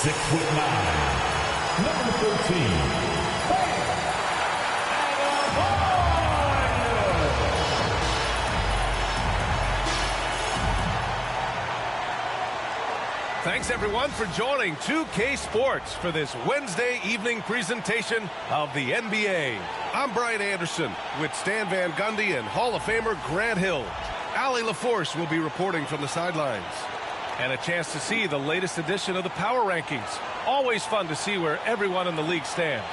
6'9", number 13. Thanks, everyone, for joining 2K Sports for this Wednesday evening presentation of the NBA. I'm Brian Anderson with Stan Van Gundy and Hall of Famer Grant Hill. Allie LaForce will be reporting from the sidelines. And a chance to see the latest edition of the Power Rankings. Always fun to see where everyone in the league stands.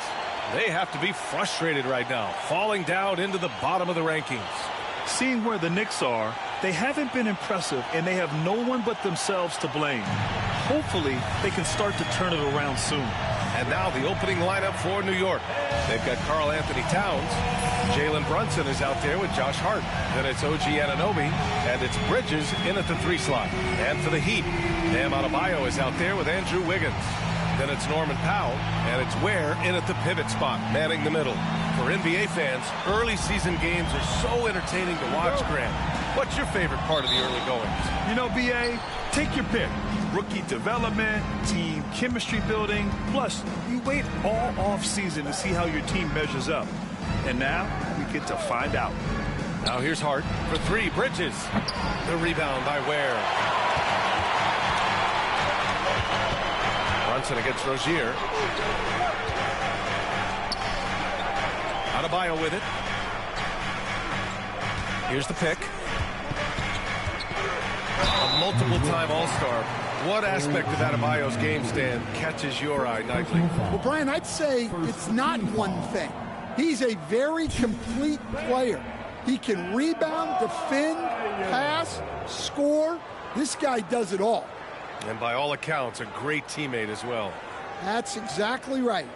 They have to be frustrated right now, falling down into the bottom of the rankings. Seeing where the Knicks are, they haven't been impressive, and they have no one but themselves to blame. Hopefully, they can start to turn it around soon. And now the opening lineup for New York. They've got Karl Anthony Towns. Jalen Brunson is out there with Josh Hart. Then it's OG Anunoby, and it's Bridges in at the 3 slot. And for the Heat, Bam Adebayo is out there with Andrew Wiggins. Then it's Norman Powell, and it's Ware in at the pivot spot, manning the middle. For NBA fans, early season games are so entertaining to watch, Grant. What's your favorite part of the early goings? You know, B.A., take your pick. Rookie development, team chemistry building. Plus, you wait all off-season to see how your team measures up. And now, we get to find out. Now here's Hart for 3. Bridges. The rebound by Ware. Brunson against Rozier. Adebayo with it. Here's the pick. A multiple-time All-Star. What aspect of Adebayo's game, Stan, catches your eye nightly? Well, Brian, I'd say it's not one thing. He's a very complete player. He can rebound, defend, pass, score. This guy does it all. And by all accounts, a great teammate as well. That's exactly right.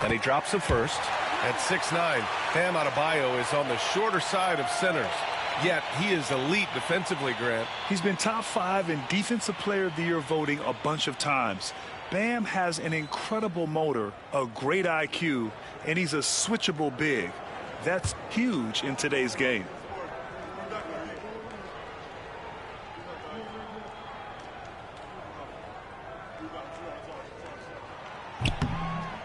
And he drops the first. At 6'9", Bam Adebayo is on the shorter side of centers. Yet he is elite defensively, Grant. He's been top 5 in Defensive Player of the Year voting a bunch of times. Bam has an incredible motor, a great IQ, and he's a switchable big. That's huge in today's game.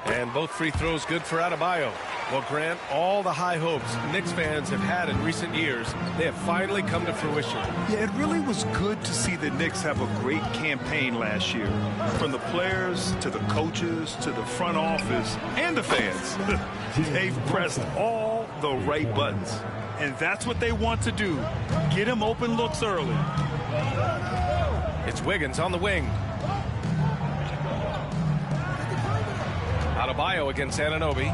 And both free throws good for Adebayo. Well, Grant, all the high hopes Knicks fans have had in recent years, they have finally come to fruition. Yeah, it really was good to see the Knicks have a great campaign last year. From the players to the coaches to the front office and the fans. They've pressed all the right buttons. And that's what they want to do. Get him open looks early. It's Wiggins on the wing. Adebayo against Anunoby.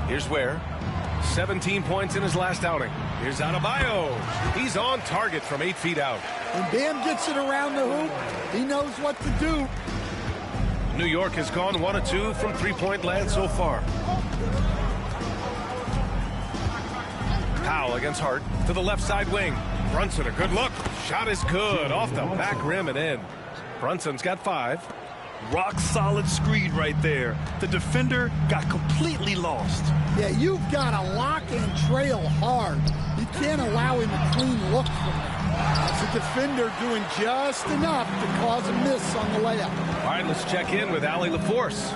Here's Ware. 17 points in his last outing. Here's Adebayo. He's on target from 8 feet out. When Bam gets it around the hoop, he knows what to do. New York has gone 1 of 2 from three-point land so far. Powell against Hart to the left side wing. Brunson, a good look. Shot is good. Off the back rim and in. Brunson's got 5. Rock solid screen right there. The defender got completely lost. Yeah, you've got to lock and trail hard. You can't allow him a clean look from there. That's a defender doing just enough to cause a miss on the layup. All right, let's check in with Allie LaForce.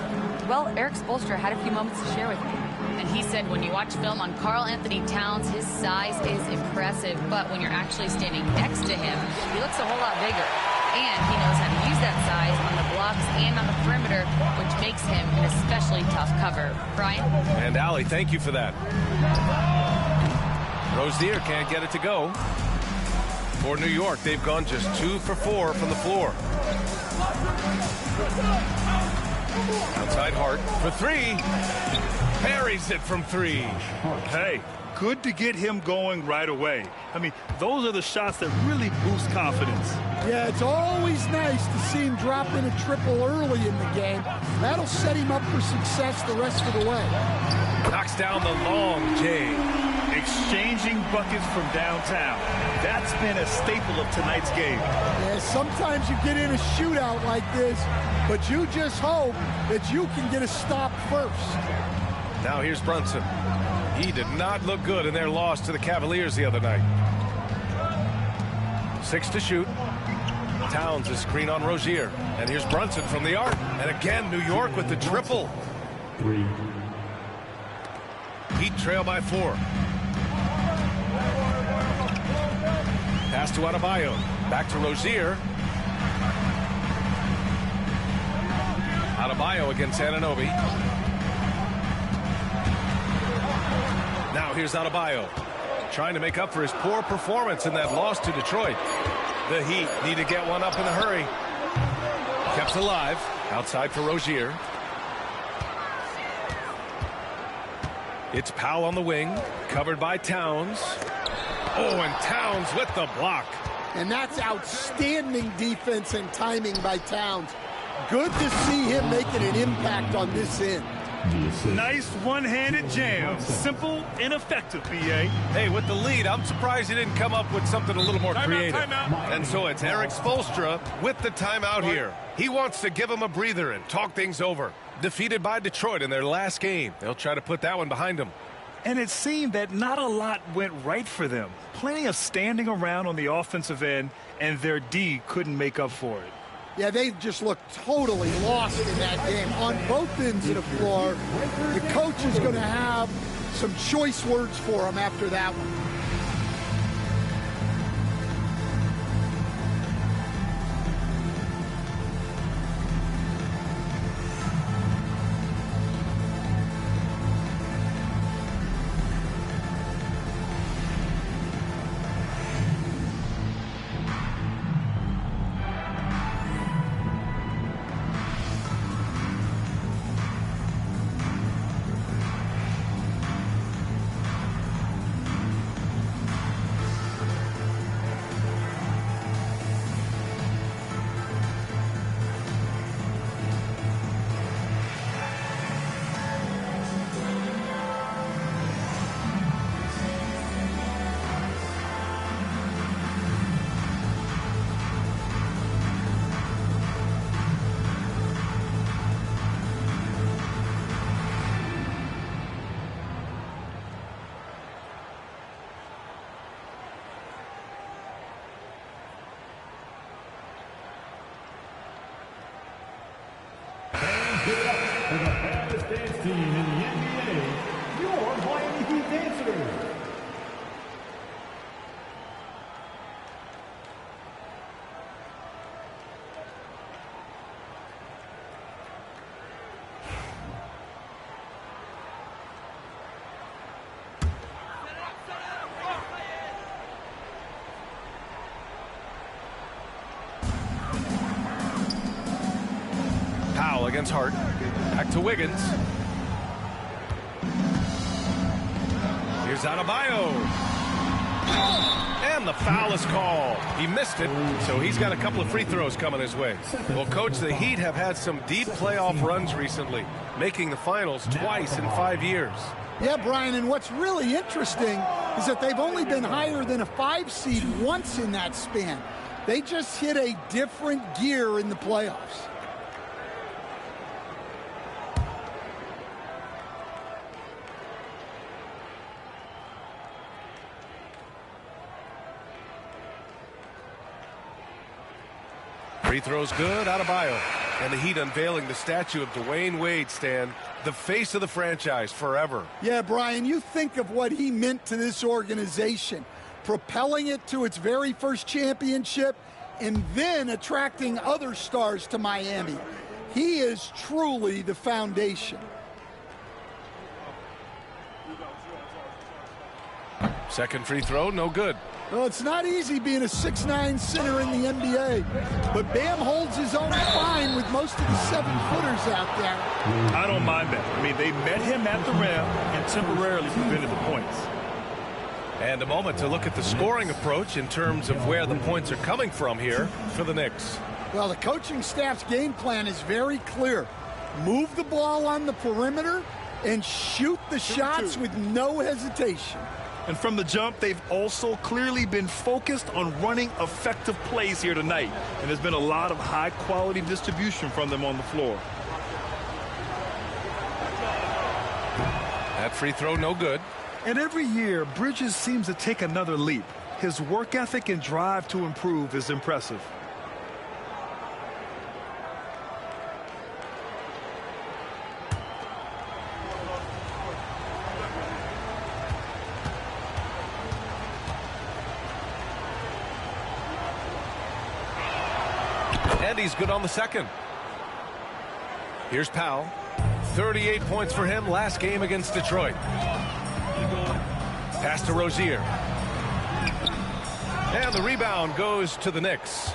Well, Eric Spoelstra had a few moments to share with me. And he said when you watch film on Karl Anthony Towns, his size is impressive. But when you're actually standing next to him, he looks a whole lot bigger. And he knows how to use that size on the blocks and on the perimeter, which makes him an especially tough cover. Brian? And Allie, thank you for that. Rozier can't get it to go. For New York, they've gone just 2 for 4 from the floor. Outside Hart for 3. Buries it from 3. Hey, good to get him going right away. I mean, those are the shots that really boost confidence. Yeah, it's always nice to see him drop in a triple early in the game. That'll set him up for success the rest of the way. Knocks down the long J. exchanging buckets from downtown. That's been a staple of tonight's game. Yeah, sometimes you get in a shootout like this, but you just hope that you can get a stop first. Now here's Brunson. He did not look good in their loss to the Cavaliers the other night. 6 to shoot. Towns is screen on Rozier. And here's Brunson from the arc. And again, New York with the triple. 3. Heat trail by 4. Pass to Adebayo. Back to Rozier. Adebayo against Anunoby. Now here's Adebayo. Trying to make up for his poor performance in that loss to Detroit. The Heat need to get one up in a hurry. Kept alive. Outside for Rozier. It's Powell on the wing. Covered by Towns. Oh, and Towns with the block. And that's outstanding defense and timing by Towns. Good to see him making an impact on this end. Nice one-handed jam. Simple and effective, B.A. Hey, with the lead, I'm surprised he didn't come up with something a little more creative. Timeout. And so it's Eric Spoelstra with the timeout here. He wants to give him a breather and talk things over. Defeated by Detroit in their last game. They'll try to put that one behind them. And it seemed that not a lot went right for them. Plenty of standing around on the offensive end, and their D couldn't make up for it. Yeah, they just looked totally lost in that game on both ends of the floor. The coach is going to have some choice words for him after that one. Give it up for the fastest dance team in the NBA, your Miami Heat Dancers. Powell against Hart. Back to Wiggins. Here's Adebayo. And the foul is called. He missed it, so he's got a couple of free throws coming his way. Well, Coach, the Heat have had some deep playoff runs recently, making the finals twice in 5 years. Yeah, Brian, and what's really interesting is that they've only been higher than a 5 seed once in that span. They just hit a different gear in the playoffs. Free throws good, Adebayo. And the Heat unveiling the statue of Dwayne Wade, Stan, the face of the franchise forever. Yeah, Brian, you think of what he meant to this organization, propelling it to its very first championship and then attracting other stars to Miami. He is truly the foundation. Second free throw, no good. Well, it's not easy being a 6'9" center in the NBA, but Bam holds his own fine with most of the 7-footers out there. I don't mind that. I mean, they met him at the rim and temporarily prevented the points. And a moment to look at the scoring approach in terms of where the points are coming from here for the Knicks. Well, the coaching staff's game plan is very clear. Move the ball on the perimeter and shoot the shots with no hesitation. And from the jump, they've also clearly been focused on running effective plays here tonight. And there's been a lot of high-quality distribution from them on the floor. That free throw, no good. And every year, Bridges seems to take another leap. His work ethic and drive to improve is impressive. And he's good on the second. Here's Powell. 38 points for him last game against Detroit. Pass to Rozier. And the rebound goes to the Knicks.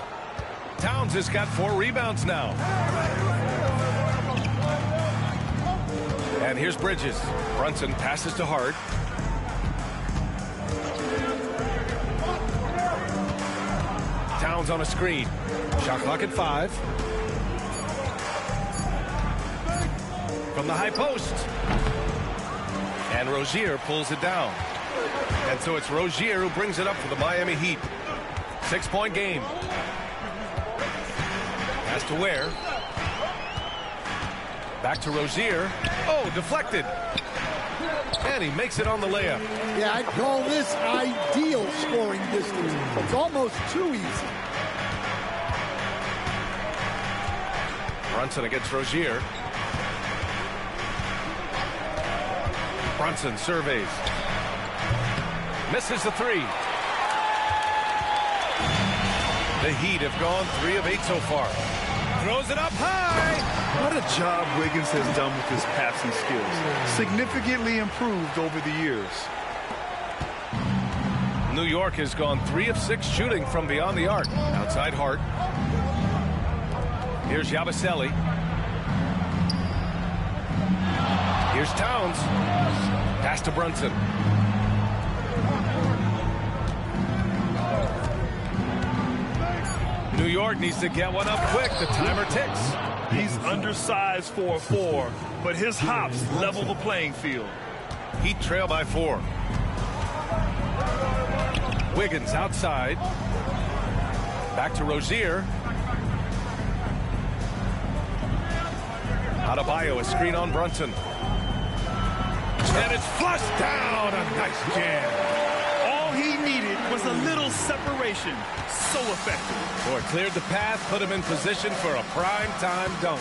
Towns has got 4 rebounds now. And here's Bridges. Brunson passes to Hart. Towns on a screen. Shot clock at 5. From the high post. And Rozier pulls it down. And so it's Rozier who brings it up for the Miami Heat. 6-point game. Pass to Ware. Back to Rozier. Oh, deflected. And he makes it on the layup. Yeah, I'd call this ideal scoring distance. It's almost too easy. Brunson against Rozier. Brunson surveys. Misses the 3. The Heat have gone 3 of 8 so far. Throws it up high. What a job Wiggins has done with his passing skills. Significantly improved over the years. New York has gone 3 of 6 shooting from beyond the arc. Outside Hart. Here's Yabusele. Here's Towns. Pass to Brunson. New York needs to get one up quick. The timer ticks. He's undersized for a 4, but his hops level the playing field. Heat trail by 4. Wiggins outside. Back to Rozier. Adebayo, a screen on Brunson. And it's flushed down. A nice jam. All he needed was a little separation. So effective. Boy, cleared the path, put him in position for a prime-time dunk.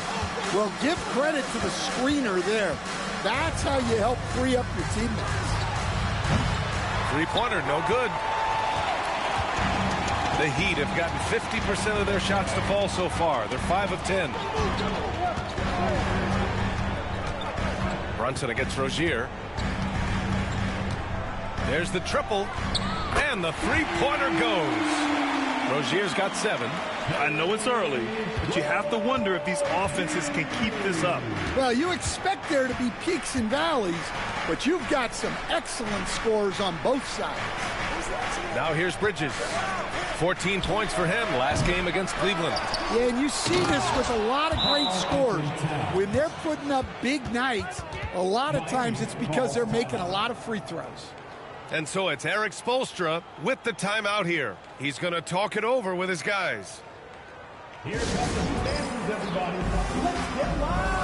Well, give credit to the screener there. That's how you help free up your teammates. 3-pointer, no good. The Heat have gotten 50% of their shots to fall so far. They're 5 of 10. Brunson against Rozier. There's the triple. And the 3-pointer goes. Rozier's got 7. I know it's early, but you have to wonder if these offenses can keep this up. Well, you expect there to be peaks and valleys, but you've got some excellent scores on both sides. Now here's Bridges. 14 points for him last game against Cleveland. Yeah, and you see this with a lot of great scores. When they're putting up big nights, a lot of times it's because they're making a lot of free throws. And so it's Eric Spoelstra with the timeout here. He's going to talk it over with his guys. Here comes the dancers, everybody. Let's get loud.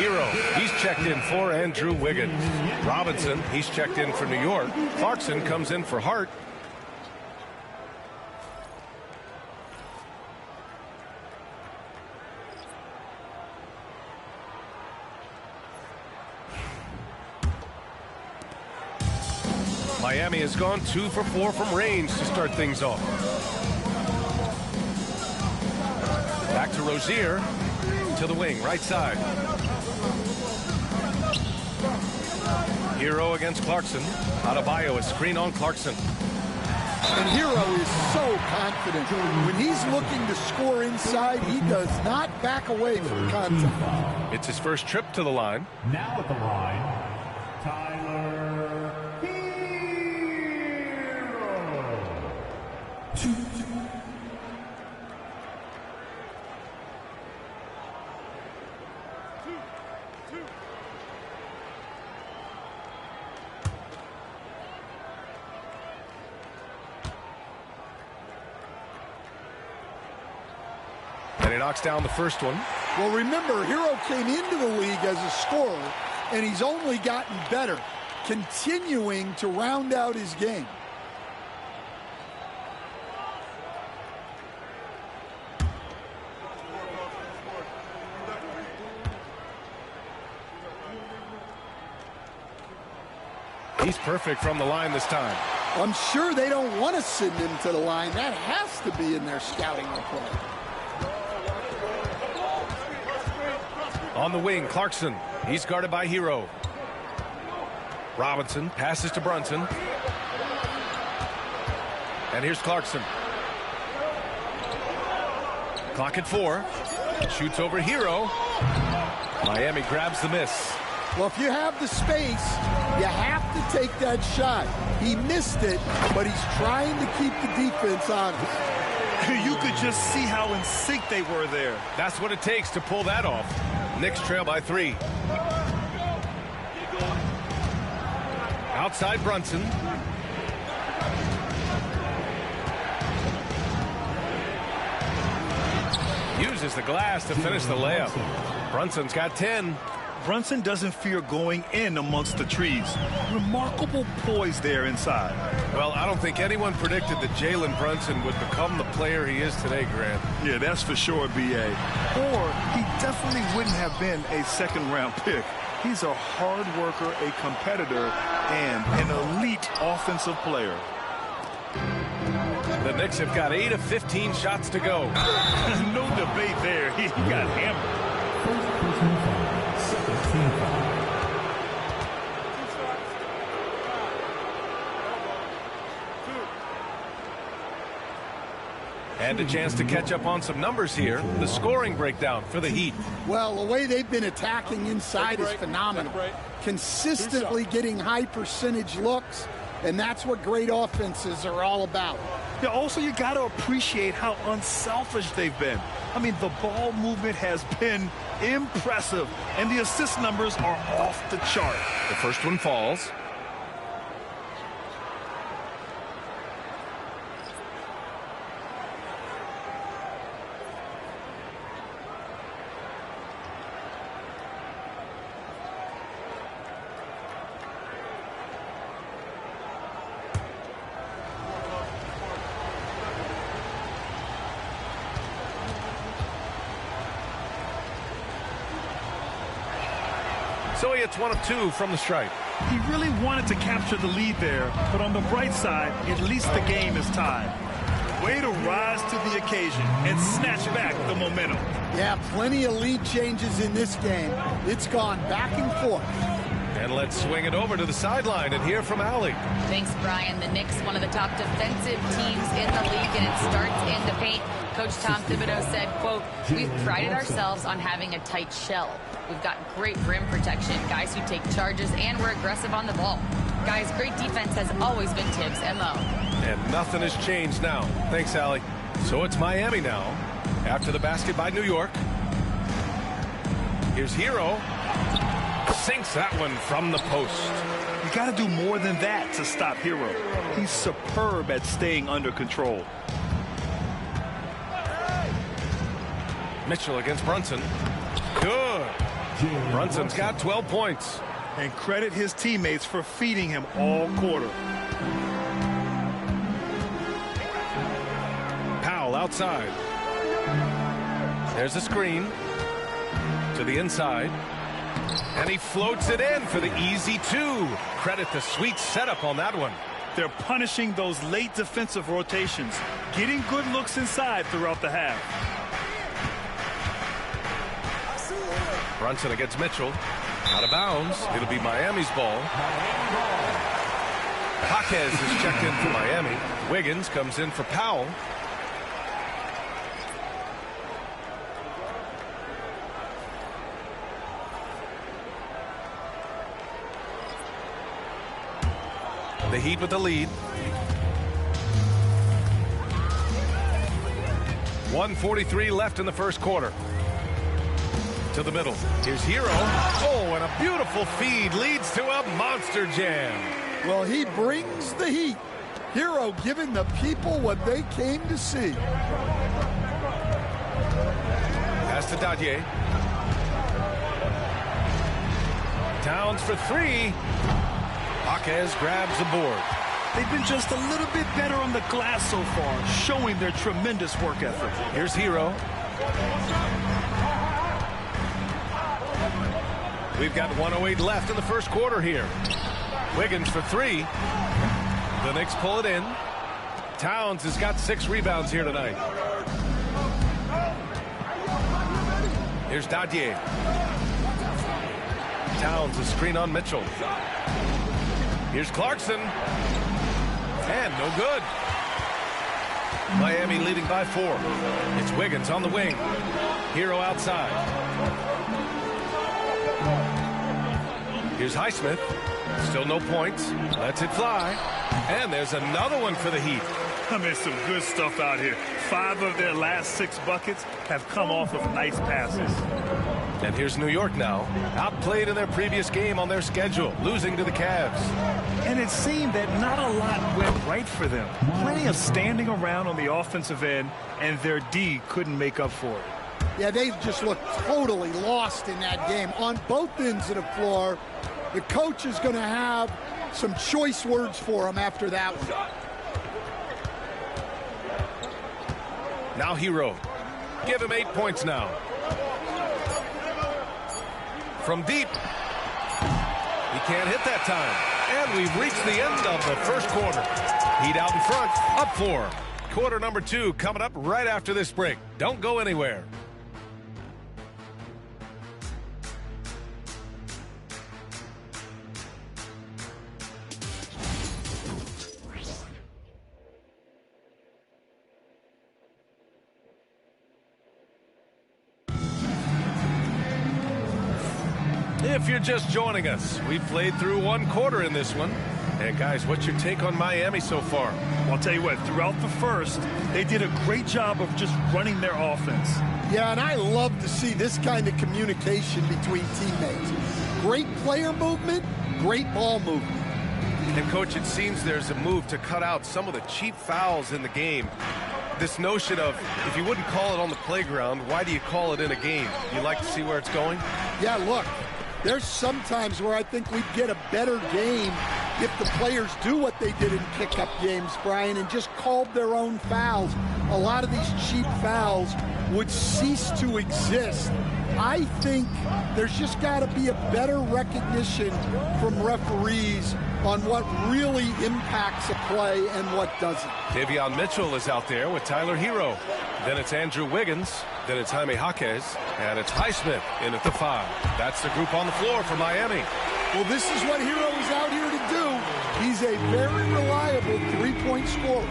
Hero, he's checked in for Andrew Wiggins. Robinson, he's checked in for New York. Clarkson comes in for Hart. Miami has gone 2 for 4 from range to start things off. Back to Rozier, to the wing, right side. Hero against Clarkson. Adebayo, a screen on Clarkson. And Hero is so confident. When he's looking to score inside, he does not back away from contact. It's his first trip to the line. Now at the line, Tyler Hero. And he knocks down the first one. Well, remember, Hero came into the league as a scorer, and he's only gotten better, continuing to round out his game. He's perfect from the line this time. I'm sure they don't want to send him to the line. That has to be in their scouting report. On the wing, Clarkson. He's guarded by Hero. Robinson passes to Brunson. And here's Clarkson. Clock at 4. Shoots over Hero. Miami grabs the miss. Well, if you have the space, you have to take that shot. He missed it, but he's trying to keep the defense honest. You could just see how in sync they were there. That's what it takes to pull that off. Knicks trail by 3. Outside Brunson. Uses the glass to finish the layup. Brunson's got 10. Brunson doesn't fear going in amongst the trees. Remarkable poise there inside. Well, I don't think anyone predicted that Jalen Brunson would become the player he is today, Grant. Yeah, that's for sure, B.A. Or he definitely wouldn't have been a second-round pick. He's a hard worker, a competitor, and an elite offensive player. The Knicks have got 8 of 15 shots to go. No debate there. He got hammered. First personal foul, second team foul. And a chance to catch up on some numbers here. The scoring breakdown for the Heat. Well, the way they've been attacking inside is phenomenal. Consistently getting high percentage looks, and that's what great offenses are all about. Yeah, also, you got to appreciate how unselfish they've been. I mean, the ball movement has been impressive, and the assist numbers are off the chart. The first one falls. So he hits 1 of 2 from the stripe. He really wanted to capture the lead there, but on the bright side, at least the game is tied. Way to rise to the occasion and snatch back the momentum. Yeah, plenty of lead changes in this game. It's gone back and forth. And let's swing it over to the sideline and hear from Allie. Thanks, Brian. The Knicks, one of the top defensive teams in the league, and it starts in the paint. Coach Tom Thibodeau said, quote, "We've prided ourselves on having a tight shell. We've got great rim protection, guys who take charges, and we're aggressive on the ball. Guys, great defense has always been Tibbs' MO." And nothing has changed now. Thanks, Allie. So it's Miami now after the basket by New York. Here's Hero. Sinks that one from the post. You got to do more than that to stop Hero. He's superb at staying under control. Mitchell against Brunson. Good. Brunson's got 12 points. And credit his teammates for feeding him all quarter. Powell outside. There's a screen to the inside. And he floats it in for the easy two. Credit the sweet setup on that one. They're punishing those late defensive rotations, getting good looks inside throughout the half. Brunson against Mitchell. Out of bounds. It'll be Miami's ball. Jaquez is checked in for Miami. Wiggins comes in for Powell. The Heat with the lead. 1:43 left in the first quarter. To the middle. Here's Hero. Oh, and a beautiful feed leads to a monster jam. Well, he brings the heat. Hero giving the people what they came to see. Pass to Dadier. Towns for three. Jaquez grabs the board. They've been just a little bit better on the glass so far, showing their tremendous work ethic. Here's Hero. We've got 1:08 left in the first quarter here. Wiggins for three. The Knicks pull it in. Towns has got 6 rebounds here tonight. Here's Dadier. Towns a screen on Mitchell. Here's Clarkson. And no good. Miami leading by 4. It's Wiggins on the wing. Hero outside. Here's Highsmith. Still no points. Lets it fly. And there's another one for the Heat. I mean, some good stuff out here. 5 of their last 6 buckets have come off of nice passes. And here's New York now. Outplayed in their previous game on their schedule, losing to the Cavs. And it seemed that not a lot went right for them. Plenty of standing around on the offensive end, and their D couldn't make up for it. Yeah, they just looked totally lost in that game on both ends of the floor. The coach is going to have some choice words for him after that one. Now Hero. Give him 8 points now. From deep. He can't hit that time. And we've reached the end of the first quarter. Heat out in front. Up 4. Quarter number 2 coming up right after this break. Don't go anywhere. If you're just joining us, we've played through 1 quarter in this one. And guys, what's your take on Miami so far? Well, I'll tell you what, throughout the first, they did a great job of just running their offense. Yeah, and I love to see this kind of communication between teammates. Great player movement, great ball movement. And Coach, it seems there's a move to cut out some of the cheap fouls in the game. This notion of, if you wouldn't call it on the playground, why do you call it in a game? You like to see where it's going? Yeah, look, there's some times where I think we'd get a better game if the players do what they did in pickup games, Brian, and just called their own fouls. A lot of these cheap fouls would cease to exist. I think there's just got to be a better recognition from referees on what really impacts a play and what doesn't. Davion Mitchell is out there with Tyler Hero. Then it's Andrew Wiggins. Then it's Jaime Jaquez. And it's Highsmith in at the 5. That's the group on the floor for Miami. Well, this is what Hero is out here to do. He's a very reliable three-point scorer.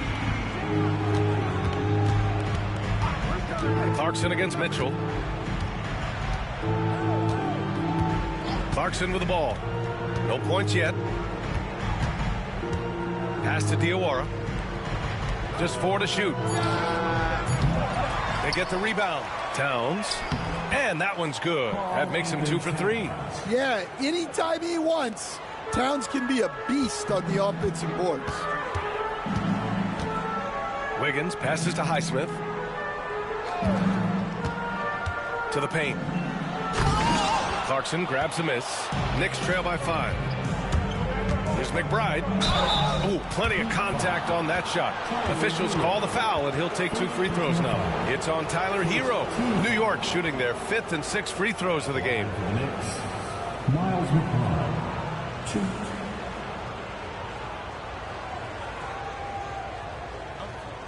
Clarkson against Mitchell. Clarkson with the ball. No points yet. Pass to Diawara. Just 4 to shoot. They get the rebound. Towns. And that one's good. That makes him 2 for 3. Yeah, anytime he wants, Towns can be a beast on the offensive boards. Wiggins passes to Highsmith. To the paint. Clarkson grabs a miss. Knicks trail by 5. Here's McBride. Oh, plenty of contact on that shot. Officials call the foul, and he'll take 2 free throws now. It's on Tyler Hero. New York shooting their 5th and 6th free throws of the game. Miles McBride, 2.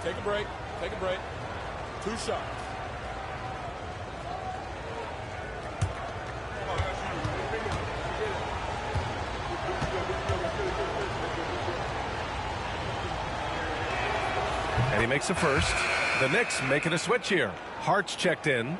Take a break. Take a break. 2 shots. And he makes the first. The Knicks making a switch here. Hart's checked in.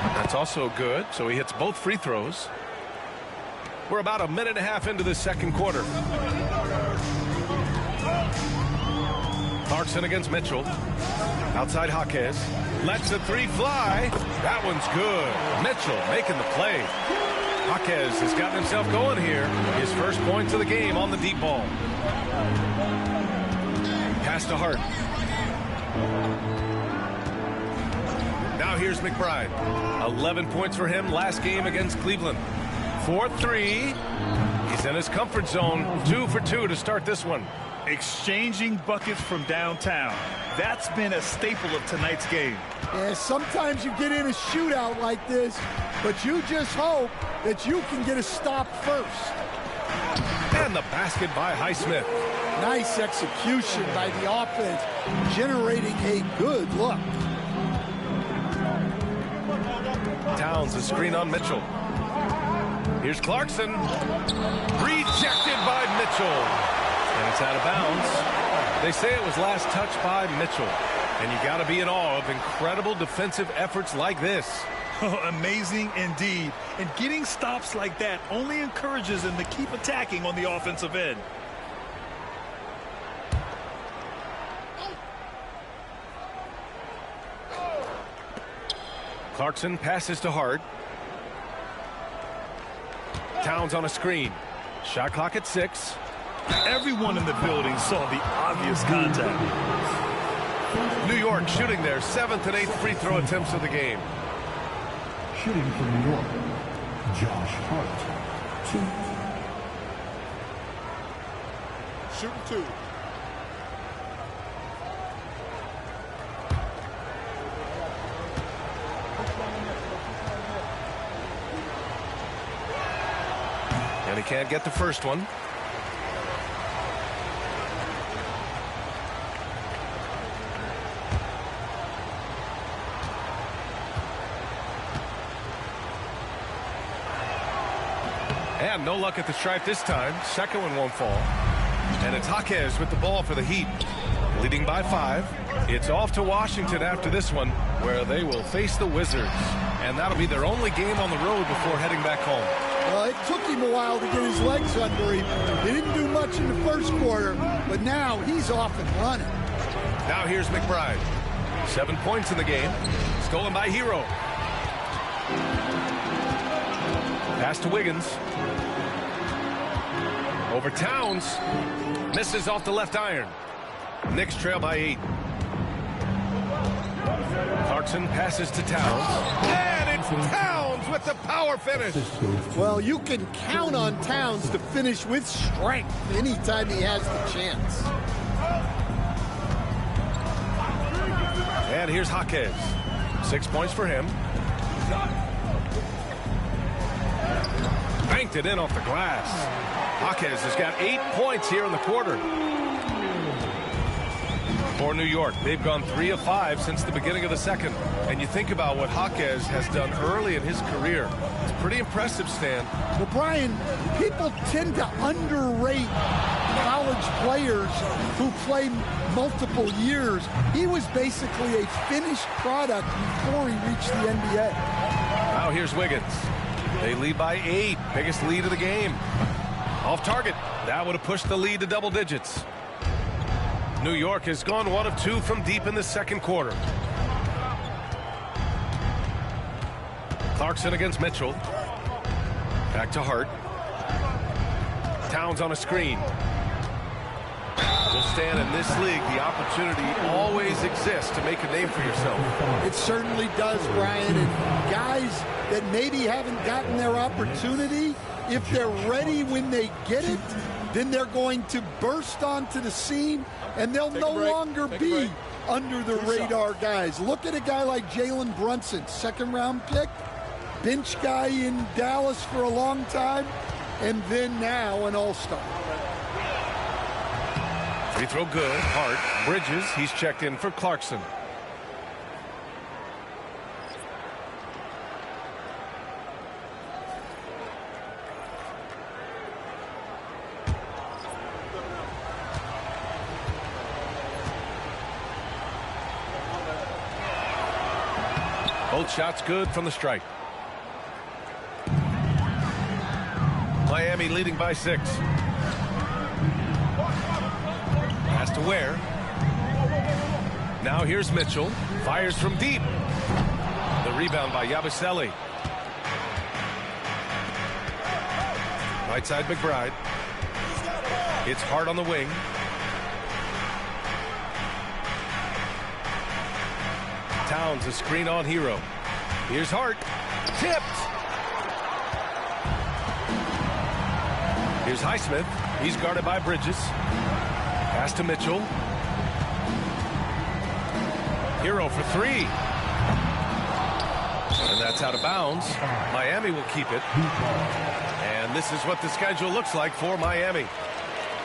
That's also good, so he hits both free throws. We're about a minute and a half into the second quarter. Clarkson against Mitchell. Outside Jaquez. Lets the 3 fly. That one's good. Mitchell making the play. Jaquez has gotten himself going here. His first points of the game on the deep ball. Pass to Hart. Now here's McBride. 11 points for him last game against Cleveland. 4-3. He's in his comfort zone. 2 for 2 to start this one. Exchanging buckets from downtown. That's been a staple of tonight's game. Yeah, sometimes you get in a shootout like this, but you just hope that you can get a stop first. And the basket by Highsmith. Nice execution by the offense, generating a good look. Towns a screen on Mitchell. Here's Clarkson. Rejected by Mitchell. And it's out of bounds. They say it was last touched by Mitchell. And you got to be in awe of incredible defensive efforts like this. Amazing indeed. And getting stops like that only encourages them to keep attacking on the offensive end. Clarkson passes to Hart. Towns on a screen. Shot clock at 6. Everyone in the building saw the obvious contact. New York shooting their 7th and 8th free throw attempts of the game. Shooting for New York, Josh Hart, 2. Shooting 2. And he can't get the first one. And no luck at the stripe this time. Second one won't fall. And it's Jaquez with the ball for the Heat. Leading by 5. It's off to Washington after this one, where they will face the Wizards. And that'll be their only game on the road before heading back home. Well, it took him a while to get his legs under him. He didn't do much in the first quarter, but now he's off and running. Now here's McBride. 7 points in the game. Stolen by Hero. Pass to Wiggins. Over Towns. Misses off the left iron. Knicks trail by 8. Clarkson passes to Towns. And it's Towns with the power finish. Well, you can count on Towns to finish with strength anytime he has the chance. And here's Jaquez. 6 points for him. Banked it in off the glass. Jaquez has got 8 points here in the quarter. For New York, they've gone 3 of 5 since the beginning of the second. And you think about what Jaquez has done early in his career. It's pretty impressive, Stan. Well, Brian, people tend to underrate college players who play multiple years. He was basically a finished product before he reached the NBA. Now here's Wiggins. They lead by 8. Biggest lead of the game. Off target. That would have pushed the lead to double digits. New York has gone 1 of 2 from deep in the second quarter. Clarkson against Mitchell. Back to Hart. Towns on a screen. Well, Stan, in this league, the opportunity always exists to make a name for yourself. It certainly does, Brian. And guys that maybe haven't gotten their opportunity, if they're ready when they get it, then they're going to burst onto the scene, and they'll no longer be under the radar guys. Look at a guy like Jalen Brunson, second-round pick, bench guy in Dallas for a long time, and then now an all-star. Free throw good. Hart. Bridges. He's checked in for Clarkson. Both shots good from the stripe. Miami leading by 6. Pass to Ware. Now here's Mitchell. Fires from deep. The rebound by Yabusele. Right side McBride. It's Hart on the wing. Towns a screen on Hero. Here's Hart. Tipped. Here's Highsmith. He's guarded by Bridges. Pass to Mitchell. Hero for 3. And that's out of bounds. Miami will keep it. And this is what the schedule looks like for Miami.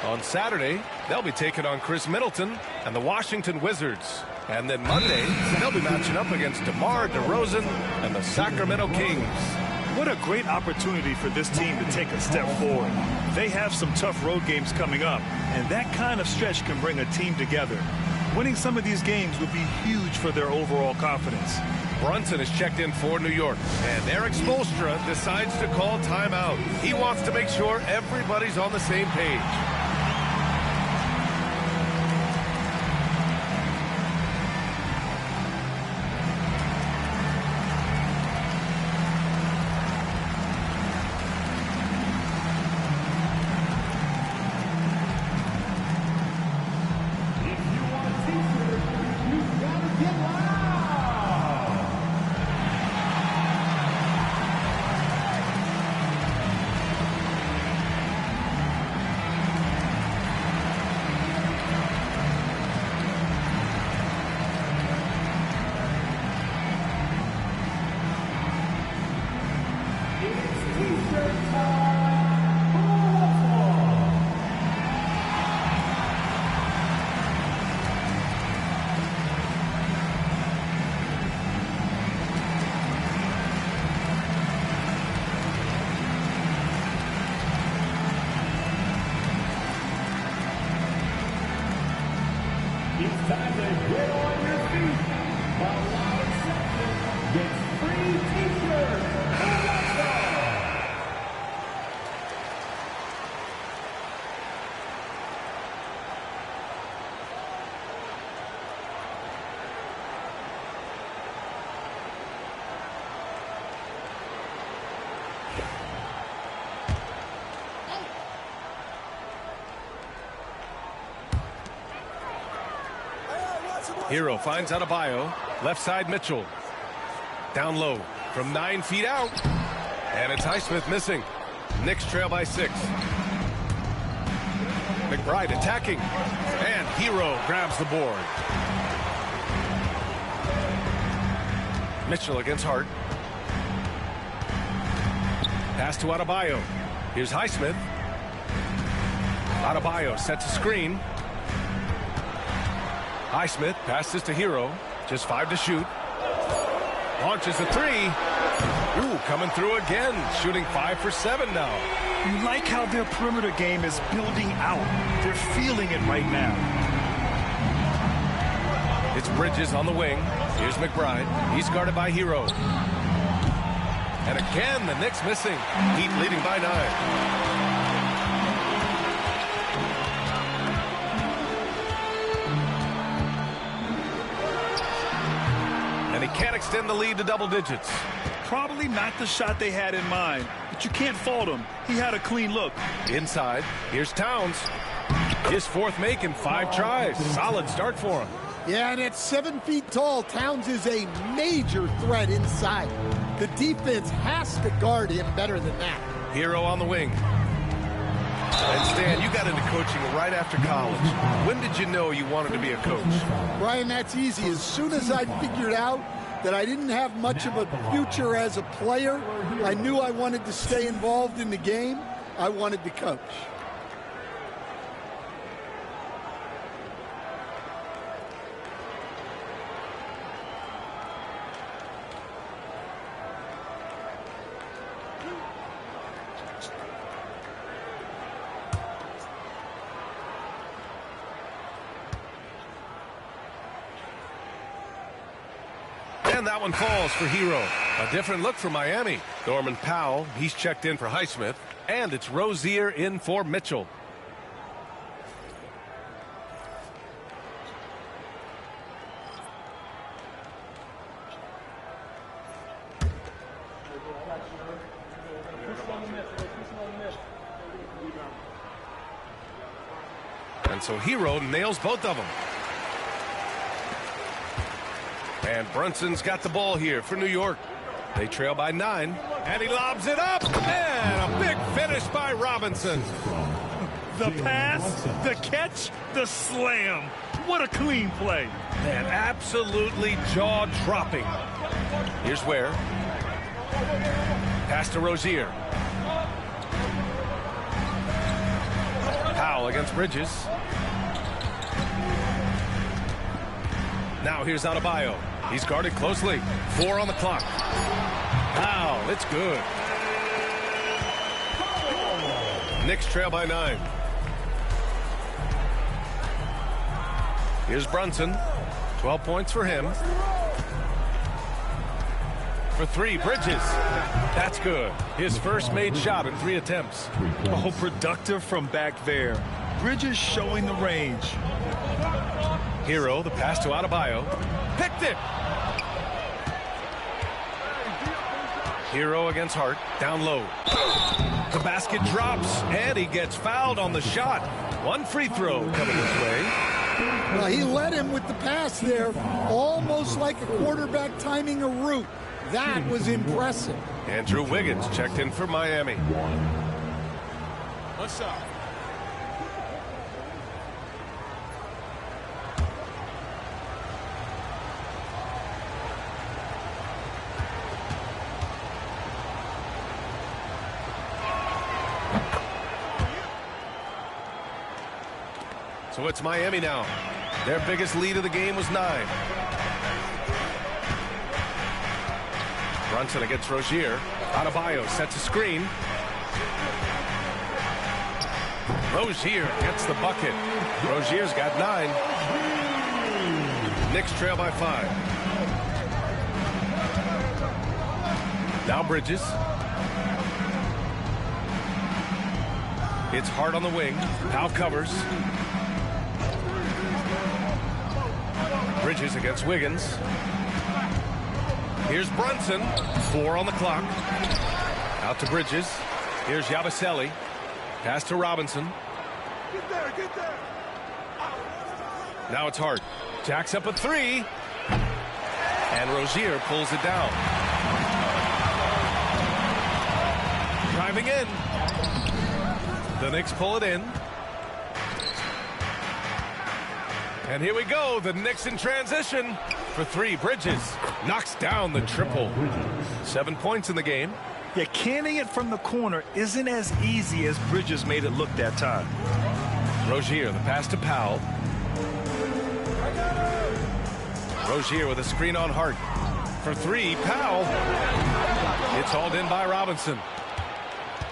On Saturday, they'll be taking on Chris Middleton and the Washington Wizards. And then Monday, they'll be matching up against DeMar DeRozan and the Sacramento Kings. What a great opportunity for this team to take a step forward. They have some tough road games coming up, and that kind of stretch can bring a team together. Winning some of these games would be huge for their overall confidence. Brunson is checked in for New York, and Eric Spoelstra decides to call timeout. He wants to make sure everybody's on the same page. It's time to get on your feet. While loud section gets free t-shirts. Hero finds Adebayo. Left side Mitchell. Down low from 9 feet out. And it's Highsmith missing. Knicks trail by 6. McBride attacking. And Hero grabs the board. Mitchell against Hart. Pass to Adebayo. Here's Highsmith. Adebayo sets a screen. Highsmith passes to Hero. Just 5 to shoot. Launches a 3. Ooh, coming through again. Shooting 5 for 7 now. You like how their perimeter game is building out. They're feeling it right now. It's Bridges on the wing. Here's McBride. He's guarded by Hero. And again, the Knicks missing. Heat leading by 9. He can't extend the lead to double digits. Probably not the shot they had in mind, but you can't fault him. He had a clean look. Inside, here's Towns. His fourth make in 5 tries. Solid start for him. Yeah, and at 7 feet tall, Towns is a major threat inside. The defense has to guard him better than that. Hero on the wing. And Stan, you got into coaching right after college. When did you know you wanted to be a coach? Brian, that's easy. As soon as I figured out that I didn't have much of a future as a player, I knew I wanted to stay involved in the game. I wanted to coach. And that one falls for Hero. A different look for Miami. Norman Powell, he's checked in for Highsmith. And it's Rozier in for Mitchell. And so Hero nails both of them. And Brunson's got the ball here for New York. They trail by 9. And he lobs it up. And a big finish by Robinson. The pass, the catch, the slam. What a clean play. And absolutely jaw-dropping. Here's Ware. Pass to Rozier. Powell against Bridges. Now here's Adebayo. He's guarded closely. 4 on the clock. Wow, it's good. Knicks trail by 9. Here's Brunson. 12 points for him. For 3, Bridges. That's good. His first made shot in 3 attempts. Oh, productive from back there. Bridges showing the range. Hero, the pass to Adebayo. Picked it. Hero against Hart. Down low. The basket drops, and he gets fouled on the shot. 1 free throw coming his way. Well, he led him with the pass there, almost like a quarterback timing a route. That was impressive. Andrew Wiggins checked in for Miami. One shot. So it's Miami now. Their biggest lead of the game was 9. Brunson against Rozier. Adebayo sets a screen. Rozier gets the bucket. Rozier's got 9. Knicks trail by 5. Now Bridges. It's Hart on the wing. Powell covers. Bridges against Wiggins. Here's Brunson. 4 on the clock. Out to Bridges. Here's Yabusele. Pass to Robinson. Get there. Now it's Hart. Jacks up a 3. And Rozier pulls it down. Driving in. The Knicks pull it in. And here we go. The Knicks in transition. For 3, Bridges knocks down the triple. 7 points in the game. Yeah, canning it from the corner isn't as easy as Bridges made it look that time. Rozier, the pass to Powell. Rozier with a screen on Hart. For 3, Powell. It's hauled in by Robinson.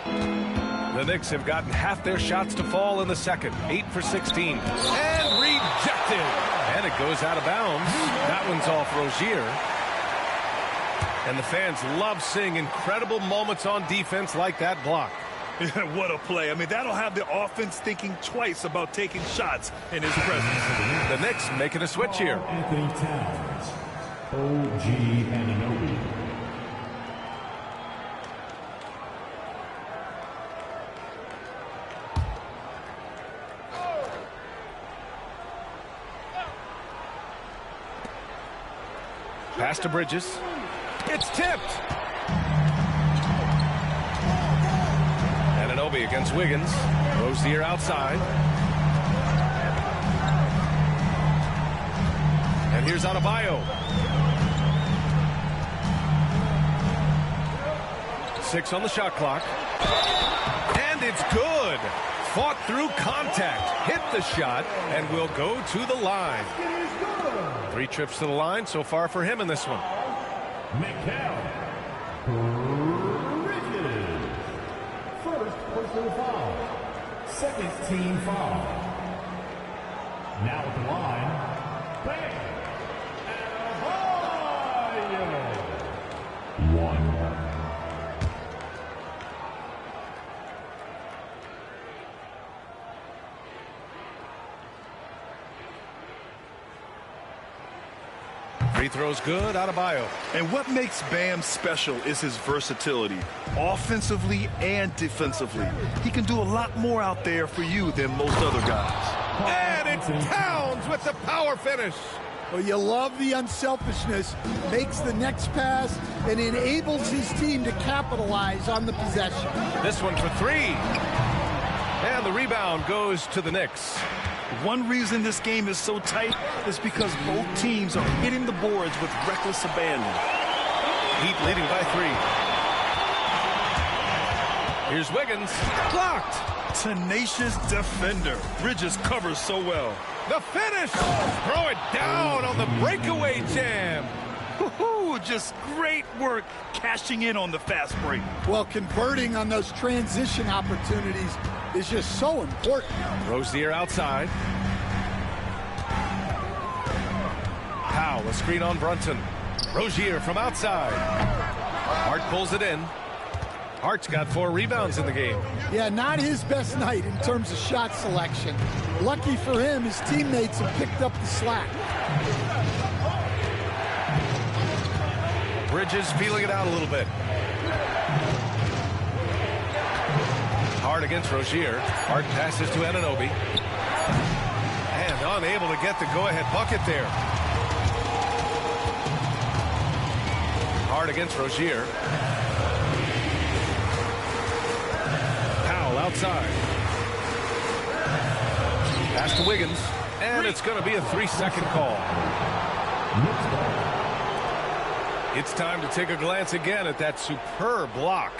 The Knicks have gotten half their shots to fall in the second. 8 for 16. And rejected. And it goes out of bounds. That one's off Rozier. And the fans love seeing incredible moments on defense like that block. What a play. I mean, that'll have the offense thinking twice about taking shots in his presence. The Knicks making a switch here. Anthony Towns, OG Anunoby. Pass to Bridges. It's tipped. Anunoby against Wiggins. Rozier outside. And here's Adebayo. 6 on the shot clock. And it's good. Fought through contact. Hit the shot and will go to the line. 3 trips to the line so far for him in this one. Bridges. First personal foul. Second team foul. Now at the line, Bam Adebayo. 1. Free throws good, Adebayo. And what makes Bam special is his versatility, offensively and defensively. He can do a lot more out there for you than most other guys. And it's Towns with the power finish. Well, you love the unselfishness, makes the next pass, and enables his team to capitalize on the possession. This one for 3. And the rebound goes to the Knicks. One reason this game is so tight is because both teams are hitting the boards with reckless abandon. Heat leading by 3. Here's Wiggins. Blocked. Tenacious defender. Bridges covers so well. The finish. Throw it down on the breakaway jam. Just great work cashing in on the fast break. Well, converting on those transition opportunities is just so important. Rozier outside. Powell, a screen on Brunson. Rozier from outside. Hart pulls it in. Hart's got 4 rebounds in the game. Yeah, not his best night in terms of shot selection. Lucky for him, his teammates have picked up the slack. Bridges feeling it out a little bit. Hart against Rozier. Hart passes to Anunoby. And unable to get the go-ahead bucket there. Hart against Rozier. Powell outside. Pass to Wiggins. And it's going to be a 3-second call. It's time to take a glance again at that superb block.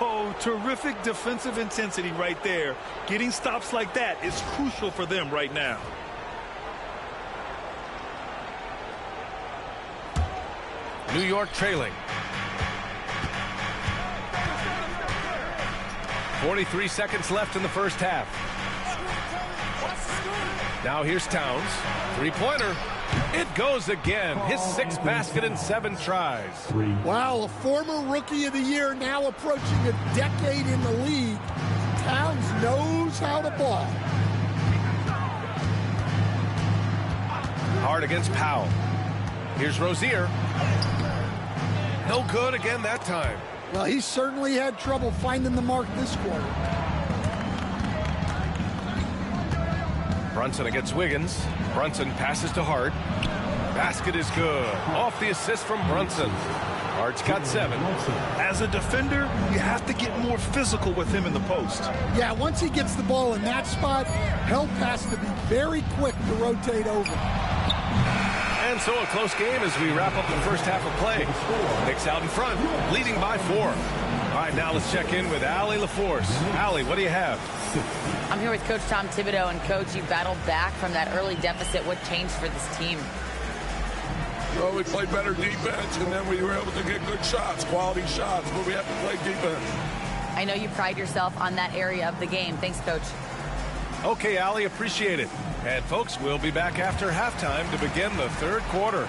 Oh, terrific defensive intensity right there. Getting stops like that is crucial for them right now. New York trailing. 43 seconds left in the first half. Now here's Towns. 3-pointer. It goes again. His 6th basket in 7 tries. Wow, a former Rookie of the Year now approaching a decade in the league. Towns knows how to ball. Hard against Powell. Here's Rozier. No good again that time. Well, he certainly had trouble finding the mark this quarter. Brunson against Wiggins. Brunson passes to Hart. Basket is good. Off the assist from Brunson. Hart's got 7. As a defender, you have to get more physical with him in the post. Yeah, once he gets the ball in that spot, help has to be very quick to rotate over. And so a close game as we wrap up the first half of play. Knicks out in front, leading by 4. All right, now let's check in with Allie LaForce. Allie, what do you have? I'm here with Coach Tom Thibodeau, and Coach, you battled back from that early deficit. What changed for this team? Well, we played better defense, and then we were able to get good shots, quality shots, but we have to play defense. I know you pride yourself on that area of the game. Thanks, Coach. Okay, Allie, appreciate it. And, folks, we'll be back after halftime to begin the third quarter.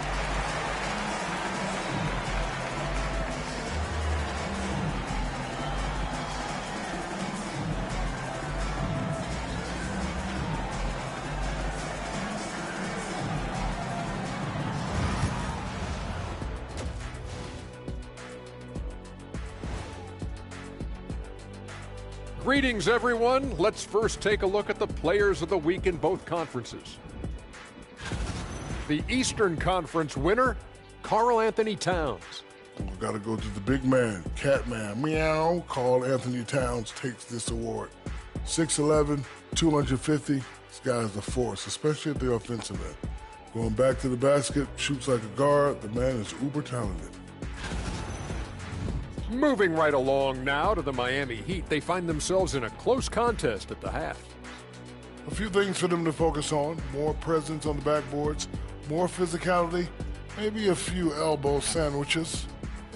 Greetings, everyone. Let's first take a look at the players of the week in both conferences. The Eastern Conference winner Karl Anthony Towns. We got to go to the big man, Catman, meow. Karl Anthony Towns takes this award. 6'11", 250. This guy's a force, especially at the offensive end. Going back to the basket, shoots like a guard. The man is uber talented. Moving right along now to the Miami Heat. They find themselves in a close contest at the half. A few things for them to focus on. More presence on the backboards, more physicality, maybe a few elbow sandwiches.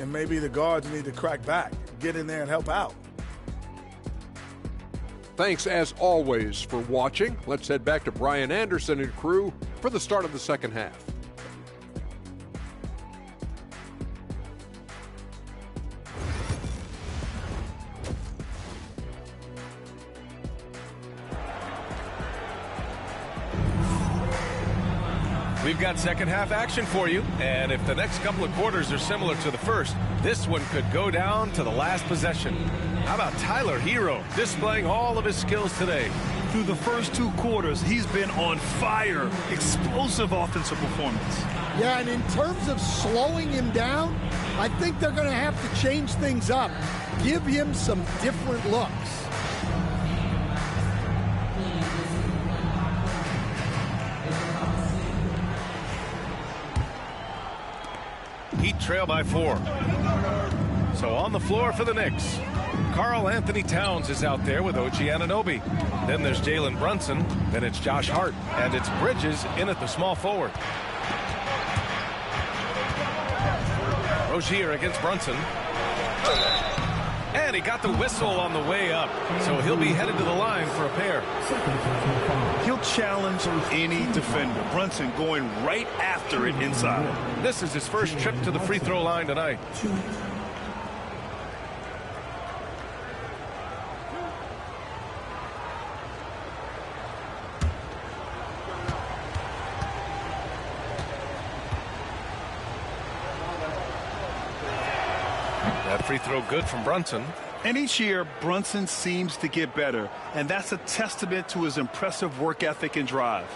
And maybe the guards need to crack back, get in there and help out. Thanks, as always, for watching. Let's head back to Brian Anderson and crew for the start of the second half. We've got second half action for you, and if the next couple of quarters are similar to the first, this one could go down to the last possession. How about Tyler Hero displaying all of his skills today? Through the first 2 quarters, he's been on fire. Explosive offensive performance. Yeah, and in terms of slowing him down, I think they're going to have to change things up. Give him some different looks. Heat trail by 4. So on the floor for the Knicks, Karl Anthony Towns is out there with OG Anunoby. Then there's Jalen Brunson. Then it's Josh Hart. And it's Bridges in at the small forward. Rozier against Brunson. And he got the whistle on the way up. So he'll be headed to the line for a pair. He'll challenge any defender. Brunson going right after it inside. This is his first trip to the free throw line tonight. That free throw good from Brunson. And each year, Brunson seems to get better, and that's a testament to his impressive work ethic and drive.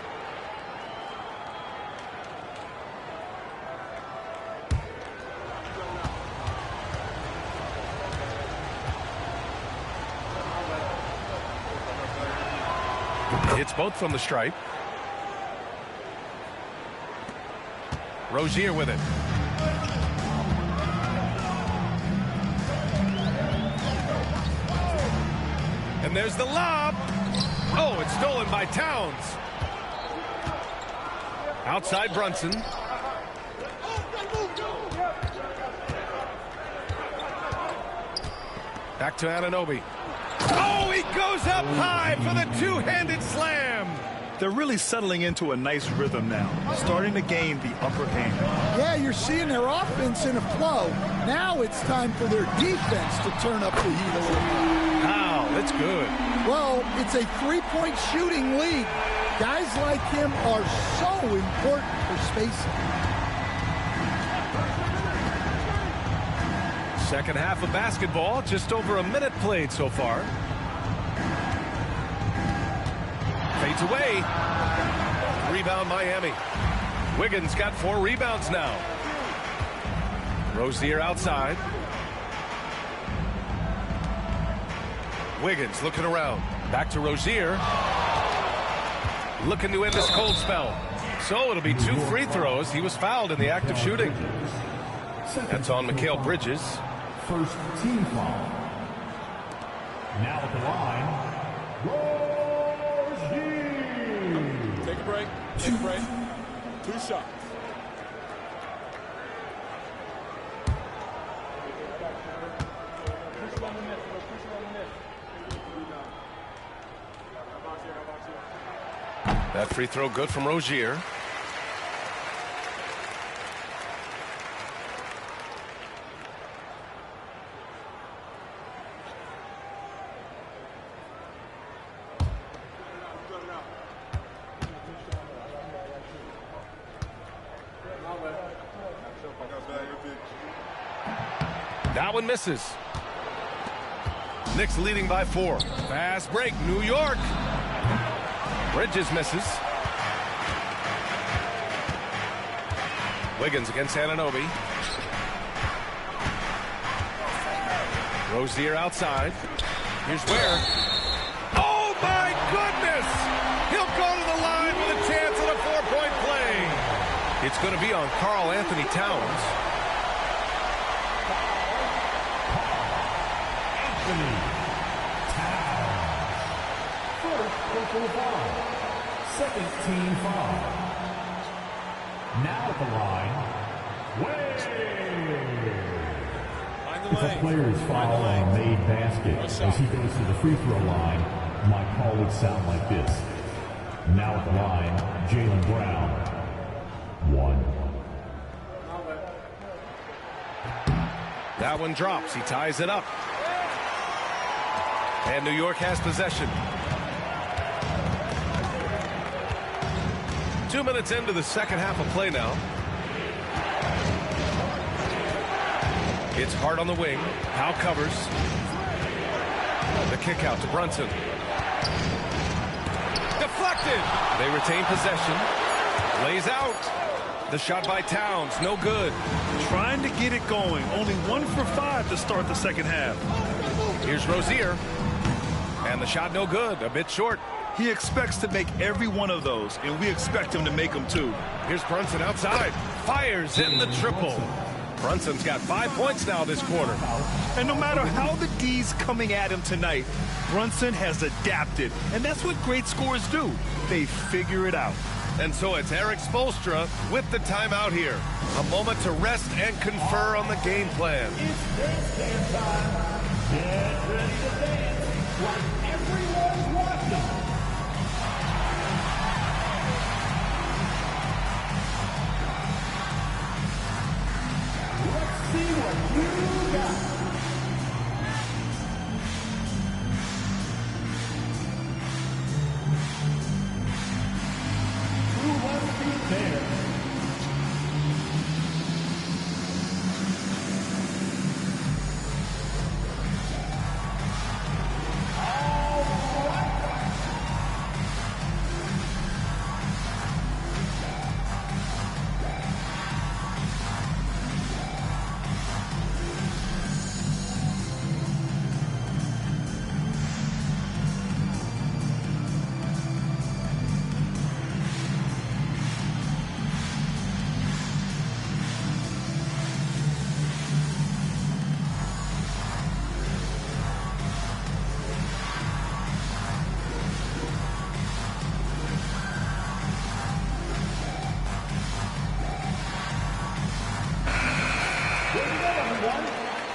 It's both from the stripe. Rozier with it. And there's the lob. Oh, it's stolen by Towns. Outside Brunson. Back to Anunoby. Oh, he goes up high for the two-handed slam. They're really settling into a nice rhythm now, starting to gain the upper hand. Yeah, you're seeing their offense in a flow. Now it's time for their defense to turn up the heat a little bit. Wow, that's good. Well, it's a three-point shooting lead. Guys like him are so important for spacing. Second half of basketball, just over a minute played so far. Fades away. Rebound Miami. Wiggins got 4 rebounds now. Rozier outside. Wiggins looking around. Back to Rozier. Looking to end this cold spell. So it'll be 2 free throws. He was fouled in the act of shooting. That's on Mikal Bridges. First team foul. Now at the line, Rozier. Take a break. Take a break. 2 shots. That free throw good from Rozier. That one misses. Knicks leading by 4. Fast break, New York. Bridges misses. Wiggins against Anunoby. Rozier outside. Here's Ware. Oh, my goodness! He'll go to the line with a chance at a 4-point play. It's going to be on Karl Anthony Towns. Anthony Towns. First personal foul. Second team foul. Now at the line, Wade. If a player's foul on a made basket as he goes to the free throw line, my call would sound like this. Now at the line, Jaylen Brown. 1. That one drops. He ties it up. And New York has possession. 2 minutes into the second half of play now. It's Hart on the wing. Powell covers. The kick out to Brunson. Deflected. They retain possession. Lays out. The shot by Towns. No good. Trying to get it going. Only 1 for 5 to start the second half. Here's Rozier. And the shot no good. A bit short. He expects to make every one of those, and we expect him to make them too. Here's Brunson outside. Fires in the triple. Brunson's got 5 points now this quarter. And no matter how the D's coming at him tonight, Brunson has adapted. And that's what great scorers do. They figure it out. And so it's Eric Spoelstra with the timeout here. A moment to rest and confer on the game plan. It's dance time. Get ready to dance like everyone's watching. Let's see what you got. Who wants to be there?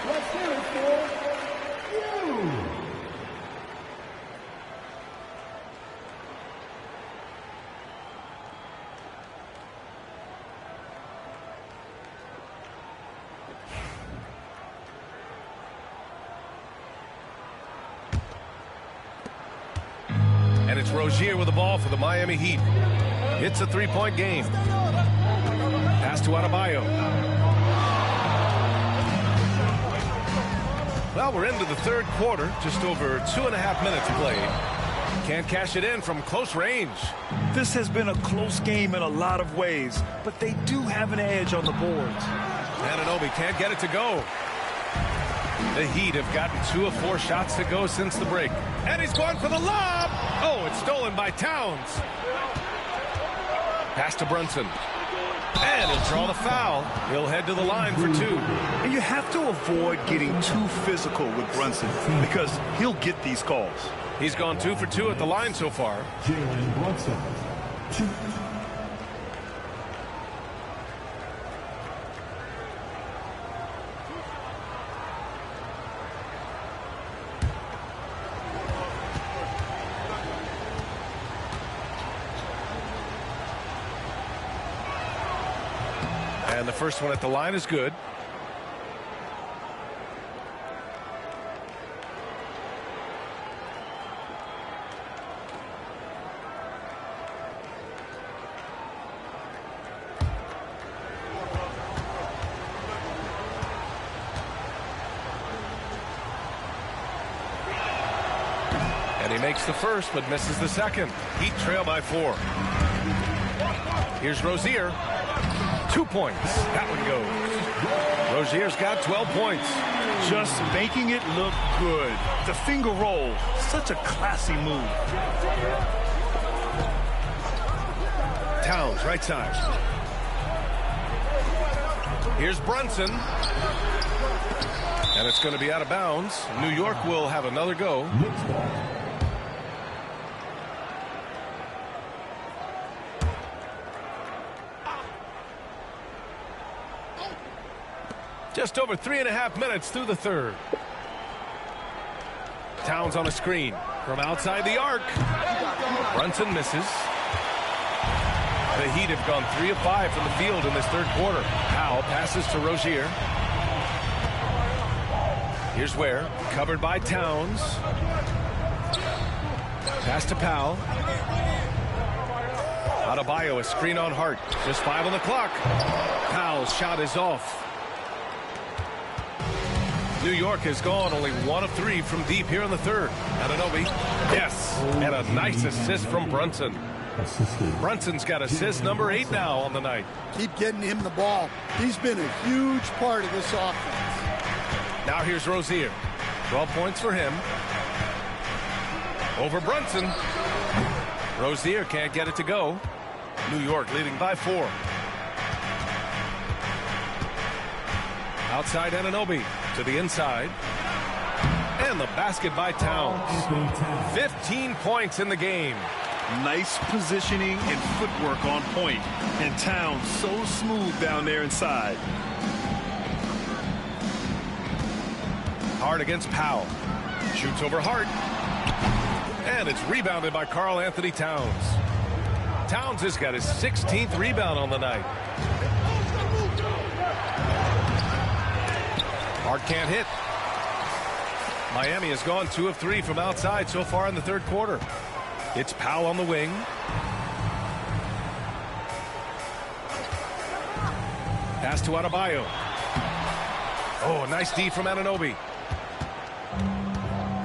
Let's hear it for you. And it's Rozier with the ball for the Miami Heat. It's a 3-point game. Pass to Adebayo. Well, we're into the third quarter, just over 2.5 minutes played. Can't cash it in from close range. This has been a close game in a lot of ways, but they do have an edge on the boards. Anunoby can't get it to go. The Heat have gotten 2 of 4 shots to go since the break. And he's going for the lob. Oh, it's stolen by Towns. Pass to Brunson. And he'll draw the foul. He'll head to the line for 2. And you have to avoid getting too physical with Brunson because he'll get these calls. He's gone 2 for 2 at the line so far. Jalen Brunson, 2. And the first one at the line is good. And he makes the first, but misses the second. Heat trail by 4. Here's Rozier. 2 points. That one goes. Rozier's got 12 points. Just making it look good. The finger roll, such a classy move. Towns, right side. Here's Brunson. And it's going to be out of bounds. New York will have another go. Just over 3.5 minutes through the third. Towns on a screen from outside the arc. Brunson misses. The Heat have gone 3 of 5 from the field in this third quarter. Powell passes to Rozier. Here's Ware, covered by Towns. Pass to Powell. Adebayo, a screen on Hart. Just 5 on the clock. Powell's shot is off. New York has gone only 1 of 3 from deep here in the third. Anunoby, yes, and a nice assist from Brunson. Brunson's got assist number 8 now on the night. Keep getting him the ball. He's been a huge part of this offense. Now here's Rozier. 12 points for him. Over Brunson. Rozier can't get it to go. New York leading by 4. Outside Anunoby to the inside. And the basket by Towns. 15 points in the game. Nice positioning and footwork on point. And Towns so smooth down there inside. Hart against Powell. Shoots over Hart. And it's rebounded by Karl Anthony Towns. Towns has got his 16th rebound on the night. Hart can't hit. Miami has gone 2 of 3 from outside so far in the third quarter. It's Powell on the wing. Pass to Adebayo. Oh, nice D from Anunoby.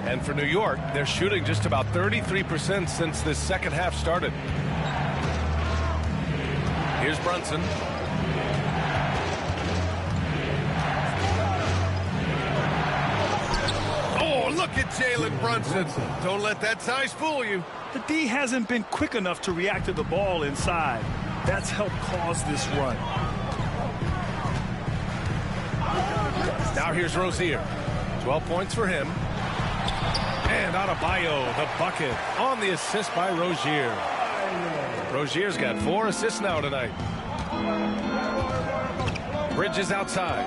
And for New York, they're shooting just about 33% since this second half started. Here's Brunson. Oh, look at Jalen Brunson. Don't let that size fool you. The D hasn't been quick enough to react to the ball inside. That's helped cause this run. Now here's Rozier. 12 points for him. And Adebayo, the bucket, on the assist by Rozier. Rozier's got 4 assists now tonight. Bridges outside.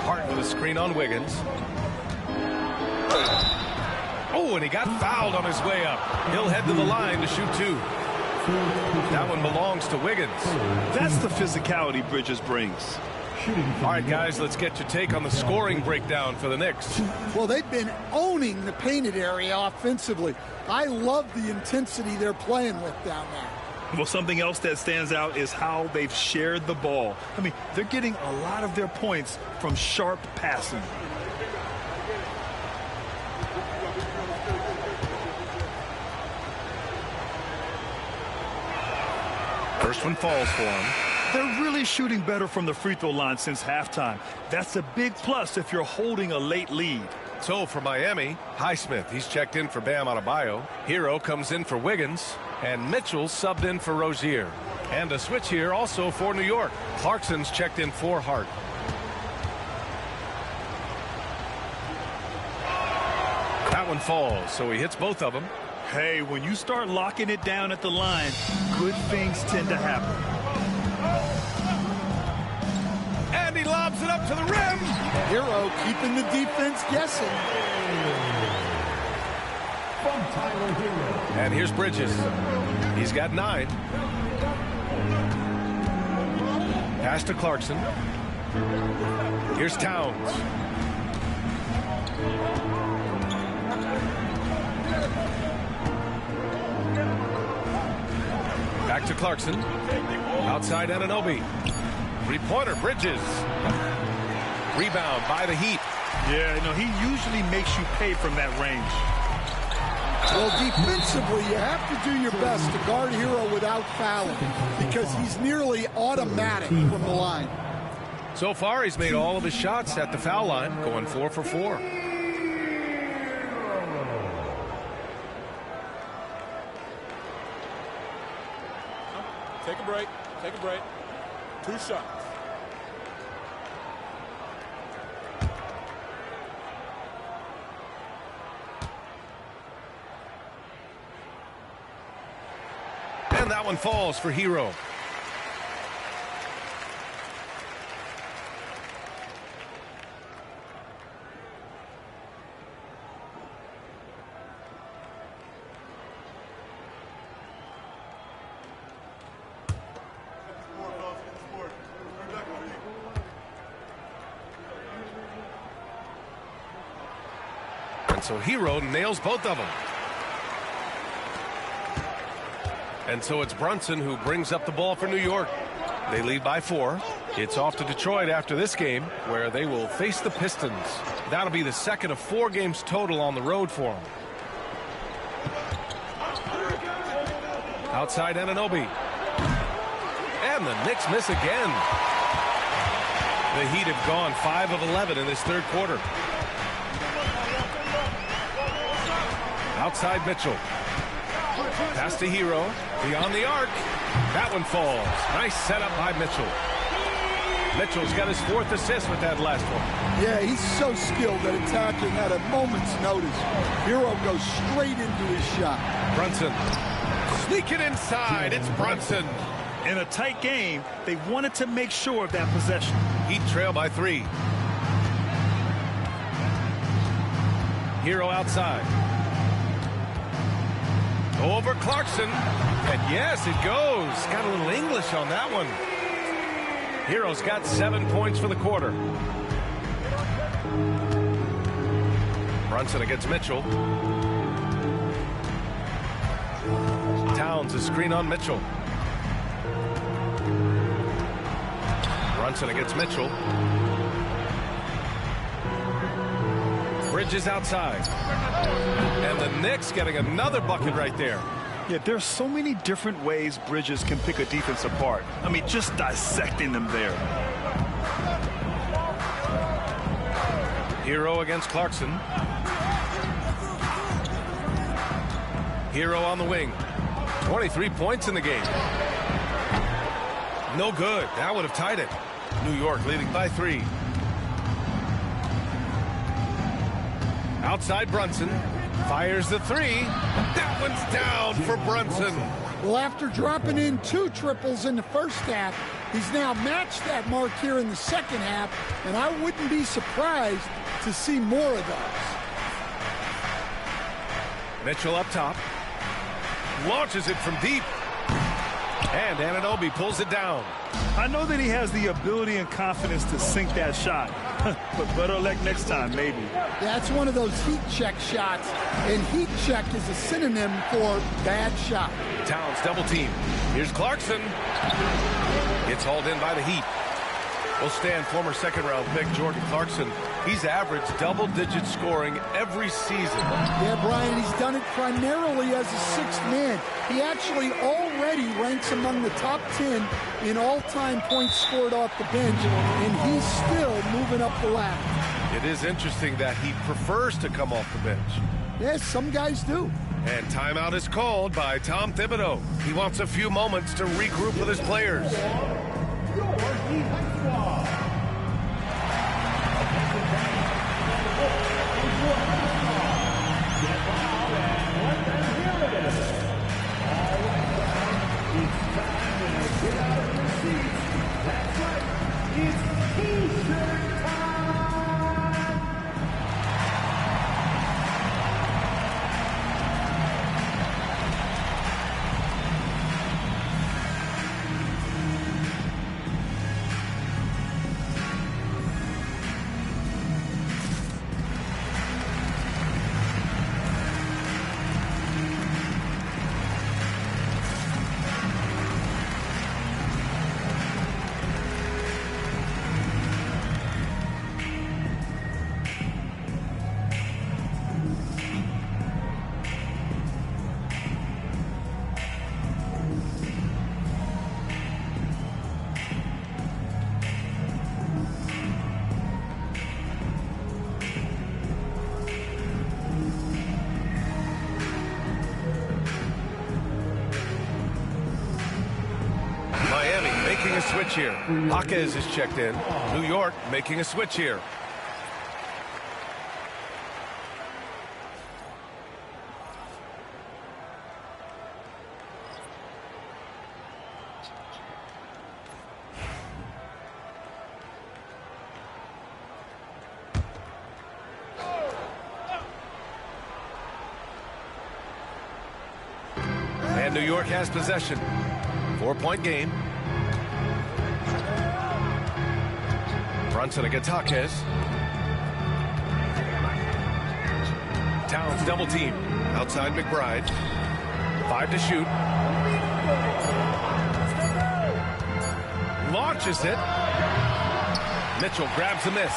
Hart with a screen on Wiggins. Oh, and he got fouled on his way up. He'll head to the line to shoot 2. That one belongs to Wiggins. That's the physicality Bridges brings. All right, guys, let's get your take on the scoring breakdown for the Knicks. Well, they've been owning the painted area offensively. I love the intensity they're playing with down there. Well, something else that stands out is how they've shared the ball. I mean, they're getting a lot of their points from sharp passing. First one falls for him. They're really shooting better from the free throw line since halftime. That's a big plus if you're holding a late lead. So for Miami, Highsmith, he's checked in for Bam Adebayo. Hero comes in for Wiggins. And Mitchell subbed in for Rozier. And a switch here also for New York. Clarkson's checked in for Hart. That one falls, so he hits both of them. Hey, when you start locking it down at the line, good things tend to happen. And he lobs it up to the rim. Hero keeping the defense guessing. And here's Bridges. He's got 9. Pass to Clarkson. Here's Towns. Back to Clarkson. Outside Anunoby. Three-pointer, Bridges. Rebound by the Heat. Yeah, he usually makes you pay from that range. Well, defensively, you have to do your best to guard Hero without fouling because he's nearly automatic from the line. So far, he's made all of his shots at the foul line, going 4 for 4. Take a break. Take a break. 2 shots. And that one falls for Hero. And so Hero nails both of them. And so it's Brunson who brings up the ball for New York. They lead by 4. It's off to Detroit after this game, where they will face the Pistons. That'll be the second of 4 games total on the road for them. Outside Anunoby. And the Knicks miss again. The Heat have gone 5 of 11 in this third quarter. Outside Mitchell. Pass to Hero. Beyond the arc. That one falls. Nice setup by Mitchell. Mitchell's got his 4th assist with that last one. Yeah, he's so skilled at attacking at a moment's notice. Hero goes straight into his shot. Brunson. Sneaking inside. It's Brunson. In a tight game, they wanted to make sure of that possession. Heat trail by 3. Hero outside. Over Clarkson. And yes, it goes. Got a little English on that one. Hero's got 7 points for the quarter. Brunson against Mitchell. Towns a screen on Mitchell. Brunson against Mitchell. Bridges outside. And the Knicks getting another bucket right there. Yeah, there's so many different ways Bridges can pick a defense apart. I mean, just dissecting them there. Hero against Clarkson. Hero on the wing. 23 points in the game. No good. That would have tied it. New York leading by 3. Outside Brunson. Fires the 3. That one's down for Brunson. Well, after dropping in 2 triples in the first half, he's now matched that mark here in the second half, and I wouldn't be surprised to see more of those. Mitchell up top. Launches it from deep. And Anunoby pulls it down. I know that he has the ability and confidence to sink that shot. But better luck next time, maybe. That's one of those heat check shots, and heat check is a synonym for bad shot. Towns double team. Here's Clarkson. It's hauled in by the Heat. Will stand former second-round pick Jordan Clarkson. He's averaged double-digit scoring every season. Yeah, Brian, he's done it primarily as a 6th man. He actually already ranks among the top 10 in all-time points scored off the bench, and he's still moving up the ladder. It is interesting that he prefers to come off the bench. Yes, some guys do. And timeout is called by Tom Thibodeau. He wants a few moments to regroup with his players. switch here. Jaquez is checked in. New York making a switch here. And New York has possession. 4-point game. Brunson against Jaquez. Towns double team. Outside McBride. 5 to shoot. Launches it. Mitchell grabs the miss.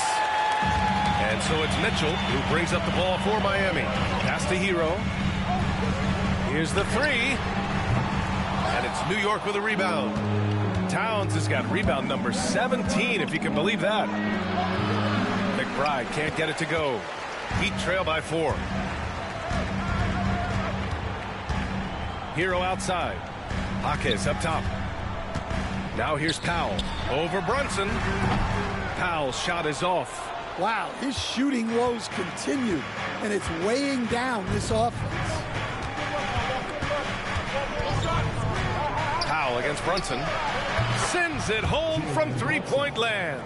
And so it's Mitchell who brings up the ball for Miami. Pass to Hero. Here's the three. And it's New York with a rebound. Towns has got rebound number 17, if you can believe that. McBride can't get it to go. Heat trail by 4. Hero outside. Jaquez up top. Now here's Powell. Over Brunson. Powell's shot is off. Wow, his shooting woes continue, and it's weighing down this offense. Powell against Brunson. Sends it home from three-point land.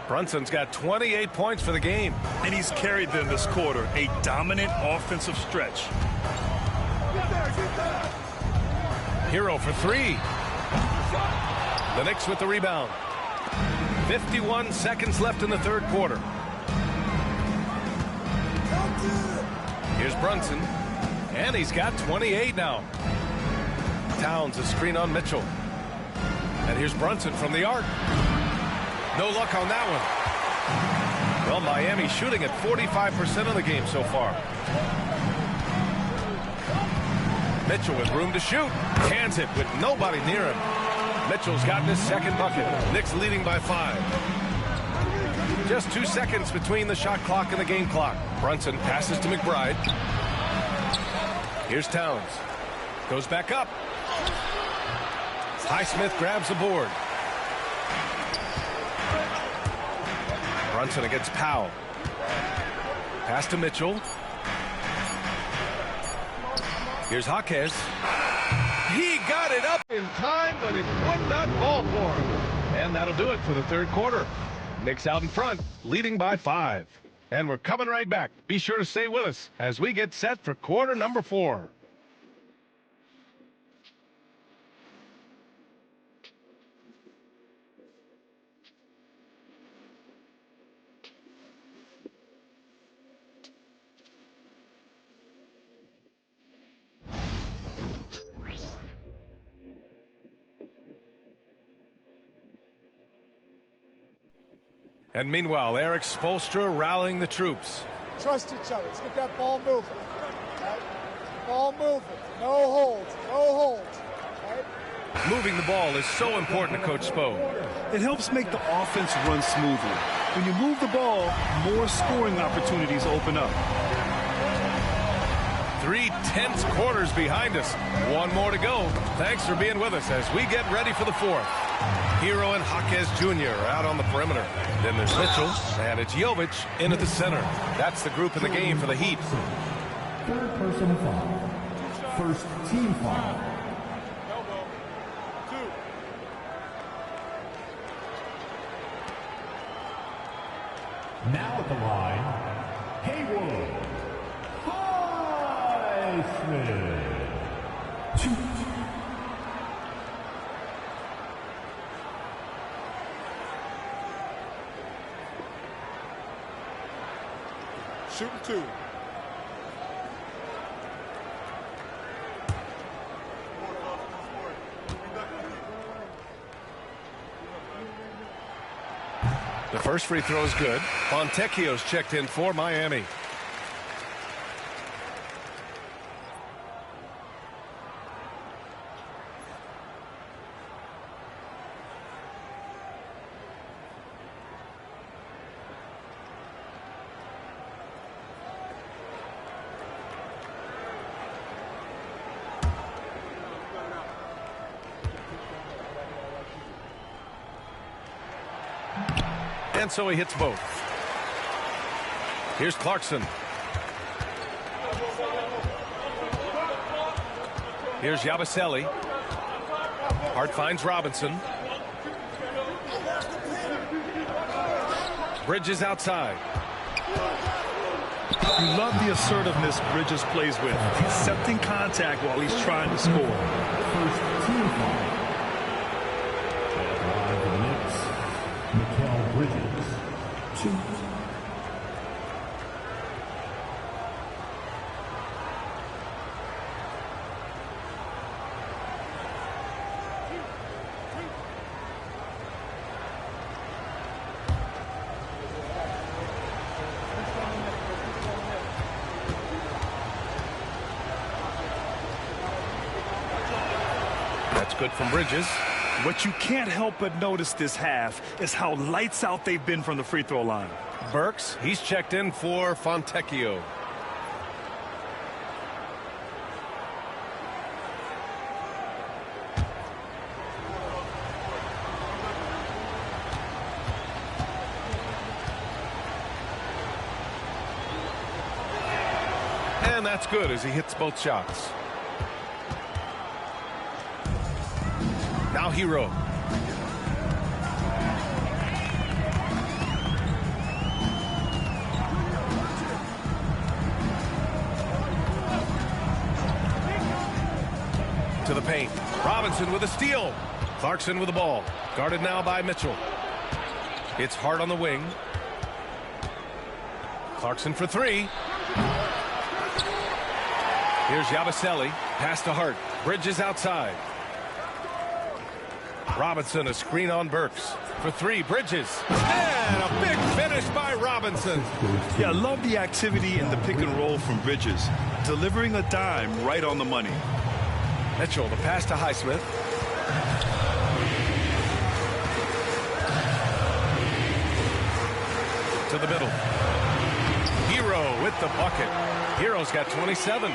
Brunson's got 28 points for the game. And he's carried them this quarter. A dominant offensive stretch. Hero for 3. The Knicks with the rebound. 51 seconds left in the third quarter. Here's Brunson. And he's got 28 now. Towns a screen on Mitchell. And here's Brunson from the arc. No luck on that one. Well, Miami shooting at 45% of the game so far. Mitchell with room to shoot. Cans it with nobody near him. Mitchell's gotten his second bucket. Knicks leading by 5. Just 2 seconds between the shot clock and the game clock. Brunson passes to McBride. Here's Towns. Goes back up. Highsmith grabs the board. Brunson against Powell. Pass to Mitchell. Here's Jaquez. He got it up in time, but it would not fall for him. And that'll do it for the third quarter. Knicks out in front, leading by 5. And we're coming right back. Be sure to stay with us as we get set for quarter number 4. And meanwhile, Eric Spoelstra rallying the troops. Trust each other. Let's get that ball moving. Right? Ball moving. No holds. No holds. Right? Moving the ball is so important to Coach Spo. It helps make the offense run smoothly. When you move the ball, more scoring opportunities open up. 3 tense quarters behind us. One more to go. Thanks for being with us as we get ready for the 4th. Hero and Jaquez Jr. are out on the perimeter. Then there's Mitchell, and it's Jovic in at the center. That's the group in the game for the Heat. Third personal foul. First team foul. Now at the line, Haywood. Highsmith. Shooting 2. The first free throw is good. Fontecchio's checked in for Miami. And so he hits both. Here's Clarkson. Here's Yabusele. Hart finds Robinson. Bridges outside. You love the assertiveness Bridges plays with, accepting contact while he's trying to score. First team foul. Line for the Knicks, Mikal Bridges. 2. Good from Bridges. What you can't help but notice this half is how lights out they've been from the free throw line. Burks, he's checked in for Fontecchio. And that's good as he hits both shots. Now Hero. To the paint. Robinson with a steal. Clarkson with the ball. Guarded now by Mitchell. It's Hart on the wing. Clarkson for 3. Here's Yabusele. Pass to Hart. Bridges outside. Robinson, a screen on Burks. For 3, Bridges. And a big finish by Robinson. Yeah, I love the activity in the pick and roll from Bridges. Delivering a dime right on the money. Mitchell, the pass to Highsmith. To the middle. Hero with the bucket. Hero's got 27.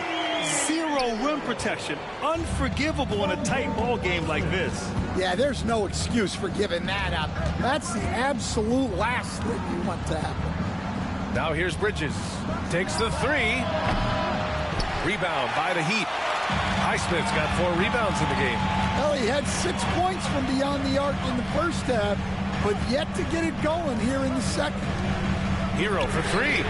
0 rim protection. Unforgivable in a tight ball game like this. Yeah, there's no excuse for giving that up. That's the absolute last thing you want to happen. Now here's Bridges. Takes the 3. Rebound by the Heat. Highsmith's got 4 rebounds in the game. Well, he had 6 points from beyond the arc in the first half, but yet to get it going here in the second. Hero for 3.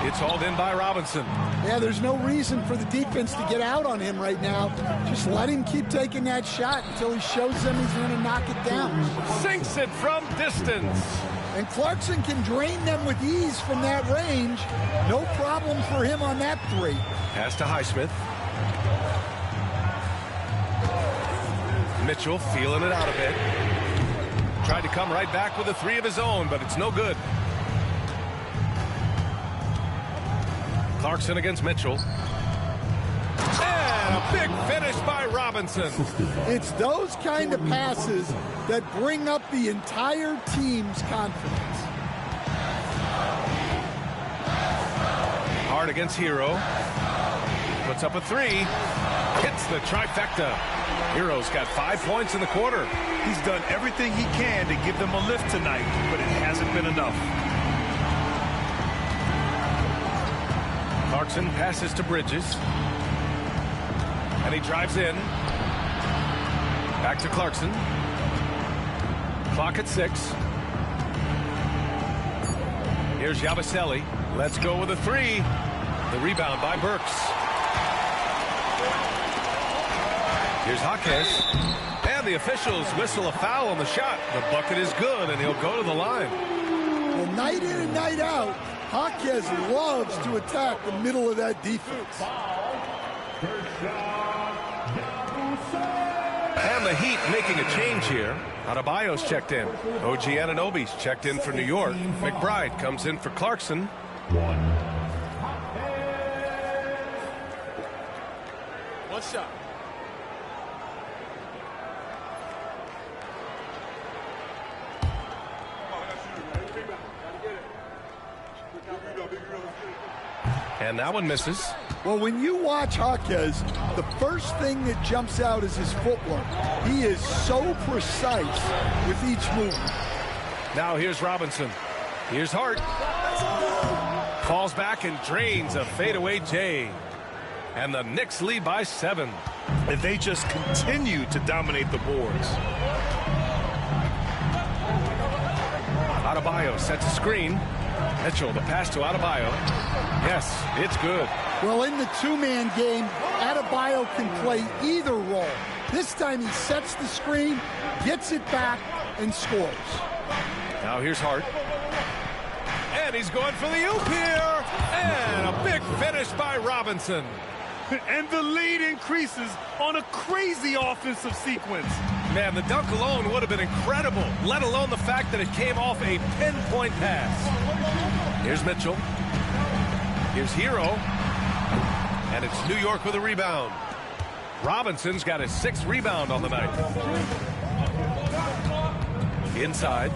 It's hauled in by Robinson. Yeah, there's no reason for the defense to get out on him right now. Just let him keep taking that shot until he shows them he's going to knock it down. Sinks it from distance. And Clarkson can drain them with ease from that range. No problem for him on that 3. Pass to Highsmith. Mitchell feeling it out a bit. Tried to come right back with a 3 of his own, but it's no good. Clarkson against Mitchell. And a big finish by Robinson. It's those kind of passes that bring up the entire team's confidence. Hart against Hero. Puts up a 3. Hits the trifecta. Hero's got 5 points in the quarter. He's done everything he can to give them a lift tonight, but it hasn't been enough. Clarkson passes to Bridges. And he drives in. Back to Clarkson. Clock at 6. Here's Yabusele. Let's go with a 3. The rebound by Burks. Here's Jaquez. And the officials whistle a foul on the shot. The bucket is good, and he'll go to the line. Well, night in and night out, Jaquez loves to attack the middle of that defense. And the Heat making a change here. Adebayo's checked in. OG Anunoby's checked in for New York. McBride comes in for Clarkson. 1. One shot. And that one misses. Well, when you watch Jaquez, the first thing that jumps out is his footwork. He is so precise with each movement. Now here's Robinson. Here's Hart. Falls back and drains a fadeaway J. And the Knicks lead by 7. And they just continue to dominate the boards. Adebayo sets a screen. Mitchell, the pass to Adebayo. Yes, it's good. Well, in the two-man game, Adebayo can play either role. This time he sets the screen, gets it back, and scores. Now here's Hart. And he's going for the oop here. And a big finish by Robinson. And the lead increases on a crazy offensive sequence. Man, the dunk alone would have been incredible, let alone the fact that it came off a pinpoint pass. Here's Mitchell. Here's Hero. And it's New York with a rebound. Robinson's got his 6th rebound on the night. Inside.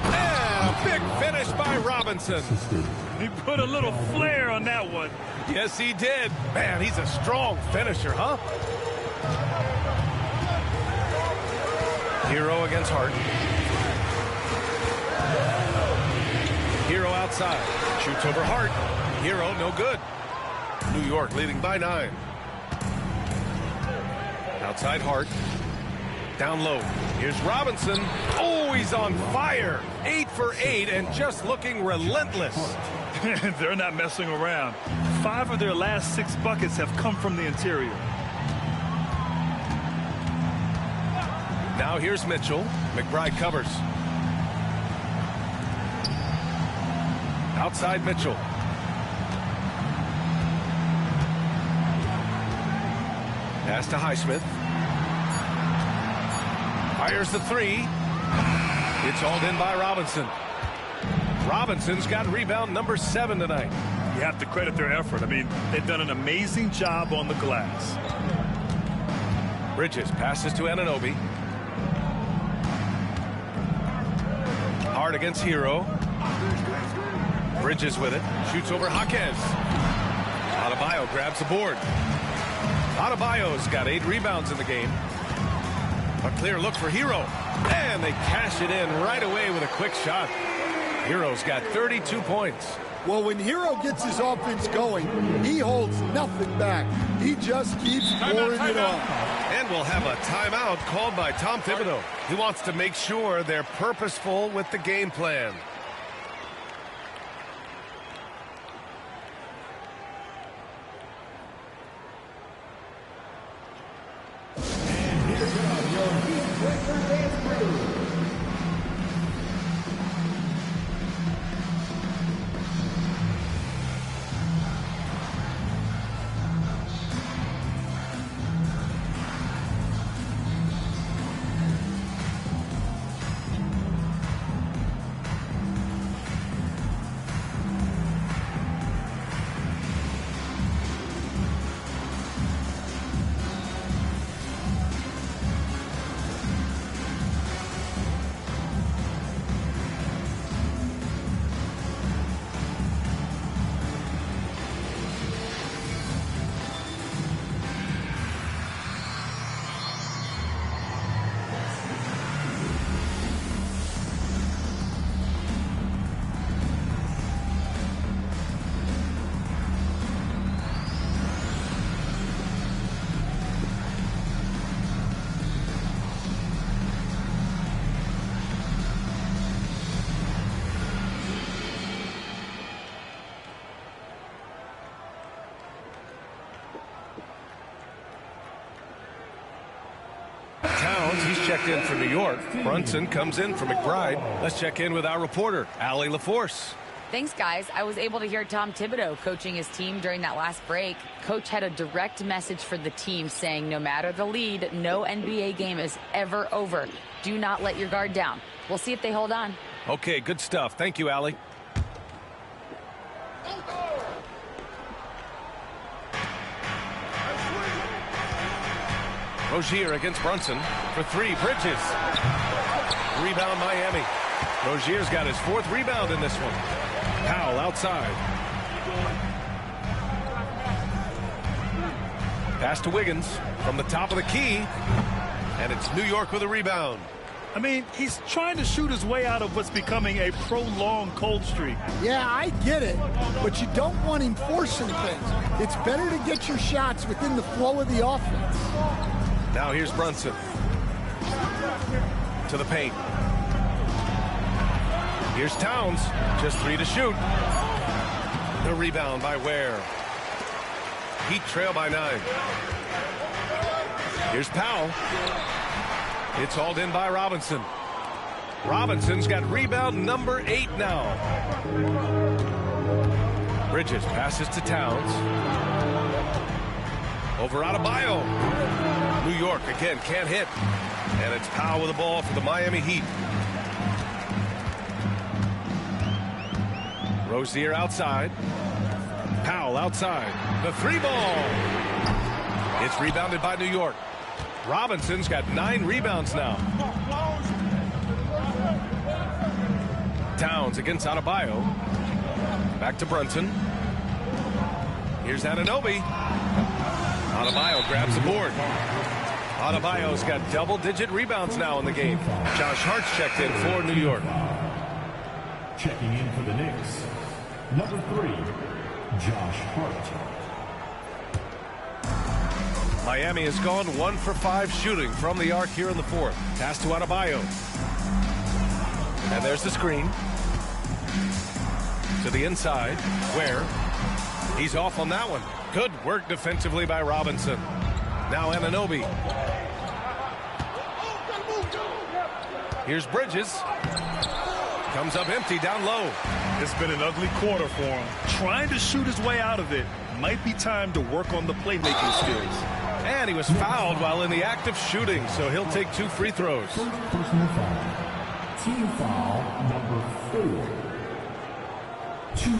And a big finish by Robinson. He put a little flair on that one. Yes, he did. Man, he's a strong finisher, huh? Hero against Hart. Hero outside. Shoots over Hart. Hero, no good. New York leading by 9. Outside Hart. Down low. Here's Robinson. Oh, he's on fire. 8 for 8 and just looking relentless. They're not messing around. 5 of their last 6 buckets have come from the interior. Now here's Mitchell. McBride covers. Outside Mitchell. Pass to Highsmith. Fires the 3. It's hauled in by Robinson. Robinson's got rebound number 7 tonight. You have to credit their effort. I mean, they've done an amazing job on the glass. Bridges passes to Anunoby. Hard against Hero. Bridges with it. Shoots over Jaquez. Adebayo grabs the board. Adebayo's got 8 rebounds in the game. A clear look for Hero. And they cash it in right away with a quick shot. Hero's got 32 points. Well, when Hero gets his offense going, he holds nothing back. He just keeps pouring it on. And we'll have a timeout called by Tom Thibodeau. He wants to make sure they're purposeful with the game plan. He's checked in for New York. Brunson comes in for McBride. Let's check in with our reporter, Allie LaForce. Thanks, guys. I was able to hear Tom Thibodeau coaching his team during that last break. Coach had a direct message for the team saying no matter the lead, no NBA game is ever over. Do not let your guard down. We'll see if they hold on. Okay, good stuff. Thank you, Allie. Rozier against Brunson for 3. Bridges. Rebound Miami. Rozier's got his 4th rebound in this one. Powell outside. Pass to Wiggins from the top of the key. And it's New York with a rebound. I mean, he's trying to shoot his way out of what's becoming a prolonged cold streak. Yeah, I get it, but you don't want him forcing things. It's better to get your shots within the flow of the offense. Now here's Brunson. To the paint. Here's Towns. Just 3 to shoot. The rebound by Ware. Heat trail by 9. Here's Powell. It's hauled in by Robinson. Robinson's got rebound number 8 now. Bridges passes to Towns. Over Adebayo. New York again can't hit. And it's Powell with the ball for the Miami Heat. Rozier outside. Powell outside. The 3 ball. It's rebounded by New York. Robinson's got 9 rebounds now. Towns against Adebayo. Back to Brunson. Here's Anunoby. Adebayo grabs the board. Adebayo's got double-digit rebounds now in the game. Josh Hart's checked in for New York. Checking in for the Knicks, number 3, Josh Hart. Miami has gone 1 for 5 shooting from the arc here in the 4th. Pass to Adebayo. And there's the screen. To the inside, where he's off on that one. Good work defensively by Robinson. Now Anunoby. Here's Bridges. Comes up empty down low. It's been an ugly quarter for him. Trying to shoot his way out of it. Might be time to work on the playmaking skills. And he was fouled while in the act of shooting, so he'll take 2 free throws. Personal foul. Team foul number 4. 2.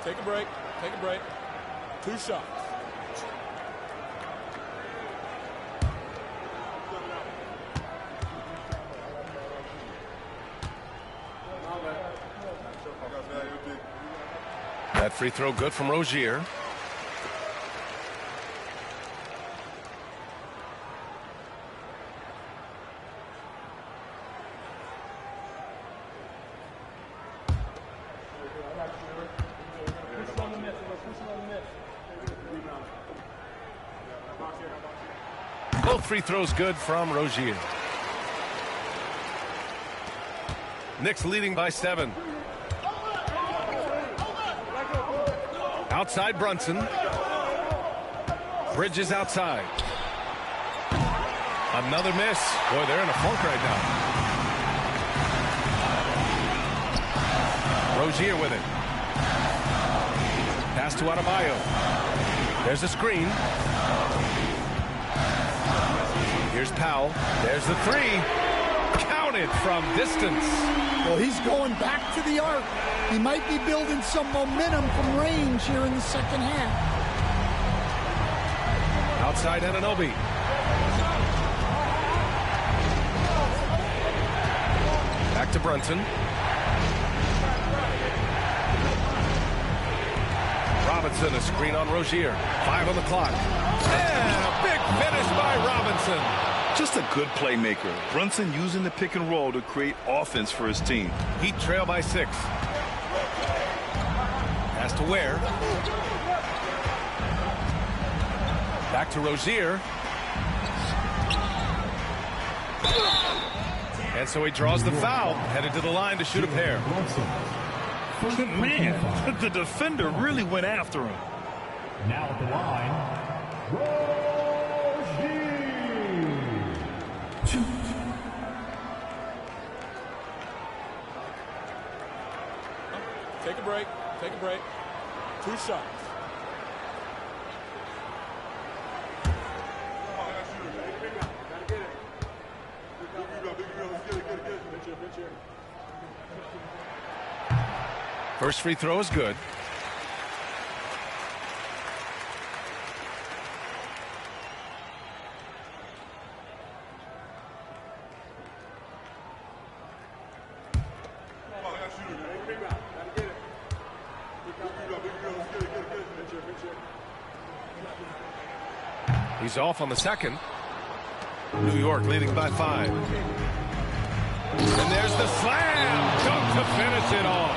Take a break. Take a break. 2 shots. That free throw good from Rozier. Both free throws good from Rozier. Knicks leading by 7. Outside Brunson. Bridges outside. Another miss. Boy, they're in a funk right now. Rozier with it. Pass to Adebayo. There's a screen. Here's Powell. There's the 3. Counted from distance. Well, he's going back to the arc. He might be building some momentum from range here in the second half. Outside Anunoby. Back to Brunson. Robinson, a screen on Rozier. 5 on the clock. And a big finish by Robinson. Just a good playmaker. Brunson using the pick and roll to create offense for his team. Heat trail by 6. Pass to Ware. Back to Rozier. And so he draws the foul, headed to the line to shoot a pair. Man, the defender really went after him. Now at the line, Rozier. 2. Take a break. Take a break. 2 shots. First free throw is good. He's off on the second. New York leading by 5. And there's the slam dunk to finish it off.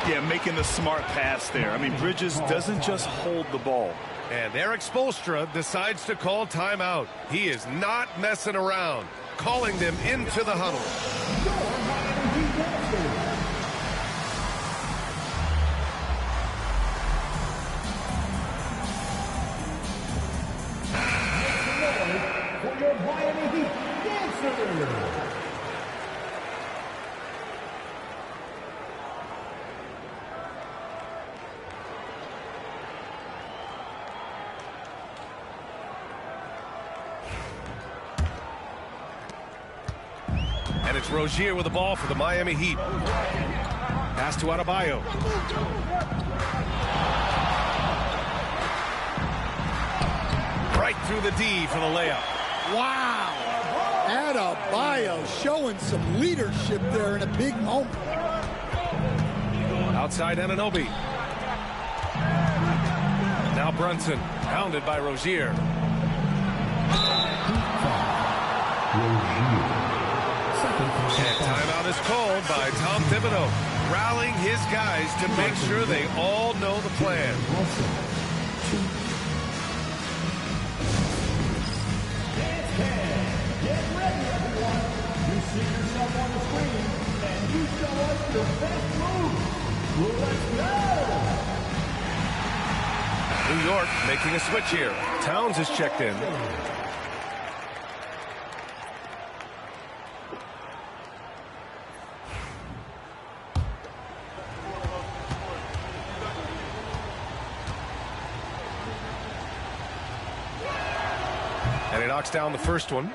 Yeah, making the smart pass there. I mean, Bridges doesn't just hold the ball. And Eric Spoelstra decides to call timeout. He is not messing around, calling them into the huddle. For your Miami Heat dancers. And it's Rozier with the ball for the Miami Heat. Pass to Adebayo. Right through the D for the layup. Wow. Adebayo showing some leadership there in a big moment. Outside Anunoby. Now Brunson, pounded by Rozier. And timeout is called by Tom Thibodeau, rallying his guys to make sure they all know the plan. Get ready, everyone. You see yourself on the screen, and you show us your best move. Let's go. New York making a switch here. Towns is checked in. And he knocks down the first one.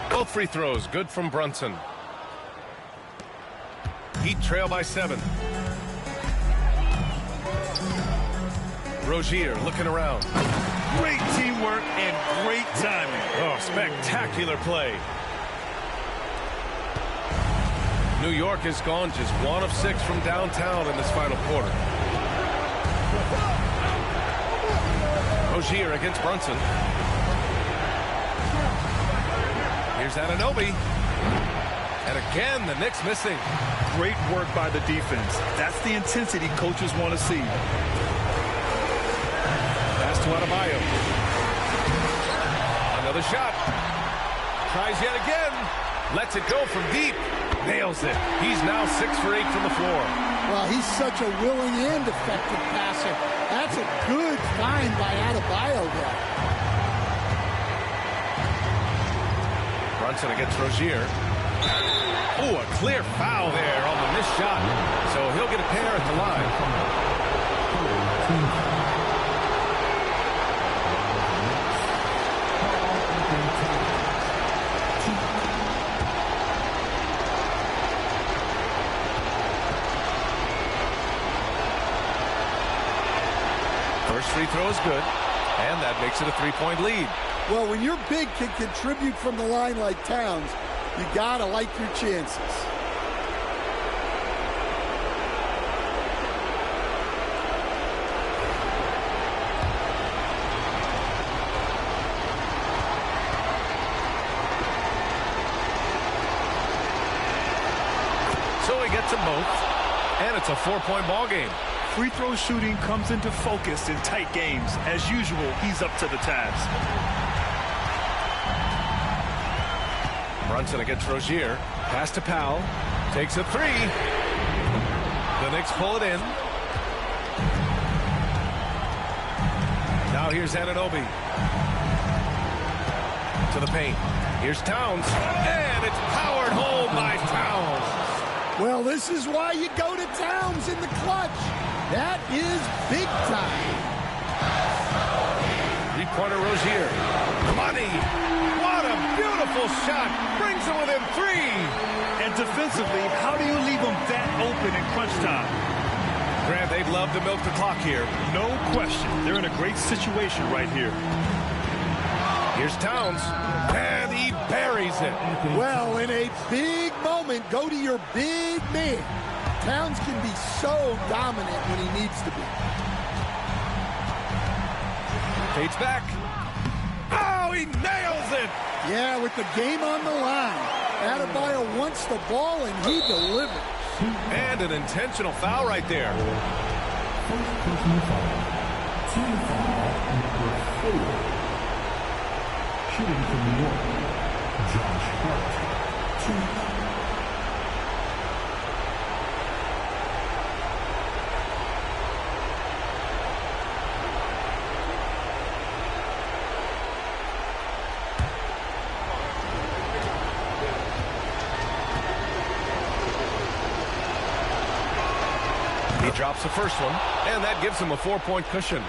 Both free throws good from Brunson. Heat trail by 7. Rozier looking around. Great teamwork and great timing. Oh, spectacular play. New York has gone just 1 of 6 from downtown in this final quarter. Rozier against Brunson. Here's Anunoby. And again, the Knicks missing. Great work by the defense. That's the intensity coaches want to see. Pass to Adebayo. Another shot. Tries yet again. Lets it go from deep. Nails it. He's now 6 for 8 from the floor. Well, he's such a willing and effective passer. That's a good find by Adebayo there. Brunson against Rozier. Oh, a clear foul there on the missed shot. So he'll get a pair at the line. First free throw is good, and that makes it a 3-point lead. Well, when your big can contribute from the line like Towns, you gotta like your chances. So he gets them both, and it's a 4-point ball game. Free throw shooting comes into focus in tight games. As usual, he's up to the task. Brunson against Rozier. Pass to Powell. Takes a 3. The Knicks pull it in. Now here's Anunoby. To the paint. Here's Towns. And it's powered home by Towns. Well, this is why you go to Towns in the clutch. That is big time. 3-pointer Rozier. Money. What a beautiful beautiful shot. Brings it within 3. And defensively, how do you leave them that open in crunch time? Grant, they'd love to milk the clock here. No question. They're in a great situation right here. Here's Towns. And he buries it. Well, in a big moment, go to your big man. Towns can be so dominant when he needs to be. Fades back. Oh, he nails it. Yeah, with the game on the line. Adebayo wants the ball, and he delivers. And an intentional foul right there. First personal foul. Team foul number 4. Shooting from New York, Josh Hart. 2. He drops the first one, and that gives him a 4-point cushion.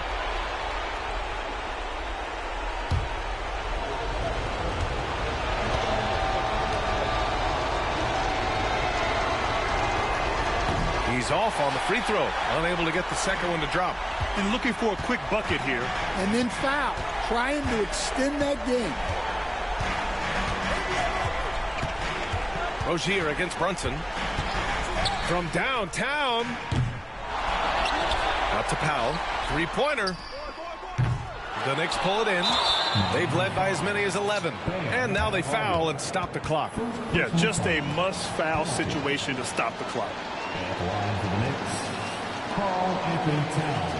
He's off on the free throw, unable to get the second one to drop. And looking for a quick bucket here. And then foul, trying to extend that game. Rozier against Brunson. From downtown. Out to Powell. 3-pointer. The Knicks pull it in. They've led by as many as 11. And now they foul and stop the clock. Yeah, just a must-foul situation to stop the clock. At the line for the Knicks, Karl Anthony Towns.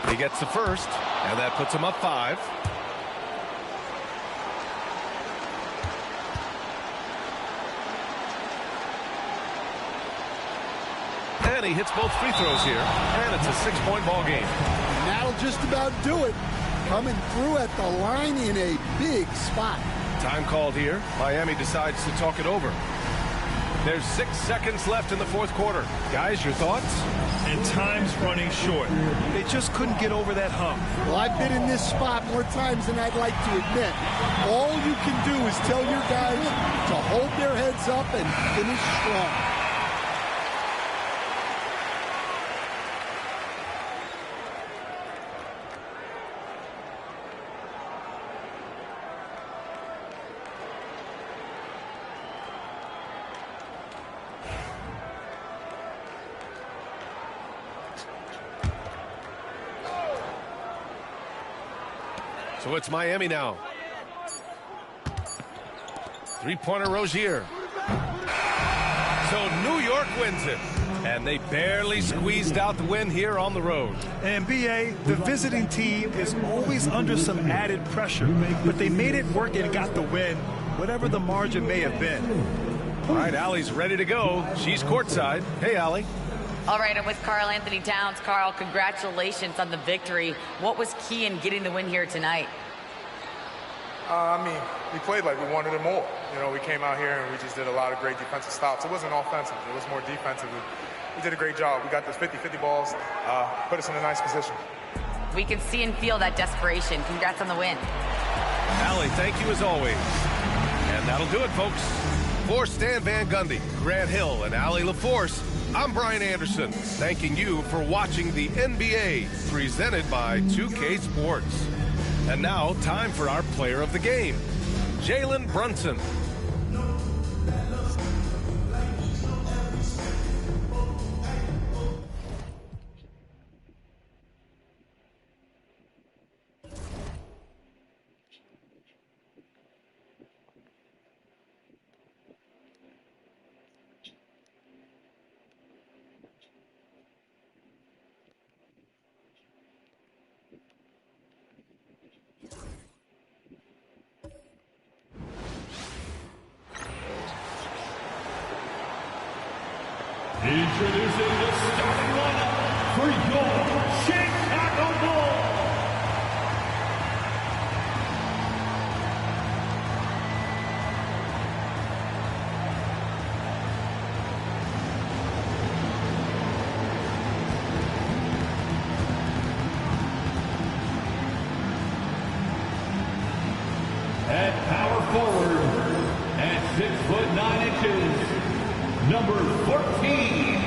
2. He gets the first, and that puts him up 5. And he hits both free throws here, and it's a 6-point ball game. And that'll just about do it. Coming through at the line in a big spot. Time called here. Miami decides to talk it over. There's 6 seconds left in the fourth quarter. Guys, your thoughts? And time's running short. They just couldn't get over that hump. Well, I've been in this spot more times than I'd like to admit. All you can do is tell your guys to hold their heads up and finish strong. So it's Miami now. 3-pointer Rozier. So New York wins it. And they barely squeezed out the win here on the road. And B.A., the visiting team is always under some added pressure. But they made it work and got the win, whatever the margin may have been. All right, Allie's ready to go. She's courtside. Hey, Allie. All right, I'm with Karl Anthony Towns. Karl, congratulations on the victory. What was key in getting the win here tonight? We played like we wanted it more. You know, we came out here and we just did a lot of great defensive stops. It wasn't offensive. It was more defensive. We did a great job. We got those 50-50 balls, put us in a nice position. We can see and feel that desperation. Congrats on the win. Allie, thank you as always. And that'll do it, folks. For Stan Van Gundy, Grant Hill, and Allie LaForce, I'm Brian Anderson, thanking you for watching the NBA, presented by 2K Sports. And now, time for our player of the game, Jalen Brunson. Introducing the starting lineup for your Chicago Bulls. forward at 6'9", number 14,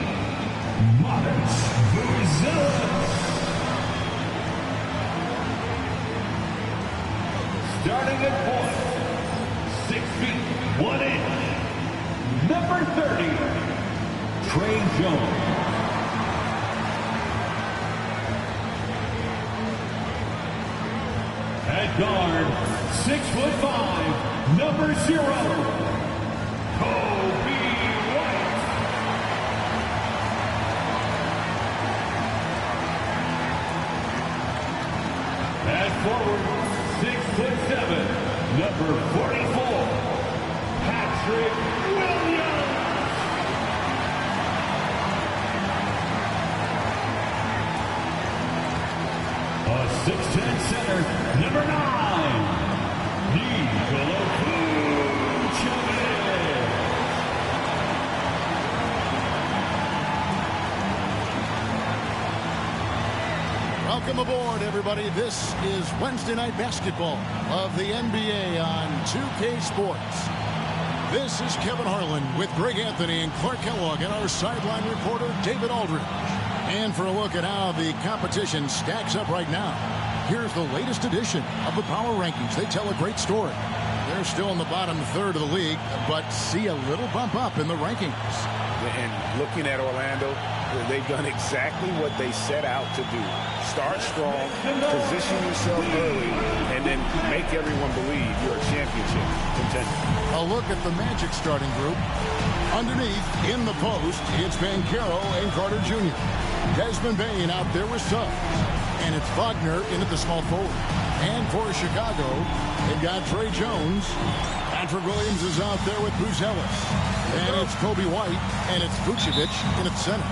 Marcus Buzelis. Starting at point, 6 feet, 1 inch, number 30, Trey Jones. At guard, 6'5", number 0, Kobe White. At forward, 6'7", number 44, Patrick Williams. A 6'10" center, number 9, Nikola Vucevic. Welcome aboard, everybody. This is Wednesday Night Basketball of the NBA on 2K Sports. This is Kevin Harlan with Greg Anthony and Clark Kellogg and our sideline reporter, David Aldridge. And for a look at how the competition stacks up right now, here's the latest edition of the Power Rankings. They tell a great story. They're still in the bottom third of the league, but see a little bump up in the rankings. And looking at Orlando, they've done exactly what they set out to do. Start strong, position yourself early, and then make everyone believe you're a championship contender. A look at the Magic starting group. Underneath, in the post, it's Banchero and Carter Jr. Desmond Bane out there with Suggs. And it's Wagner in at the small forward. And for Chicago, they've got Trey Jones. Patrick Williams is out there with Buzelis. And it's Kobe White. And it's Vucevic in at center.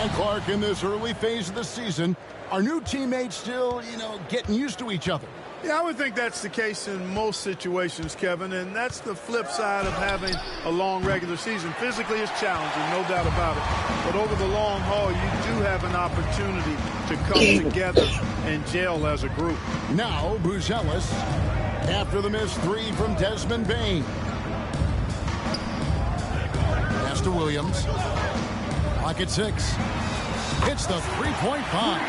And Clark, in this early phase of the season, are new teammates still, getting used to each other? Yeah, I would think that's the case in most situations, Kevin, and that's the flip side of having a long regular season. Physically, it's challenging, no doubt about it. But over the long haul, you do have an opportunity to come together and gel as a group. Now, Buzelis, after the missed three from Desmond Bane. Pass to Williams. Clock at 6. Hits the three-point bomb.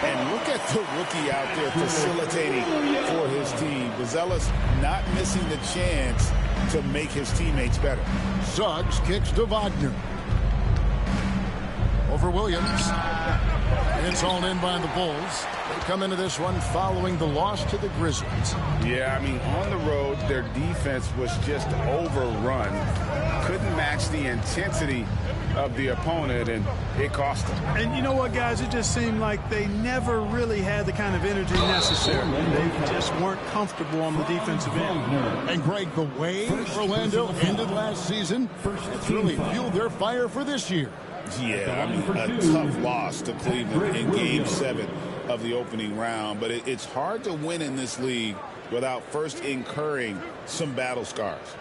And look at the rookie out there facilitating for his team. Buzelis not missing the chance to make his teammates better. Suggs kicks to Wagner. Over Williams. It's hauled in by the Bulls. They come into this one following the loss to the Grizzlies. Yeah, on the road, their defense was just overrun. Couldn't match the intensity of the opponent, and it cost them. And you know what, guys? It just seemed like they never really had the kind of energy necessary. They just weren't comfortable on the defensive end. And Greg, the way Orlando ended last season, it's really fueled their fire for this year. Yeah, a tough loss to Cleveland in Game 7 of the opening round, but it's hard to win in this league without first incurring some battle scars.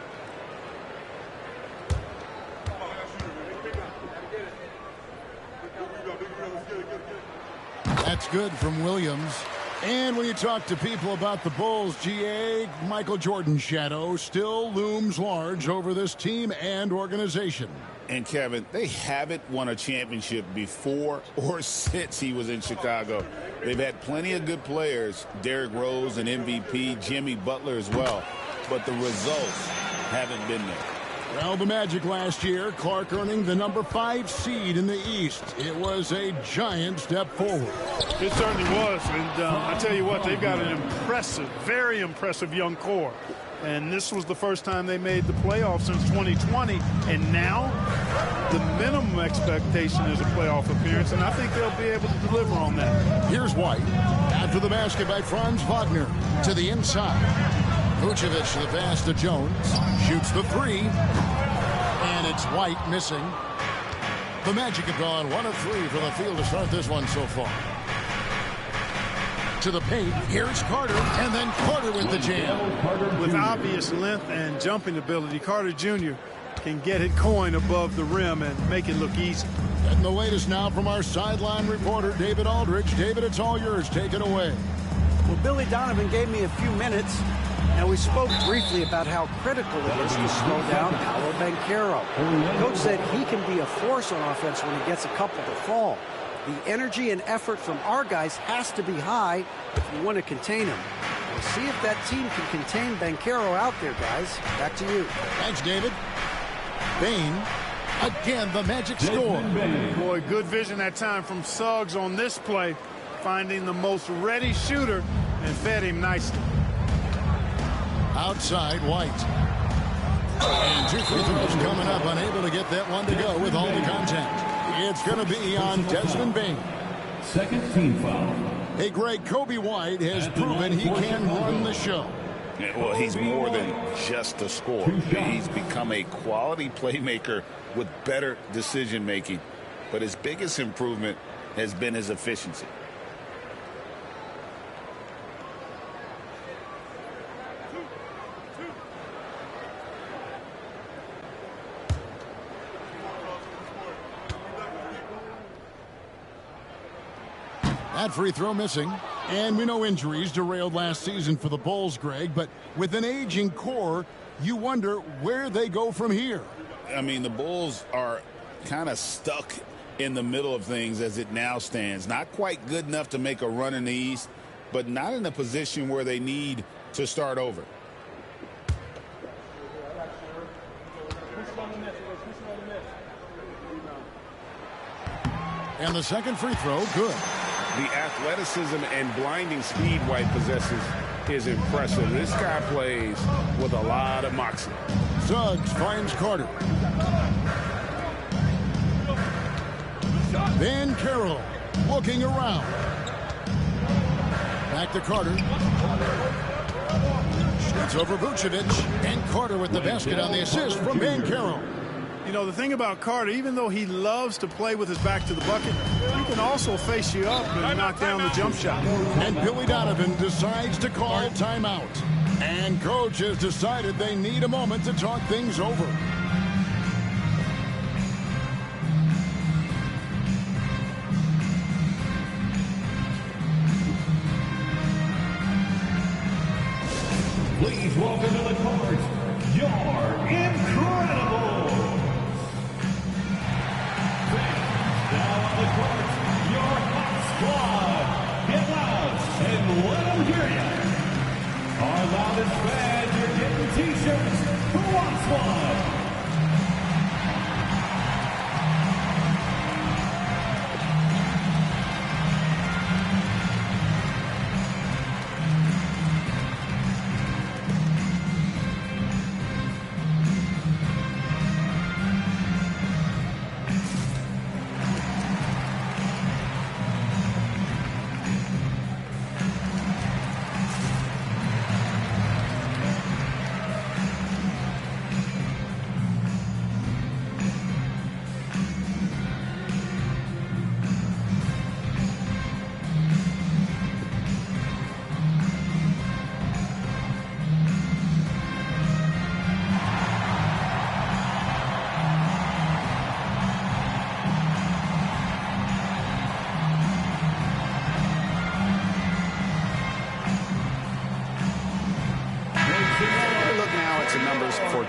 That's good from Williams. And when you talk to people about the Bulls, GA, Michael Jordan's shadow still looms large over this team and organization. And Kevin, they haven't won a championship before or since he was in Chicago. They've had plenty of good players, Derrick Rose and MVP, Jimmy Butler as well, but the results haven't been there. Well, the Magic last year, Clark earning the number 5 seed in the East. It was a giant step forward. It certainly was. And I tell you what, they've got an impressive, very impressive young core. And this was the first time they made the playoffs since 2020. And now the minimum expectation is a playoff appearance. And I think they'll be able to deliver on that. Here's White. After the basket by Franz Wagner to the inside. Vucevic the pass to Jones. Shoots the three. And it's White missing. The Magic have gone 1 of 3 from the field to start this one so far. To the paint. Here's Carter. And then Carter with the jam. With obvious length and jumping ability, Carter Jr. can get it coin above the rim and make it look easy. And the latest now from our sideline reporter, David Aldridge. David, it's all yours. Take it away. Well, Billy Donovan gave me a few minutes. Now, we spoke briefly about how critical it is to slow down Paolo Banchero. Coach said he can be a force on offense when he gets a couple to fall. The energy and effort from our guys has to be high if you want to contain him. We'll see if that team can contain Banchero out there, guys. Back to you. Thanks, David. Bane, again, the Magic score. Boy, good vision that time from Suggs on this play, finding the most ready shooter and fed him nicely. Outside, White. And 2 free throws coming up, unable to get that one to go with all the contact. It's going to be on Desmond Bane. Second team foul. Hey, Greg, Kobe White has proven he can run the show. Yeah, well, he's more than just a scorer. He's become a quality playmaker with better decision-making. But his biggest improvement has been his efficiency. That free throw missing. And we know injuries derailed last season for the Bulls, Greg, but with an aging core, you wonder where they go from here. I mean, the Bulls are kind of stuck in the middle of things as it now stands. Not quite good enough to make a run in the East, but not in a position where they need to start over. And the second free throw, good. The athleticism and blinding speed White possesses is impressive. This guy plays with a lot of moxie. Suggs finds Carter. Then Carroll looking around. Back to Carter. Shoots over Vucevic. And Carter with the basket on the assist from Banchero. You know, the thing about Carter, even though he loves to play with his back to the bucket, he can also face you up and knock down the jump shot. And Billy Donovan decides to call timeout. And coach has decided they need a moment to talk things over. Please welcome to the court, your incredible. Now on the court, your hot squad. Get loud and let them hear you. Our loudest fans are getting t-shirts. Who wants one?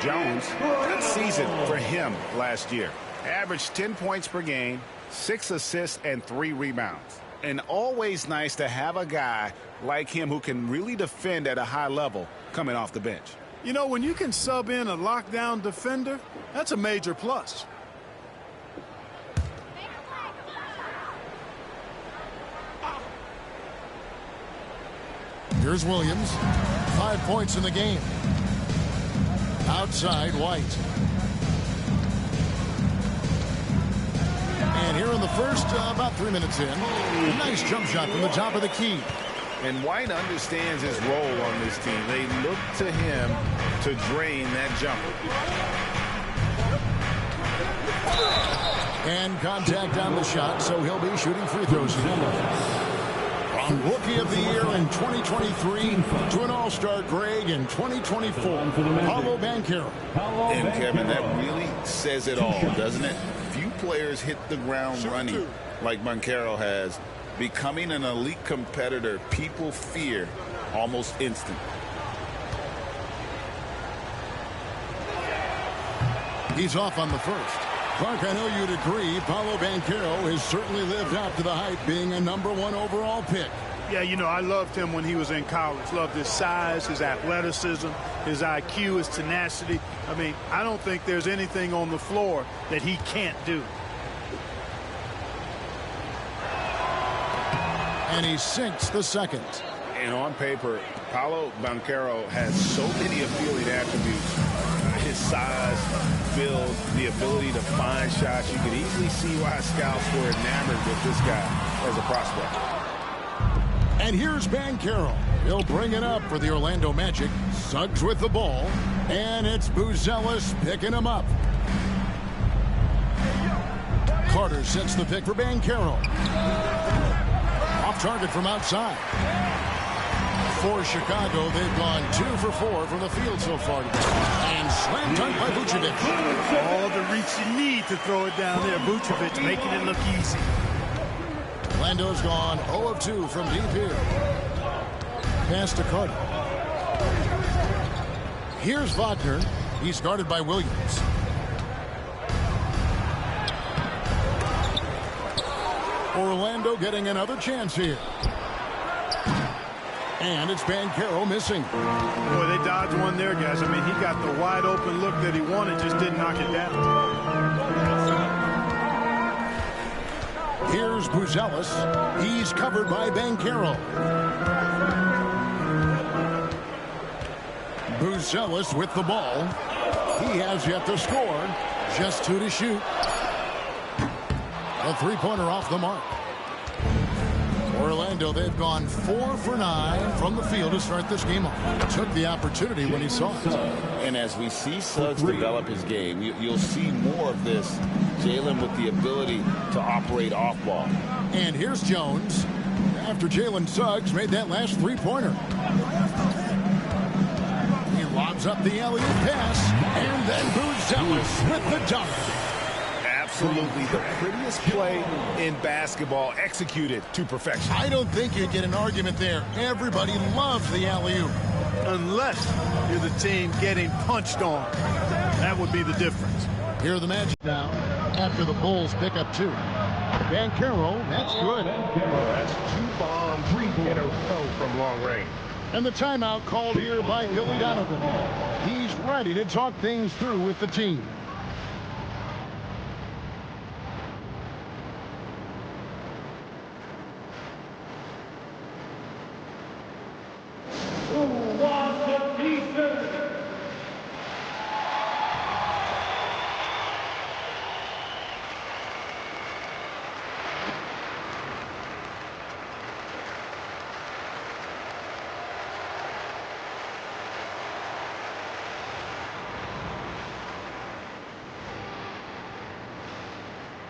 Jones, good season for him last year. Averaged 10 points per game, 6 assists, and 3 rebounds. And always nice to have a guy like him who can really defend at a high level coming off the bench. You know, when you can sub in a lockdown defender, that's a major plus. Here's Williams. 5 points in the game. Outside, White. And here in the first, about 3 minutes in, a nice jump shot from the top of the key. And White understands his role on this team. They look to him to drain that jumper. And contact on the shot, so he'll be shooting free throws again. From Rookie of the Year in 2023 to an All-Star Greg in 2024, Paolo Banchero. And Kevin, that really says it all, doesn't it? Few players hit the ground running like Banchero has. Becoming an elite competitor, people fear almost instant. He's off on the first. Clark, I know you'd agree, Paolo Banchero has certainly lived up to the hype, being a #1 overall pick. Yeah, you know, I loved him when he was in college. Loved his size, his athleticism, his IQ, his tenacity. I mean, I don't think there's anything on the floor that he can't do. And he sinks the second. And on paper, Paolo Banchero has so many appealing attributes. His size, build, the ability to find shots. You can easily see why scouts were enamored with this guy as a prospect. And here's Banchero. He'll bring it up for the Orlando Magic. Suggs with the ball. And it's Buzelis picking him up. Carter sets the pick for Banchero. Off target from outside. For Chicago, they've gone 2 for 4 from the field so far. And slam dunk by Vucevic. All the reach you need to throw it down there. Vucevic making it look easy. Orlando's gone 0 of 2 from deep here. Pass to Carter. Here's Wagner. He's guarded by Williams. Orlando getting another chance here. And it's Banchero missing. Boy, they dodged one there, guys. I mean, he got the wide open look that he wanted, just didn't knock it down. Here's Buzelis. He's covered by Banchero. Buzelis with the ball. He has yet to score. Just 2 to shoot. A three-pointer off the mark. Orlando, they've gone 4 for 9 from the field to start this game off. Took the opportunity when he saw it. And as we see Suggs develop his game, you'll see more of this. Jalen with the ability to operate off ball. And here's Jones after Jalen Suggs made that last three-pointer. He lobs up the alley-oop pass, and then Buzelis with the dunk. Absolutely the prettiest play in basketball, executed to perfection. I don't think you'd get an argument there. Everybody loves the alley-oop. Unless you're the team getting punched on. That would be the difference. Here are the Magic now after the Bulls pick up 2. Banchero, that's good. That's 2 bomb 3 in a row from long range. And the timeout called here by Billy Donovan. He's ready to talk things through with the team.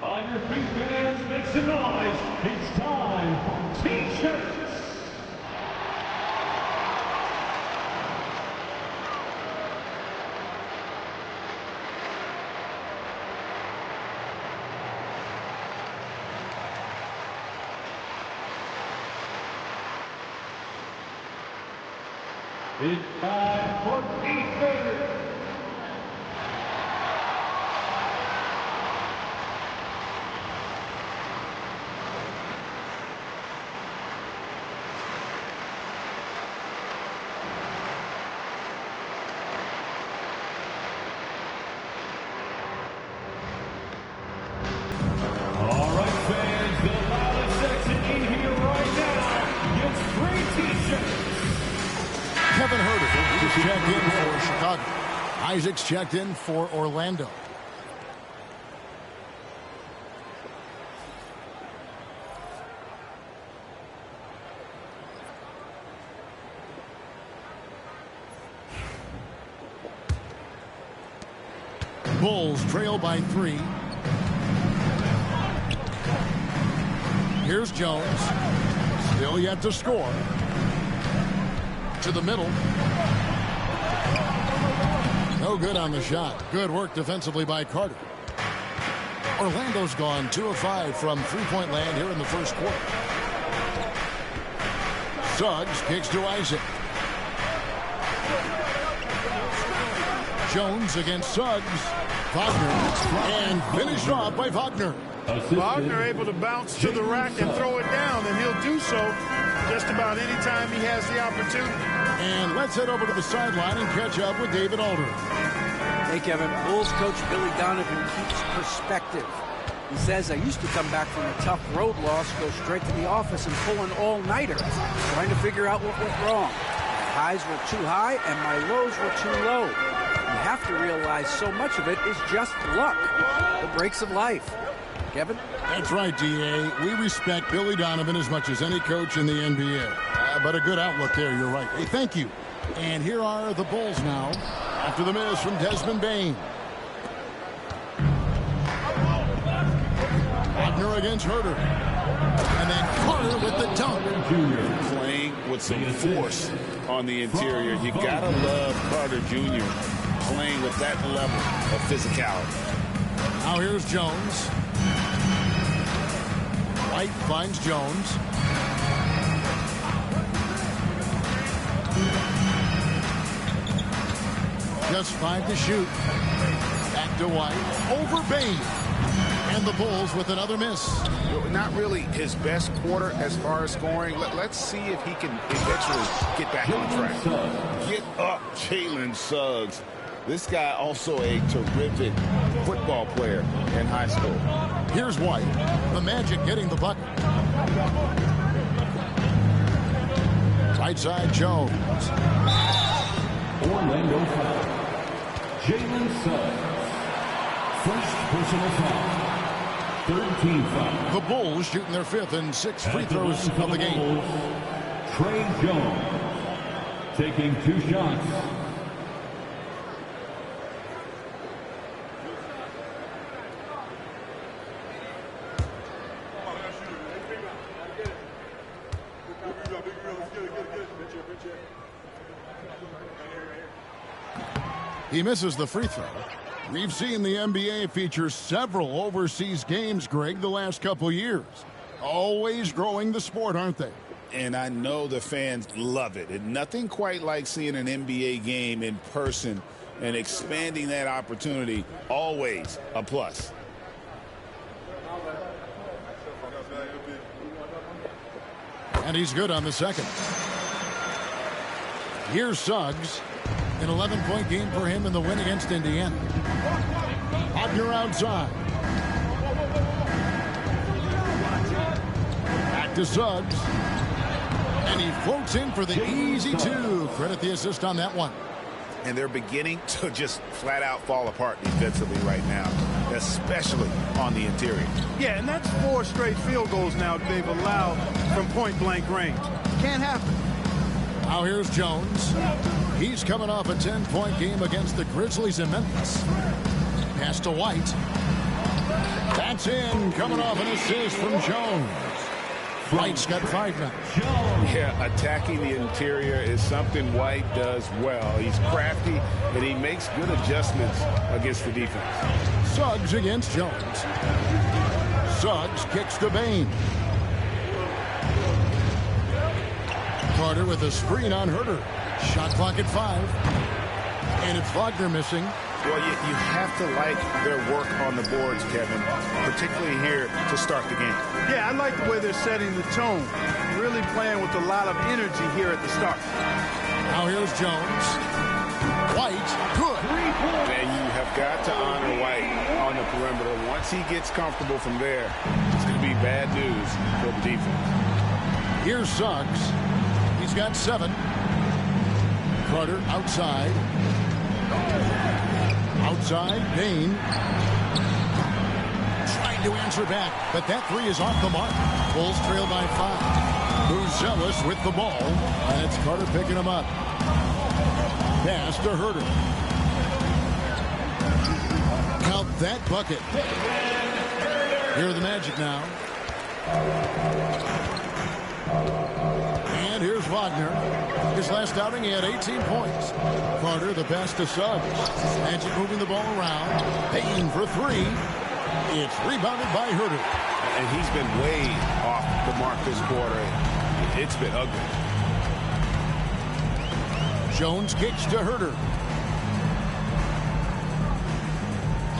On your feet, fans, make some noise. It's time for T-shirts. It's time for T-shirts. Kevin Herter just checked in for Chicago. Isaac's checked in for Orlando. Bulls trail by 3. Here's Jones. Still yet to score. To the middle. No good on the shot. Good work defensively by Carter. Orlando's gone 2 of 5 from three-point land here in the first quarter. Suggs kicks to Isaac. Jones against Suggs. Wagner, and finished off by Wagner. Wagner able to bounce to the rack and throw it down, and he'll do so just about any time he has the opportunity. And let's head over to the sideline and catch up with David Alder. Hey, Kevin, Bulls coach Billy Donovan keeps perspective. He says, I used to come back from a tough road loss, go straight to the office and pull an all-nighter, trying to figure out what went wrong. My highs were too high and my lows were too low. You have to realize so much of it is just luck, the breaks of life. Kevin? That's right, D.A. We respect Billy Donovan as much as any coach in the NBA. But a good outlook there, you're right. Hey, thank you. And here are the Bulls now after the miss from Desmond Bane. Wagner against Herter. And then Carter with the dunk. Playing with some force on the interior. You gotta love Carter Jr. playing with that level of physicality. Now here's Jones. White finds Jones. Just 5 to shoot. Back to White. Over Bane. And the Bulls with another miss. Not really his best quarter as far as scoring. Let's see if he can eventually get back on track. Get up, Jalen Suggs. This guy also a terrific football player in high school. Here's White. The Magic getting the bucket. Right side, Jones. Orlando foul. Jalen Suggs. First personal foul. 13 foul. The Bulls shooting their 5th and 6th free throws of the game. Trey Jones taking 2 shots. He misses the free throw. We've seen the NBA feature several overseas games, Greg, the last couple years. Always growing the sport, aren't they? And I know the fans love it. And nothing quite like seeing an NBA game in person and expanding that opportunity. Always a plus. And he's good on the second. Here's Suggs. An 11-point game for him in the win against Indiana. Wagner outside. Back to Suggs. And he floats in for the easy 2. Credit the assist on that one. And they're beginning to just flat out fall apart defensively right now, especially on the interior. Yeah, and that's 4 straight field goals now they've allowed from point-blank range. Can't happen. Now here's Jones. He's coming off a 10-point game against the Grizzlies in Memphis. Pass to White. That's in. Coming off an assist from Jones. White's got 5 now. Yeah, attacking the interior is something White does well. He's crafty, and he makes good adjustments against the defense. Suggs against Jones. Suggs kicks to Bane. Carter with a screen on Herter. Shot clock at 5. And it's Wagner missing. Well, you have to like their work on the boards, Kevin, particularly here to start the game. Yeah, I like the way they're setting the tone. Really playing with a lot of energy here at the start. Now here's Jones. White, good. And you have got to honor White on the perimeter. Once he gets comfortable from there, it's going to be bad news for the defense. Here's Suggs. He's got 7. Carter outside. Outside, Bane. Trying to answer back, but that 3 is off the mark. Bulls trail by 5. Buzelis with the ball, and it's Carter picking him up. Pass to Herter. Count that bucket. Here are the Magic now. And here's Wagner. His last outing, he had 18 points. Carter, the pass to Suggs. Magic moving the ball around. Payton for 3. It's rebounded by Herter. And he's been way off the mark this quarter. It's been ugly. Jones kicks to Herter.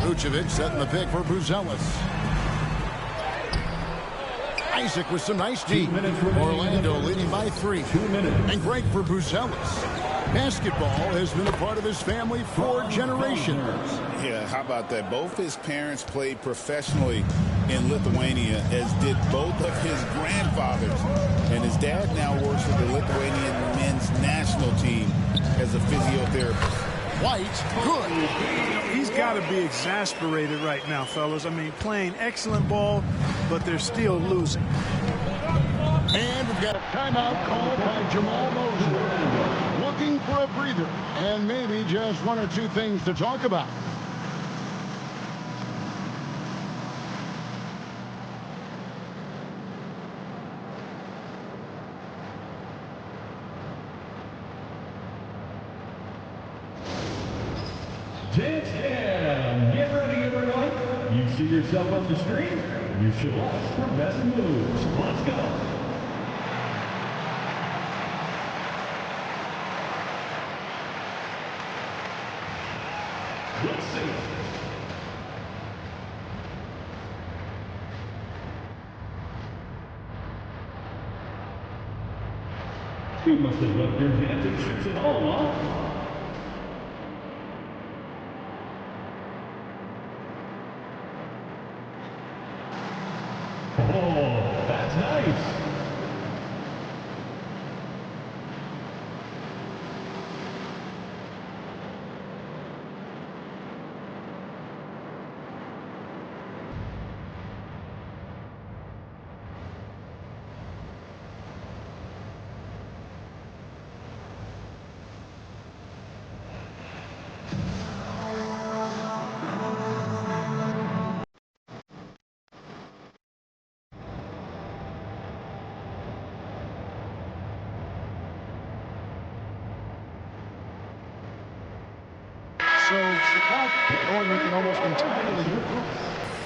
Vucevic setting the pick for Buzelis. Isaac with some nice deep. Orlando leading by 3. And great for Buzelis. Basketball has been a part of his family for generations. Yeah, how about that? Both his parents played professionally in Lithuania, as did both of his grandfathers. And his dad now works with the Lithuanian men's national team as a physiotherapist. White, good. He's got to be exasperated right now, fellas. I mean, playing excellent ball, but they're still losing. And we've got a timeout called by Jamal Mosley. Looking for a breather and maybe just one or two things to talk about. Get ready, everyone. You see yourself on the screen? You should watch for best moves. Let's go. Let's see. You must have left your dancing shoes at home, huh? Oh, that's nice.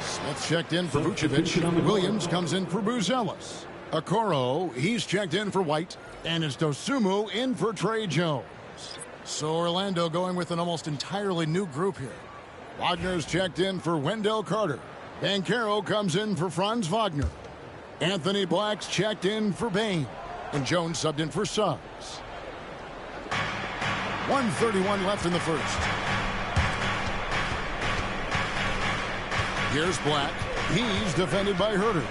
Smith checked in for Vucevic. Williams comes in for Buzelis. Okoro, he's checked in for White. And it's Dosumu in for Trey Jones. So Orlando going with an almost entirely new group here. Wagner's checked in for Wendell Carter. Banchero comes in for Franz Wagner. Anthony Black's checked in for Bain. And Jones subbed in for Suggs. 1:31 left in the first. Here's Black. He's defended by Herter.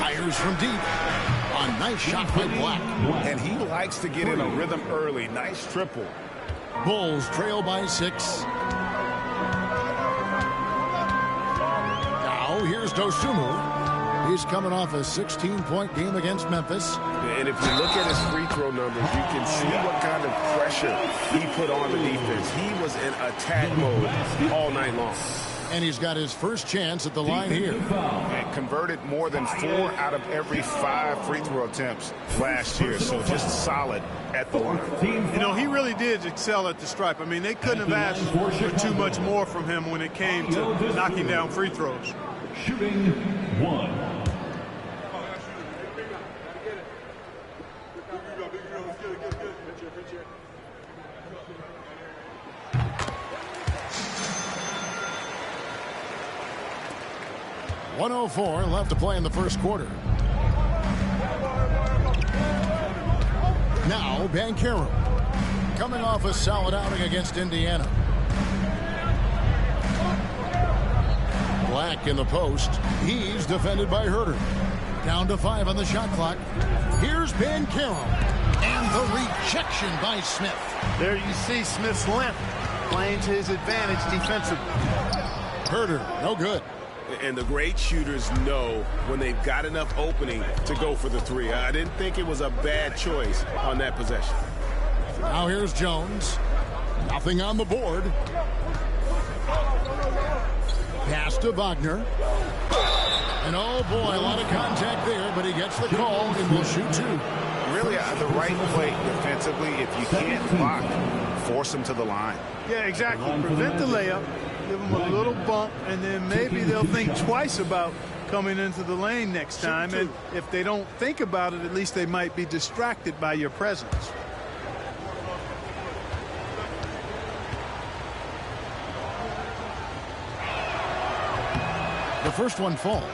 Fires from deep. A nice shot by Black. And he likes to get in a rhythm early. Nice triple. Bulls trail by 6. Now here's Dosumu. He's coming off a 16-point game against Memphis. And if you look at his free throw numbers, you can see what kind of pressure he put on the defense. He was in attack mode all night long. And he's got his first chance at the line here. And converted more than 4 out of every 5 free throw attempts last year. So just solid at the line. You know, he really did excel at the stripe. I mean, they couldn't have asked for too much more from him when it came to knocking down free throws. Shooting 1. .104 left to play in the first quarter. Now Banchero, coming off a solid outing against Indiana. Black in the post. He's defended by Herter. Down to 5 on the shot clock. Here's Banchero. And the rejection by Smith. There you see Smith's length playing to his advantage defensively. Herter, no good. And the great shooters know when they've got enough opening to go for the 3. I didn't think it was a bad choice on that possession. Now here's Jones. Nothing on the board. Pass to Wagner. And oh boy, a lot of contact there, but he gets the call and will shoot 2. Really the right play defensively. If you can't block, force him to the line. Yeah, exactly. Prevent the layup. Give them a little bump, and then maybe they'll think twice about coming into the lane next time. And if they don't think about it, at least they might be distracted by your presence. first one falls.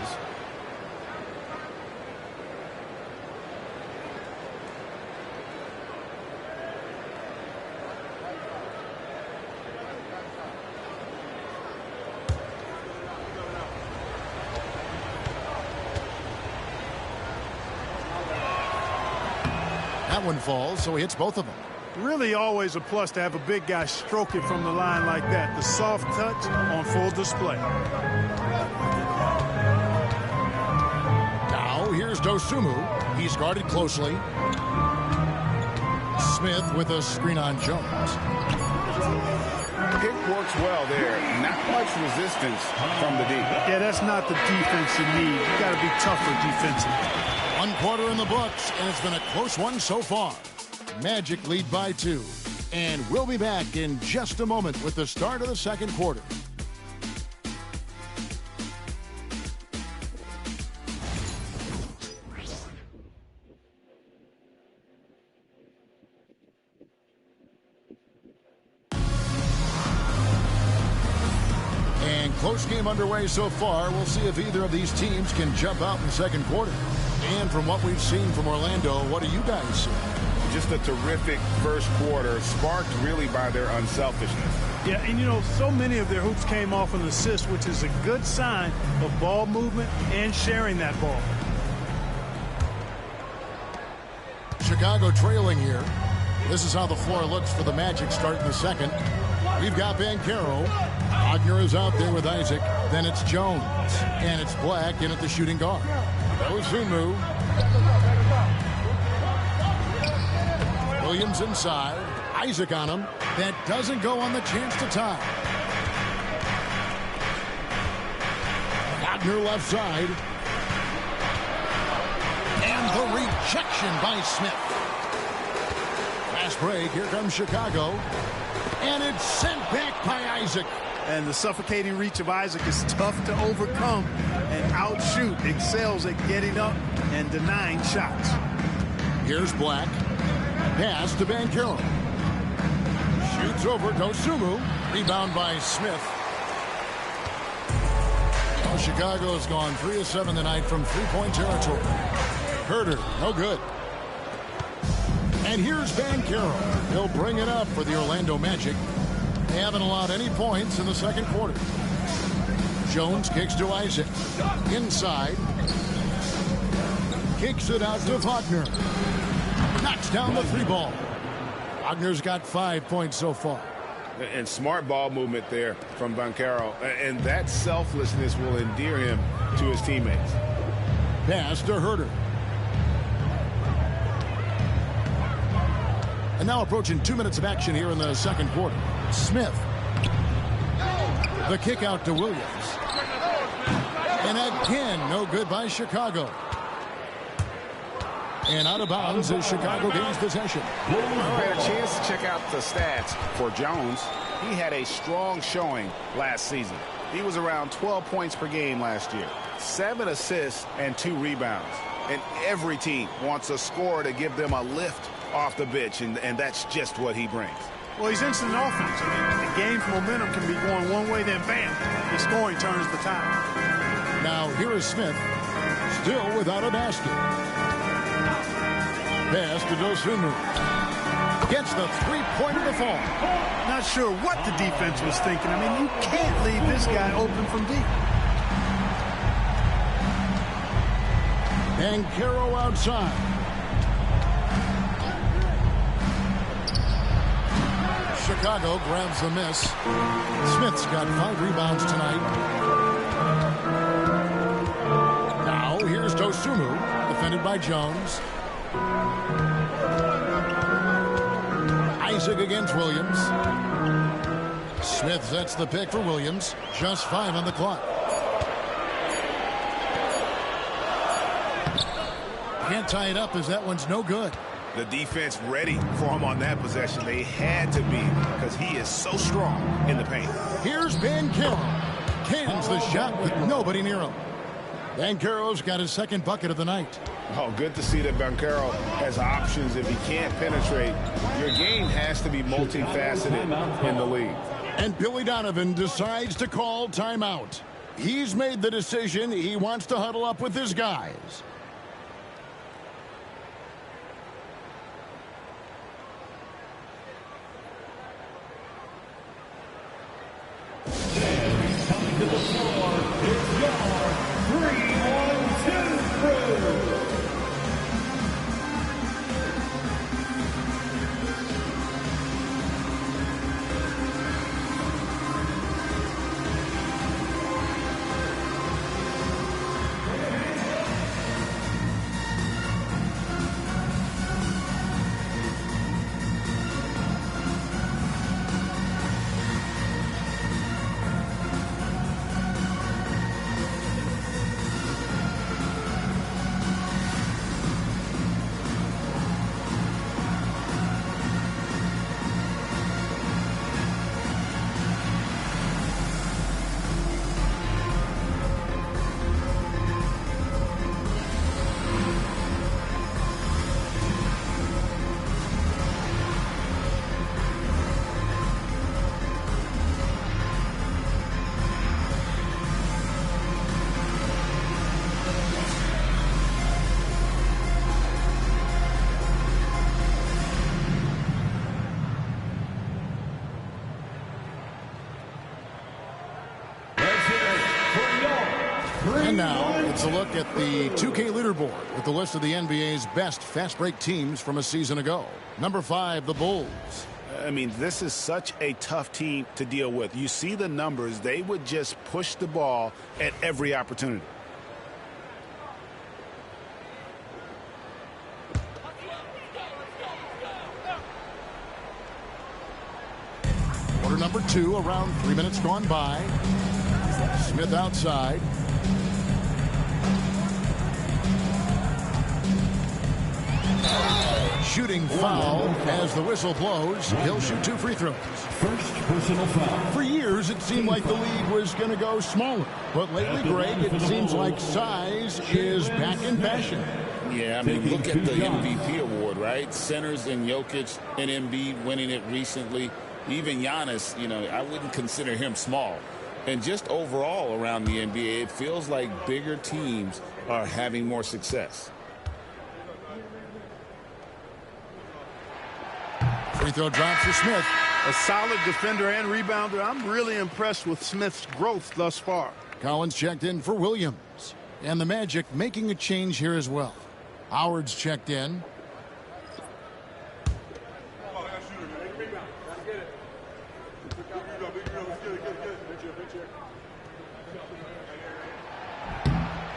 That one falls, so he hits both of them. Really always a plus to have a big guy stroke it from the line like that. The soft touch on full display. Now here's Dosunmu. He's guarded closely. Smith with a screen on Jones. Pick works well there. Not much resistance from the deep. Yeah, that's not the defense you need. You got to be tougher defensively. 1 quarter in the books, and it's been a close one so far. Magic lead by 2. And we'll be back in just a moment with the start of the second quarter. And close game underway so far. We'll see if either of these teams can jump out in the second quarter. And from what we've seen from Orlando, what do you guys see? Just a terrific first quarter, sparked really by their unselfishness. Yeah, and you know, so many of their hoops came off an assist, which is a good sign of ball movement and sharing that ball. Chicago trailing here. This is how the floor looks for the Magic starting the second. We've got Banchero. Wagner is out there with Isaac. Then it's Jones. And it's Black in at the shooting guard. Dosunmu. Williams inside. Isaac on him. That doesn't go on the chance to tie. Wagner left side. And the rejection by Smith. Fast break. Here comes Chicago. And it's sent back by Isaac. And the suffocating reach of Isaac is tough to overcome and outshoot. Excels at getting up and denying shots. Here's Black. Pass to Banchero. Shoots over Dosunmu. Rebound by Smith. Well, Chicago's gone 3 of 7 tonight from three-point territory. Herter, no good. And here's Banchero. He'll bring it up for the Orlando Magic. They haven't allowed any points in the second quarter. Jones kicks to Isaac. Inside. Kicks it out to Wagner. Knocks down the 3 ball. Wagner's got 5 points so far. And smart ball movement there from Banchero. And that selflessness will endear him to his teammates. Pass to Herter. And now approaching 2 minutes of action here in the second quarter. Smith. The kick out to Williams. And again, no good by Chicago. And out of bounds as Chicago gains possession. I had a chance to check out the stats for Jones. He had a strong showing last season. He was around 12 points per game last year. 7 assists and 2 rebounds. And every team wants a scorer to give them a lift off the bench, and that's just what he brings. Well, he's instant offense. I mean, the game's momentum can be going one way, then bam, the scoring turns the tide. Now here is Smith, still without a basket. Pass to Dosunmu. Gets the three-pointer to fall. Not sure what the defense was thinking. I mean, you can't leave this guy open from deep. Banchero outside. Chicago grabs the miss. Smith's got 5 rebounds tonight. Now here's Dosunmu, defended by Jones. Isaac against Williams. Smith sets the pick for Williams. Just 5 on the clock. Can't tie it up as that one's no good. The defense ready for him on that possession. They had to be because he is so strong in the paint. Here's Banchero. Cans the shot with nobody near him. Banchero's got his second bucket of the night. Oh, good to see that Banchero has options if he can't penetrate. Your game has to be multifaceted in the league. And Billy Donovan decides to call timeout. He's made the decision. He wants to huddle up with his guys. Coming to the floor, it's your 3-1-2 crew. And now it's a look at the 2K leaderboard with the list of the NBA's best fast break teams from a season ago. Number 5, the Bulls. I mean, this is such a tough team to deal with. You see the numbers. They would just push the ball at every opportunity. Quarter number 2, around 3 minutes gone by. Smith outside. Shooting foul as the whistle blows. He'll shoot 2 free throws. First personal foul. For years, it seemed like the league was going to go smaller. But lately, Greg, it seems like size is back in fashion. Yeah, I mean, look at the MVP award, right? Centers and Jokic and Embiid winning it recently. Even Giannis, you know, I wouldn't consider him small. And just overall around the NBA, it feels like bigger teams are having more success. Free throw drops for Smith. A solid defender and rebounder. I'm really impressed with Smith's growth thus far. Collins checked in for Williams. And the Magic making a change here as well. Howard's checked in.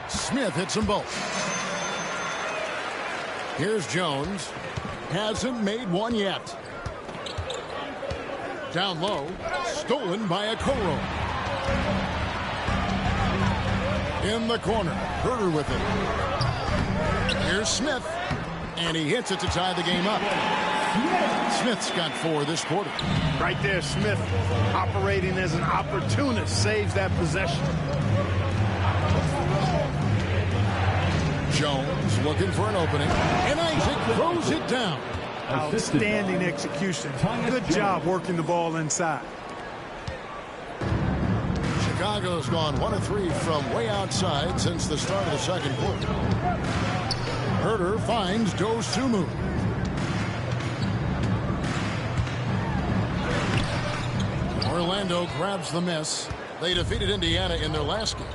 Smith hits them both. Here's Jones. Hasn't made one yet. Down low. Stolen by Okoro. In the corner. Herter with it. Here's Smith. And he hits it to tie the game up. Smith's got 4 this quarter. Right there, Smith operating as an opportunist saves that possession. Jones looking for an opening. And Isaac throws it down. Outstanding execution. Good job working the ball inside. Chicago's gone 1 of 3 from way outside since the start of the second quarter. Herter finds Dosunmu. Orlando grabs the miss. They defeated Indiana in their last game.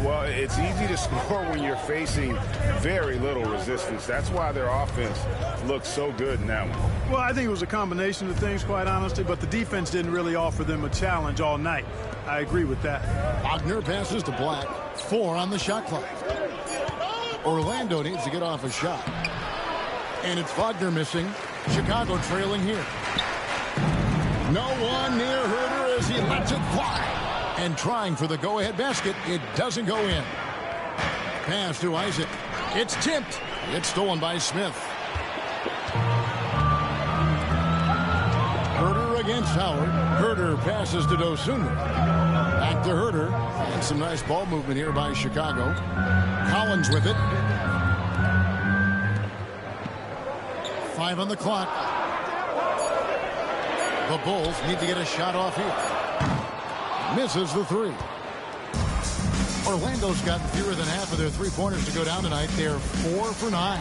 Well, it's easy to score when you're facing very little resistance. That's why their offense looks so good in that one. Well, I think it was a combination of things, quite honestly, but the defense didn't really offer them a challenge all night. I agree with that. Wagner passes to Black. 4 on the shot clock. Orlando needs to get off a shot. And it's Wagner missing. Chicago trailing here. No one near Herter as he lets it fly. And trying for the go-ahead basket, it doesn't go in. Pass to Isaac. It's tipped. It's stolen by Smith. Herter against Howard. Herter passes to Dosunmu. Back to Herter. And some nice ball movement here by Chicago. Collins with it. 5 on the clock. The Bulls need to get a shot off here. Misses the 3. Orlando's gotten fewer than half of their three-pointers to go down tonight. They're 4 for 9.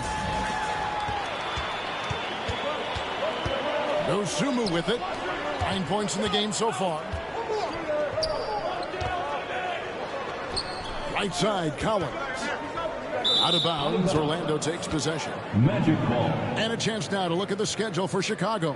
Dosunmu with it. 9 points in the game so far. Right side, Collins. Out of bounds, Orlando takes possession. Magic ball. And a chance now to look at the schedule for Chicago.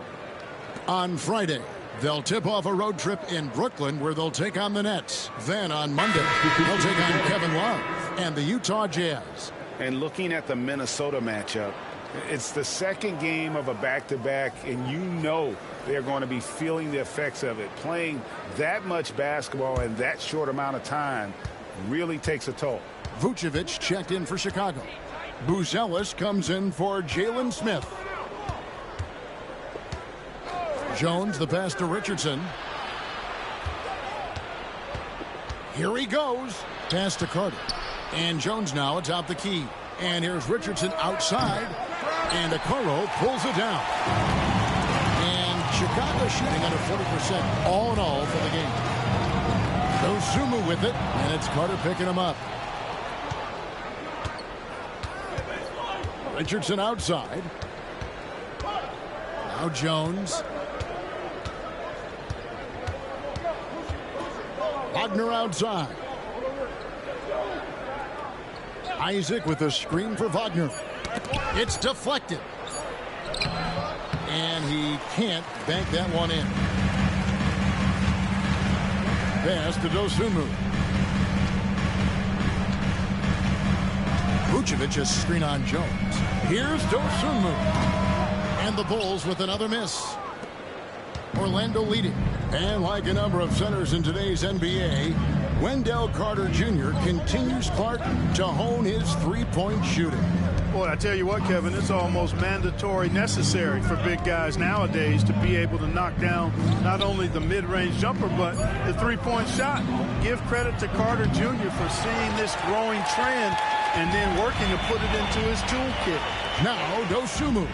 On Friday, they'll tip off a road trip in Brooklyn where they'll take on the Nets. Then on Monday, they'll take on Kevin Love and the Utah Jazz. And looking at the Minnesota matchup, it's the second game of a back-to-back, and you know they're going to be feeling the effects of it. Playing that much basketball in that short amount of time really takes a toll. Vucevic checked in for Chicago. Buzelis comes in for Jalen Smith. Jones, the pass to Richardson. Here he goes. Pass to Carter. And Jones now atop the key. And here's Richardson outside. And Okoro pulls it down. And Chicago shooting under 40% all in all for the game. Dosunmu with it. And it's Carter picking him up. Richardson outside. Now Jones. Wagner outside. Isaac with a screen for Wagner. It's deflected. And he can't bank that one in. Pass to Dosunmu. Vucevic's screen on Jones. Here's Dosunmu. And the Bulls with another miss. Orlando leading. And like a number of centers in today's NBA, Wendell Carter Jr. continues, Clark, to hone his three-point shooting. Boy, I tell you what, Kevin, it's almost mandatory necessary for big guys nowadays to be able to knock down not only the mid-range jumper, but the three-point shot. Give credit to Carter Jr. for seeing this growing trend and then working to put it into his toolkit. Now, Dosunmu.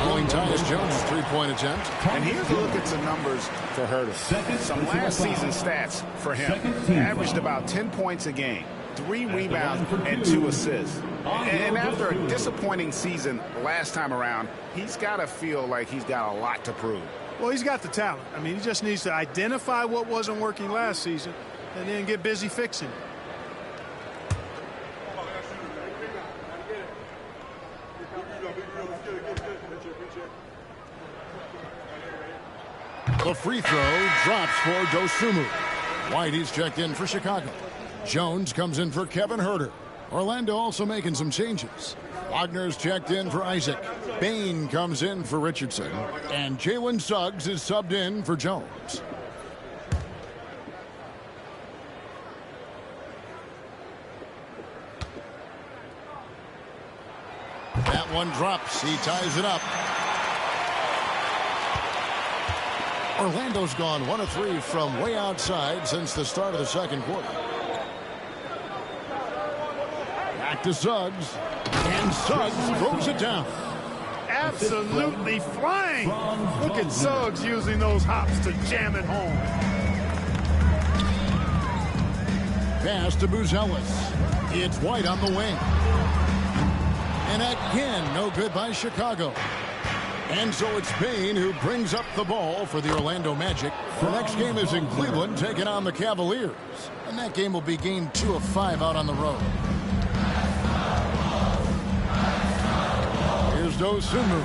Going Tyus Jones' three-point attempt. And here's a look at some numbers for Herter. Some last season stats for him. Averaged about 10 points a game, 3 rebounds, and 2 assists. And after a disappointing season last time around, he's got to feel like he's got a lot to prove. Well, he's got the talent. I mean, he just needs to identify what wasn't working last season and then get busy fixing it. The free throw drops for Dosunmu. Whitey's checked in for Chicago. Jones comes in for Kevin Herter. Orlando also making some changes. Wagner's checked in for Isaac. Bain comes in for Richardson. And Jalen Suggs is subbed in for Jones. That one drops. He ties it up. Orlando's gone 1 of 3 from way outside since the start of the second quarter. Back to Suggs. And Suggs throws it down. Absolutely flying. Look at Suggs using those hops to jam it home. Pass to Buzelis. It's White on the wing. And again, no good by Chicago. And so it's Payne who brings up the ball for the Orlando Magic. The next game is in Cleveland, taking on the Cavaliers. And that game will be game 2 of 5 out on the road. Here's Dosunmu.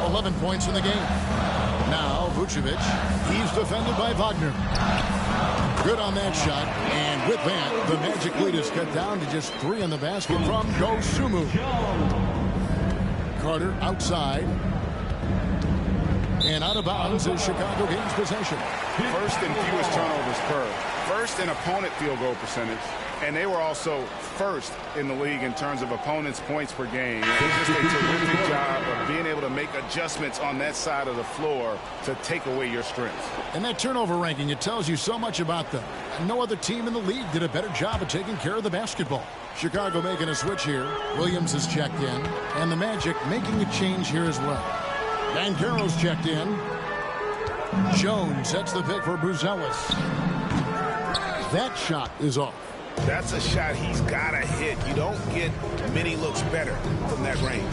11 points in the game. Now Vucevic. He's defended by Wagner. Good on that shot. And with that, the Magic lead is cut down to just 3 in the basket from Dosunmu. Carter outside. And out of bounds as Chicago gains possession. First in fewest turnovers per. First in opponent field goal percentage. And they were also first in the league in terms of opponents' points per game. They just did a terrific job of being able to make adjustments on that side of the floor to take away your strengths. And that turnover ranking, it tells you so much about them. And no other team in the league did a better job of taking care of the basketball. Chicago making a switch here. Williams is checked in. And the Magic making a change here as well. Banchero's checked in. Jones sets the pick for Buzelis. That shot is off. That's a shot he's got to hit. You don't get many looks better from that range.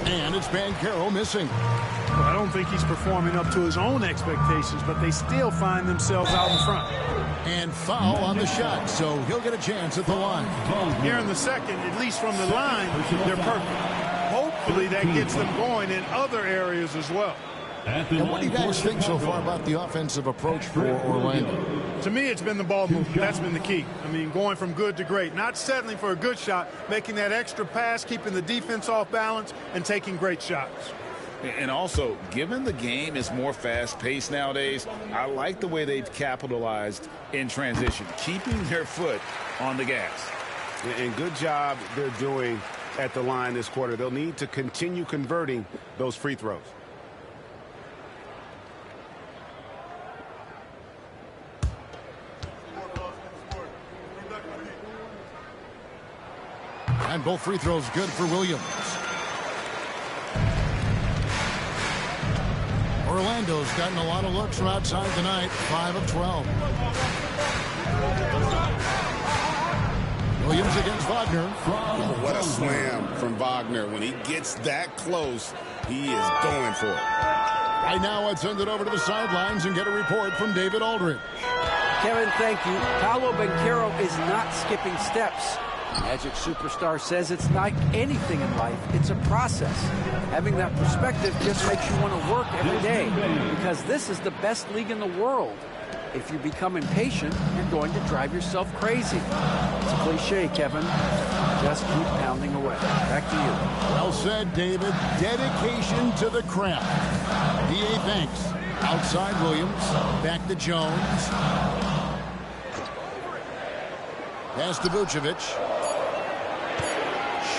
And it's Banchero missing. Well, I don't think he's performing up to his own expectations, but they still find themselves out in front. And foul on the shot, so he'll get a chance at the line. Here in the second, at least from the line, they're perfect. Hopefully that gets them going in other areas as well. And what do you guys think so far about the offensive approach for Orlando? To me, it's been the ball movement. That's been the key. I mean, going from good to great. Not settling for a good shot, making that extra pass, keeping the defense off balance, and taking great shots. And also, given the game is more fast-paced nowadays, I like the way they've capitalized in transition, keeping their foot on the gas. And good job they're doing at the line this quarter. They'll need to continue converting those free throws. And both free throws good for Williams. Orlando's gotten a lot of looks from outside tonight, 5 of 12. Williams against Wagner. Oh, what a slam from Wagner. When he gets that close, he is going for it. Right now, let's send it over to the sidelines and get a report from David Aldridge. Kevin, thank you. Paolo Banchero is not skipping steps. Magic superstar says it's like anything in life. It's a process. Having that perspective just makes you want to work every day because this is the best league in the world. If you become impatient, you're going to drive yourself crazy. It's a cliche, Kevin. Just keep pounding away. Back to you. Well said, David. Dedication to the craft. DA thanks. Outside Williams. Back to Jones. Pass to Vucevic.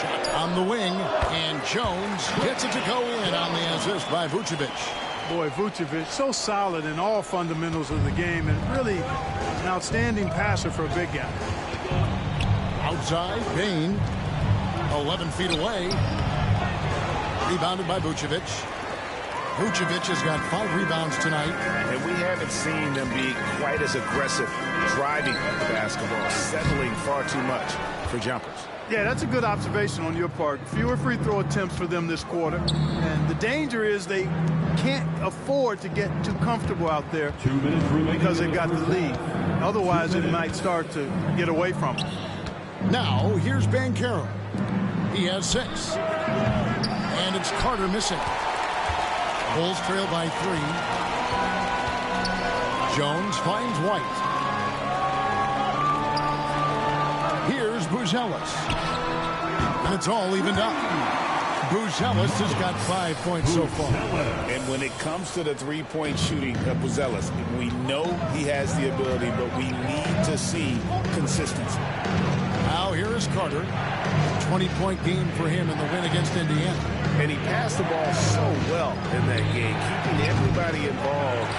Shot on the wing. And Jones gets it to go in on the assist by Vucevic. Boy, Vucevic, so solid in all fundamentals of the game and really an outstanding passer for a big guy. Outside, Bain. 11 feet away. Rebounded by Vucevic. Vucevic has got 5 rebounds tonight. And we haven't seen them be quite as aggressive driving the basketball, settling far too much for jumpers. Yeah, that's a good observation on your part. Fewer free throw attempts for them this quarter. And the danger is they can't afford to get too comfortable out there because they've got the lead. Otherwise, it might start to get away from them. Now, here's Banchero. He has 6. And it's Carter missing. Bulls trail by 3. Jones finds White. Here's Buzelis. And it's all evened up. Buzelis has got 5 points so far. And when it comes to the three-point shooting of Buzelis, we know he has the ability, but we need to see consistency. Now here is Carter. 20-point game for him in the win against Indiana. And he passed the ball so well in that game, keeping everybody involved,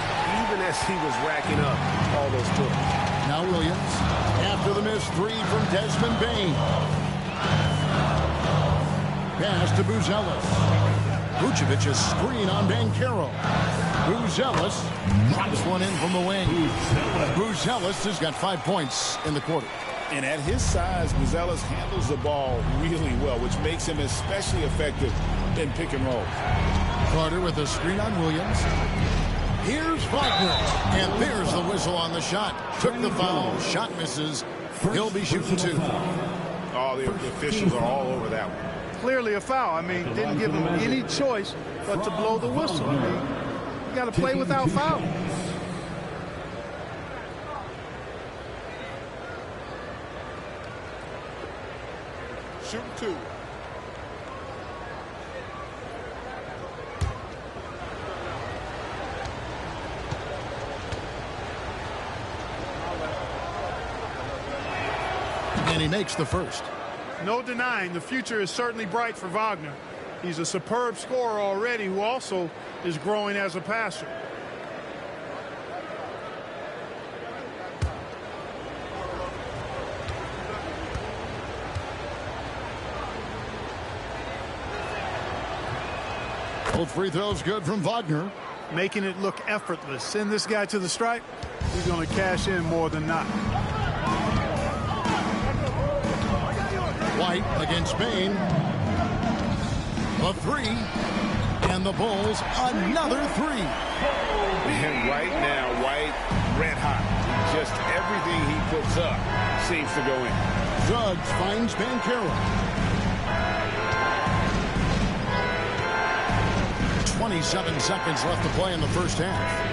even as he was racking up all those totals. Now Williams, after the missed 3 from Desmond Bain. Pass to Buzelis. Vucevic's screen on Banchero. Buzelis drops one in from the wing. Buzelis has got 5 points in the quarter. And at his size, Buzelis handles the ball really well, which makes him especially effective in pick and roll. Carter with a screen on Williams. Here's Wagner. And there's the whistle on the shot. Took the foul. Shot misses. He'll be shooting 2. Oh, the officials are all over that one. Clearly a foul. I mean, didn't give him any choice but to blow the whistle. I mean, you got to play without fouling. Shooting 2. And he makes the first. No denying the future is certainly bright for Wagner. He's a superb scorer already who also is growing as a passer. Both free throws good from Wagner. Making it look effortless. Send this guy to the stripe. He's going to cash in more than not. White against Bain. The three. And the Bulls, another three. And right now, White, red hot. Just everything he puts up seems to go in. Suggs finds Banchero. 27 seconds left to play in the first half.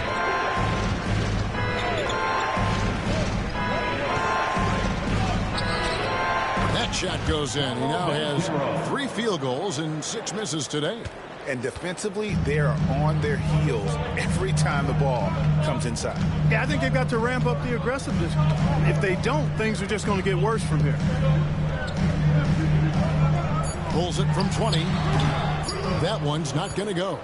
That shot goes in. He now has 3 field goals and 6 misses today. And defensively, they are on their heels every time the ball comes inside. Yeah, I think they've got to ramp up the aggressiveness. If they don't, things are just going to get worse from here. Pulls it from 20. That one's not going to go.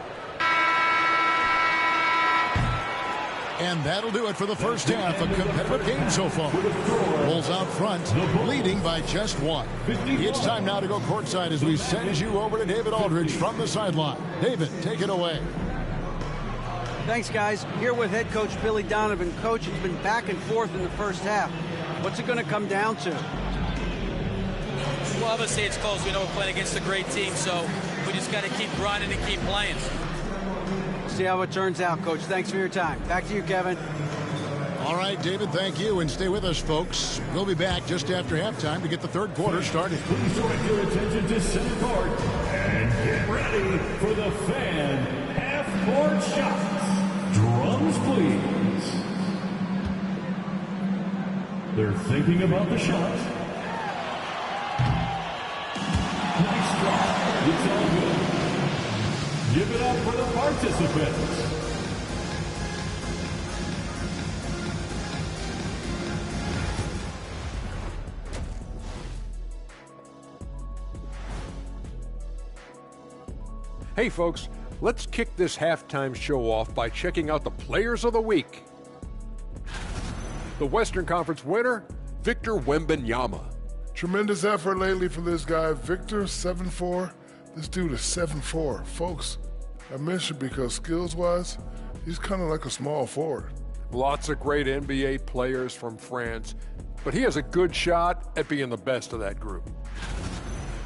And that'll do it for the first half. A competitive game so far. Bulls out front, leading by just 1. It's time now to go courtside as we send you over to David Aldridge from the sideline. David, take it away. Thanks, guys. Here with head coach Billy Donovan. Coach, it's been back and forth in the first half. What's it going to come down to? Well, obviously it's close. We know we're playing against a great team, so we just got to keep grinding and keep playing. See how it turns out, Coach. Thanks for your time. Back to you, Kevin. All right, David, thank you. And stay with us, folks. We'll be back just after halftime to get the third quarter started. Please direct your attention to center court and get ready for the fan half-court shots. Drums, please. They're thinking about the shot. Nice try. It's all good. Give it up for the participants. Hey folks, let's kick this halftime show off by checking out the Players of the Week. The Western Conference winner, Victor Wembanyama. Tremendous effort lately for this guy. Victor, 7'4". This dude is 7'4". Folks, I mentioned because skills-wise, he's kind of like a small forward. Lots of great NBA players from France, but he has a good shot at being the best of that group.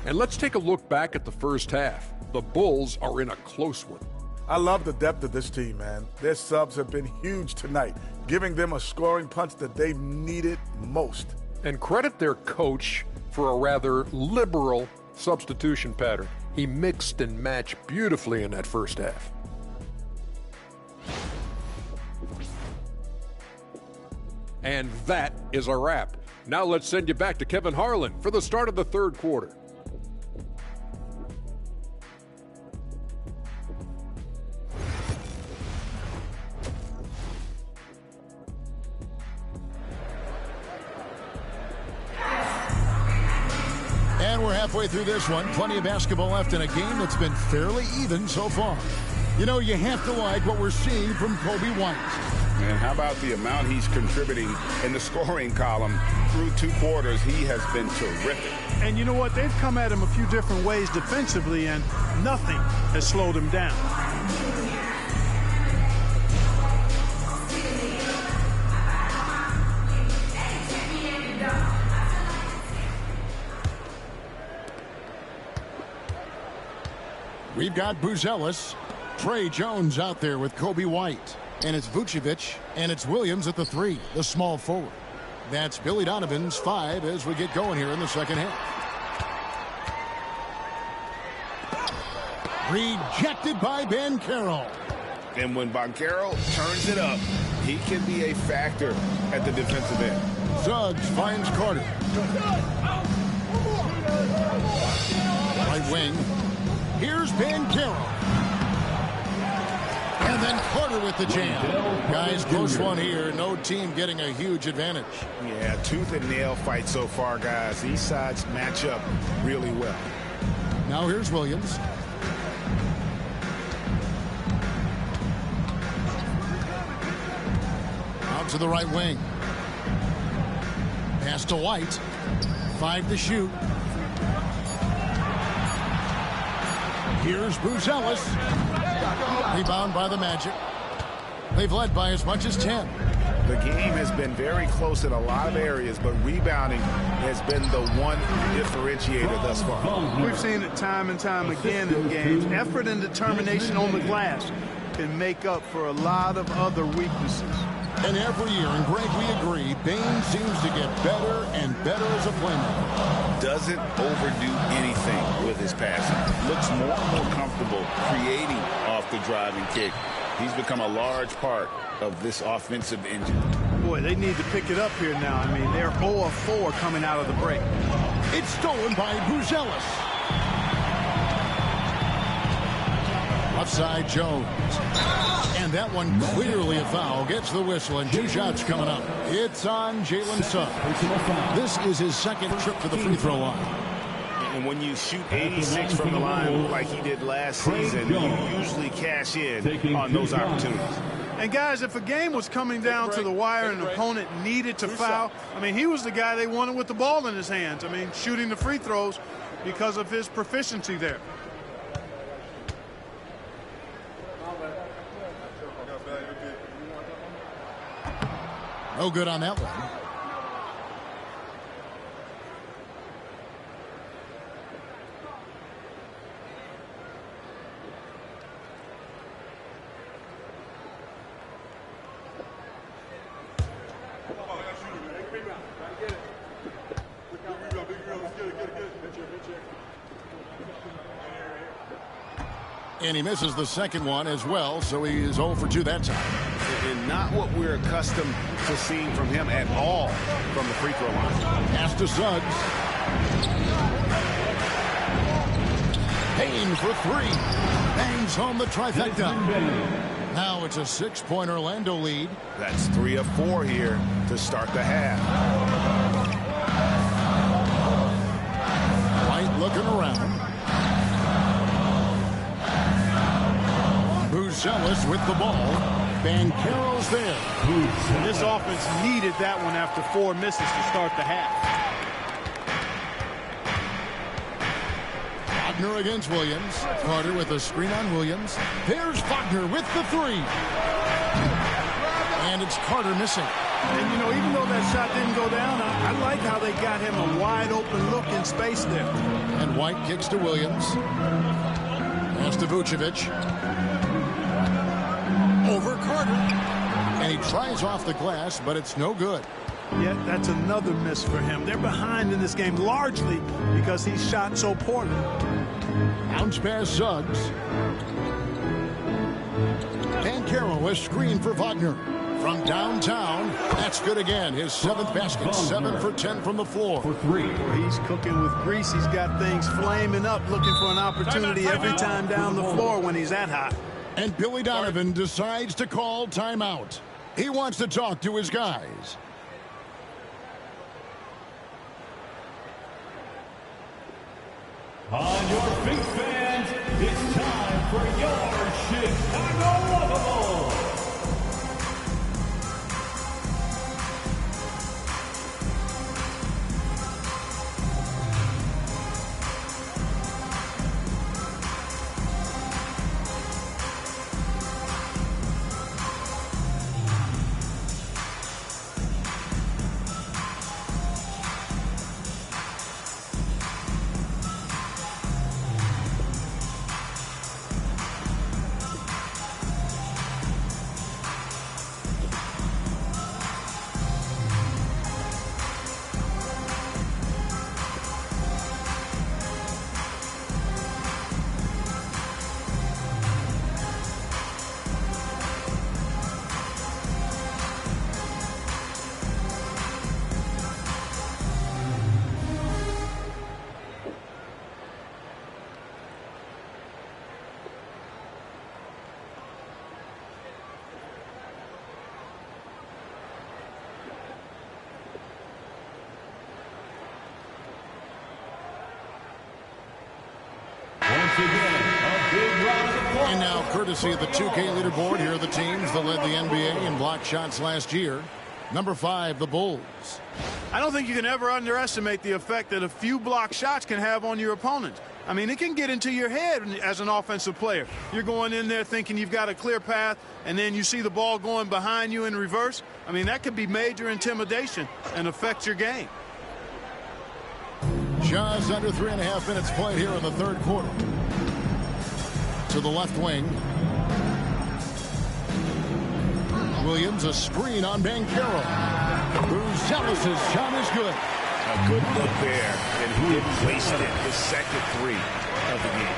And let's take a look back at the first half. The Bulls are in a close one. I love the depth of this team, man. Their subs have been huge tonight, giving them a scoring punch that they needed most. And credit their coach for a rather liberal substitution pattern. He mixed and matched beautifully in that first half. And that is a wrap. Now let's send you back to Kevin Harlan for the start of the third quarter. And we're halfway through this one. Plenty of basketball left in a game that's been fairly even so far. You know, you have to like what we're seeing from Coby White. And how about the amount he's contributing in the scoring column through 2 quarters? He has been terrific. And you know what? They've come at him a few different ways defensively, and nothing has slowed him down. We've got Buzelis, Trey Jones out there with Coby White. And it's Vucevic, and it's Williams at the 3, the small forward. That's Billy Donovan's 5 as we get going here in the second half. Rejected by Banchero. And when Banchero turns it up, he can be a factor at the defensive end. Suggs finds Carter. Right wing. Here's Banchero. And then Carter with the jam. Guys, close one here. No team getting a huge advantage. Yeah, tooth and nail fight so far, guys. These sides match up really well. Now here's Williams. Out to the right wing. Pass to White. 5 to shoot. Here's Buzelis. Rebound by the Magic. They've led by as much as 10. The game has been very close in a lot of areas, but rebounding has been the one differentiator thus far. We've seen it time and time again in games. Effort and determination on the glass can make up for a lot of other weaknesses. And every year, and Greg, we agree, Bane seems to get better and better as a playmaker. Doesn't overdo anything with his passing. Looks more and more comfortable creating off the driving kick. He's become a large part of this offensive engine. Boy, they need to pick it up here now. I mean, they're 0 of 4 coming out of the break. It's stolen by Buzelis. Offside Jones. And that one clearly a foul. Gets the whistle and 2 shots coming up. It's on Jalen Suggs. This is his second trip to the free throw line. And when you shoot 86 from the line like he did last season, you usually cash in on those opportunities. And guys, if a game was coming down to the wire and an opponent needed to foul, I mean, he was the guy they wanted with the ball in his hands. I mean, shooting the free throws because of his proficiency there. No good on that one. And he misses the second one as well, so he is 0 for 2 that time. And not what we're accustomed to seeing from him at all from the free throw line. Pass to Suggs. Payne for 3. Bangs home the trifecta. Now it's a 6-point Orlando lead. That's 3 of 4 here to start the half. White looking around. Buzelis with the ball. Banchero's there. This offense needed that one after 4 misses to start the half. Wagner against Williams. Carter with a screen on Williams. There's Wagner with the 3. And it's Carter missing. And, you know, even though that shot didn't go down, I like how they got him a wide open look in space there. And White kicks to Williams. Pass to Vucevic. Over Carter. And he tries off the glass, but it's no good. Yeah, that's another miss for him. They're behind in this game largely because he shot so poorly. Bounce pass Suggs. Banchero, a screen for Wagner. From downtown, that's good again. His 7th basket, 7 for 10 from the floor. For 3. He's cooking with grease. He's got things flaming up, looking for an opportunity every time down the floor when he's that hot. And Billy Donovan decides to call timeout. He wants to talk to his guys. On your feet, fans, it's time for your Chicago Lovables. And now, courtesy of the 2K leaderboard, here are the teams that led the NBA in block shots last year. Number 5, the Bulls. I don't think you can ever underestimate the effect that a few block shots can have on your opponent. I mean, it can get into your head as an offensive player. You're going in there thinking you've got a clear path, and then you see the ball going behind you in reverse. I mean, that could be major intimidation and affect your game. Just under 3.5 minutes played here in the third quarter. To the left wing. Williams, a screen on Banchero. Buzelis' shot is good. A good look there, and he didn't waste it. His second three of the game.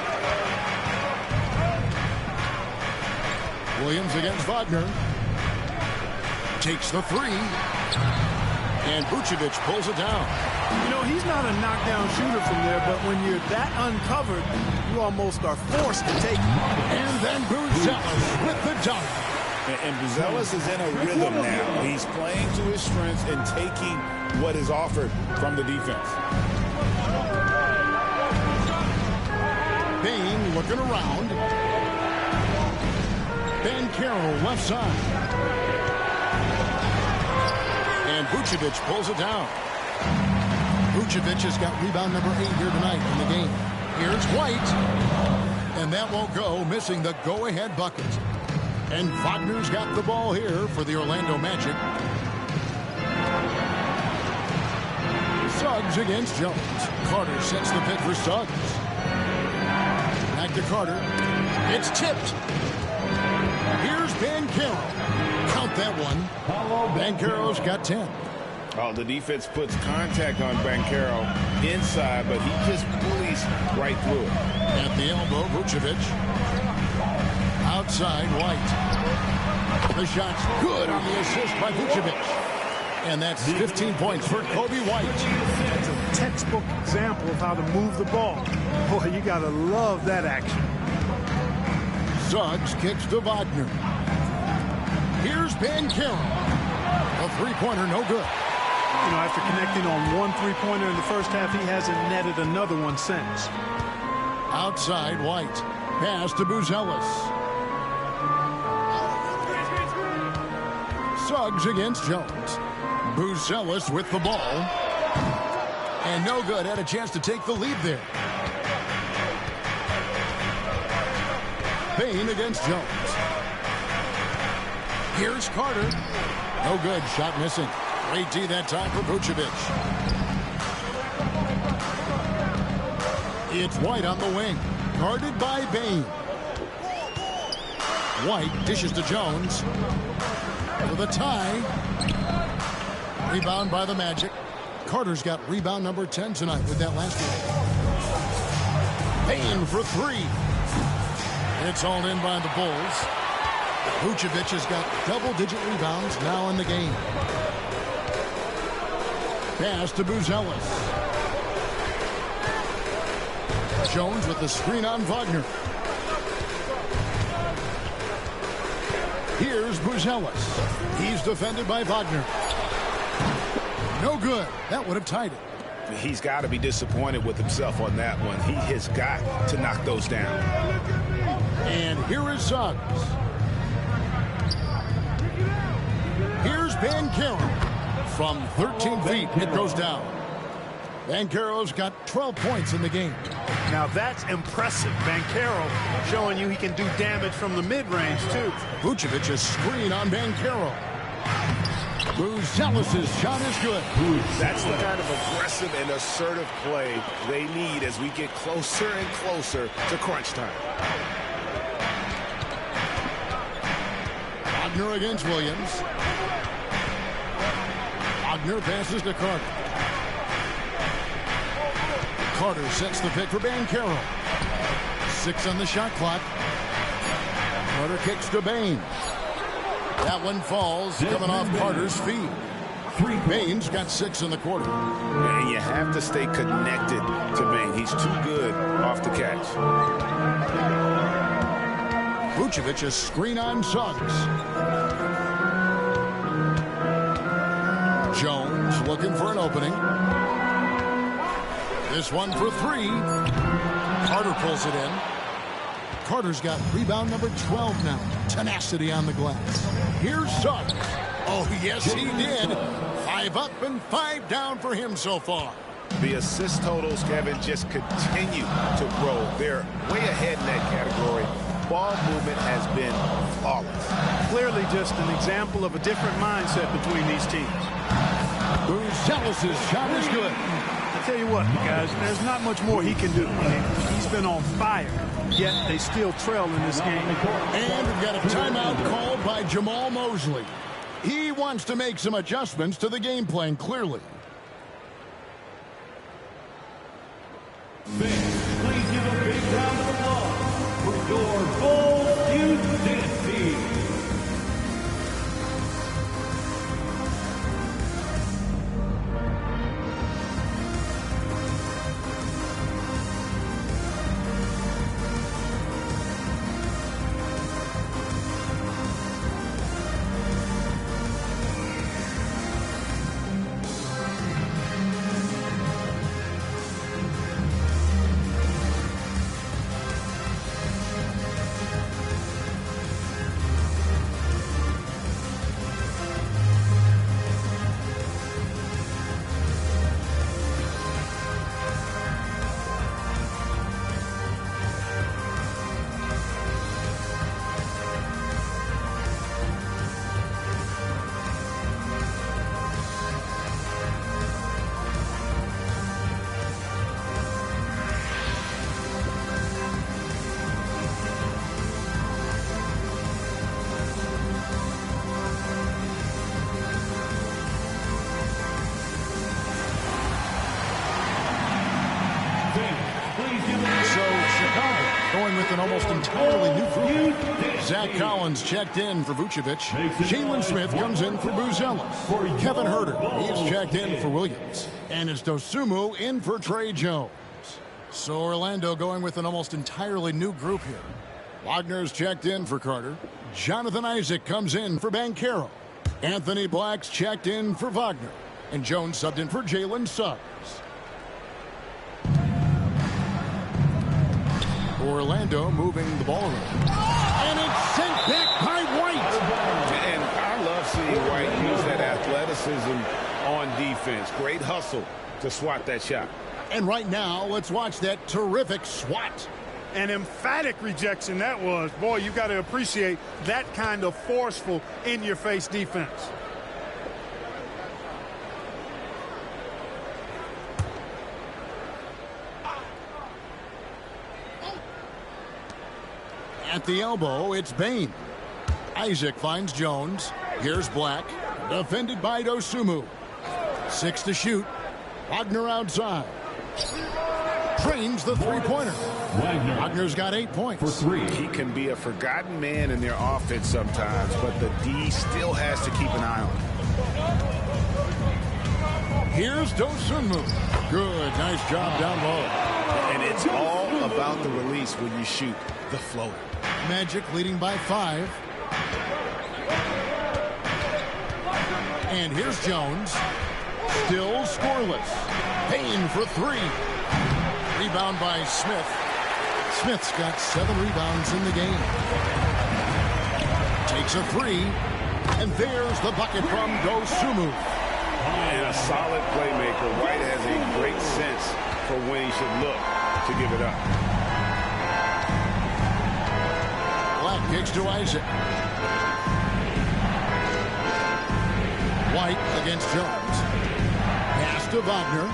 Williams against Wagner. Takes the three. And Vucevic pulls it down. You know, he's not a knockdown shooter from there, but when you're that uncovered, you almost are forced to take it. And then Buzelis with the dunk. And Buzelis is in a rhythm now. He's playing to his strengths and taking what is offered from the defense. Bane looking around. Banchero left side. And Vucevic pulls it down. Vucevic has got rebound number 8 here tonight in the game. Here's White. And that won't go, missing the go-ahead bucket. And Wagner's got the ball here for the Orlando Magic. Suggs against Jones. Carter sets the pick for Suggs. Back to Carter. It's tipped. Here's Banchero. Count that one. Banchero's got 10. Oh, the defense puts contact on Banchero inside, but he just bullies right through it. At the elbow, Vucevic. Outside, White. The shot's good on the assist by Vucevic. And that's 15 points for Kobe White. It's a textbook example of how to move the ball. Boy, you got to love that action. Suggs kicks to Wagner. Here's Banchero. A three-pointer, no good. You know, after connecting on one three-pointer in the first half, he hasn't netted another one since. Outside, White. Pass to Buzelis. Suggs against Jones. Buzelis with the ball. And no good. Had a chance to take the lead there. Bane against Jones. Here's Carter. No good. Shot missing. Great D that time for Vucevic. It's White on the wing. Guarded by Bane. White dishes to Jones. For the tie. Rebound by the Magic. Carter's got rebound number 10 tonight with that last one. Bane for three. It's all in by the Bulls. Vucevic has got double-digit rebounds now in the game. Pass to Buzelis. Jones with the screen on Wagner. Here's Buzelis. He's defended by Wagner. No good. That would have tied it. He's got to be disappointed with himself on that one. He has got to knock those down. And here is Suggs. Here's Banchero. From 13 feet, it goes down. Banchero's got 12 points in the game. Now that's impressive. Banchero showing you he can do damage from the mid-range, too. Vucevic's screen on Banchero. Buzelis' shot is good. That's the kind of aggressive and assertive play they need as we get closer and closer to crunch time. Wagner against Williams. Wagner passes to Carter. Carter sets the pick for Banchero. 6 on the shot clock. Carter kicks to Bane. That one falls, coming off Carter's feet. Bane's got 6 in the quarter. And you have to stay connected to Bane. He's too good off the catch. Vucevic, a screen on Suggs. Jones looking for an opening. This one for 3. Carter pulls it in. Carter's got rebound number 12 now. Tenacity on the glass. Here's Suggs. Oh, yes, he did. 5 up and 5 down for him so far. The assist totals, Kevin, just continue to grow. They're way ahead in that category. Ball movement has been flawless. Clearly just an example of a different mindset between these teams. Buzelis' shot is good. I tell you what, guys, there's not much more he can do. I mean, he's been on fire, yet they still trail in this game. And we've got a timeout called by Jamal Mosley. He wants to make some adjustments to the game plan, clearly. Please give a big round of applause for your Bulls Youth team. Going with an almost entirely new group. Zach Collins checked in for Vucevic. Jalen Smith comes in for Buzelis. Kevin Huerter, he's checked in for Williams. And it's Dosunmu in for Trey Jones. So Orlando going with an almost entirely new group here. Wagner's checked in for Carter. Jonathan Isaac comes in for Banchero. Anthony Black's checked in for Wagner. And Jones subbed in for Jalen Suggs. Orlando moving the ball around. And it's sent back by White. And I love seeing White use that athleticism on defense. Great hustle to swat that shot. And right now, let's watch that terrific swat. An emphatic rejection that was. Boy, you got to appreciate that kind of forceful in-your-face defense. At the elbow, it's Bain. Isaac finds Jones. Here's Black. Defended by Dosunmu. 6 to shoot. Wagner outside. Drains the three-pointer. Wagner's got 8 points. For 3. He can be a forgotten man in their offense sometimes, but the D still has to keep an eye on him. Here's Dosunmu. Good. Nice job down low. And it's all about the release when you shoot the floater. Magic leading by 5. And here's Jones. Still scoreless. Payne for 3. Rebound by Smith. Smith's got 7 rebounds in the game. Takes a 3. And there's the bucket from Dosunmu. And a solid playmaker. White has a great sense for when he should look to give it up. Black kicks to Isaac. White against Jones. Pass to Wagner.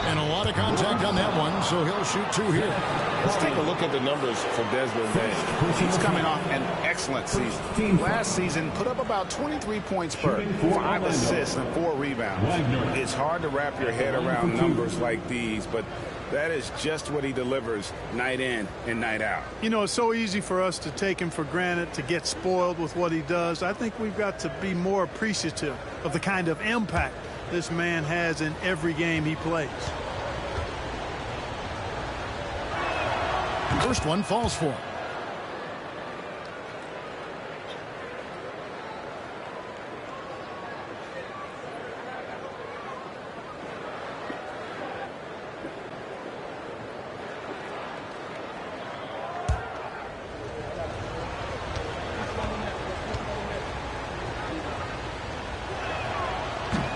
And a lot of contact on that one, so he'll shoot 2 here. Let's take a look at the numbers for Desmond Bain. He's coming off an excellent season. Last season, put up about 23 points per, 5 assists and 4 rebounds. It's hard to wrap your head around numbers like these, but that is just what he delivers night in and night out. You know, it's so easy for us to take him for granted, to get spoiled with what he does. I think we've got to be more appreciative of the kind of impact this man has in every game he plays. First one falls for him.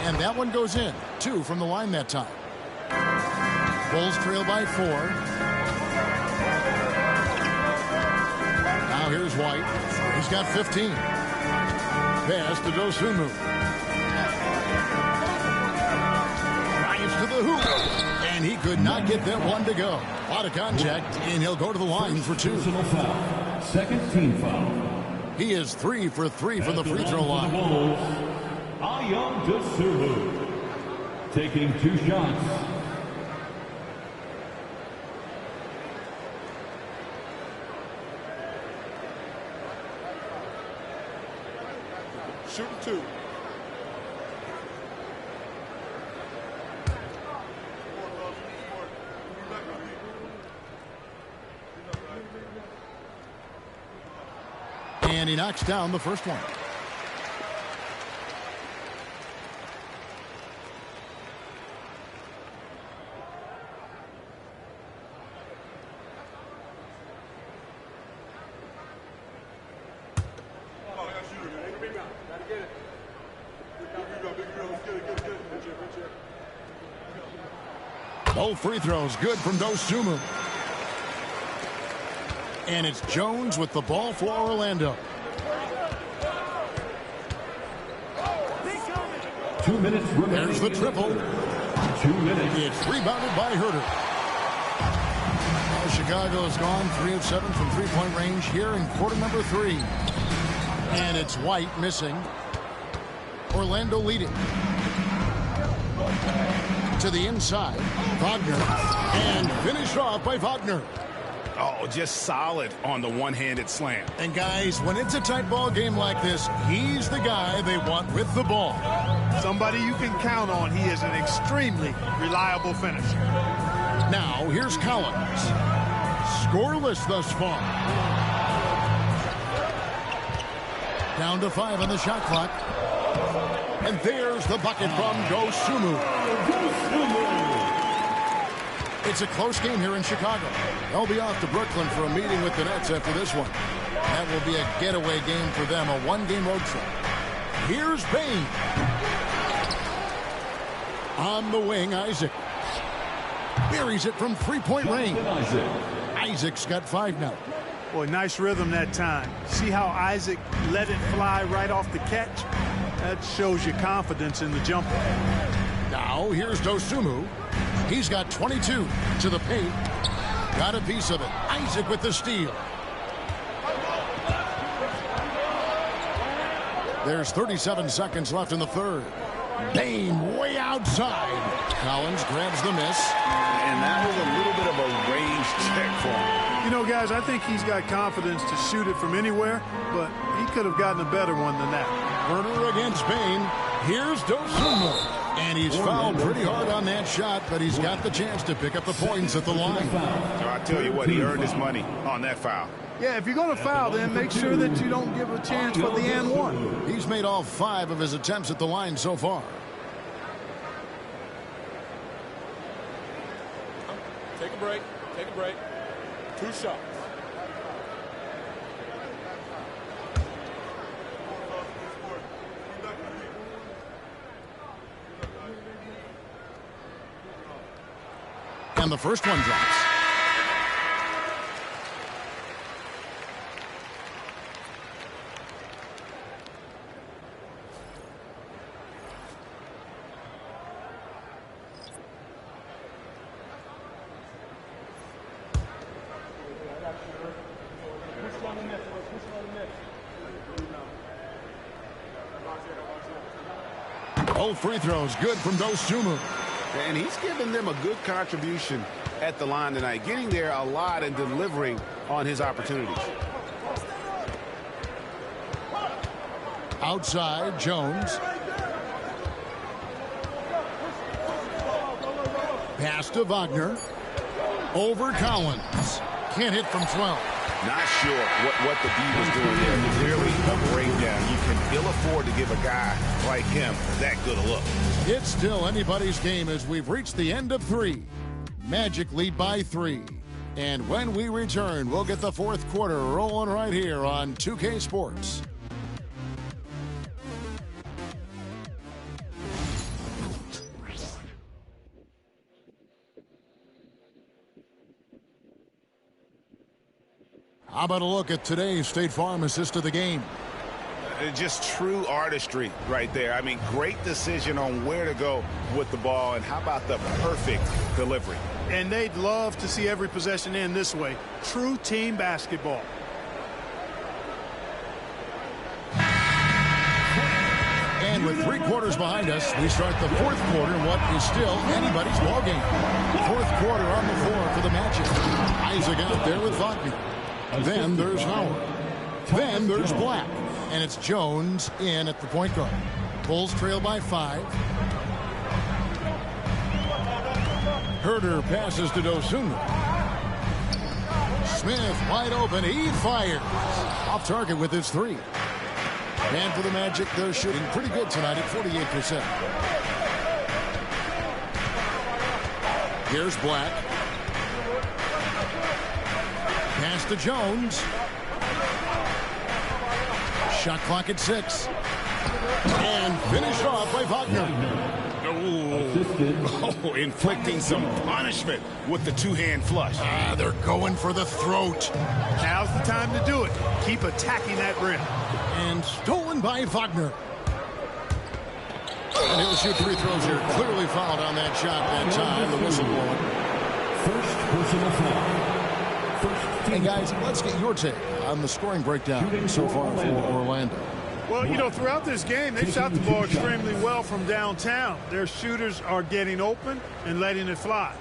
And that one goes in. 2 from the line that time. Bulls trail by 4. Now here's White. He's got 15. Pass to Dosunmu. Drives to the hoop. And he could not get that one to go. A lot of contact, and he'll go to the line for 2. Second team foul. He is 3 for 3 from the free throw line. Ayam Dosunmu taking 2 shots. Shooting 2. And he knocks down the first one. Both free throws good from Dosunmu. And it's Jones with the ball for Orlando. 2 minutes remaining. There's the triple. 2 minutes. It's rebounded by Herter. Well, Chicago has gone 3 of 7 from three-point range here in quarter number 3. And it's White missing. Orlando leading. To the inside. Wagner. And finished off by Wagner. Oh, just solid on the one-handed slam. And guys, when it's a tight ball game like this, he's the guy they want with the ball. Somebody you can count on. He is an extremely reliable finisher. Now, here's Collins. Scoreless thus far. Down to 5 on the shot clock. And there's the bucket from Dosunmu. It's a close game here in Chicago. They'll be off to Brooklyn for a meeting with the Nets after this one. That will be a getaway game for them, a one-game road trip. Here's Payne. On the wing, Isaac. Buries it from three-point range. Isaac's got 5 now. Boy, nice rhythm that time. See how Isaac let it fly right off the catch? That shows you confidence in the jumper. Now, here's Dosunmu. He's got 22 to the paint. Got a piece of it. Isaac with the steal. There's 37 seconds left in the third. Bain way outside. Collins grabs the miss. And that was a little bit of a range check for him. You know, guys, I think he's got confidence to shoot it from anywhere, but he could have gotten a better one than that. Herter against Bain. Here's Dosunmu. And he's fouled pretty hard on that shot, but he's got the chance to pick up the points at the line. So I tell you what, he earned his money on that foul. Yeah, if you're going to foul, then make sure that you don't give a chance for the and one. He's made all 5 of his attempts at the line so far. Take a break. Take a break. 2 shots. And the first one drops. Both free throws good from Dosunmu. And he's given them a good contribution at the line tonight, getting there a lot and delivering on his opportunities. Outside, Jones. Pass to Wagner. Over Collins. Can't hit from 12. Not sure what the D was doing there. Clearly a breakdown. You can ill afford to give a guy like him that good a look. It's still anybody's game as we've reached the end of 3. Magic lead by 3. And when we return, we'll get the fourth quarter rolling right here on 2K Sports. How about a look at today's State Farm assist of the game? Just true artistry right there. I mean, great decision on where to go with the ball, and how about the perfect delivery? And they'd love to see every possession end this way. True team basketball. And with 3 quarters behind us, we start the 4th quarter in what is still anybody's ball game. 4th quarter on the floor for the Magic. Isaac out there with Wagner. Then there's Howard. Then there's Black. And it's Jones in at the point guard. Bulls trail by 5. Herder passes to Dosunmu. Smith wide open. He fires. Off target with his 3. And for the Magic, they're shooting pretty good tonight at 48%. Here's Black. Pass to Jones. Shot clock at 6. And finished off by Wagner. Oh, inflicting some punishment with the 2-hand flush. They're going for the throat. Now's the time to do it. Keep attacking that rim. And stolen by Wagner. And he'll shoot 3 throws here. Clearly fouled on that shot that time. The whistle blowing. First personal foul. Hey guys, let's get your take on the scoring breakdown so far for Orlando. Well, you know, throughout this game, they shot the ball extremely well from downtown. Their shooters are getting open and letting it fly.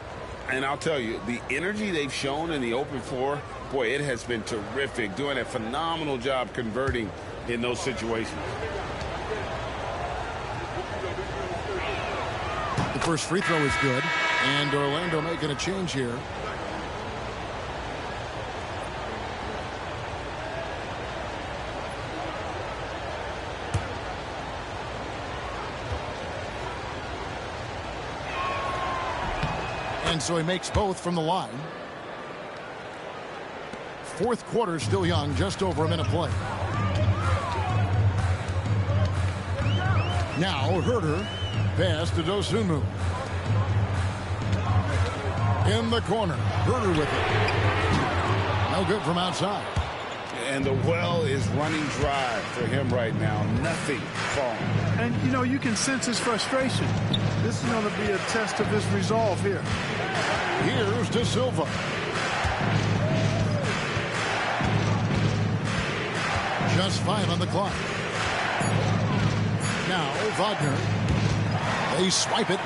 And I'll tell you, the energy they've shown in the open floor, boy, it has been terrific. Doing a phenomenal job converting in those situations. The first free throw is good, and Orlando making a change here. And so he makes both from the line. 4th quarter still young, just over a minute play. Now Herder, pass to Dosunmu. In the corner, Herder with it. No good from outside. And the well is running dry for him right now. Nothing falling. And, you know, you can sense his frustration. This is going to be a test of his resolve here. Here's De Silva. Just 5 on the clock. Now Wagner. They swipe it.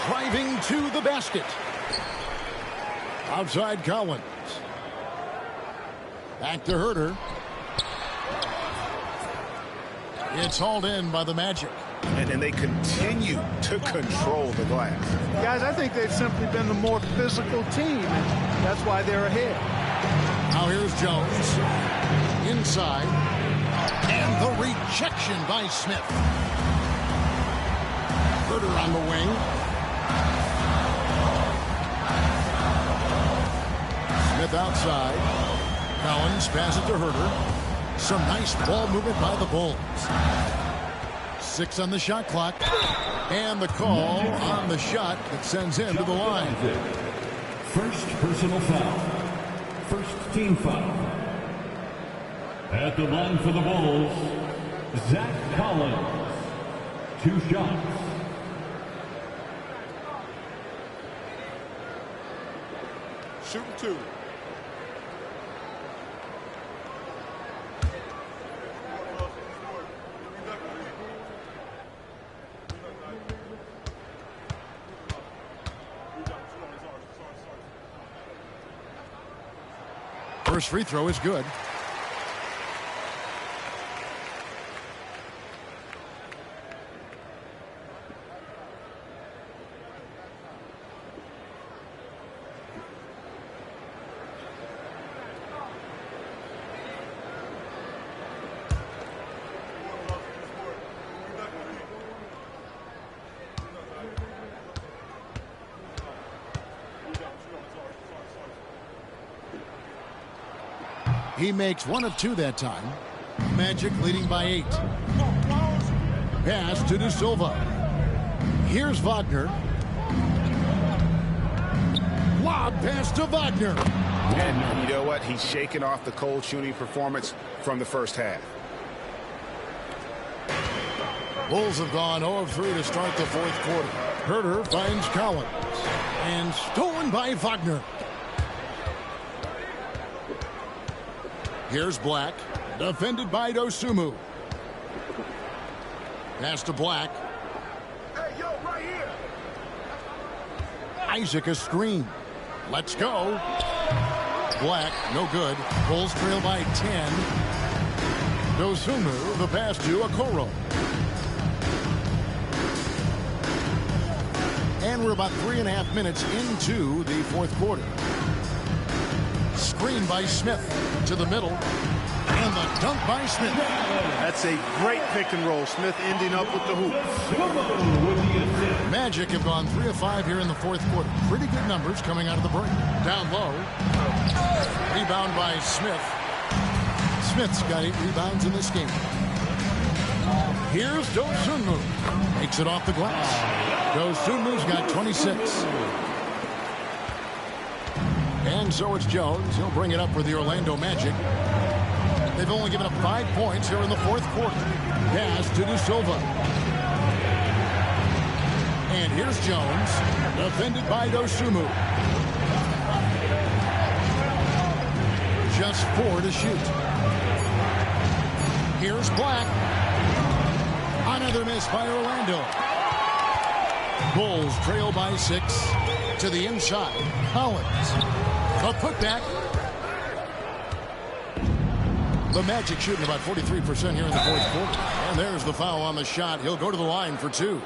Driving to the basket. Outside Collins. Back to Herder. It's hauled in by the Magic. And they continue to control the glass. Guys, I think they've simply been the more physical team, and that's why they're ahead. Now here's Jones. Inside. And the rejection by Smith. Herder on the wing. Smith outside. Collins passes to Herder. Some nice ball movement by the Bulls. 6 on the shot clock. And the call on the shot that sends him to the line. First personal foul. First team foul. At the line for the Bulls, Zach Collins. 2 shots. Shooting 2. First free throw is good. He makes 1 of 2 that time. Magic leading by 8. Pass to De Silva. Here's Wagner. Lob pass to Wagner. And you know what? He's shaking off the cold shooting performance from the first half. Bulls have gone 0 of 3 to start the fourth quarter. Herter finds Collins. And stolen by Wagner. Here's Black. Defended by Dosunmu. Pass to Black. Hey, yo, right here. Isaac a screen. Let's go. Black, no good. Bulls trail by 10. Dosunmu, the pass to Okoro. And we're about 3.5 minutes into the fourth quarter. Screen by Smith to the middle. And the dunk by Smith. That's a great pick and roll. Smith ending up with the hoop. Magic have gone 3 of 5 here in the fourth quarter. Pretty good numbers coming out of the break. Down low. Rebound by Smith. Smith's got 8 rebounds in this game. Here's Dosunmu. Takes it off the glass. Dosunmu's got 26. And so it's Jones. He'll bring it up for the Orlando Magic. They've only given up 5 points here in the fourth quarter. Pass to De Silva. And here's Jones. Defended by Dosunmu. Just 4 to shoot. Here's Black. Another miss by Orlando. Bulls trail by 6 to the inside. Collins. A putback. The Magic shooting about 43% here in the fourth quarter. And there's the foul on the shot. He'll go to the line for 2.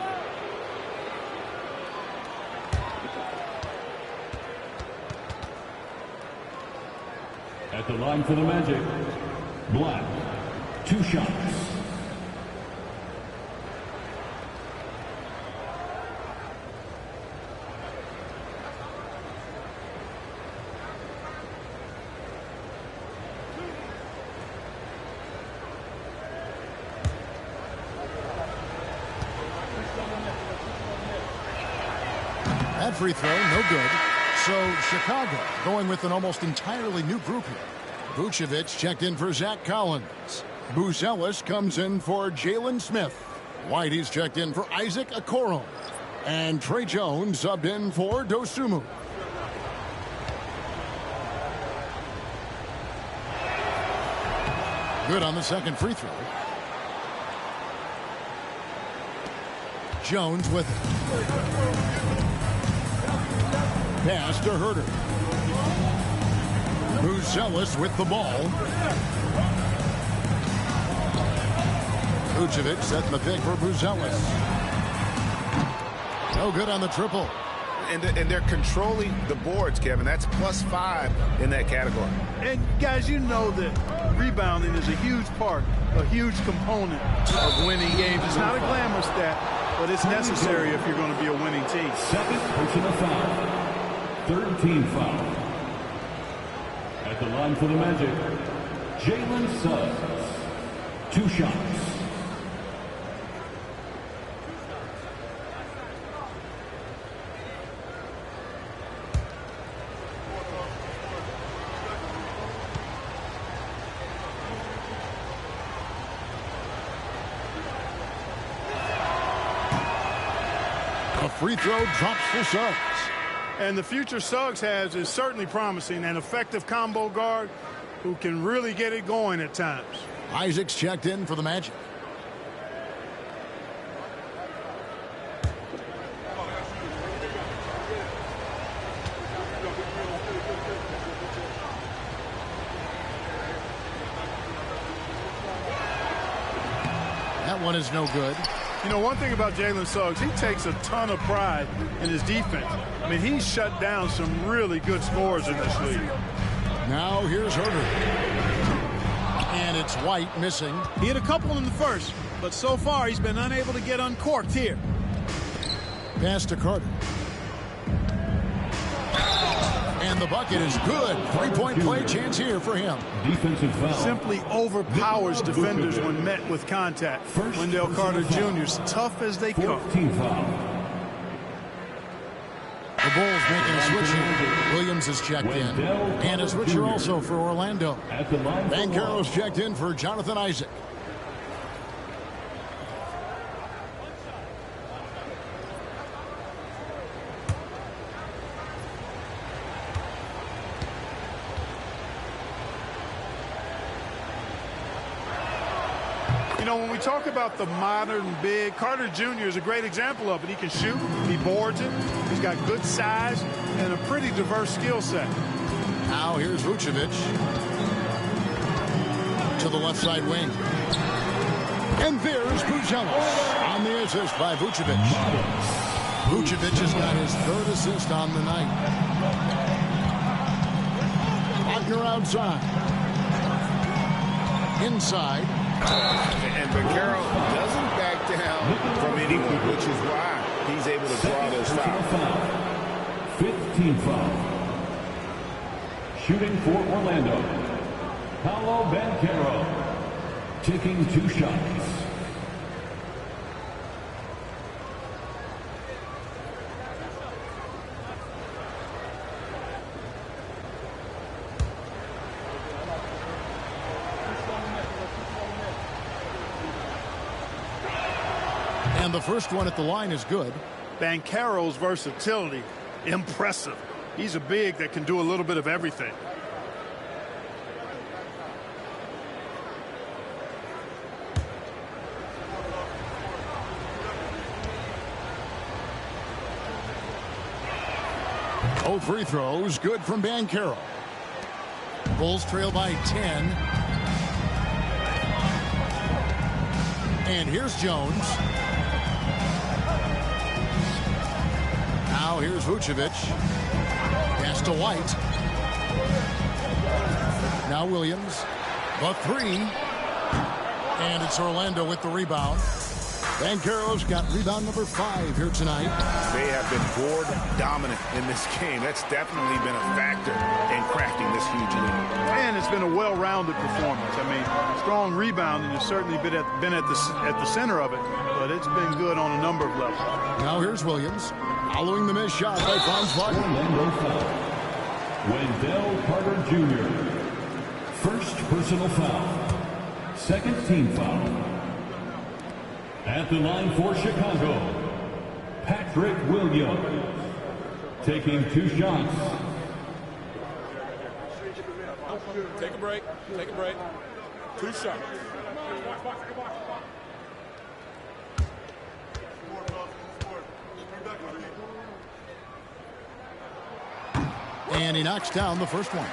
At the line for the Magic, Black. 2 shots. That free throw, no good. So Chicago going with an almost entirely new group here. Vucevic checked in for Zach Collins. Buzelis comes in for Jalen Smith. Whitey's checked in for Isaac Okoro. And Trey Jones subbed in for Dosunmu. Good on the second free throw. Jones with it. Pass to Herter. Buzelis with the ball. Vucevic setting the pick for Buzelis. No good on the triple. And they're controlling the boards, Kevin. That's +5 in that category. And guys, you know that rebounding is a huge part, a huge component of winning games. It's not a glamour stat, but it's necessary if you're going to be a winning team. Second personal foul. Third team foul. At the line for the Magic, Jalen Suggs. 2 shots. A free throw drops for Suggs. And the future Suggs has is certainly promising. An effective combo guard who can really get it going at times. Isaac's checked in for the Magic. That one is no good. You know, one thing about Jalen Suggs, he takes a ton of pride in his defense. I mean, he's shut down some really good scorers in this league. Now here's Herter. And it's White missing. He had a couple in the first, but so far he's been unable to get uncorked here. Pass to Carter. And the bucket is good. 3-point play chance here for him. Defensive foul. Simply overpowers defenders when met with contact. Wendell Carter Jr. is tough as they come. Team foul. The Bulls making a switch here. Williams is checked in. And a switcher also for Orlando. Banchero's checked in for Jonathan Isaac. You know, when we talk about the modern big, Carter Jr. is a great example of it. He can shoot, he boards it, he's got good size, and a pretty diverse skill set. Now here's Vucevic to the left side wing. And there's Buzelis on the assist by Vucevic. Vucevic has got his third assist on the night. Wagner outside. Inside. And Banchero doesn't back down from anyone, which is why he's able to draw those fouls. 15th foul. Shooting for Orlando, Paolo Banchero, taking 2 shots. And the first one at the line is good. Banchero's versatility, impressive. He's a big that can do a little bit of everything. Oh, free throws, good from Banchero. Bulls trail by 10. And here's Jones. Now here's Vucevic. Pass to White. Now Williams. The 3. And it's Orlando with the rebound. Banchero's got rebound number 5 here tonight. They have been board dominant in this game. That's definitely been a factor in crafting this huge lead. And it's been a well-rounded performance. I mean, strong rebounding has certainly been at the center of it, but it's been good on a number of levels. Now here's Williams. Following the missed shot by Franz Wagner. Wendell Carter Jr. First personal foul. Second team foul. At the line for Chicago, Patrick Williams, taking 2 shots. Take a break. Take a break. 2 shots. And he knocks down the first one.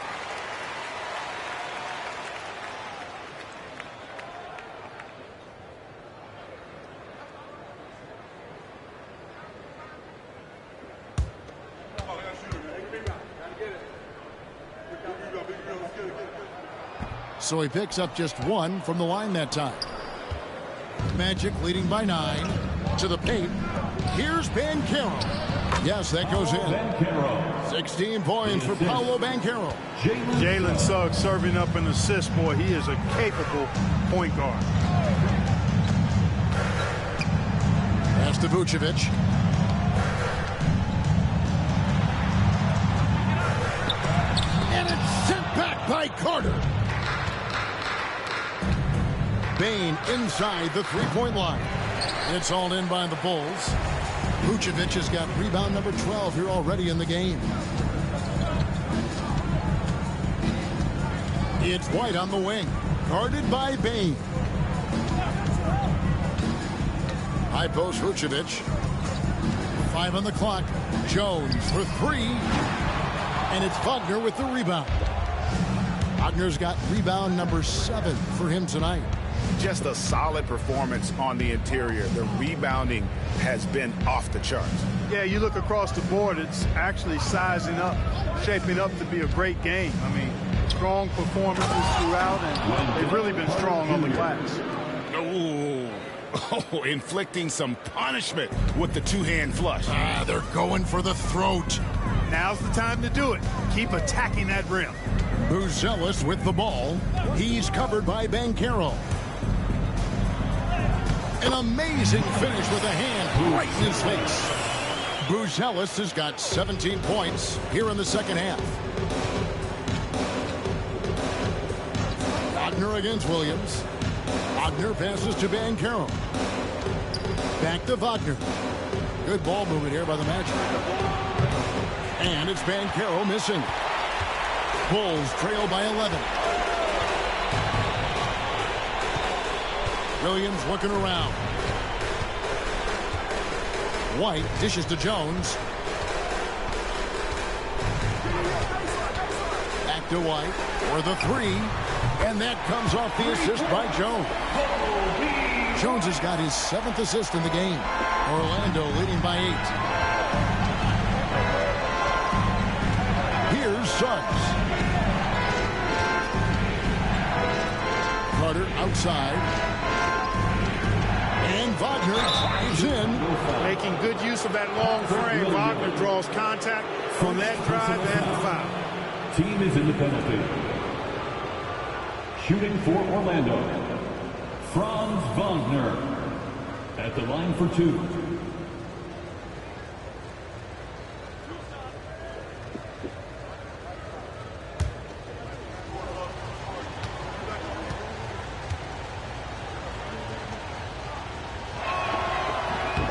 So he picks up just 1 from the line that time. Magic leading by 9 to the paint. Here's Banchero. Yes, that goes in. 16 points for Paolo Banchero. Jalen Suggs serving up an assist, boy. He is a capable point guard. Pass to Vucevic. And it's sent back by Carter. Bane inside the 3-point line. It's all in by the Bulls. Vucevic has got rebound number 12 here already in the game. It's White on the wing. Guarded by Bane. High post Vucevic. 5 on the clock. Jones for 3. And it's Wagner with the rebound. Wagner's got rebound number 7 for him tonight. Just a solid performance on the interior. The rebounding has been off the charts. Yeah, you look across the board, it's actually sizing up, shaping up to be a great game. I mean, strong performances throughout, and they've really been strong on the glass. Oh, inflicting some punishment with the 2-hand flush. They're going for the throat. Now's the time to do it. Keep attacking that rim. Buzelis with the ball. He's covered by Banchero. An amazing finish with a hand right in his face. Buzelis has got 17 points here in the second half. Wagner against Williams. Wagner passes to Banchero. Back to Wagner. Good ball movement here by the Magic. And it's Banchero missing. Bulls trail by 11. Williams looking around. White dishes to Jones. Back to White for the three. And that comes off the assist by Jones. Jones has got his 7th assist in the game. Orlando leading by 8. Here's Suggs. Carter outside. And Wagner drives in. Making good use of that long frame. Wagner draws contact from that drive and the foul. Team is in the penalty. Shooting for Orlando, Franz Wagner at the line for 2.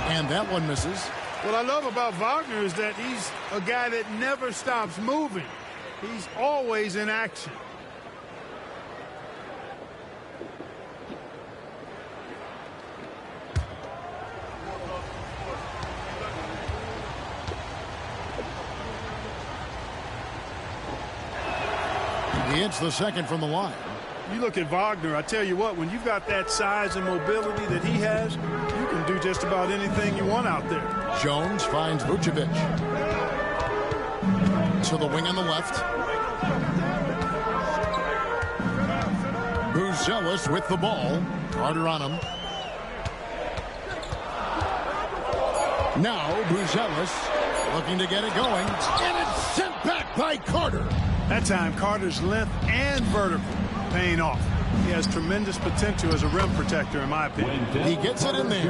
And that one misses. What I love about Wagner is that he's a guy that never stops moving. He's always in action. He hits the second from the line. You look at Wagner, I tell you what, when you've got that size and mobility that he has, you can do just about anything you want out there. Jones finds Vucevic. To the wing on the left. Buzelis with the ball. Carter on him. Now Buzelis looking to get it going. And it's sent back by Carter. That time, Carter's length and vertical paying off. He has tremendous potential as a rim protector, in my opinion. He gets it in there.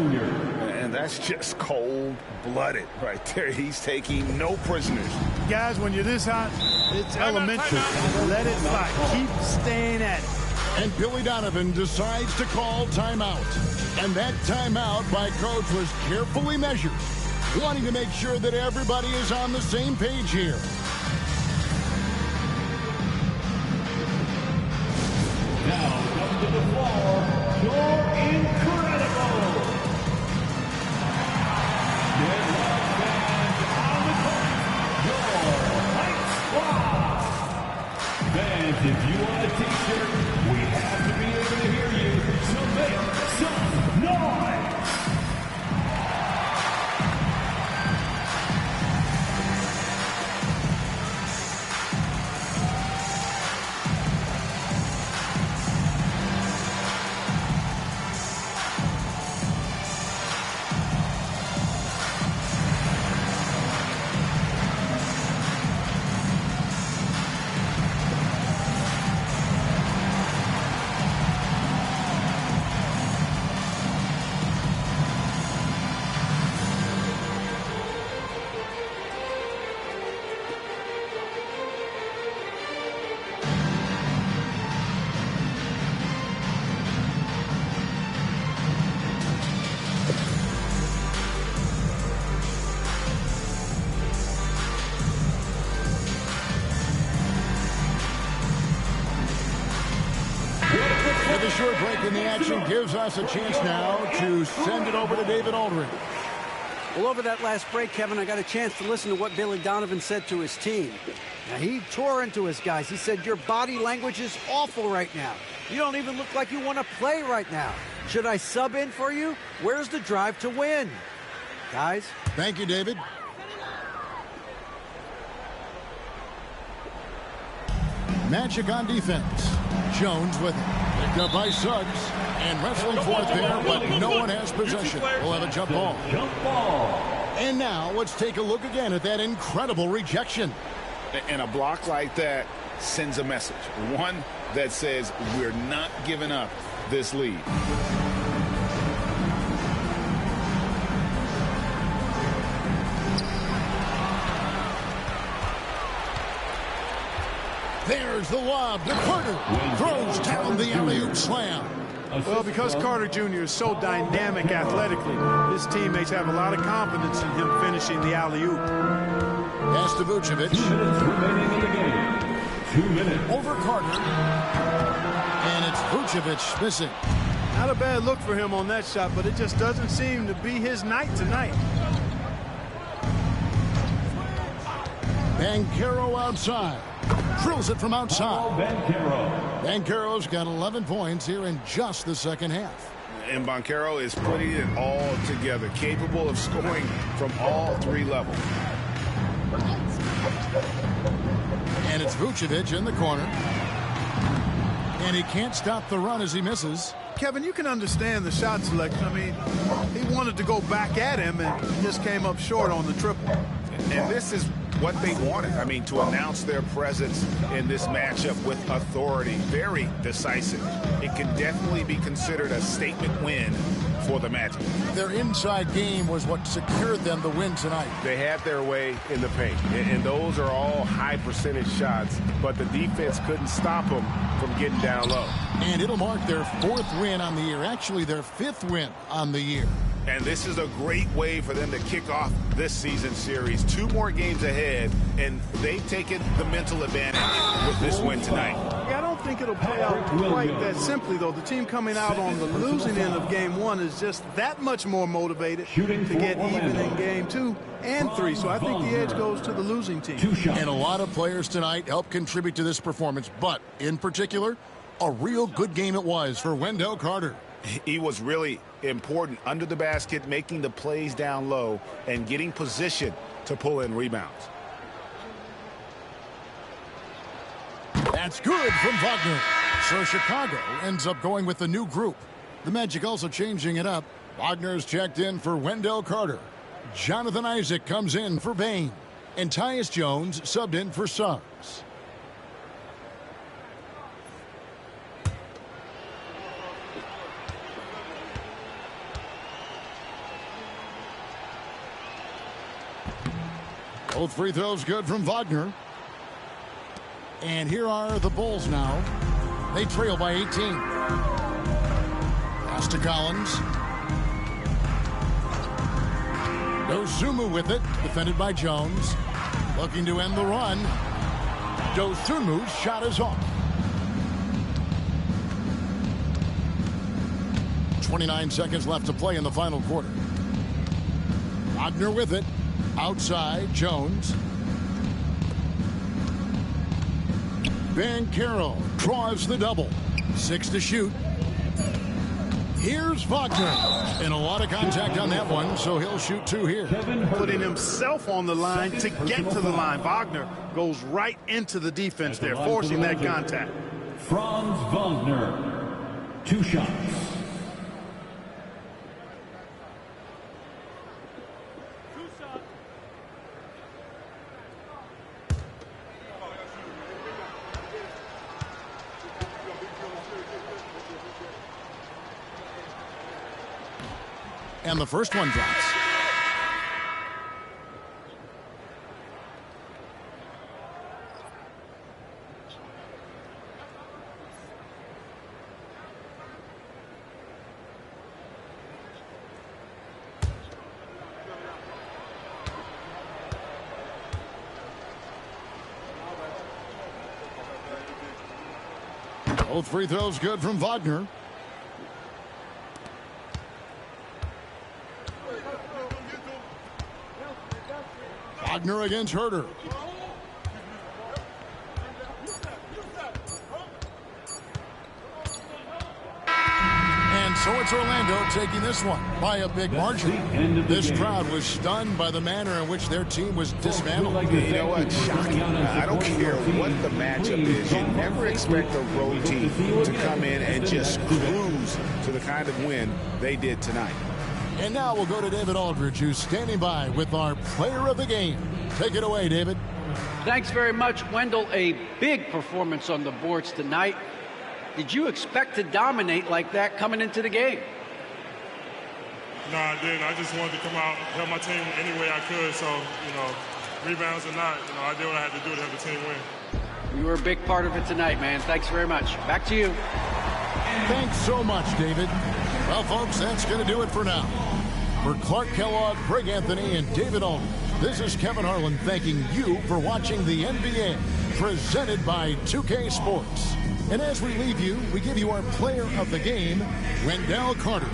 And that's just cold-blooded right there. He's taking no prisoners. Guys, when you're this hot, it's elementary. Let it fly. Keep staying at it. And Billy Donovan decides to call timeout. And that timeout by coach was carefully measured, wanting to make sure that everybody is on the same page here. Now come to the floor, you're incredible. Get love fans on the court, your Hype Squad. Fans, if you want a t-shirt, we have to be able to hear you, so make some noise. The short break in the action gives us a chance now to send it over to David Aldridge. Well, over that last break, Kevin, I got a chance to listen to what Billy Donovan said to his team. Now, he tore into his guys. He said, your body language is awful right now. You don't even look like you want to play right now. Should I sub in for you? Where's the drive to win? Guys? Thank you, David. Magic on defense. Jones with it. Picked up by Suggs. And wrestling for it there, but no one has possession. We'll have a jump ball. And now let's take a look again at that incredible rejection. And a block like that sends a message. One that says we're not giving up this lead. There's the lob to Carter. Throws down the alley-oop slam. Well, because Carter Jr. is so dynamic athletically, his teammates have a lot of confidence in him finishing the alley-oop. Pass to Vucevic. 2 minutes remaining in the game. 2 minutes. Over Carter. And it's Vucevic missing. Not a bad look for him on that shot, but it just doesn't seem to be his night tonight. Banchero outside. Drills it from outside. Banchero. Banchero's got 11 points here in just the second half. And Banchero is putting it all together, capable of scoring from all three levels. And it's Vucevic in the corner. And he can't stop the run as he misses. Kevin, you can understand the shot selection. I mean, he wanted to go back at him and just came up short on the triple. And this is what they wanted. I mean, to announce their presence in this matchup with authority. Very decisive. It can definitely be considered a statement win for the Magic. Their inside game was what secured them the win tonight. They had their way in the paint, and those are all high percentage shots, but the defense couldn't stop them from getting down low. And it'll mark their 4th win on the year, actually their 5th win on the year. And this is a great way for them to kick off this season series. 2 more games ahead, and they've taken the mental advantage with this win tonight. Yeah, I don't think it'll play out quite that simply, though. The team coming out on the losing end of game 1 is just that much more motivated to get even in game 2 and 3. So I think the edge goes to the losing team. And a lot of players tonight helped contribute to this performance, but in particular, a real good game it was for Wendell Carter. He was really important under the basket, making the plays down low and getting position to pull in rebounds. That's good from Wagner. So Chicago ends up going with the new group. The Magic also changing it up. Wagner's checked in for Wendell Carter. Jonathan Isaac comes in for Bane. And Tyus Jones subbed in for Suggs. Both free throws good from Wagner. And here are the Bulls now. They trail by 18. Pass to Collins. Dosunmu with it, defended by Jones. Looking to end the run. Dosunmu's shot is off. 29 seconds left to play in the final quarter. Wagner with it. Outside, Jones. Banchero draws the double. 6 to shoot. Here's Wagner. And a lot of contact on that one, so he'll shoot 2 here. Putting himself on the line to get to the line. Wagner goes right into the defense there, forcing that contact. Franz Wagner, 2 shots. And the first one drops. Both free throws good from Wagner. Wagner against Herter. And so it's Orlando taking this one by a big margin. This crowd was stunned by the manner in which their team was dismantled. You know what? Shocking. I don't care what the matchup is. You never expect a road team to come in and just cruise to the kind of win they did tonight. And now we'll go to David Aldridge, who's standing by with our player of the game. Take it away, David. Thanks very much, Wendell. A big performance on the boards tonight. Did you expect to dominate like that coming into the game? No, I didn't. I just wanted to come out, help my team any way I could. So, rebounds or not, I did what I had to do to help the team win. You were a big part of it tonight, man. Thanks very much. Back to you. Thanks so much, David. Well, folks, that's going to do it for now. For Clark Kellogg, Greg Anthony, and David Aldridge, this is Kevin Harlan thanking you for watching the NBA, presented by 2K Sports. And as we leave you, we give you our player of the game, Wendell Carter.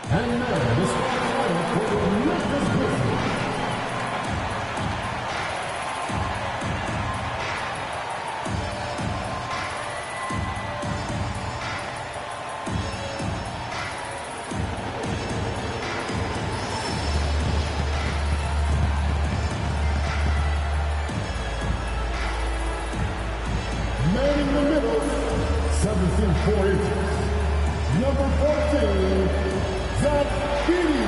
And now, the starting lineup for the Memphis Grizzlies. Man in the middle, 7'4 inches. Number 14. Zach Beatty.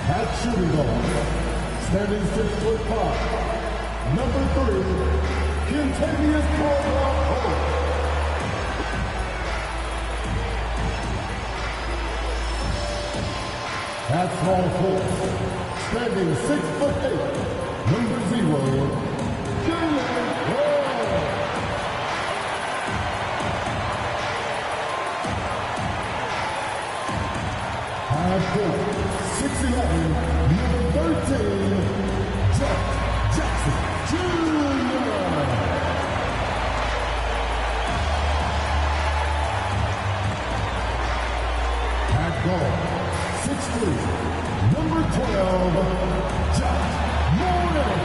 At shooting guard, standing 6'5", number 3, Kentavious Caldwell-Pope. At small forward, standing 6'8", number 0, Jalen Brown. At court, 6'11", number 13, Jack Jackson Jr. At guard, 6'3", number 12, Jack Morant.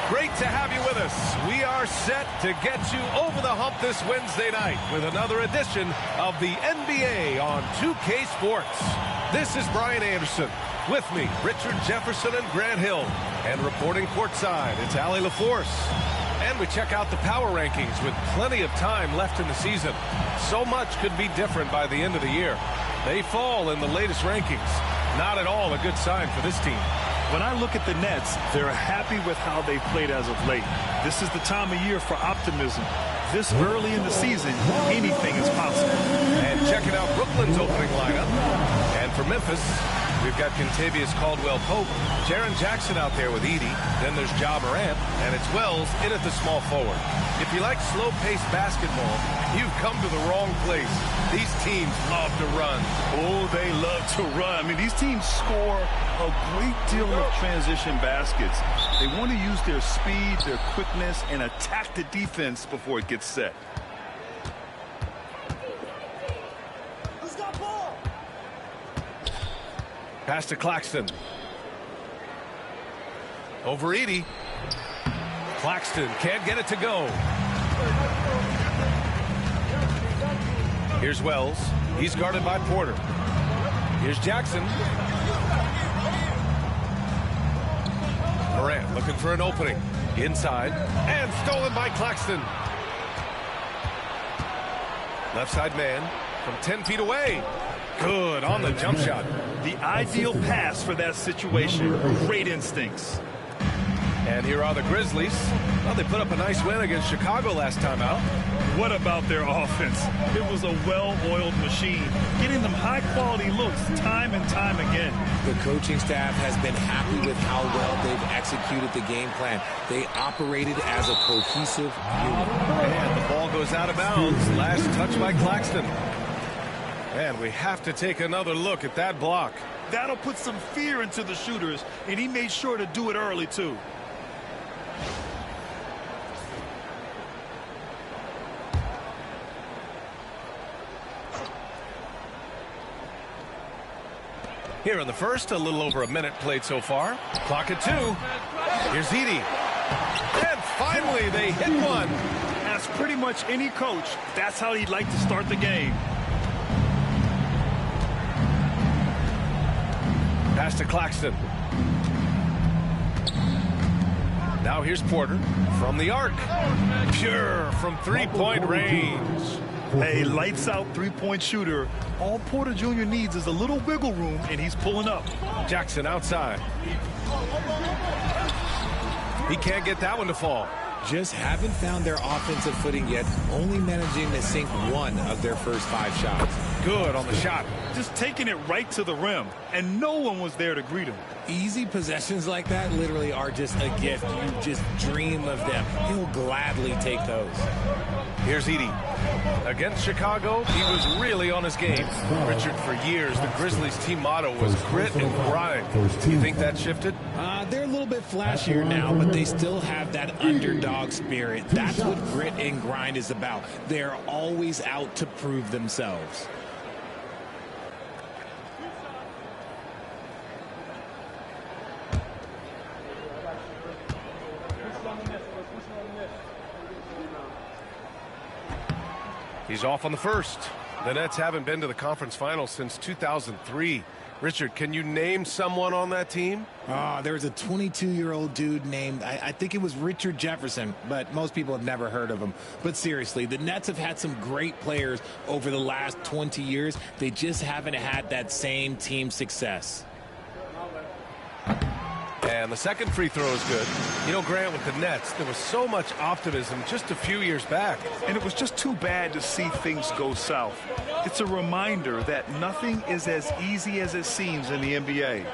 Great to have you with us. We are set to get you over the hump this Wednesday night with another edition of the NBA on 2K Sports. This is Brian Anderson. With me, Richard Jefferson and Grant Hill. And reporting courtside, it's Allie LaForce. And we check out the power rankings with plenty of time left in the season. So much could be different by the end of the year. They fall in the latest rankings. Not at all a good sign for this team. When I look at the Nets, they're happy with how they've played as of late. This is the time of year for optimism. This early in the season, anything is possible. And checking out Brooklyn's opening lineup. And for Memphis, we've got Kentavious Caldwell-Pope, Jaren Jackson out there with Edey. Then there's Ja Morant, and it's Wells in at the small forward. If you like slow-paced basketball, you've come to the wrong place. These teams love to run. Oh, they love to run. I mean, these teams score a great deal of transition baskets. They want to use their speed, their quickness, and attack the defense before it gets set. Who's got ball? Pass to Claxton. Over Edey. Claxton can't get it to go. Here's Wells. He's guarded by Porter. Here's Jackson. Morant looking for an opening. Inside. And stolen by Claxton. Left side man from 10 feet away. Good on the jump shot. The ideal pass for that situation. Great instincts. And here are the Grizzlies. Well, they put up a nice win against Chicago last time out. What about their offense? It was a well-oiled machine, getting them high-quality looks time and time again. The coaching staff has been happy with how well they've executed the game plan. They operated as a cohesive unit. And the ball goes out of bounds. Last touch by Claxton. And we have to take another look at that block. That'll put some fear into the shooters, and he made sure to do it early, too. Here in the first, a little over a minute played so far. Clock at 2. Here's Edey. And finally, they hit one. As pretty much any coach, that's how he'd like to start the game. Pass to Claxton. Now here's Porter from the arc. Pure from three-point range. A lights-out three-point shooter. All Porter Jr. needs is a little wiggle room, and he's pulling up. Jackson outside. He can't get that one to fall. Just haven't found their offensive footing yet, only managing to sink one of their first 5 shots. Good on the shot. Just taking it right to the rim, and no one was there to greet him. Easy possessions like that literally are just a gift. You just dream of them. He'll gladly take those. Here's Edey. Against Chicago, he was really on his game. Richard, for years, the Grizzlies' team motto was grit and grind. Do you think that shifted? They're a little bit flashier now, but they still have that underdog spirit. That's what grit and grind is about. They're always out to prove themselves. He's off on the first. The Nets haven't been to the conference finals since 2003. Richard, can you name someone on that team? There was a 22-year-old dude named, I think it was Richard Jefferson, but most people have never heard of him. But seriously, the Nets have had some great players over the last 20 years. They just haven't had that same team success. And the second free throw is good. You know, Grant, with the Nets, there was so much optimism just a few years back. And it was just too bad to see things go south. It's a reminder that nothing is as easy as it seems in the NBA.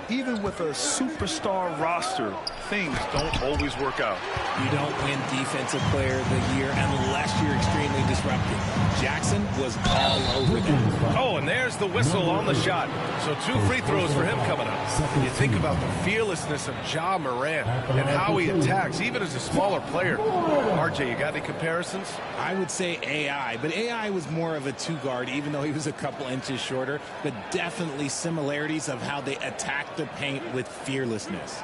Even with a superstar roster, things don't always work out. You don't win Defensive Player of the Year unless you're extremely disruptive. Jackson was all over them. Oh, and there's the whistle on the shot. So 2 free throws for him coming up. You think about the fearlessness of Ja Morant and how he attacks, even as a smaller player. RJ, you got any comparisons? I would say AI, but AI was more of a 2-guard, even though he was a couple inches shorter, but definitely similarities of how they attack the paint with fearlessness.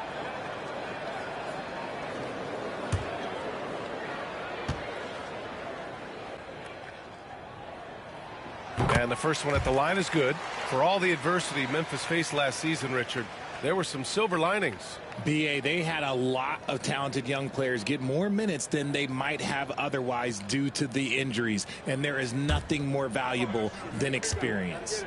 And the first one at the line is good. For all the adversity Memphis faced last season, Richard, there were some silver linings. BA, they had a lot of talented young players get more minutes than they might have otherwise due to the injuries, and there is nothing more valuable than experience.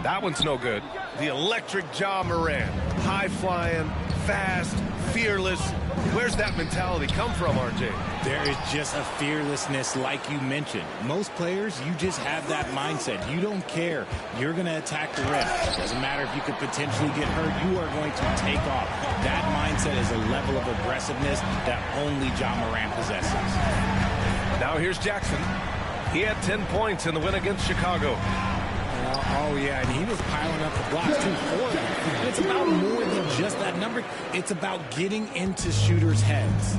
That one's no good. The electric Ja Morant. High-flying, fast, fearless. Where's that mentality come from, RJ? There is just a fearlessness like you mentioned. Most players, you just have that mindset. You don't care. You're going to attack the rim. Doesn't matter if you could potentially get hurt. You are going to take off. That mindset is a level of aggressiveness that only Ja Morant possesses. Now here's Jackson. He had 10 points in the win against Chicago. Oh, yeah, and he was piling up the blocks, too, for them. But it's about more than just that number. It's about getting into shooters' heads.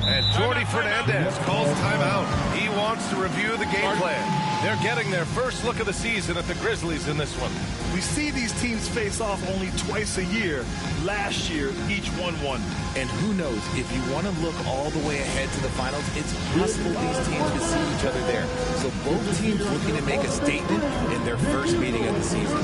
And Jordi Fernandez calls timeout. He wants to review the game plan. They're getting their first look of the season at the Grizzlies in this one. We see these teams face off only twice a year. Last year, each one won. And who knows, if you want to look all the way ahead to the finals, it's possible these teams could see each other there. So both teams looking to make a statement in their first meeting of the season.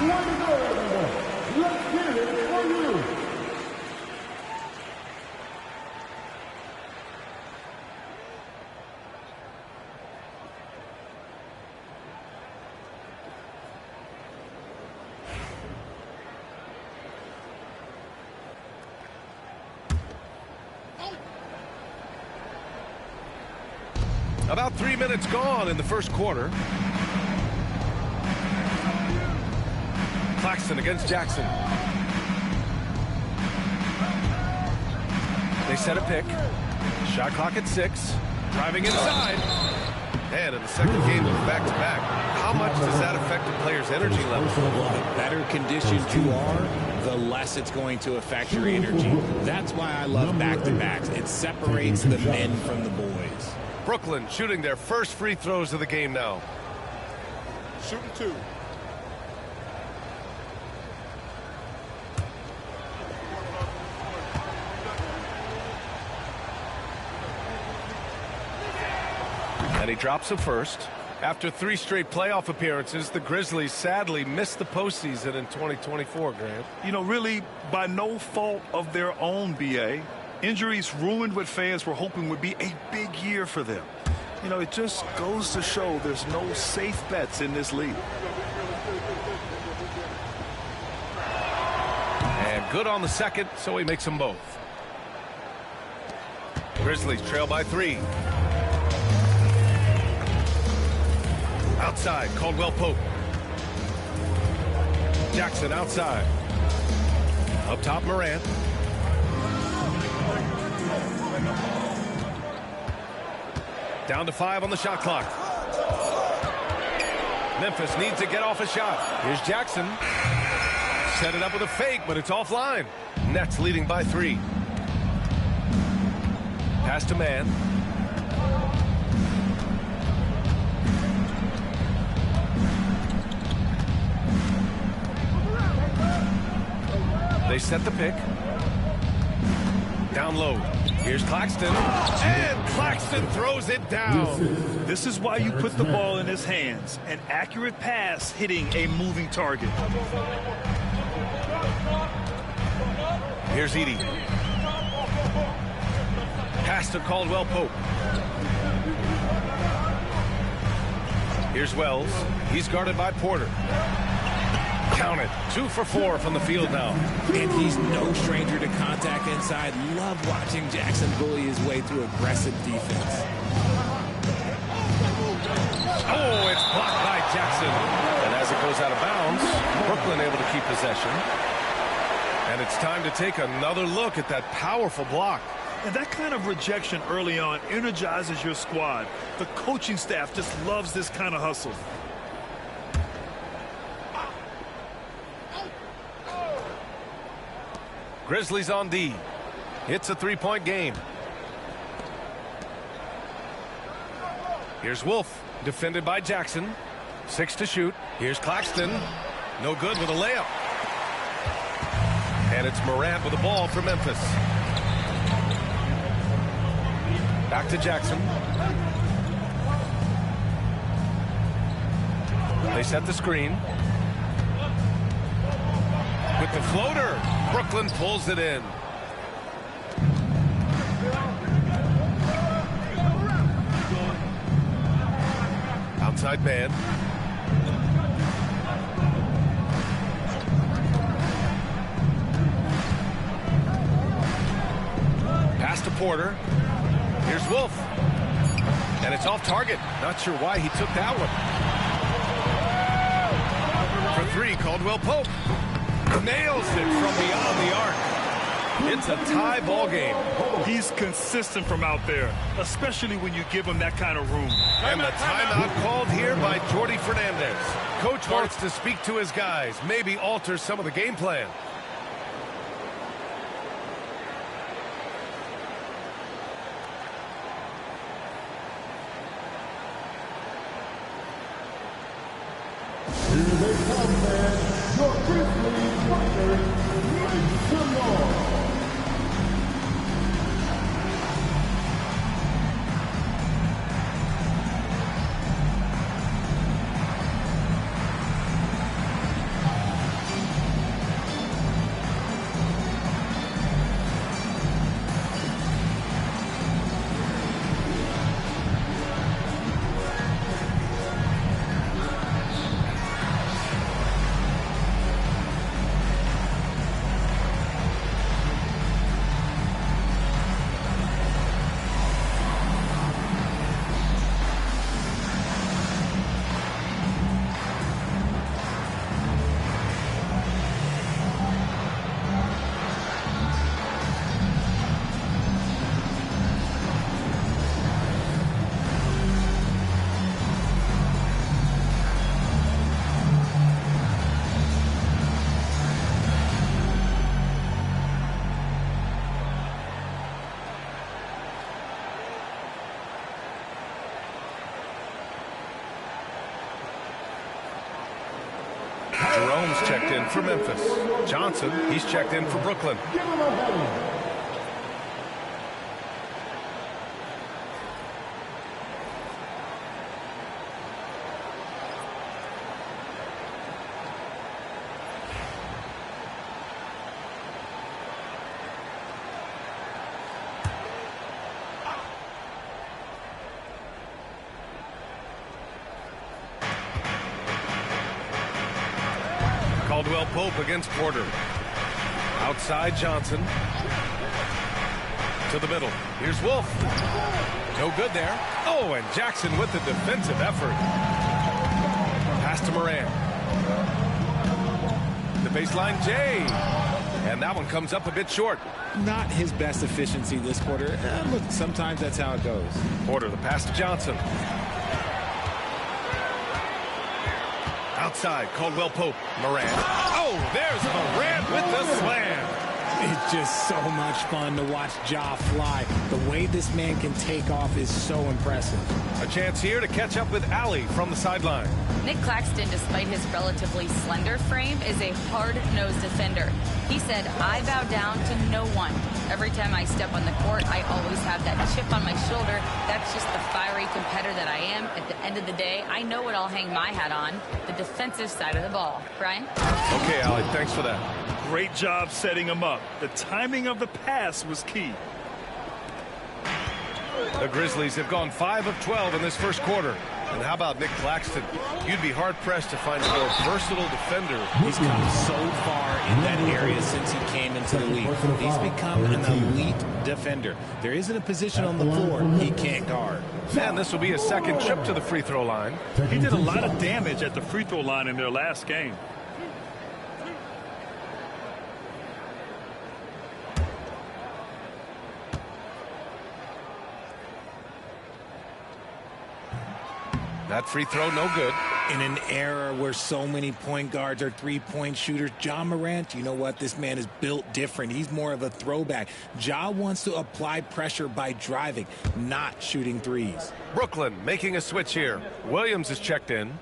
Let's get it for you. About 3 minutes gone in the first quarter. Claxton against Jackson. They set a pick. Shot clock at 6. Driving inside. And in the second game of back-to-back, how much does that affect the player's energy level? The better conditioned you are, the less it's going to affect your energy. That's why I love back-to-backs. It separates the men from the boys. Brooklyn shooting their first free throws of the game now. Shooting 2. And he drops a first. After 3 straight playoff appearances, the Grizzlies sadly missed the postseason in 2024, Grant. You know, really, by no fault of their own, B.A. Injuries ruined what fans were hoping would be a big year for them. You know, it just goes to show there's no safe bets in this league. And good on the second, so he makes them both. Grizzlies trail by 3. Outside, Caldwell Pope. Jackson outside. Up top, Morant. Down to 5 on the shot clock. Memphis needs to get off a shot. Here's Jackson. Set it up with a fake, but it's offline. Nets leading by 3. Pass to Man. They set the pick. Down low. Here's Claxton. And Claxton throws it down. This is why you put the ball in his hands. An accurate pass hitting a moving target. Here's Edey. Pass to Caldwell Pope. Here's Wells. He's guarded by Porter. Count it. 2 for 4 from the field now. And he's no stranger to contact inside. Love watching Jackson bully his way through aggressive defense. Oh, it's blocked by Jackson. And as it goes out of bounds, Brooklyn able to keep possession. And it's time to take another look at that powerful block. And that kind of rejection early on energizes your squad. The coaching staff just loves this kind of hustle. Grizzlies on D. It's a 3-point game. Here's Wolf, defended by Jackson. 6 to shoot. Here's Claxton. No good with a layup. And it's Morant with the ball for Memphis. Back to Jackson. They set the screen. With the floater, Brooklyn pulls it in. Outside man. Pass to Porter. Here's Wolf. And it's off target. Not sure why he took that one. For 3, Caldwell Pope. Nails it from beyond the arc. It's a tie ball game. He's consistent from out there, especially when you give him that kind of room. And the timeout called here by Jordi Fernandez. Coach wants to speak to his guys, maybe alter some of the game plan. Here they come, man. Your Grizzlies Thunder, make some noise. Jerome's checked in for Memphis. Johnson, he's checked in for Brooklyn. Pope against Porter. Outside Johnson. To the middle. Here's Wolf. No good there. Oh, and Jackson with the defensive effort. Pass to Moran. The baseline, Jay. And that one comes up a bit short. Not his best efficiency this quarter. Look, sometimes that's how it goes. Porter, the pass to Johnson. Outside, Caldwell Pope. Moran. Oh, there's Moran with the slam. It's just so much fun to watch Ja fly. The way this man can take off is so impressive. A chance here to catch up with Allie from the sideline. Nick Claxton, despite his relatively slender frame, is a hard-nosed defender. He said, "I bow down to no one. Every time I step on the court, I always have that chip on my shoulder. That's just the fiery competitor that I am. At the end of the day, I know what I'll hang my hat on, the defensive side of the ball." Brian? Okay, Allie, thanks for that. Great job setting him up. The timing of the pass was key. The Grizzlies have gone 5 of 12 in this first quarter. And how about Nick Claxton? You'd be hard-pressed to find a more versatile defender. He's come so far in that area since he came into the league. He's become an elite defender. There isn't a position on the floor he can't guard. And this will be his second trip to the free throw line. He did a lot of damage at the free throw line in their last game. That free throw, no good. In an era where so many point guards are three-point shooters, Ja Morant, you know what? This man is built different. He's more of a throwback. Ja wants to apply pressure by driving, not shooting threes. Brooklyn making a switch here. Williams is checked in.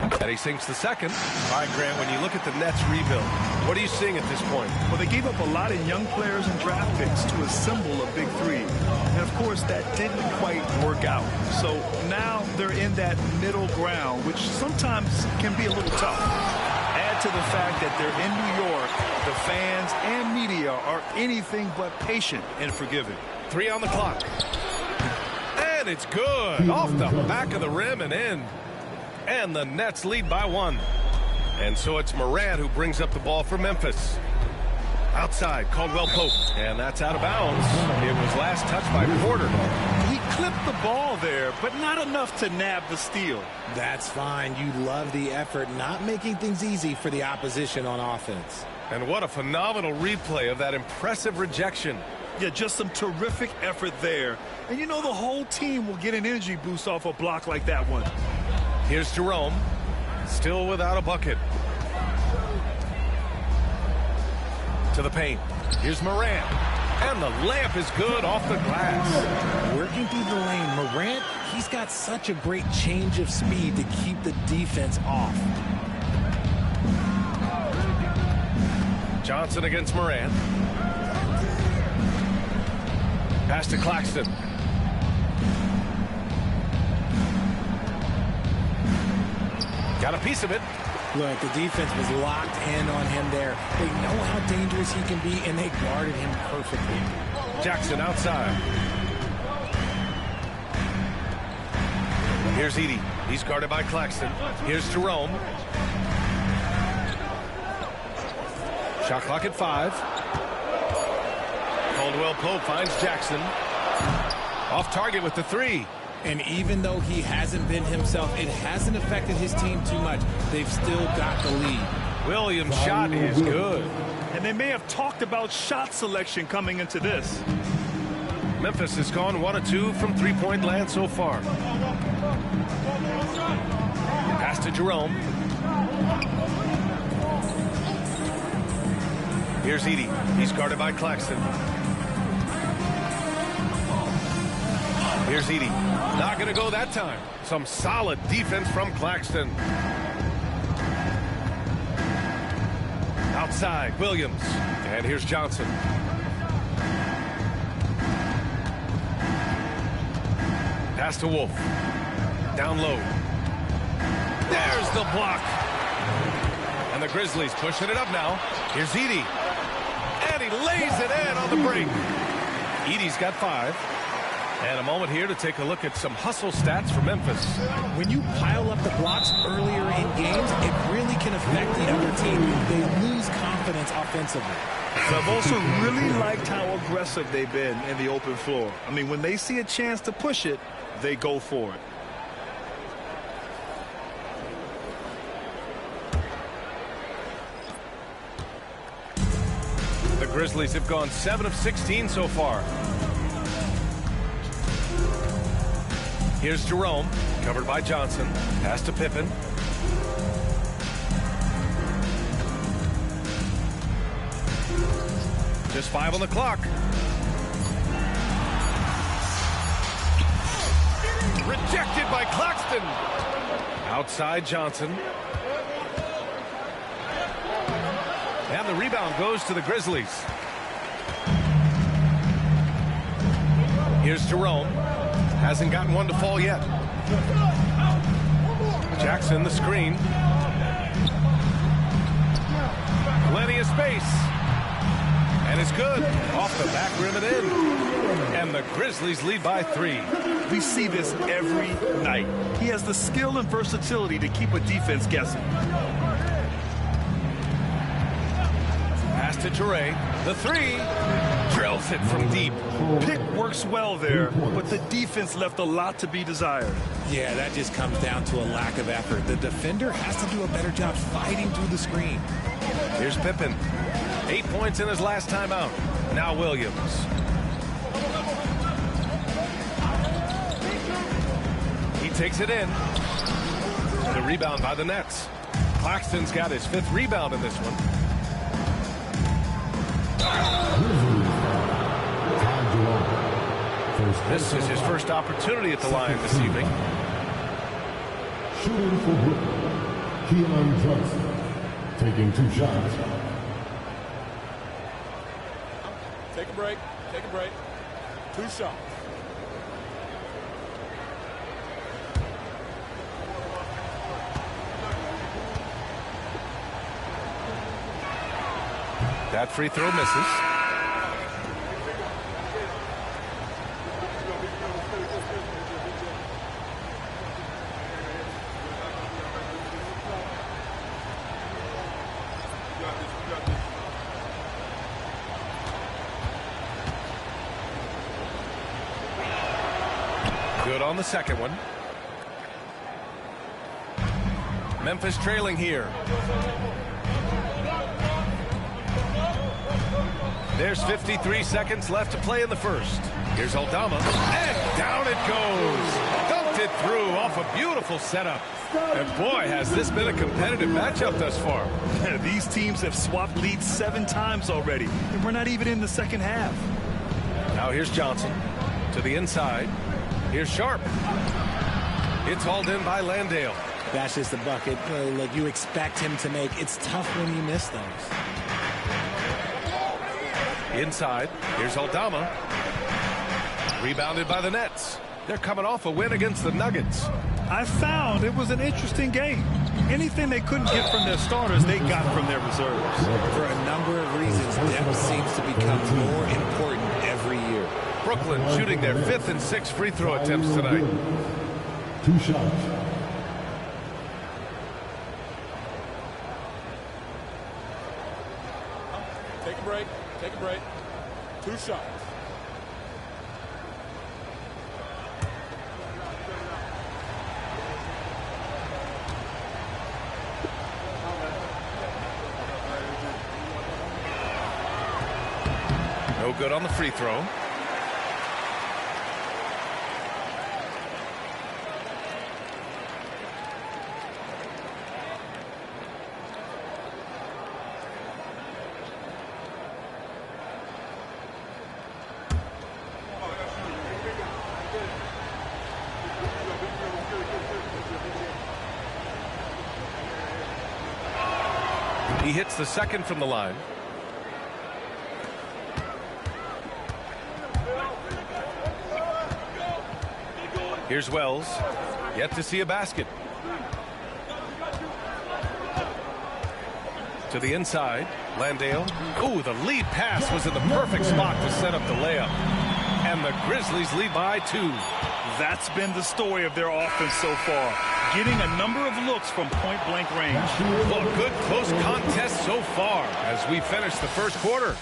And he sinks the second. All right, Grant, when you look at the Nets rebuild, what are you seeing at this point? Well, they gave up a lot of young players and draft picks to assemble a big three. And, of course, that didn't quite work out. So now they're in that middle ground, which sometimes can be a little tough. Add to the fact that they're in New York, the fans and media are anything but patient and forgiving. 3 on the clock. And it's good. Off the back of the rim and in. And the Nets lead by 1. And so it's Moran who brings up the ball for Memphis. Outside, Caldwell Pope. And that's out of bounds. It was last touched by Porter. He clipped the ball there, but not enough to nab the steal. That's fine. You love the effort, not making things easy for the opposition on offense. And what a phenomenal replay of that impressive rejection. Yeah, just some terrific effort there. And you know the whole team will get an energy boost off a block like that one. Here's Jerome, still without a bucket. To the paint. Here's Moran. And the layup is good off the glass. Working through the lane, Morant, he's got such a great change of speed to keep the defense off. Johnson against Moran. Pass to Claxton. Got a piece of it. Look, the defense was locked in on him there. They know how dangerous he can be, and they guarded him perfectly. Jackson outside. Here's Edey. He's guarded by Claxton. Here's Jerome. Shot clock at 5. Caldwell Pope finds Jackson. Off target with the 3. And even though he hasn't been himself, it hasn't affected his team too much. They've still got the lead. Williams' shot is good. And they may have talked about shot selection coming into this. Memphis has gone 1 of 2 from three-point land so far. Pass to Jerome. Here's Edey. He's guarded by Claxton. Here's Edey. Not going to go that time. Some solid defense from Claxton. Outside, Williams. And here's Johnson. Pass to Wolf. Down low. There's the block. And the Grizzlies pushing it up now. Here's Edey. And he lays it in on the break. Edey's got 5. And a moment here to take a look at some hustle stats for Memphis. When you pile up the blocks earlier in games, it really can affect the other team. They lose confidence offensively. So I've also really liked how aggressive they've been in the open floor. I mean, when they see a chance to push it, they go for it. The Grizzlies have gone 7 of 16 so far. Here's Jerome, covered by Johnson. Pass to Pippen. Just 5 on the clock. Rejected by Claxton. Outside Johnson. And the rebound goes to the Grizzlies. Here's Jerome. Hasn't gotten one to fall yet. Jackson, the screen. Plenty of space. And it's good. Off the back rim and in. And the Grizzlies lead by 3. We see this every night. He has the skill and versatility to keep a defense guessing. Pass to Toure. The 3. Drills it from deep. Pick works well there, but the defense left a lot to be desired. Yeah, that just comes down to a lack of effort. The defender has to do a better job fighting through the screen. Here's Pippen. 8 points in his last time out. Now Williams. He takes it in. The rebound by the Nets. Claxton's got his 5th rebound in this one. This is his first opportunity at the line this evening. Shooting for Brooklyn, Keelan Johnson, taking 2 shots. Take a break. Take a break. 2 shots. That free throw misses. Good on the second one. Memphis trailing here. There's 53 seconds left to play in the first. Here's Aldama, and down it goes. Dunked it through off a beautiful setup. And boy, has this been a competitive matchup thus far. These teams have swapped leads 7 times already, and we're not even in the second half. Now here's Johnson to the inside. Here's Sharp. It's hauled in by Landale. That's just the bucket like you expect him to make. It's tough when you miss those. Inside, here's Aldama. Rebounded by the Nets. They're coming off a win against the Nuggets. I found it was an interesting game. Anything they couldn't get from their starters, they got from their reserves. For a number of reasons, depth seems to become more important every year. Brooklyn shooting their 5th and 6th free throw attempts tonight. 2 shots. Take a break. Take a break. 2 shots. No good on the free throw. He hits the second from the line. Here's Wells. Yet to see a basket. To the inside. Landale. Ooh, the lead pass was in the perfect spot to set up the layup. And the Grizzlies lead by 2. That's been the story of their offense so far. Getting a number of looks from point-blank range. Well, good close contest so far as we finish the first quarter.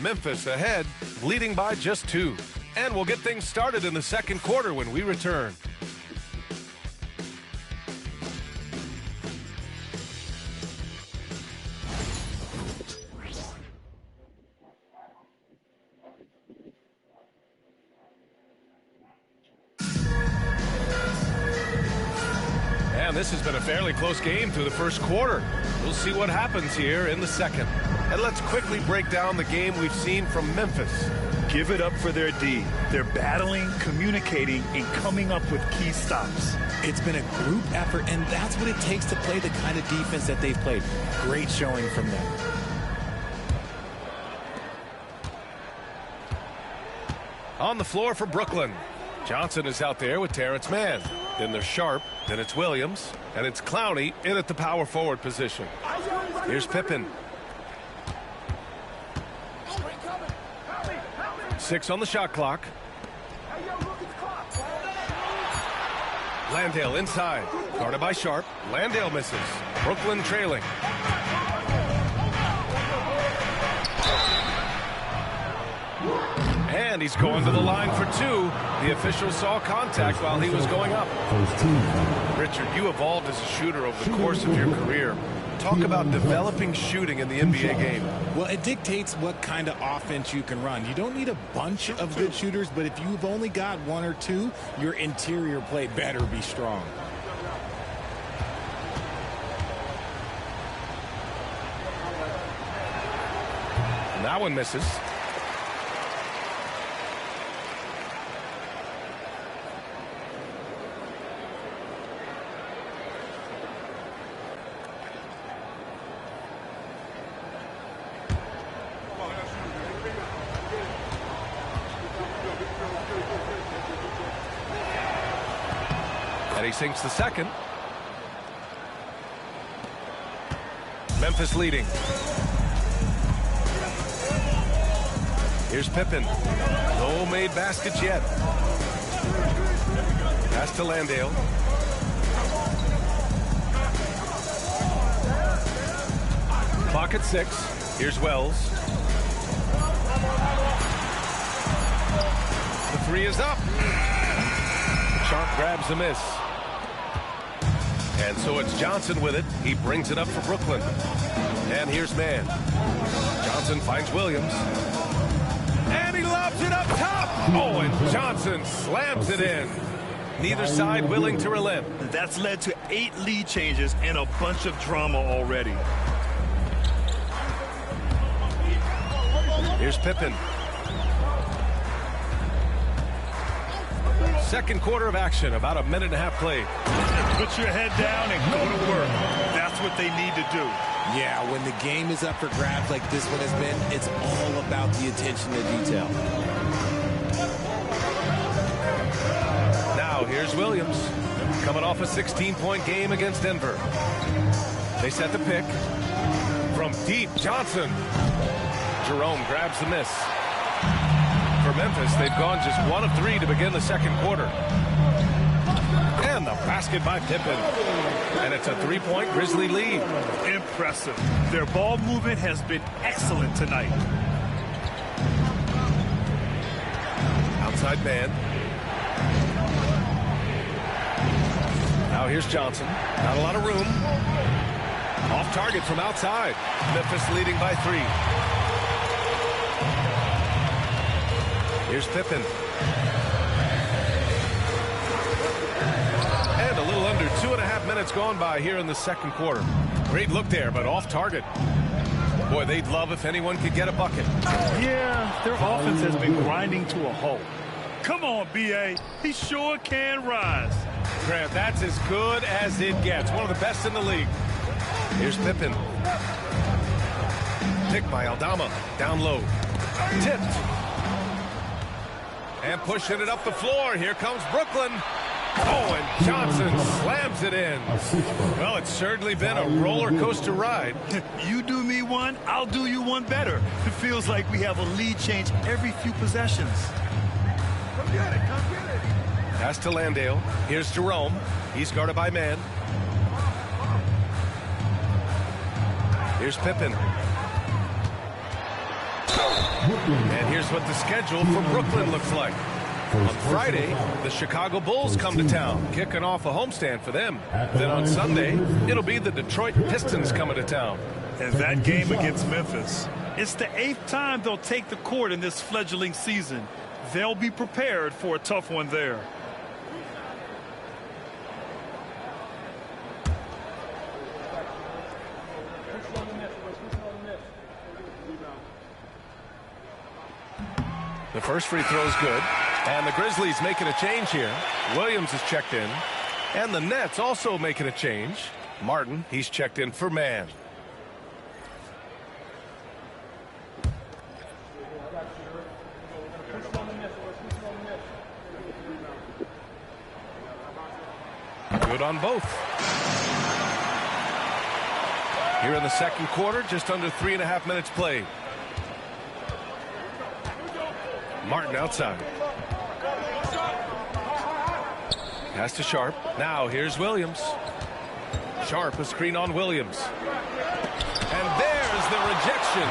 Memphis ahead, leading by just 2. And we'll get things started in the second quarter when we return. And this has been a fairly close game through the first quarter. We'll see what happens here in the second. And let's quickly break down the game we've seen from Memphis. Give it up for their D. They're battling, communicating, and coming up with key stops. It's been a group effort, and that's what it takes to play the kind of defense that they've played. Great showing from them. On the floor for Brooklyn. Johnson is out there with Terrence Mann. Then there's Sharp. Then it's Williams. And it's Clowney in at the power forward position. Here's Pippen. 6 on the shot clock. Landale inside. Guarded by Sharp. Landale misses. Brooklyn trailing. And he's going to the line for 2. The official saw contact while he was going up. Richard, you evolved as a shooter over the course of your career. Talk about developing shooting in the NBA game. Well, it dictates what kind of offense you can run. You don't need a bunch of good shooters, but if you've only got 1 or 2, your interior play better be strong. And that one misses. And he sinks the second. Memphis leading. Here's Pippen. No made baskets yet. Pass to Landale. Clock at 6. Here's Wells. The 3 is up. Sharp grabs the miss. And so it's Johnson with it. He brings it up for Brooklyn. And here's Mann. Johnson finds Williams. And he lobs it up top. Oh, and Johnson slams it in. Neither side willing to relent. That's led to 8 lead changes and a bunch of drama already. Here's Pippen. Second quarter of action, about a minute and a half played. Put your head down and go to work. That's what they need to do. Yeah, when the game is up for grabs like this one has been, it's all about the attention to detail. Now here's Williams, coming off a 16-point game against Denver. They set the pick. From deep, Johnson. Jerome grabs the miss. For Memphis, they've gone just 1 of 3 to begin the second quarter. And the basket by Pippen. And it's a 3-point Grizzly lead. Impressive. Their ball movement has been excellent tonight. Outside man. Now here's Johnson. Not a lot of room. Off target from outside. Memphis leading by 3. Here's Pippen. And a little under 2.5 minutes gone by here in the second quarter. Great look there, but off target. Boy, they'd love if anyone could get a bucket. Yeah, their offense has been grinding to a halt. Come on, B.A. He sure can rise. Grant, that's as good as it gets. One of the best in the league. Here's Pippen. Pick by Aldama. Down low. Tipped. And pushing it up the floor. Here comes Brooklyn. Oh, and Johnson slams it in. Well, it's certainly been a roller coaster ride. You do me one, I'll do you one better. It feels like we have a lead change every few possessions. Come get it, come get it. Pass to Landale. Here's Jerome. He's guarded by man. Here's Pippen. And here's what the schedule for Brooklyn looks like. On Friday, the Chicago Bulls come to town, kicking off a homestand for them. Then on Sunday, it'll be the Detroit Pistons coming to town. And that game against Memphis. It's the 8th time they'll take the court in this fledgling season. They'll be prepared for a tough one there. The first free throw is good. And the Grizzlies making a change here. Williams is checked in. And the Nets also making a change. Martin, he's checked in for man. Good on both. Here in the second quarter, just under 3.5 minutes played. Martin outside. Pass to Sharp. Now here's Williams. Sharp, a screen on Williams. And there's the rejection.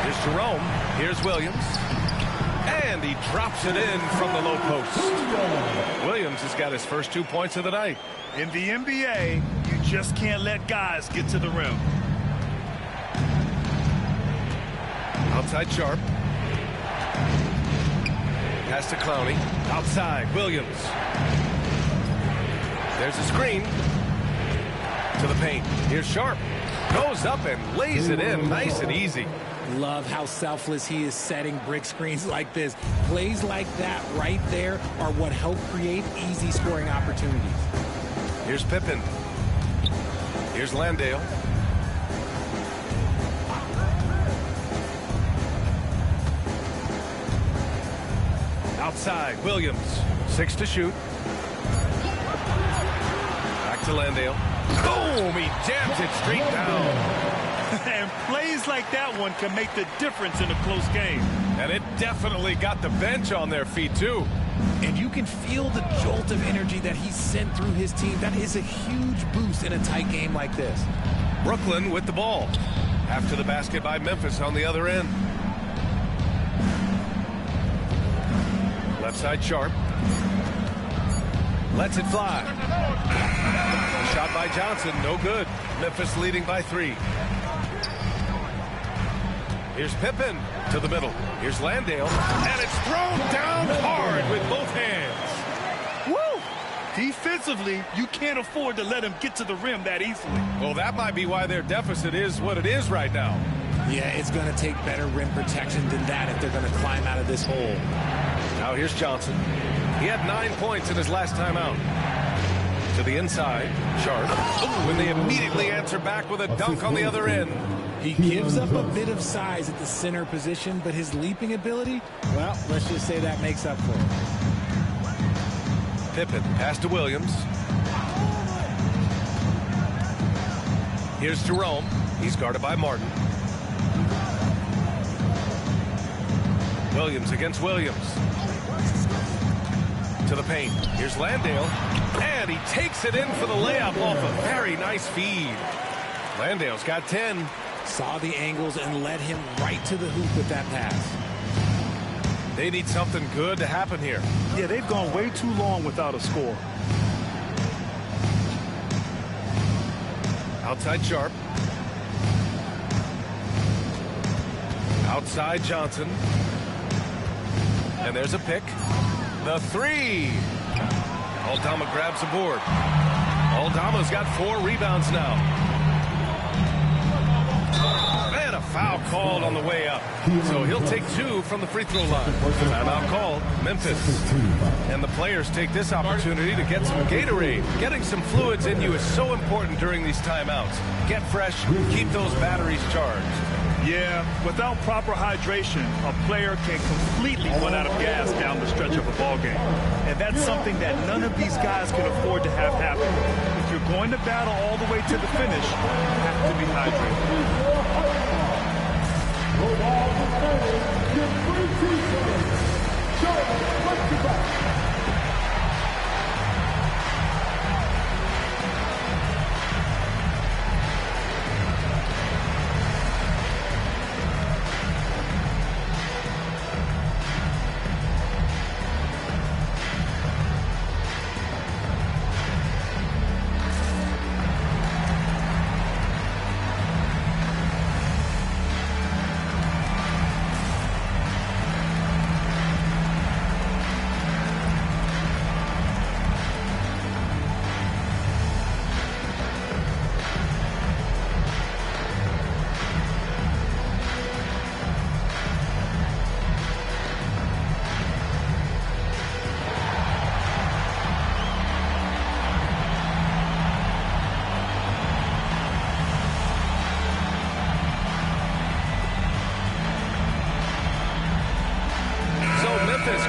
Here's Jerome. Here's Williams. And he drops it in from the low post. Williams has got his first 2 points of the night. In the NBA, you just can't let guys get to the rim. Outside Sharp. Pass to Clowney. Outside Williams. There's a screen. To the paint. Here's Sharp. Goes up and lays it in nice and easy. Love how selfless he is setting brick screens like this. Plays like that right there are what help create easy scoring opportunities. Here's Pippen. Here's Landale. Outside, Williams. 6 to shoot. Back to Landale. Boom! He jams it straight down. And plays like that one can make the difference in a close game. And it definitely got the bench on their feet, too. And you can feel the jolt of energy that he sent through his team. That is a huge boost in a tight game like this. Brooklyn with the ball. After the basket by Memphis on the other end. Left side Sharp. Lets it fly. A shot by Johnson, no good. Memphis leading by 3. Here's Pippen to the middle. Here's Landale. And it's thrown down hard with both hands. Woo! Defensively, you can't afford to let him get to the rim that easily. Well, that might be why their deficit is what it is right now. Yeah, it's going to take better rim protection than that if they're going to climb out of this hole. Now here's Johnson. He had 9 points in his last time out. To the inside, Sharp. When they immediately answer back with a dunk on the other end. He gives up a bit of size at the center position, but his leaping ability, well, let's just say that makes up for it. Pippen, pass to Williams. Here's Jerome. He's guarded by Martin. Williams against Williams. To the paint. Here's Landale. And he takes it in for the layup off a very nice feed. Landale's got 10. Saw the angles and led him right to the hoop with that pass. They need something good to happen here. Yeah, they've gone way too long without a score. Outside Sharp. Outside Johnson. And there's a pick. The 3. Aldama grabs the board. Aldama's got 4 rebounds now. And a foul called on the way up. So he'll take 2 from the free throw line. Timeout called, Memphis. And the players take this opportunity to get some Gatorade. Getting some fluids in you is so important during these timeouts. Get fresh, keep those batteries charged. Yeah, without proper hydration, a player can completely run out of gas down the stretch of a ball game. And that's something that none of these guys can afford to have happen. If you're going to battle all the way to the finish, you have to be hydrated.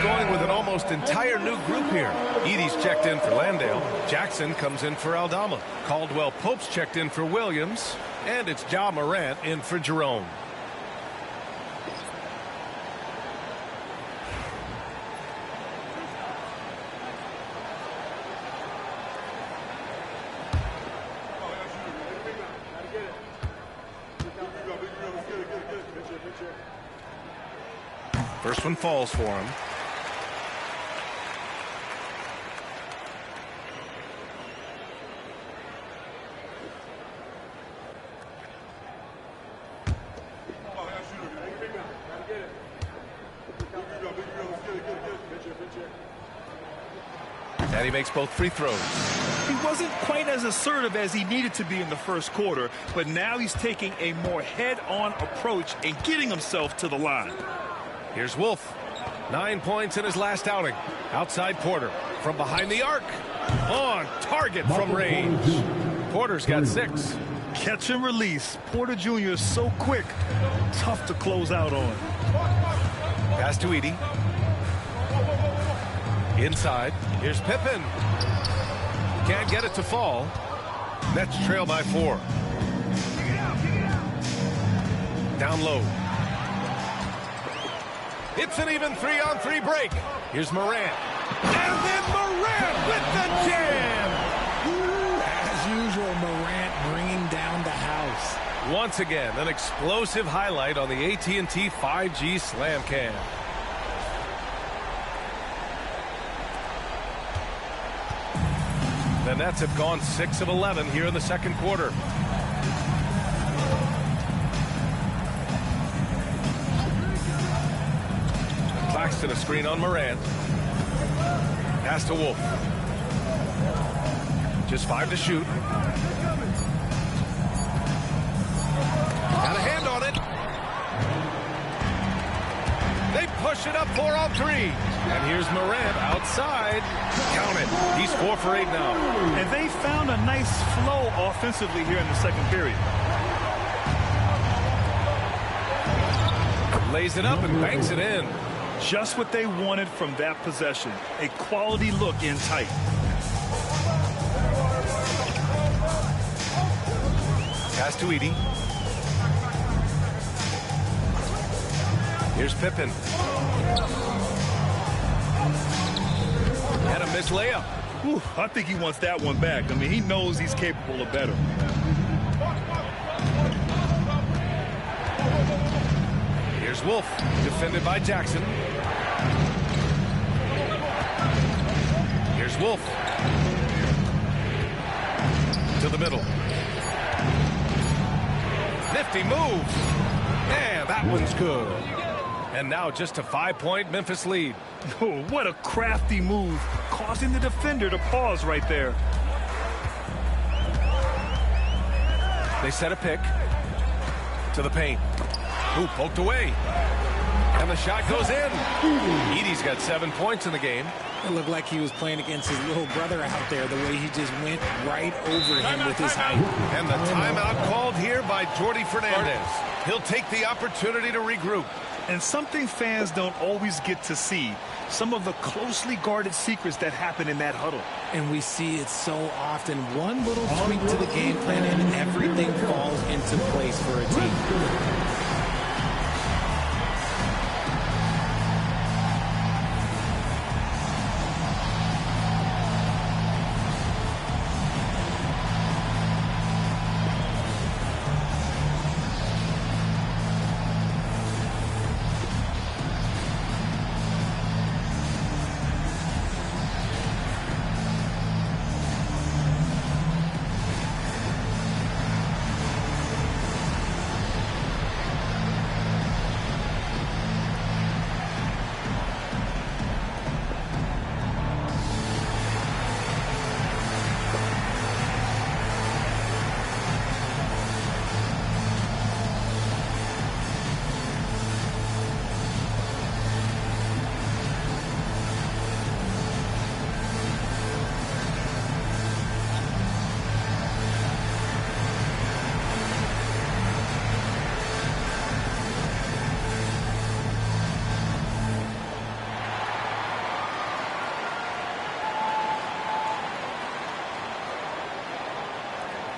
Going with an almost entire new group here. Edie's checked in for Landale. Jackson comes in for Aldama. Caldwell Pope's checked in for Williams. And it's Ja Morant in for Jerome. First one falls for him. And he makes both free throws. He wasn't quite as assertive as he needed to be in the first quarter, but now he's taking a more head-on approach and getting himself to the line. Here's Wolf. 9 points in his last outing. Outside Porter. From behind the arc. On target from range. Porter's got 6. Catch and release. Porter Jr. is so quick. Tough to close out on. Pass to Edie. Inside. Here's Pippen. Can't get it to fall. Nets trail by 4. Down low. It's an even 3-on-3 break. Here's Morant. And then Morant with the jam. As usual, Morant bringing down the house. Once again, an explosive highlight on the AT&T 5G Slam Cam. The Nets have gone 6 of 11 here in the second quarter. Claxton a screen on Morant. Pass to Wolf. Just 5 to shoot. Got a hand on it. They push it up 4-on-3. And here's Morant outside. Count it. He's 4 for 8 now. And they found a nice flow offensively here in the second period. Lays it up and banks it in. Just what they wanted from that possession. A quality look in tight. Pass to Edie. Here's Pippen. And a missed layup. Whew, I think he wants that one back. I mean, he knows he's capable of better. Here's Wolf, defended by Jackson. Here's Wolf. To the middle. Nifty move. And that one's good. And now just a 5-point Memphis lead. Oh, what a crafty move, causing the defender to pause right there. They set a pick to the paint. Ooh, poked away. And the shot goes in. Edey's got 7 points in the game. It looked like he was playing against his little brother out there, the way he just went right over him with his height. And the timeout called here by Jordi Fernandez. He'll take the opportunity to regroup. And something fans don't always get to see, some of the closely guarded secrets that happen in that huddle. And we see it so often. One little tweak to the game plan and everything falls into place for a team.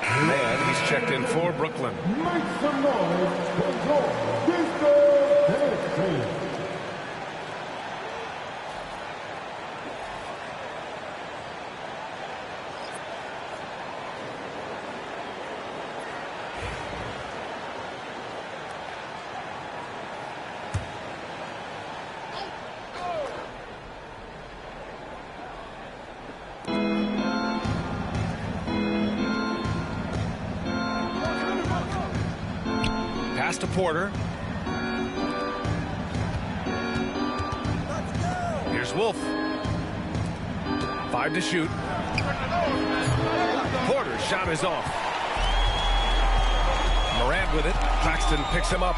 And he's checked in for Brooklyn. Make some noise for your defensive team. Pass to Porter. Here's Wolf. 5 to shoot. Porter's shot is off. Morant with it. Claxton picks him up.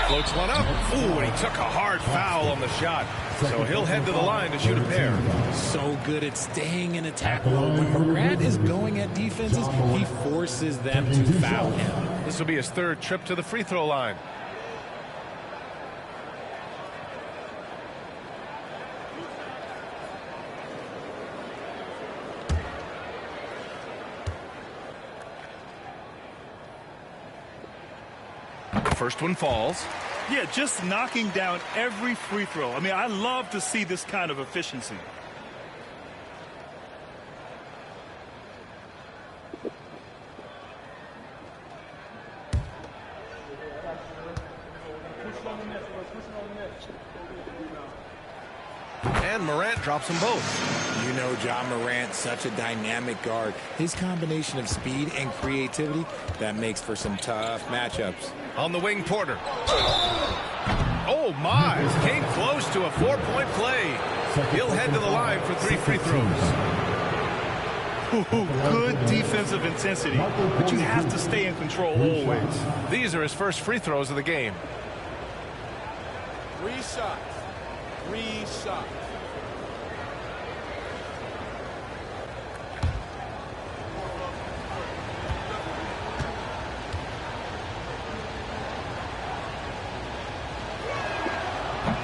Floats one up. Ooh, and he took a hard foul on the shot. So he'll head to the line to shoot a pair. So good at staying in attack mode. When Morant is going at defenses, he forces them to foul him. This will be his 3rd trip to the free throw line. The first one falls. Yeah, just knocking down every free throw. I mean, I love to see this kind of efficiency. And Morant drops them both. You know, Ja Morant, such a dynamic guard. His combination of speed and creativity, that makes for some tough matchups. On the wing, Porter. Oh, my. Came close to a 4-point play. He'll head to the line for 3 free throws. Good defensive intensity, but you have to stay in control always. These are his first free throws of the game. 3 shots. 3 shots.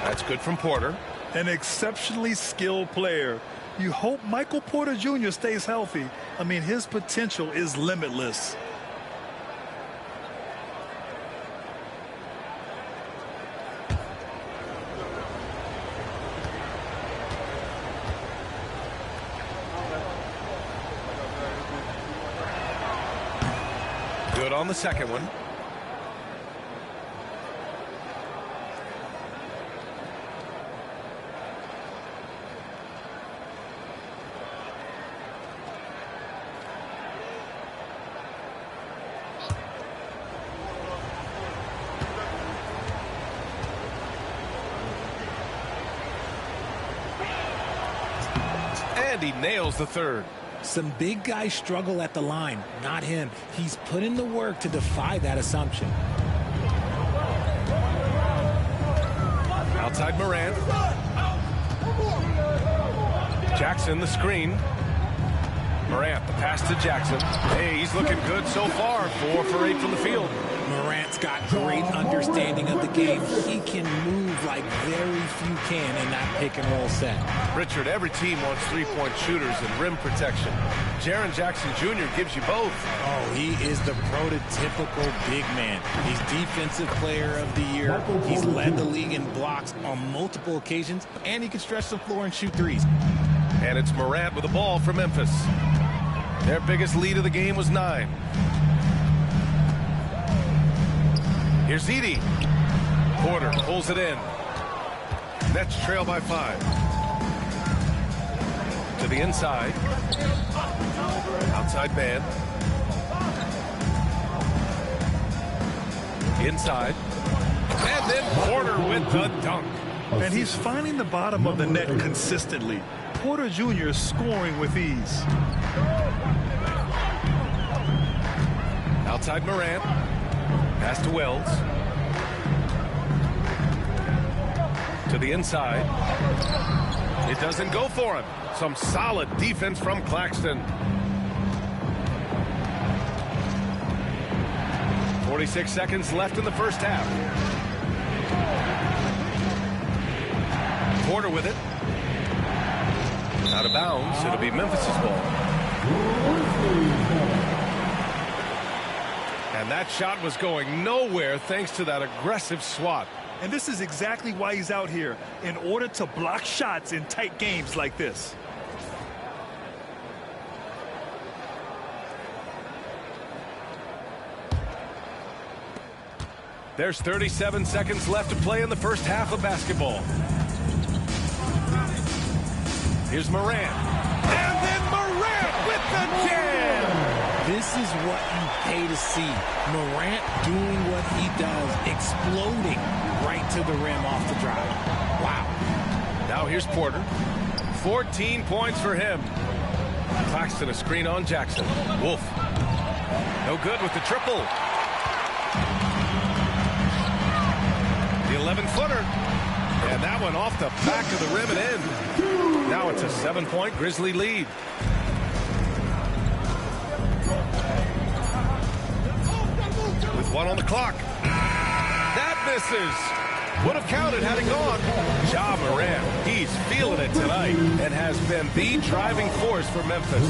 That's good from Porter. An exceptionally skilled player. You hope Michael Porter Jr. stays healthy. I mean, his potential is limitless. Good on the second one. And he nails the third. Some big guys struggle at the line, not him. He's put in the work to defy that assumption. Outside Morant. Jackson, the screen. Morant, the pass to Jackson. Hey, he's looking good so far. 4 for 8 from the field. Morant's got great understanding of the game. He can move like very few can in that pick-and-roll set. Richard, every team wants three-point shooters and rim protection. Jaren Jackson Jr. gives you both. Oh, he is the prototypical big man. He's Defensive Player of the Year. He's led the league in blocks on multiple occasions, and he can stretch the floor and shoot threes. And it's Morant with the ball for Memphis. Their biggest lead of the game was 9. Here's Edey. Porter pulls it in. Nets trail by 5. To the inside. Outside man. Inside. And then Porter with the dunk. And he's finding the bottom of the net consistently. Porter Jr. is scoring with ease. Outside Morant. Pass to Wells. To the inside. It doesn't go for him. Some solid defense from Claxton. 46 seconds left in the first half. Porter with it. Out of bounds. It'll be Memphis's ball. And that shot was going nowhere thanks to that aggressive swat. And this is exactly why he's out here, in order to block shots in tight games like this. There's 37 seconds left to play in the first half of basketball. Here's Morant. And then Morant with the jam! This is what you pay to see. Morant doing what he does, exploding right to the rim off the drive. Wow. Now here's Porter. 14 points for him. Claxton a screen on Jackson. Wolf. No good with the triple. The 11-footer. And that one off the back of the rim and in. Now it's a 7-point Grizzly lead. With 1 on the clock. That misses. Would have counted had it gone. Ja Morant, he's feeling it tonight and has been the driving force for Memphis.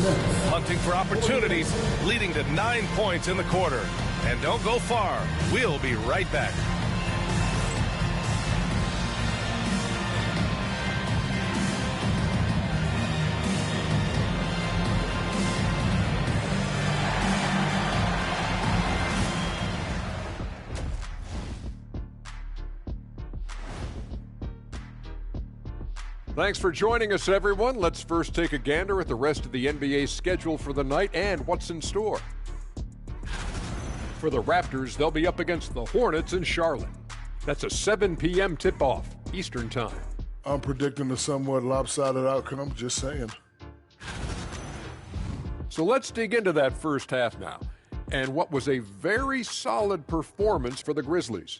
Hunting for opportunities, leading to 9 points in the quarter. And don't go far. We'll be right back. Thanks for joining us, everyone. Let's first take a gander at the rest of the NBA schedule for the night and what's in store. For the Raptors, they'll be up against the Hornets in Charlotte. That's a 7 p.m. tip-off Eastern Time. I'm predicting a somewhat lopsided outcome, just saying. So let's dig into that first half now, and what was a very solid performance for the Grizzlies.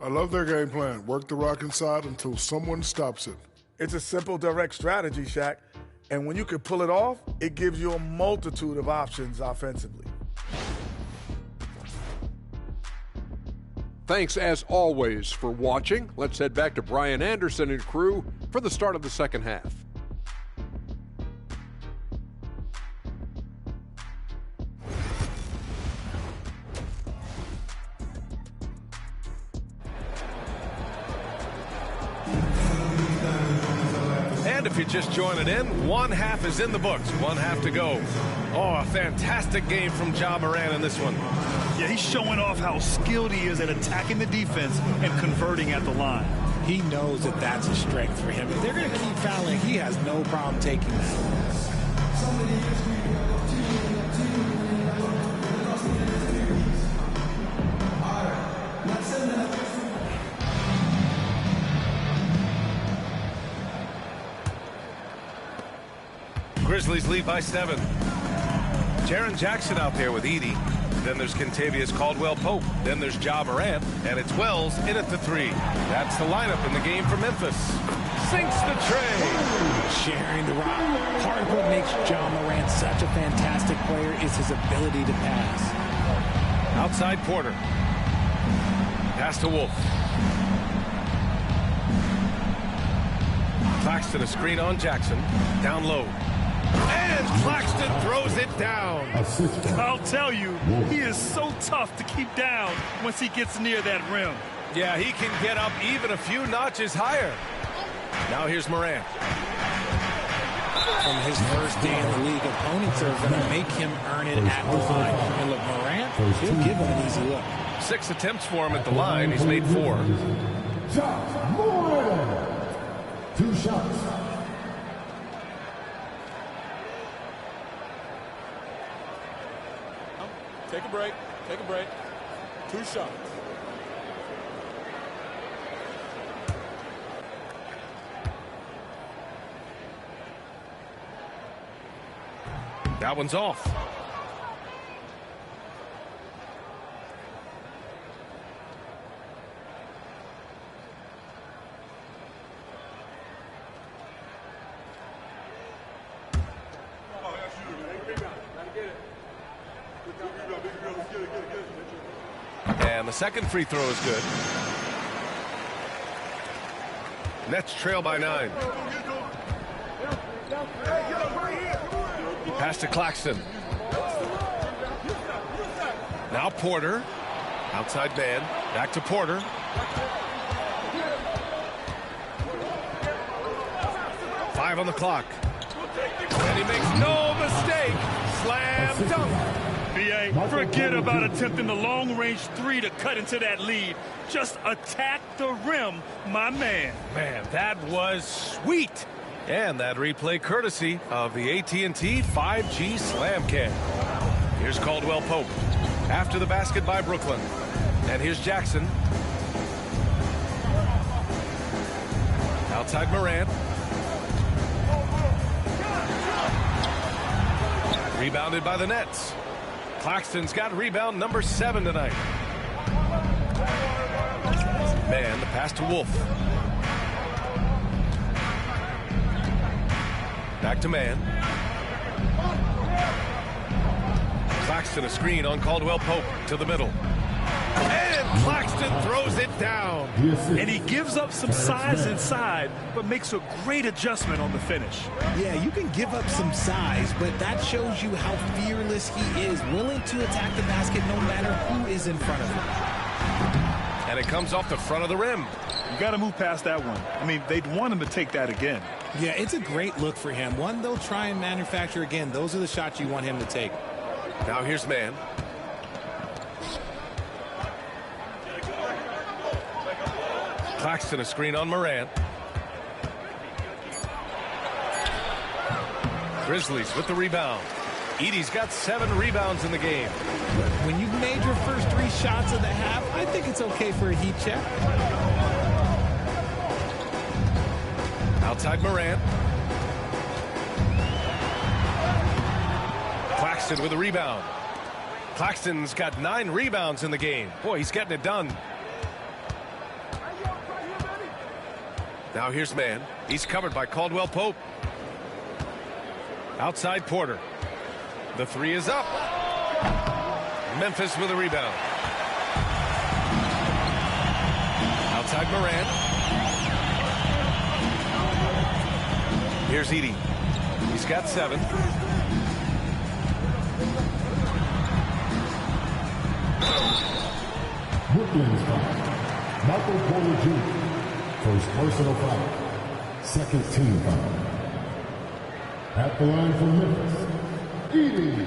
I love their game plan. Work the rock inside until someone stops it. It's a simple, direct strategy, Shaq. And when you can pull it off, it gives you a multitude of options offensively. Thanks, as always, for watching. Let's head back to Brian Anderson and crew for the start of the second half. And if you're just joining in, 1 half is in the books. 1 half to go. Oh, a fantastic game from Ja Morant in this one. Yeah, he's showing off how skilled he is at attacking the defense and converting at the line. He knows that that's a strength for him. If they're going to keep fouling, he has no problem taking that. Grizzlies lead by 7. Jaren Jackson out there with Edey. Then there's Kentavious Caldwell-Pope. Then there's Ja Morant. And it's Wells in at the 3. That's the lineup in the game for Memphis. Sinks the tray. Sharing the rock. Part of what makes Ja Morant such a fantastic player is his ability to pass. Outside Porter. Pass to Wolf. Claxton a screen on Jackson. Down low. And Claxton throws it down. I'll tell you, he is so tough to keep down once he gets near that rim. Yeah, he can get up even a few notches higher. Now here's Morant. From his first day in the league, opponents are going to make him earn it at the line. And look, Morant, he'll give him an easy look. 6 attempts for him at the line. He's made 4. Ja Morant. 2 shots. Take a break. Take a break. 2 shots. That one's off. And the second free throw is good. Nets trail by 9. Pass to Claxton. Now Porter. Outside man. Back to Porter. Five on the clock. And he makes no mistake. Slam dunk. B.A., forget about attempting the long-range 3 to cut into that lead. Just attack the rim, my man. Man, that was sweet. And that replay courtesy of the AT&T 5G Slam Cam. Here's Caldwell-Pope. After the basket by Brooklyn. And here's Jackson. Outside Morant. Rebounded by the Nets. Claxton's got rebound number 7 tonight. Man, the pass to Wolf. Back to man. Claxton a screen on Caldwell-Pope to the middle. And Claxton throws it down. And he gives up some size inside, but makes a great adjustment on the finish. Yeah, you can give up some size, but that shows you how fearless he is, willing to attack the basket no matter who is in front of him. And it comes off the front of the rim. You got to move past that one. I mean, they'd want him to take that again. Yeah, it's a great look for him. One they'll try and manufacture again. Those are the shots you want him to take. Now here's man. Claxton a screen on Morant. Grizzlies with the rebound. Edey's got 7 rebounds in the game. When you've made your first 3 shots of the half, I think it's okay for a heat check. Outside Morant. Claxton with a rebound. Claxton's got 9 rebounds in the game. Boy, he's getting it done. Now here's man. He's covered by Caldwell-Pope. Outside Porter. The 3 is up. Memphis with a rebound. Outside Morant. Here's Edey. He's got 7. Brooklyn's foul. Michael Porter Jr. First personal foul. Second team foul. At the line for Memphis. Edey.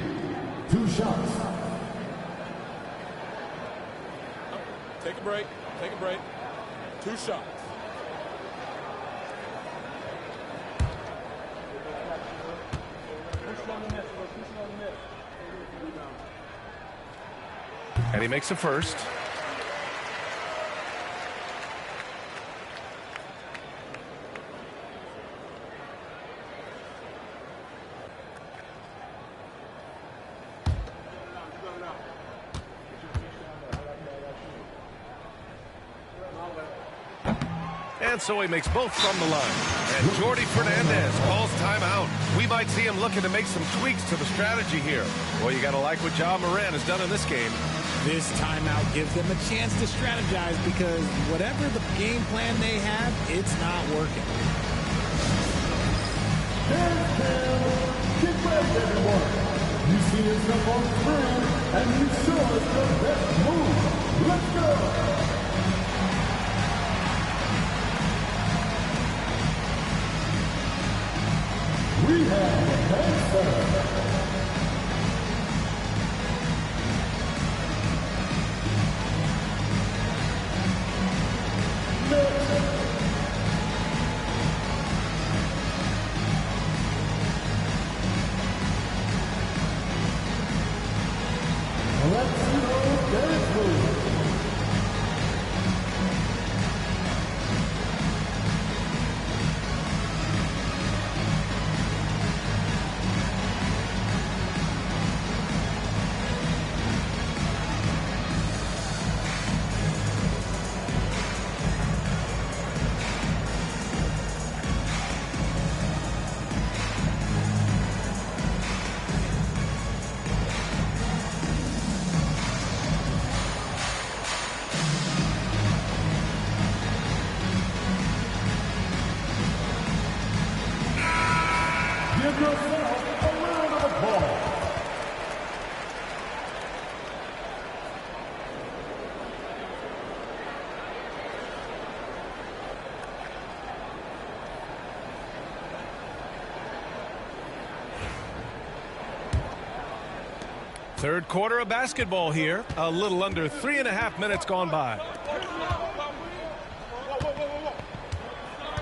2 shots. Take a break. Take a break. 2 shots. And he makes a first. and so he makes both from the line. And Jordi Fernandez calls timeout. We might see him looking to make some tweaks to the strategy here. Well, you got to like what Ja Morant has done in this game. This timeout gives them a chance to strategize because whatever the game plan they have, it's not working. Get ready, everyone. You see yourself on screen, and you show us the best move. Let's go. We have the best Give yourself a round of applause. Third quarter of basketball here. A little under 3.5 minutes gone by.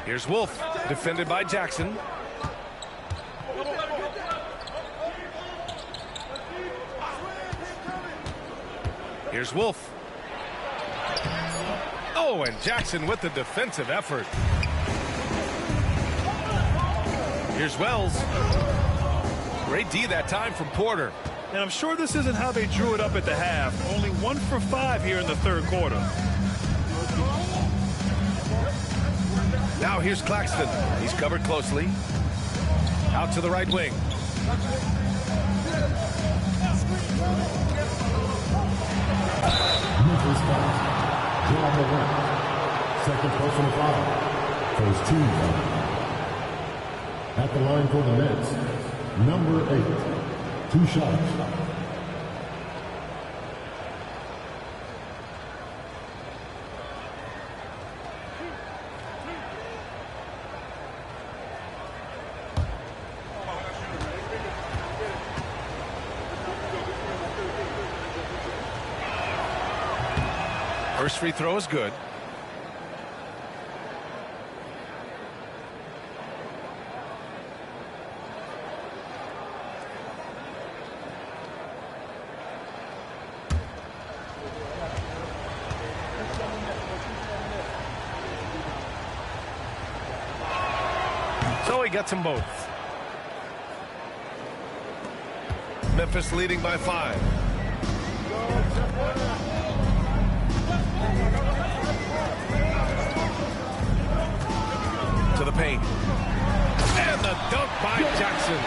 Here's Wolf, defended by Jackson. Here's Wolf. Oh, and Jackson with the defensive effort. Here's Wells. Great D that time from Porter. And I'm sure this isn't how they drew it up at the half. Only 1 for 5 here in the third quarter. Now here's Claxton. He's covered closely. Out to the right wing. Memphis foul. Ja Morant. Second personal foul. First team foul. At the line for the Nets, number 8. 2 shots. First free throw is good. So he gets them both. Memphis leading by 5. To the paint. And the dunk by Jackson.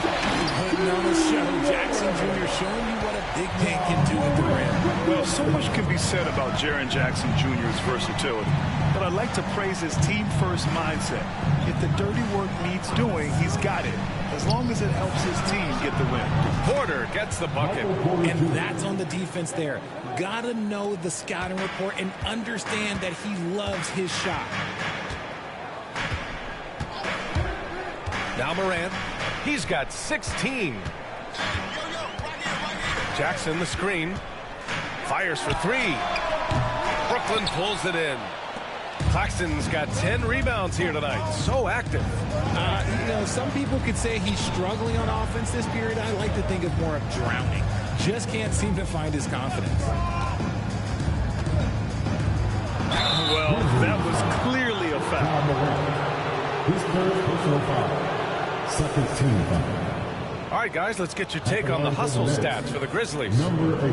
Putting on a show. Jackson Jr. showing you what a big man can do at the rim. Well, so much can be said about Jaren Jackson Jr.'s versatility. But I'd like to praise his team-first mindset. If the dirty work needs doing, he's got it. As long as it helps his team get the win. Porter gets the bucket. And that's on the defense there. Gotta know the scouting report and understand that he loves his shot. Now Morant. He's got 16. Jackson the screen. Fires for 3. Brooklyn pulls it in. Claxton's got 10 rebounds here tonight. So active. You know, some people could say he's struggling on offense this period. I like to think of more of drowning. Just can't seem to find his confidence. Well, that was clearly a foul. His third personal foul. Second team foul. All right, guys, let's get your take on the hustle stats for the Grizzlies.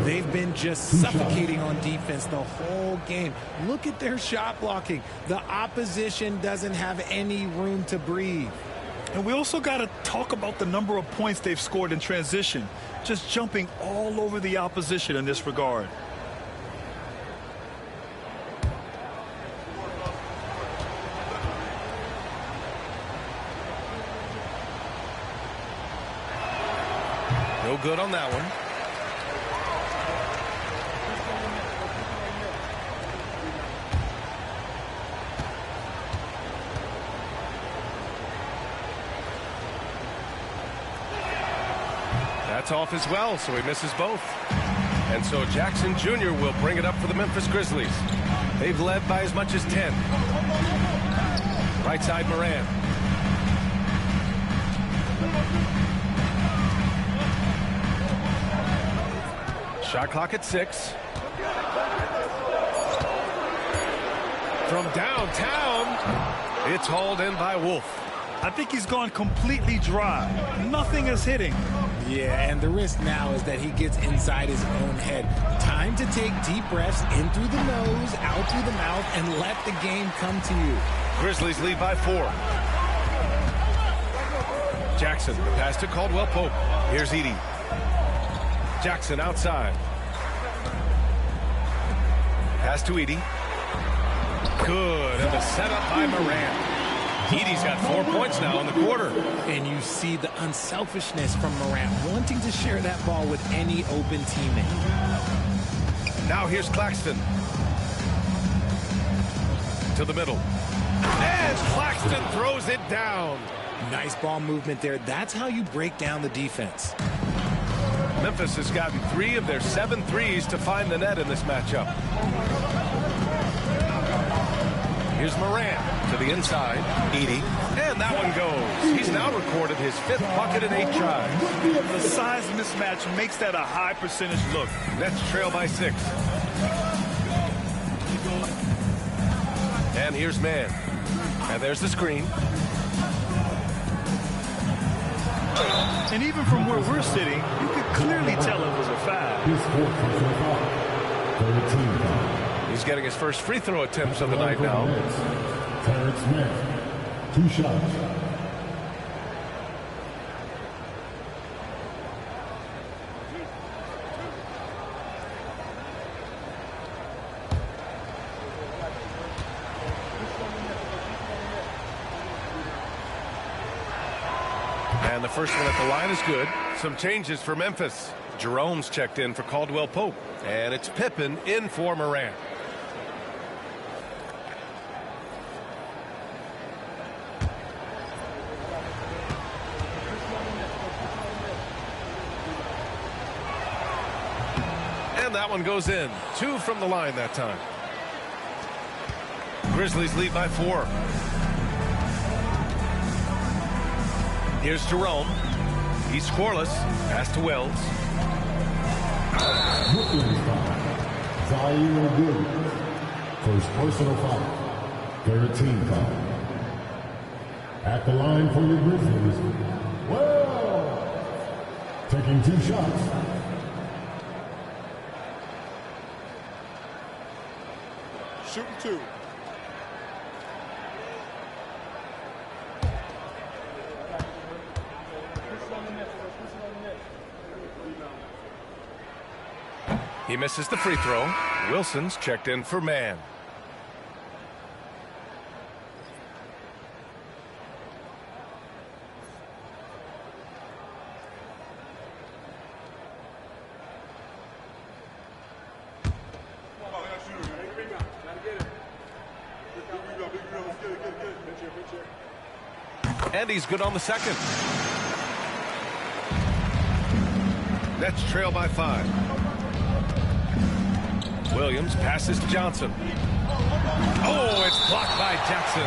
They've been just suffocating on defense the whole game. Look at their shot blocking. The opposition doesn't have any room to breathe. And we also got to talk about the number of points they've scored in transition, just jumping all over the opposition in this regard. No good on that one. That's off as well, so he misses both. And so Jackson Jr. will bring it up for the Memphis Grizzlies. They've led by as much as 10. Right side, Moran. Shot clock at 6. From downtown, it's hauled in by Wolf. I think he's gone completely dry. Nothing is hitting. Yeah, and the risk now is that he gets inside his own head. Time to take deep breaths in through the nose, out through the mouth, and let the game come to you. Grizzlies lead by 4. Jackson, the pass to Caldwell Pope. Here's Edey. Jackson outside. Pass to Edey. Good, and the setup by Moran. Edey's got 4 points now in the quarter. And you see the unselfishness from Moran, wanting to share that ball with any open teammate. Now here's Claxton. To the middle. And Claxton throws it down. Nice ball movement there. That's how you break down the defense. Memphis has gotten 3 of their 7 threes to find the net in this matchup. Here's Moran to the inside. Edey. And that one goes. He's now recorded his 5th bucket in 8 tries. The size mismatch makes that a high percentage look. Nets trail by 6. And here's Mann. And there's the screen. And even from where we're sitting, you could clearly tell it was a foul. He's getting his first free throw attempts of the night now. Terrence Mann, 2 shots. And the first one at the line is good. Some changes for Memphis. Jerome's checked in for Caldwell Pope. And it's Pippen in for Moran. And that one goes in. 2 from the line that time. Grizzlies lead by 4. Here's Jerome. He's scoreless. Pass to Wells. Zaire Williams. First personal foul. 3rd team foul. At the line for the Grizzlies. Well, taking 2 shots. Shooting 2. He misses the free throw. Wilson's checked in for Mann. And he's good on the second. Nets trail by 5. Williams passes to Johnson. Oh, it's blocked by Jackson.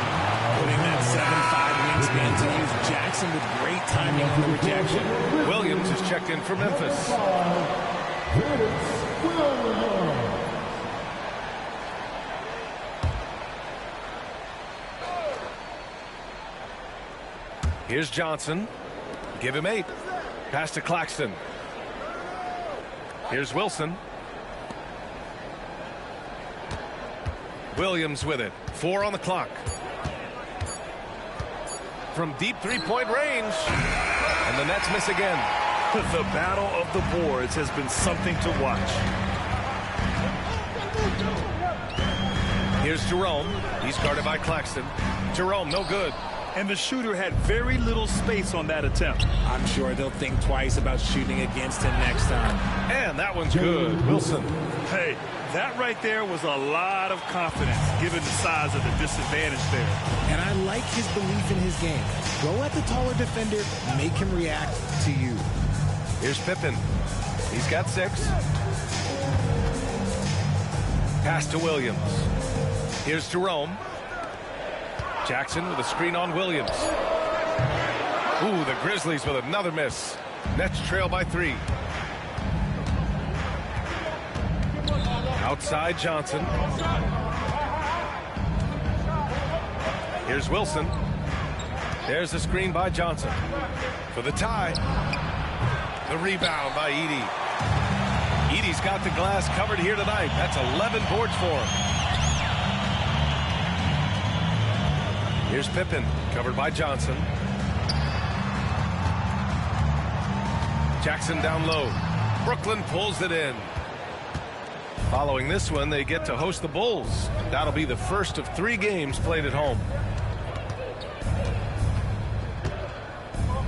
Putting that 7'5" wingspan to use. Jackson with great timing on the rejection. Williams is checked in for Memphis. Here's Johnson. Give him 8. Pass to Claxton. Here's Wilson. Williams with it. 4 on the clock. From deep three-point range. And the Nets miss again. The battle of the boards has been something to watch. Here's Jerome. He's guarded by Claxton. Jerome, no good. And the shooter had very little space on that attempt. I'm sure they'll think twice about shooting against him next time. And that one's good. Wilson. Hey, that right there was a lot of confidence given the size of the disadvantage there. And I like his belief in his game. Go at the taller defender, make him react to you. Here's Pippen. He's got 6. Pass to Williams. Here's Jerome. Jackson with a screen on Williams. Ooh, the Grizzlies with another miss. Nets trail by 3. Outside Johnson. Here's Wilson. There's the screen by Johnson. For the tie. The rebound by Edey. Edey's got the glass covered here tonight. That's 11 boards for him. Here's Pippen, covered by Johnson. Jackson down low. Brooklyn pulls it in. Following this one, they get to host the Bulls. That'll be the first of 3 games played at home.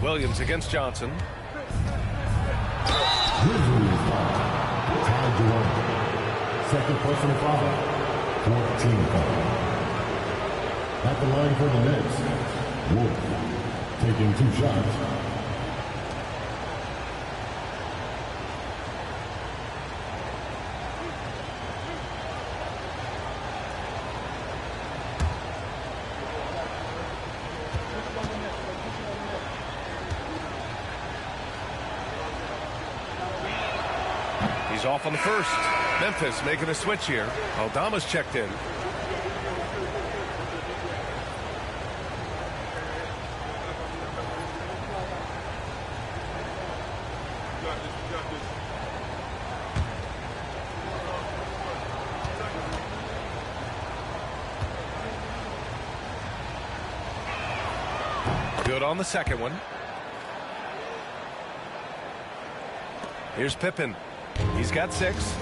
Williams against Johnson. Second personal foul. 14 foul. At the line for the Nets, Wolf taking 2 shots. He's off on the first. Memphis making a switch here. Aldama's checked in. Good on the second one. Here's Pippen. He's got 6.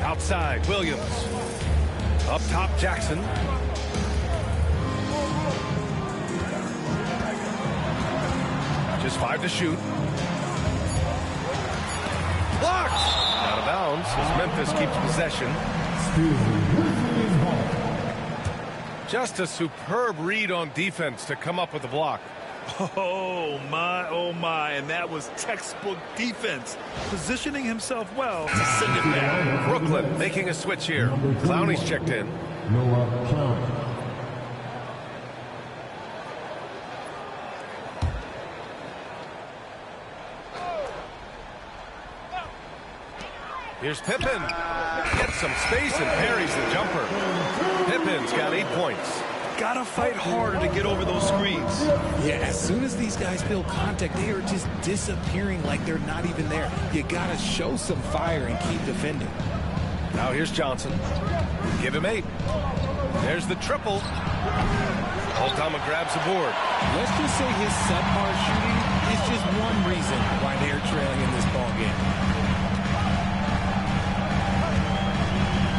Outside, Williams. Up top, Jackson. Just 5 to shoot. Blocked! Out of bounds as Memphis keeps possession. Just a superb read on defense to come up with the block. Oh my, and that was textbook defense. Positioning himself well to send it back. Brooklyn making a switch here. Clowney's checked in. Noah Clowney. Here's Pippen. Gets some space and parries the jumper. Pippen's got 8 points. Gotta fight harder to get over those screens. Yeah, as soon as these guys feel contact, they are just disappearing like they're not even there. You gotta show some fire and keep defending. Now here's Johnson. Give him 8. There's the triple. Aldama grabs the board. Let's just say his subpar shooting is just one reason why they're trailing in this ball game.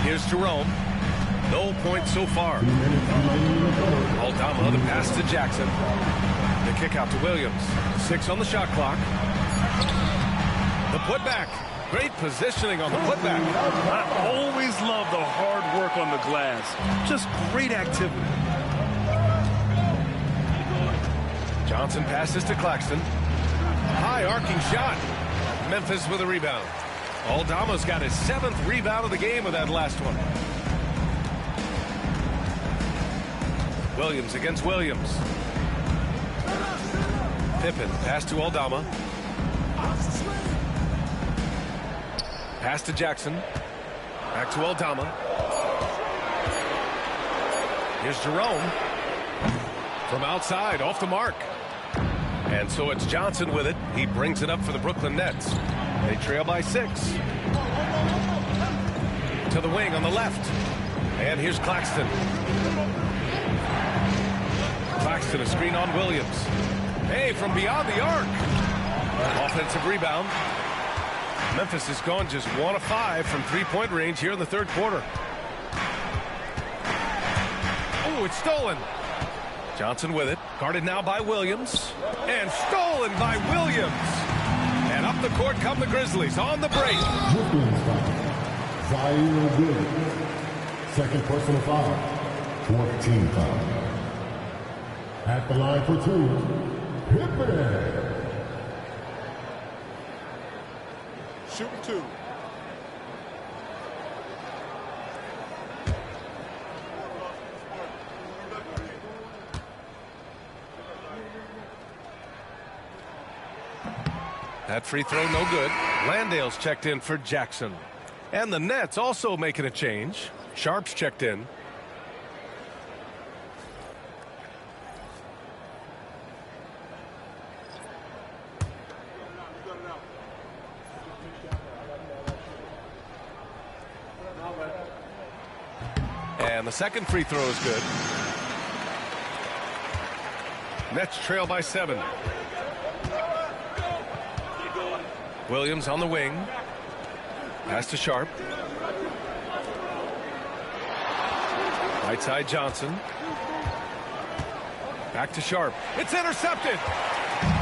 Here's Jerome. No points so far. Aldama, the pass to Jackson. The kick out to Williams. 6 on the shot clock. The putback. Great positioning on the putback. I always love the hard work on the glass. Just great activity. Johnson passes to Claxton. High arcing shot. Memphis with a rebound. Aldama's got his 7th rebound of the game with that last one. Williams against Williams. Pippen, pass to Aldama. Pass to Jackson. Back to Aldama. Here's Jerome. From outside, off the mark. And so it's Johnson with it. He brings it up for the Brooklyn Nets. They trail by 6. To the wing on the left. And here's Claxton. Claxton, a screen on Williams. Hey, from beyond the arc. Offensive rebound. Memphis has gone just 1 of 5 from three-point range here in the third quarter. Oh, it's stolen. Johnson with it. Guarded now by Williams. And stolen by Williams. And up the court come the Grizzlies on the break. Zaire Williams. Second personal foul. 14 foul. At the line for 2. Pippen. Shooting 2. That free throw no good. Landale's checked in for Jackson. And the Nets also making a change. Sharp's checked in. And the second free throw is good. Nets trail by 7. Williams on the wing. Pass to Sharp. Right side Johnson. Back to Sharp. It's intercepted.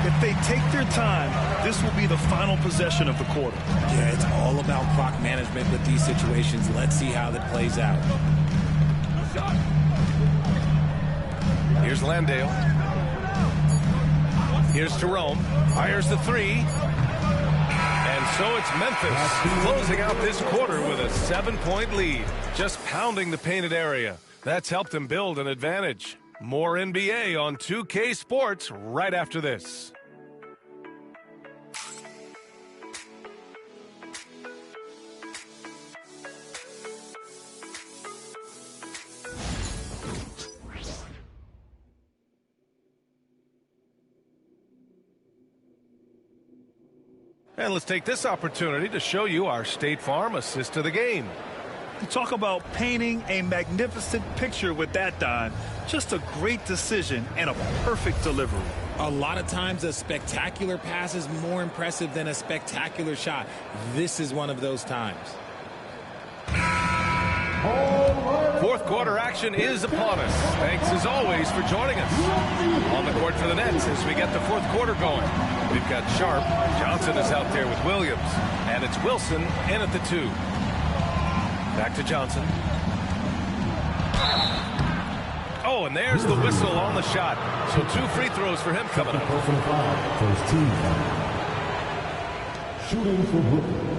If they take their time, this will be the final possession of the quarter. Yeah, it's all about clock management with these situations. Let's see how that plays out. Here's Landale. Here's Jerome. Fires the 3. And so it's Memphis closing out this quarter with a 7-point lead. Just pounding the painted area. That's helped them build an advantage. More NBA on 2K Sports right after this. And let's take this opportunity to show you our State Farm assist to the game. You talk about painting a magnificent picture with that, Don. Just a great decision and a perfect delivery. A lot of times a spectacular pass is more impressive than a spectacular shot. This is one of those times. Fourth quarter action is upon us. Thanks as always for joining us. On the court for the Nets as we get the fourth quarter going. We've got Sharp. Johnson is out there with Williams. And it's Wilson in at the 2. Back to Johnson. Oh, and there's the whistle on the shot. So 2 free throws for him coming up. Personal foul. First team foul. Shooting for Brooklyn.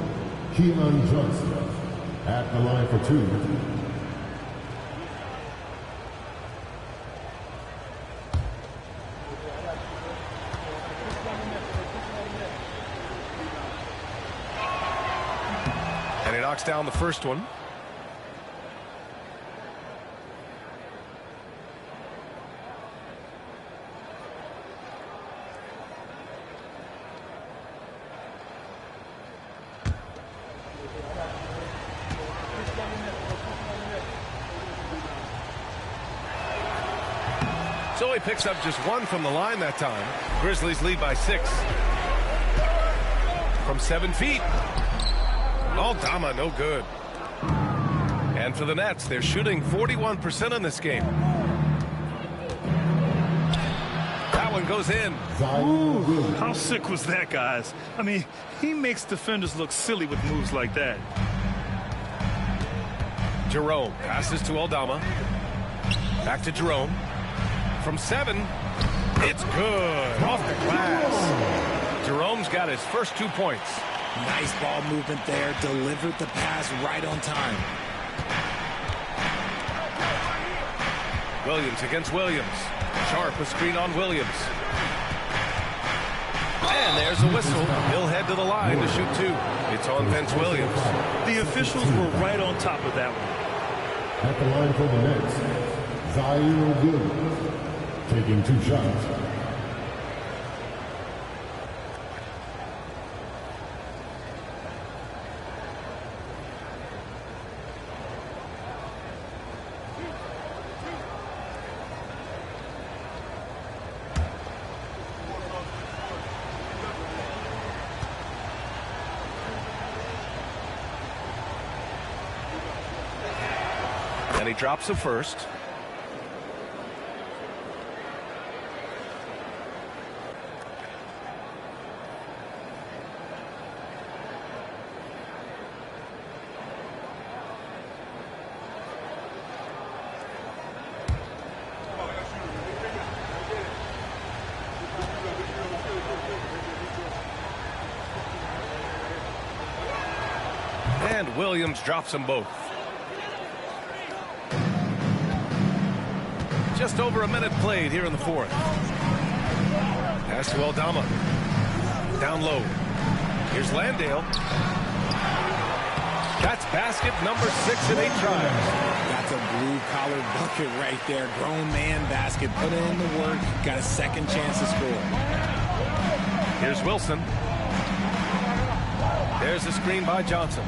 Keelan Johnson. At the line for 2. And he knocks down the first one. So he picks up just 1 from the line that time. Grizzlies lead by 6. From 7 feet. Aldama, no good. And for the Nets, they're shooting 41% in this game. That one goes in. Ooh, how sick was that, guys? I mean, he makes defenders look silly with moves like that. Jerome passes to Aldama. Back to Jerome. From 7, it's good. Off the glass. Jerome's got his first 2 points. Nice ball movement there. Delivered the pass right on time. Williams against Williams. Sharp a screen on Williams. And there's a whistle. He'll head to the line to shoot 2. It's on Vince Williams. The officials were right on top of that one. At the line for the Nets, Zaire Williams, taking 2 shots. And he drops the first. And Williams drops them both. Just over a minute played here in the fourth. Pass to Aldama. Down low. Here's Landale. That's basket number 6 in 8 tries. That's a blue-collar bucket right there. Grown man basket. Put in the work. Got a second chance to score. Here's Wilson. There's the screen by Johnson.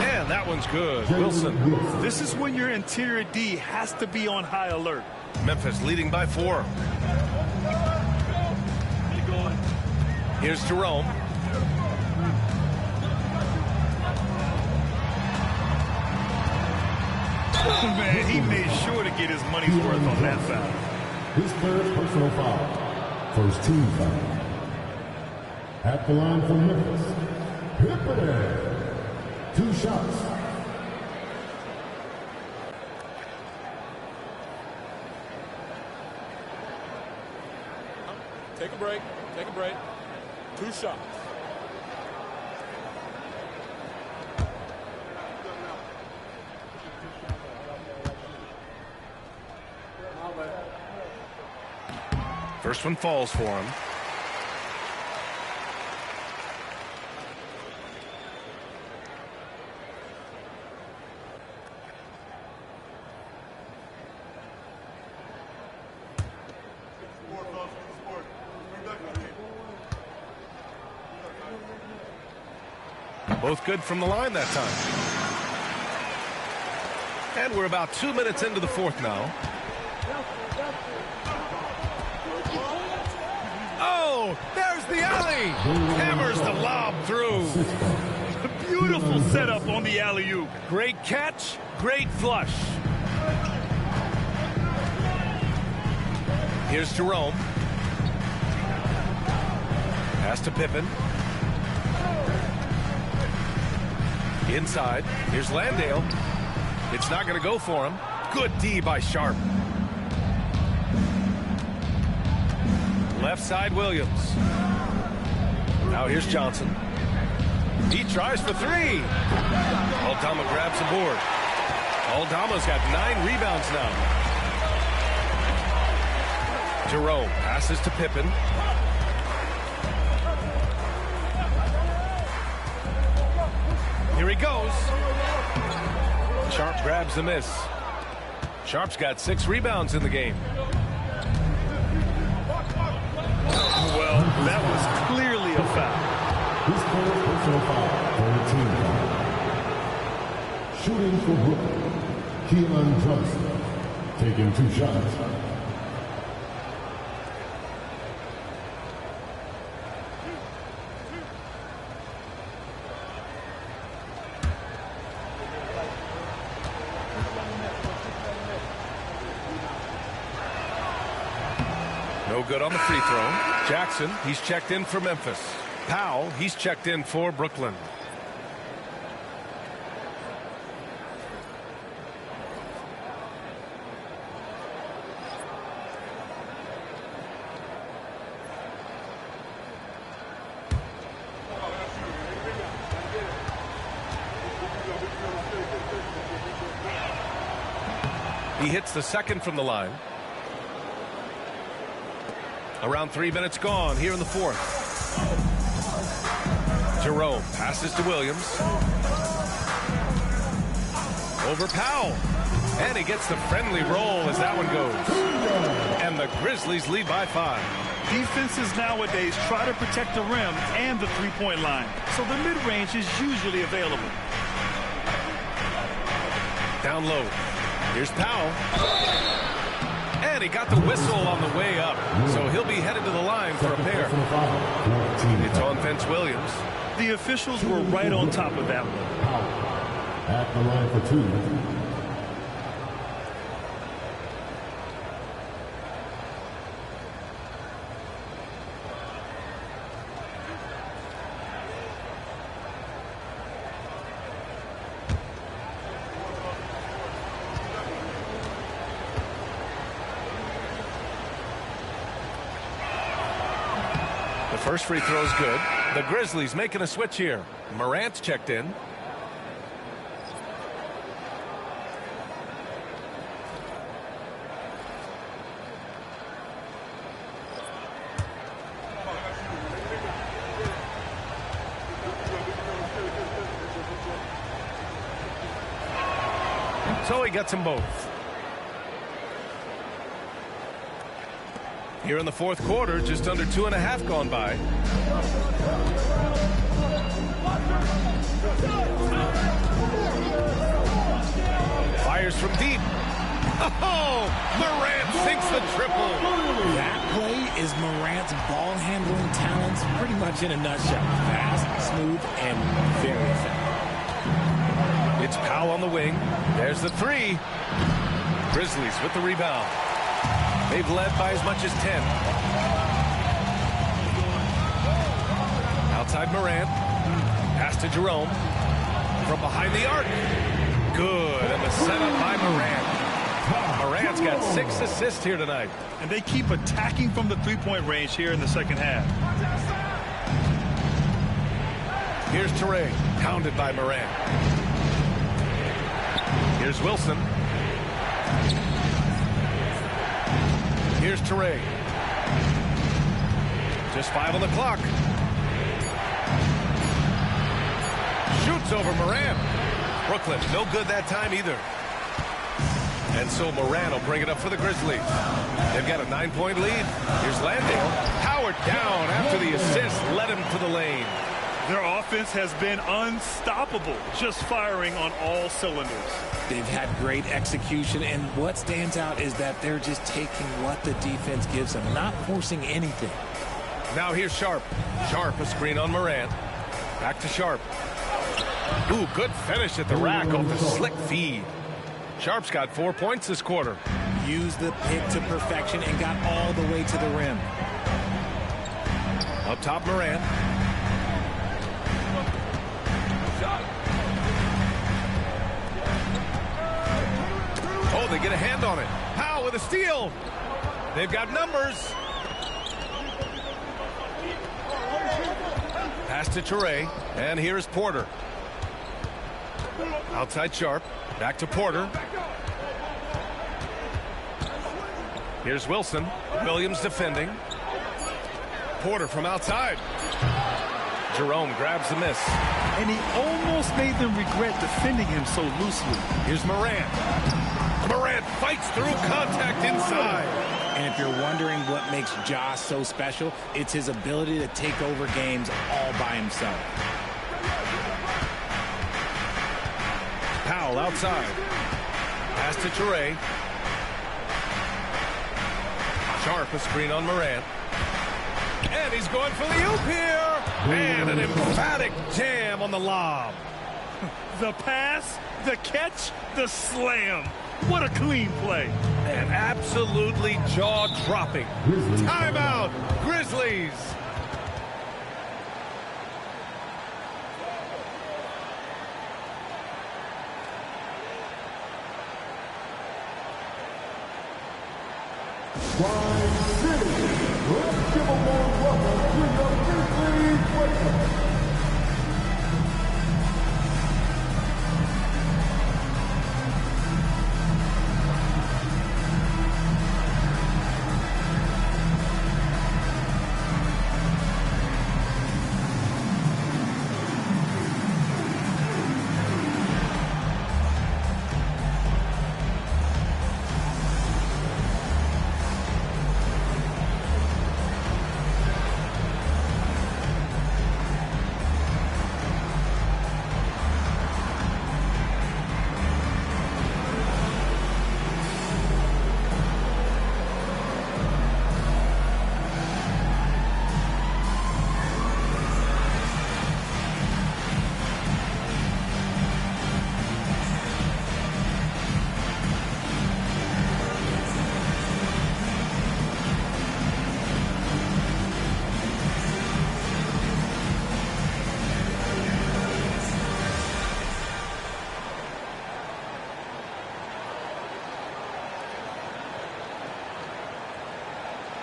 And that one's good. Wilson. This is when your interior D has to be on high alert. Memphis leading by 4. Here's Jerome. Oh, man, he made sure to get his money's worth on that foul. His third personal foul. First team foul. At the line for Memphis, Pippen. 2 shots. Take a break. Take a break. 2 shots. First one falls for him. Both good from the line that time. And we're about 2 minutes into the fourth now. Oh, there's the alley. Hammers the lob through. Beautiful setup on the alley-oop. Great catch, great flush. Here's Jerome. Pass to Pippen. Inside. Here's Landale. It's not going to go for him. Good D by Sharp. Left side, Williams. Now here's Johnson. He tries for 3. Aldama grabs the board. Aldama's got 9 rebounds now. Jerome passes to Pippen. Here he goes. Sharp grabs the miss. Sharp's got 6 rebounds in the game. Well, that was clearly a foul. His third personal foul for the team foul. Shooting for Brooklyn, Keelan Johnson, taking 2 shots. No good on the free throw. Jackson, he's checked in for Memphis. Powell, he's checked in for Brooklyn. He hits the second from the line. Around 3 minutes gone here in the fourth. Jerome passes to Williams. Over Powell. And he gets the friendly roll as that one goes. And the Grizzlies lead by 5. Defenses nowadays try to protect the rim and the three-point line, so the mid-range is usually available. Down low. Here's Powell. And he got the whistle on the way up, so he'll be headed to the line for a pair. It's on Vince Williams. The officials were right on top of that one. At the line for 2. First free throw is good. The Grizzlies making a switch here. Morant's checked in. So he gets them both. Here in the fourth quarter, just under 2.5 gone by. Fires from deep. Oh, Morant sinks the triple. That play is Morant's ball handling talents pretty much in a nutshell. Fast, smooth, and very effective. It's Powell on the wing. There's the three. Grizzlies with the rebound. They've led by as much as 10. Outside Morant. Pass to Jerome. From behind the arc. Good. And the setup by Morant. Morant's got 6 assists here tonight. And they keep attacking from the three-point range here in the second half. Here's Toure. Pounded by Morant. Here's Wilson. Here's Toure. Just 5 on the clock. Shoots over Morant. Brooklyn, no good that time either. And so Morant will bring it up for the Grizzlies. They've got a 9-point lead. Here's Landale. Powered down after the assist led him to the lane. Their offense has been unstoppable, just firing on all cylinders. They've had great execution, and what stands out is that they're just taking what the defense gives them, not forcing anything. Now here's Sharp. Sharp, a screen on Morant. Back to Sharp. Ooh, good finish at the rack off the slick feed. Sharp's got 4 points this quarter. Used the pick to perfection and got all the way to the rim. Up top, Morant. Oh, they get a hand on it. Powell with a steal. They've got numbers. Pass to Toure, and here's Porter. Outside Sharp. Back to Porter. Here's Wilson. Williams defending. Porter from outside. Jerome grabs the miss. And he almost made them regret defending him so loosely. Here's Morant. Morant fights through contact inside. And if you're wondering what makes Ja so special, it's his ability to take over games all by himself. Powell outside. Pass to Toure. Sharp, a screen on Morant. And he's going for the oop here. And an emphatic jam on the lob. The pass, the catch, the slam. What a clean play. And absolutely jaw-dropping. Timeout, Grizzlies. Let's give a warm welcome to the Grizzlies Lakers.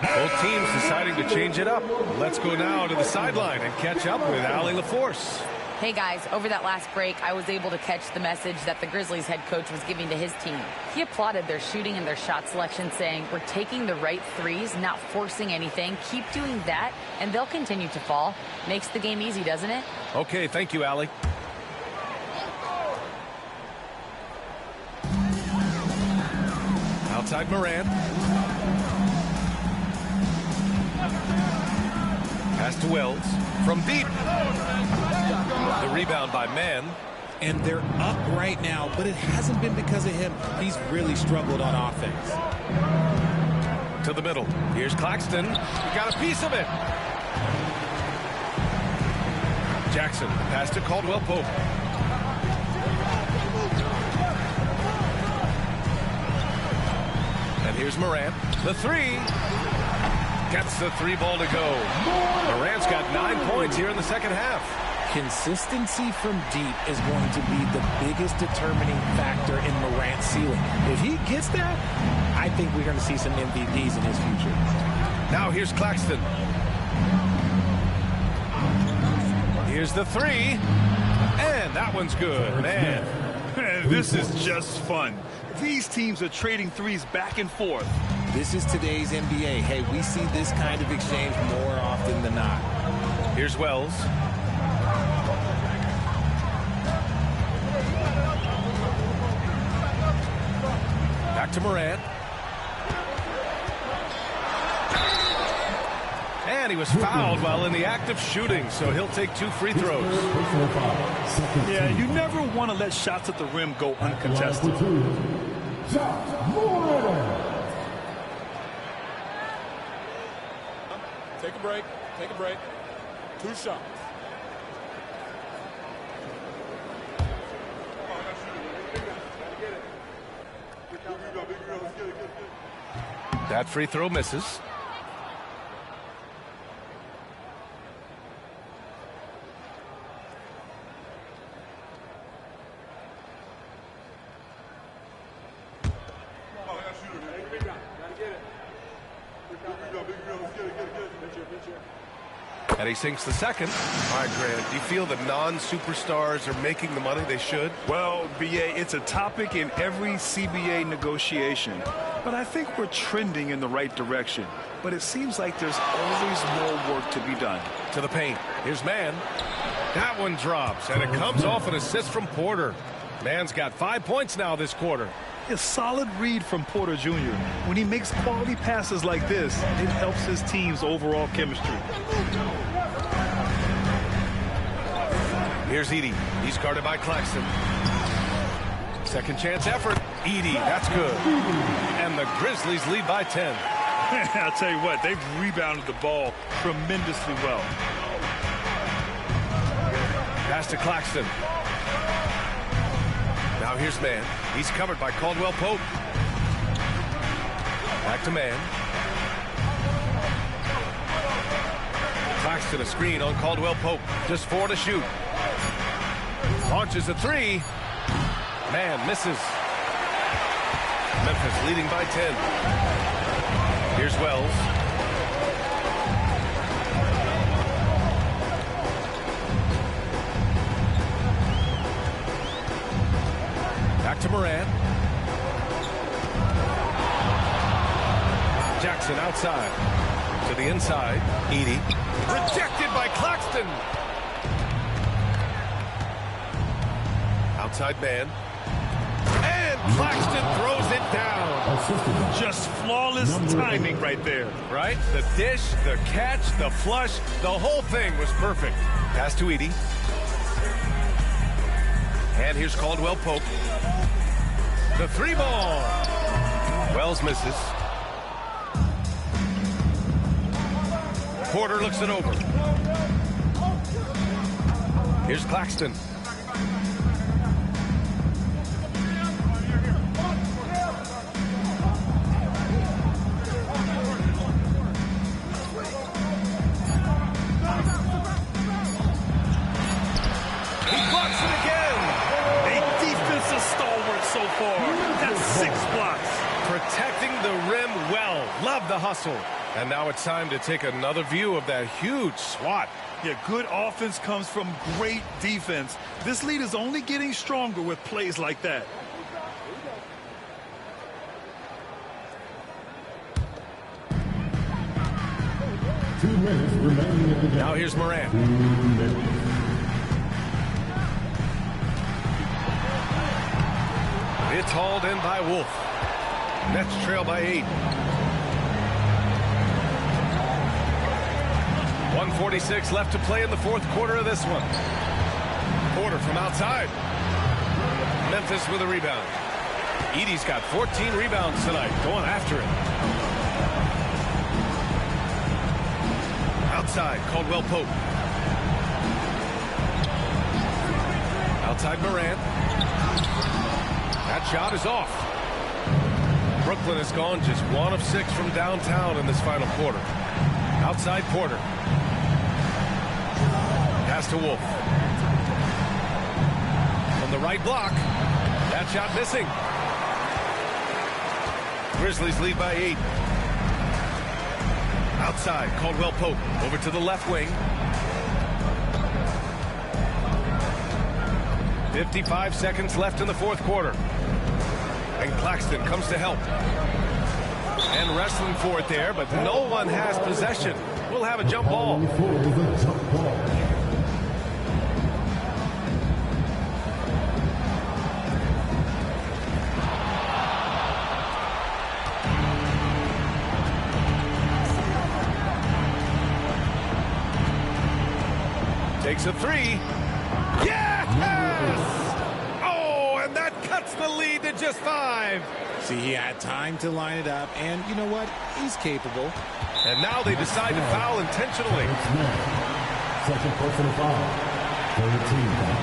Both teams deciding to change it up. Let's go now to the sideline and catch up with Allie LaForce. Hey guys, over that last break, I was able to catch the message that the Grizzlies head coach was giving to his team. He applauded their shooting and their shot selection, saying, we're taking the right threes, not forcing anything. Keep doing that, and they'll continue to fall. Makes the game easy, doesn't it? Okay, thank you, Allie. Outside Moran. Pass to Wells. From deep. The rebound by Mann. And they're up right now, but it hasn't been because of him. He's really struggled on offense. To the middle. Here's Claxton. He got a piece of it. Jackson. Pass to Caldwell Pope. And here's Morant. The three. Gets the three ball to go. Morant's got 9 points here in the second half. Consistency from deep is going to be the biggest determining factor in Morant's ceiling. If he gets that, I think we're going to see some MVPs in his future. Now here's Claxton. Here's the three. And that one's good. Man. This is just fun. These teams are trading threes back and forth. This is today's NBA. Hey, we see this kind of exchange more often than not. Here's Wells. Back to Morant. And he was fouled while in the act of shooting, so he'll take 2 free throws. Yeah, you never want to let shots at the rim go uncontested. Take a break. Take a break. 2 shots. That free throw misses. And he sinks the second. All right, Grant, do you feel the non-superstars are making the money they should? Well, B.A., it's a topic in every CBA negotiation. But I think we're trending in the right direction. But it seems like there's always more work to be done. To the paint. Here's Mann. That one drops, and it comes off an assist from Porter. Mann's got 5 points now this quarter. A solid read from Porter Jr. When he makes quality passes like this, it helps his team's overall chemistry. Here's Edey. He's guarded by Claxton. Second chance effort. Edey, that's good. And the Grizzlies lead by 10. I'll tell you what, they've rebounded the ball tremendously well. Pass to Claxton. Now here's Mann. He's covered by Caldwell Pope. Back to Mann. Claxton a screen on Caldwell Pope. Just 4 to shoot. Launches a three. Mann misses. Memphis leading by 10. Here's Wells. Back to Morant. Jackson outside. To the inside. Edey. Rejected by Claxton. Outside man. And Claxton throws it down. Just flawless timing right there. Right? The dish, the catch, the flush, the whole thing was perfect. Pass to Edey. And here's Caldwell Pope. The three ball. Wells misses. Porter looks it over. Here's Claxton. That's 6 blocks. Protecting the rim well. Love the hustle. And now it's time to take another view of that huge swat. Yeah, good offense comes from great defense. This lead is only getting stronger with plays like that. Now here's Morant. It's hauled in by Wolf. Nets trail by 8. 1:46 left to play in the fourth quarter of this one. Porter from outside. Memphis with a rebound. Edey's got 14 rebounds tonight, going after it. Outside, Caldwell Pope. Outside Morant. That shot is off. Brooklyn has gone just 1 of 6 from downtown in this final quarter. Outside Porter. Pass to Wolf. From the right block. That shot missing. Grizzlies lead by 8. Outside, Caldwell Pope. Over to the left wing. 55 seconds left in the fourth quarter. And Claxton comes to help. And wrestling for it there, but no one has possession. We'll have a jump ball. Takes a 3. Yes! Oh, and that cuts the lead to just 5. See, he had time to line it up, and you know what? He's capable. And now they decide to foul intentionally. Second personal foul. 13 foul.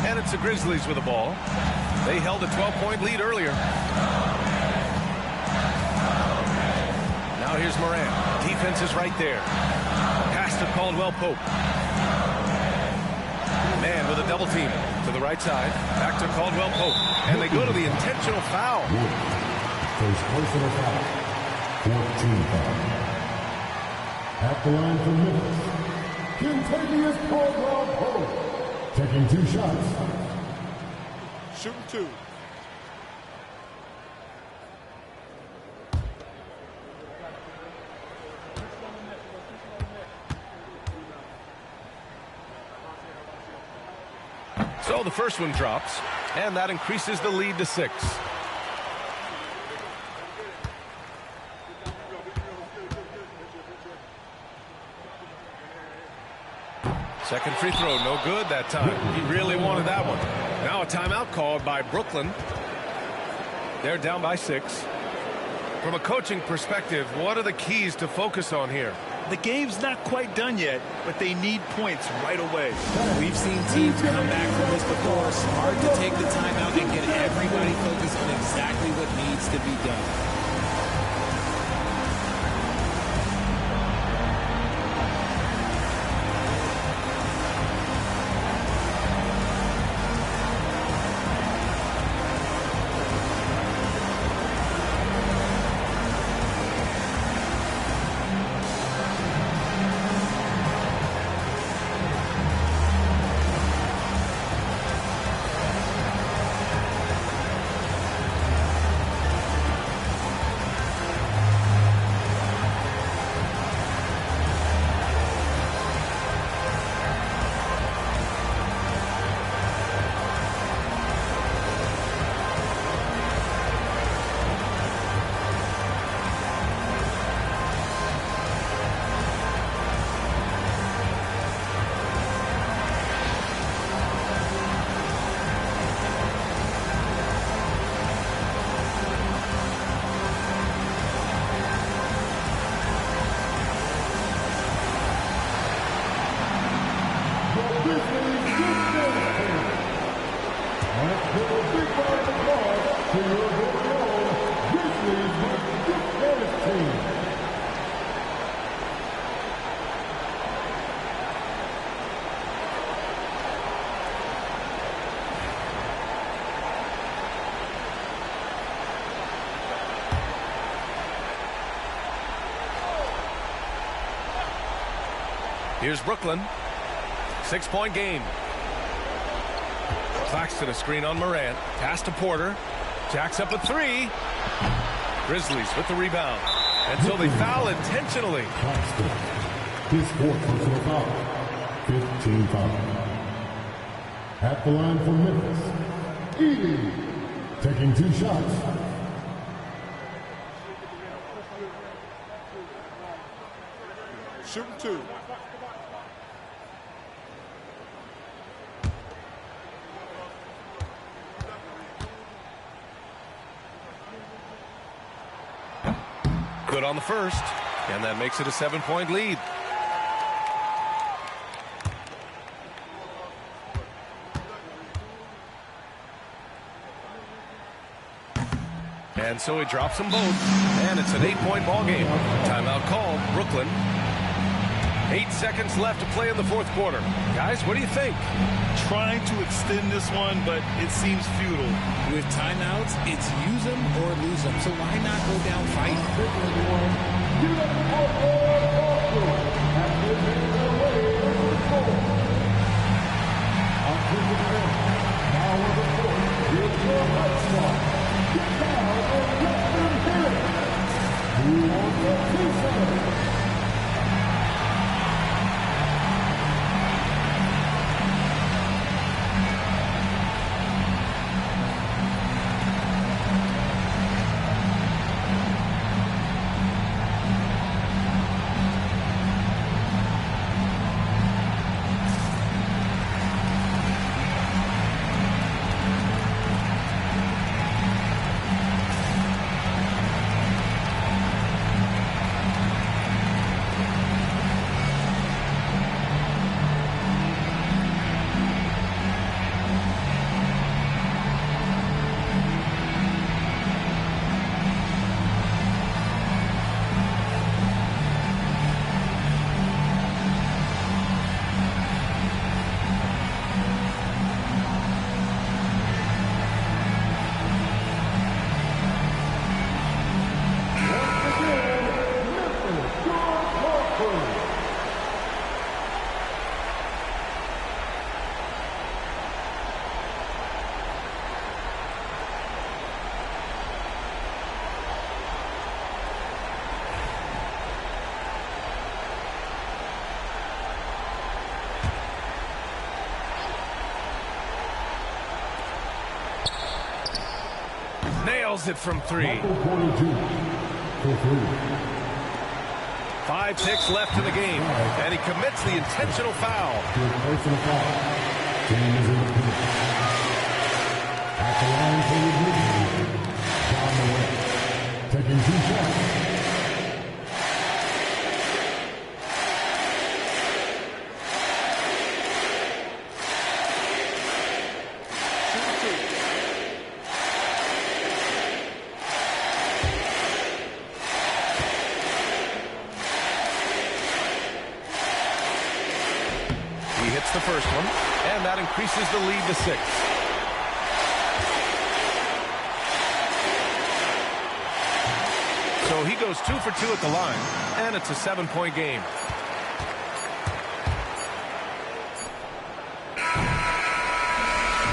And it's the Grizzlies with the ball. They held a 12-point lead earlier. Now here's Morant. Defense is right there. Pass to Caldwell Pope. Man with a double team to the right side. Back to Caldwell Pope. And they go to the intentional foul. First personal foul. 14 foul. At the line for Memphis. Kentavious Caldwell Pope. Taking 2 shots. Shooting 2. So the first one drops, and that increases the lead to 6. Second free throw, no good that time. He really wanted that one. Now a timeout called by Brooklyn. They're down by 6. From a coaching perspective, what are the keys to focus on here? The game's not quite done yet, but they need points right away. We've seen teams come back from this before. Smart to take the timeout and get everybody focused on exactly what needs to be done. Here's Brooklyn. 6-point game. Claxton a screen on Morant. Pass to Porter. Jacks up a three. Grizzlies with the rebound. And so they foul intentionally. Claxton. His fourth personal foul. 15 foul. At the line for Memphis. Edey. Taking 2 shots. Shooting 2. Good on the first, and that makes it a 7-point lead. And so he drops them both, and it's an 8-point ball game. Timeout called, Brooklyn. 8 seconds left to play in the fourth quarter. Guys, what do you think? Trying to extend this one, but it seems futile. With timeouts, it's use them or lose them. So why not go down fighting? Nails it from 3. 5 ticks left in the game, and he commits the intentional foul. At the line for the John Morant. Taking 2 shots. The first one, and that increases the lead to 6. So he goes 2 for 2 at the line, and it's a 7-point game.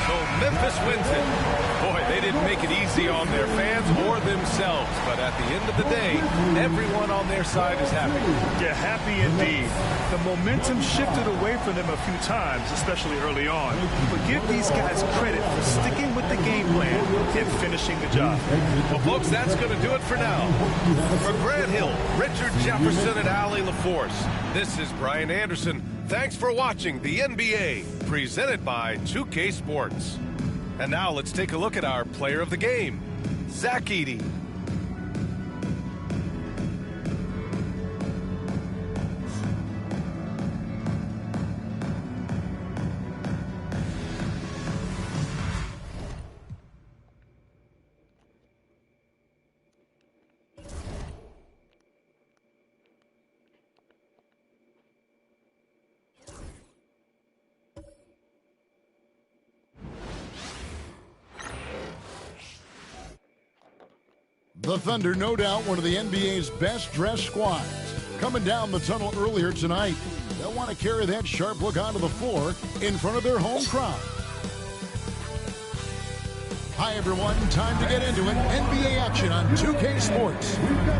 So Memphis wins it. Boy, they didn't make it easy on their fans or themselves, but at the end of the day, everyone on their side is happy. Yeah, happy indeed. The momentum shifted away from them a few times, especially early on. But give these guys credit for sticking with the game plan and finishing the job. Well, folks, that's going to do it for now. For Grant Hill, Richard Jefferson, and Allie LaForce, this is Brian Anderson. Thanks for watching the NBA, presented by 2K Sports. And now let's take a look at our player of the game, Zach Edey. The Thunder, no doubt, one of the NBA's best-dressed squads. Coming down the tunnel earlier tonight, They'll want to carry that sharp look onto the floor in front of their home crowd. Hi, everyone. Time to get into it. NBA action on 2K Sports.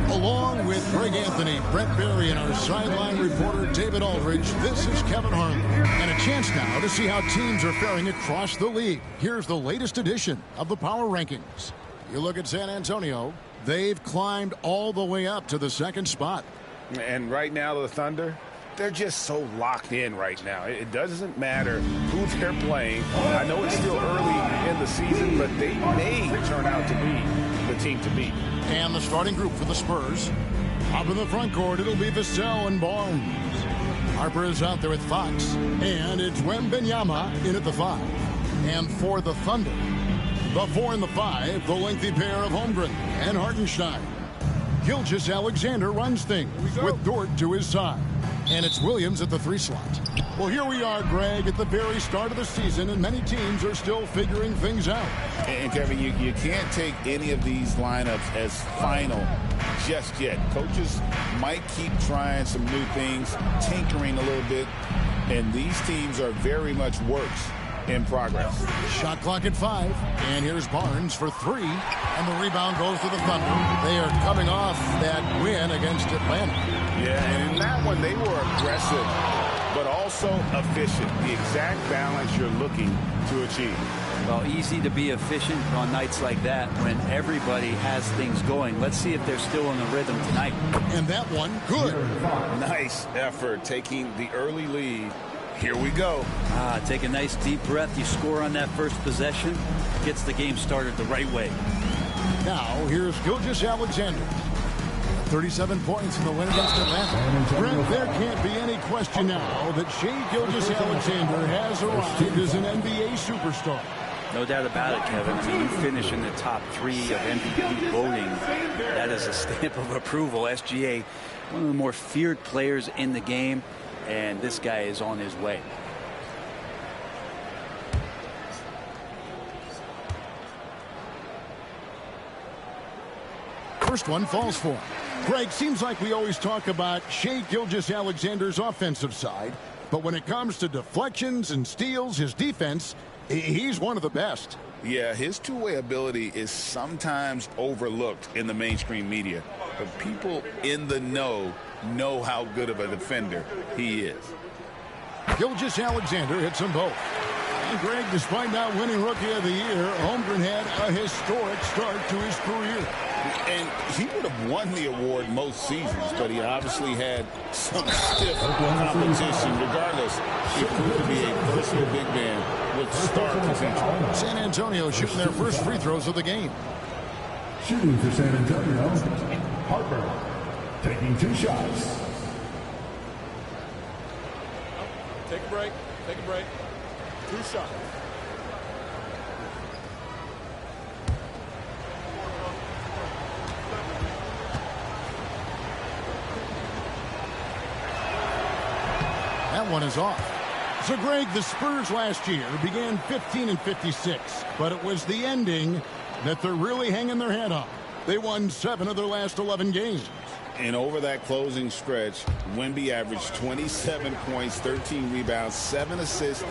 Along with Greg Anthony, Brent Berry, and our sideline reporter, David Aldridge, this is Kevin Harlan. And a chance now to see how teams are faring across the league. Here's the latest edition of the Power Rankings. You look at San Antonio. They've climbed all the way up to the second spot. And right now, the Thunder, they're just so locked in right now. It doesn't matter who they're playing. I know it's still early in the season, but they may turn out to be the team to beat. And the starting group for the Spurs. Up in the front court, it'll be Vassell and Barnes. Harper is out there with Fox. And it's Wembanyama in at the 5. And for the Thunder, the 4 and the 5, the lengthy pair of Holmgren and Hartenstein. Gilgeous-Alexander runs things with Dort to his side. And it's Williams at the 3 slot. Well, here we are, Greg, at the very start of the season, and many teams are still figuring things out. And Kevin, you can't take any of these lineups as final just yet. Coaches might keep trying some new things, tinkering a little bit, and these teams are very much works in progress. Shot clock at 5, and here's Barnes for 3, and the rebound goes to the Thunder. They are coming off that win against Atlanta. Yeah, and in that one, they were aggressive, but also efficient. The exact balance you're looking to achieve. Well, easy to be efficient on nights like that when everybody has things going. Let's see if they're still in the rhythm tonight. And that one, good. Nice effort taking the early lead. Here we go. Take a nice deep breath. You score on that first possession. Gets the game started the right way. Now, here's Gilgeous-Alexander. 37 points in the win against Atlanta. Brent, there can't be any question now that Shai Gilgeous-Alexander has arrived as an NBA superstar. No doubt about it, Kevin. I mean, you finish in the top 3 of MVP voting. That is a stamp of approval. SGA, one of the more feared players in the game. And this guy is on his way. First one falls for him. Greg, seems like we always talk about Shai Gilgeous-Alexander's offensive side, but when it comes to deflections and steals, his defense, he's one of the best. Yeah, his two-way ability is sometimes overlooked in the mainstream media, but people in the know how good of a defender he is. Gilgeous-Alexander hits them both. And Greg, despite not winning Rookie of the Year, Holmgren had a historic start to his career. And he would have won the award most seasons, but he obviously had some stiff competition. Regardless, he proved to be a versatile big man with star potential. San Antonio shooting their first free throws of the game. Shooting for San Antonio, Harper taking 2 shots. Take a break. Take a break. 2 shots. That one is off. So, Greg, the Spurs last year began 15-56, but it was the ending that they're really hanging their head on. They won 7 of their last 11 games. And over that closing stretch, Wemby averaged 27 points, 13 rebounds, 7 assists,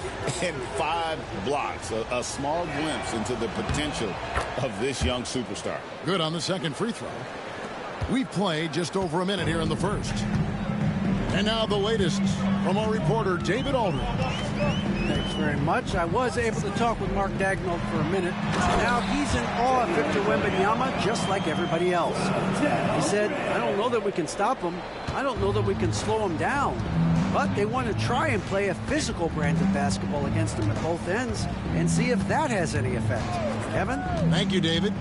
and 5 blocks. A small glimpse into the potential of this young superstar. Good on the second free throw. We've played just over a minute here in the first. And now the latest from our reporter, David Aldridge. Thanks very much. I was able to talk with Mark Dagnall for a minute. Now he's in awe of Victor Wembanyama, just like everybody else. He said, I don't know that we can stop him. I don't know that we can slow him down. But they want to try and play a physical brand of basketball against him at both ends and see if that has any effect. Kevin? Thank you, David.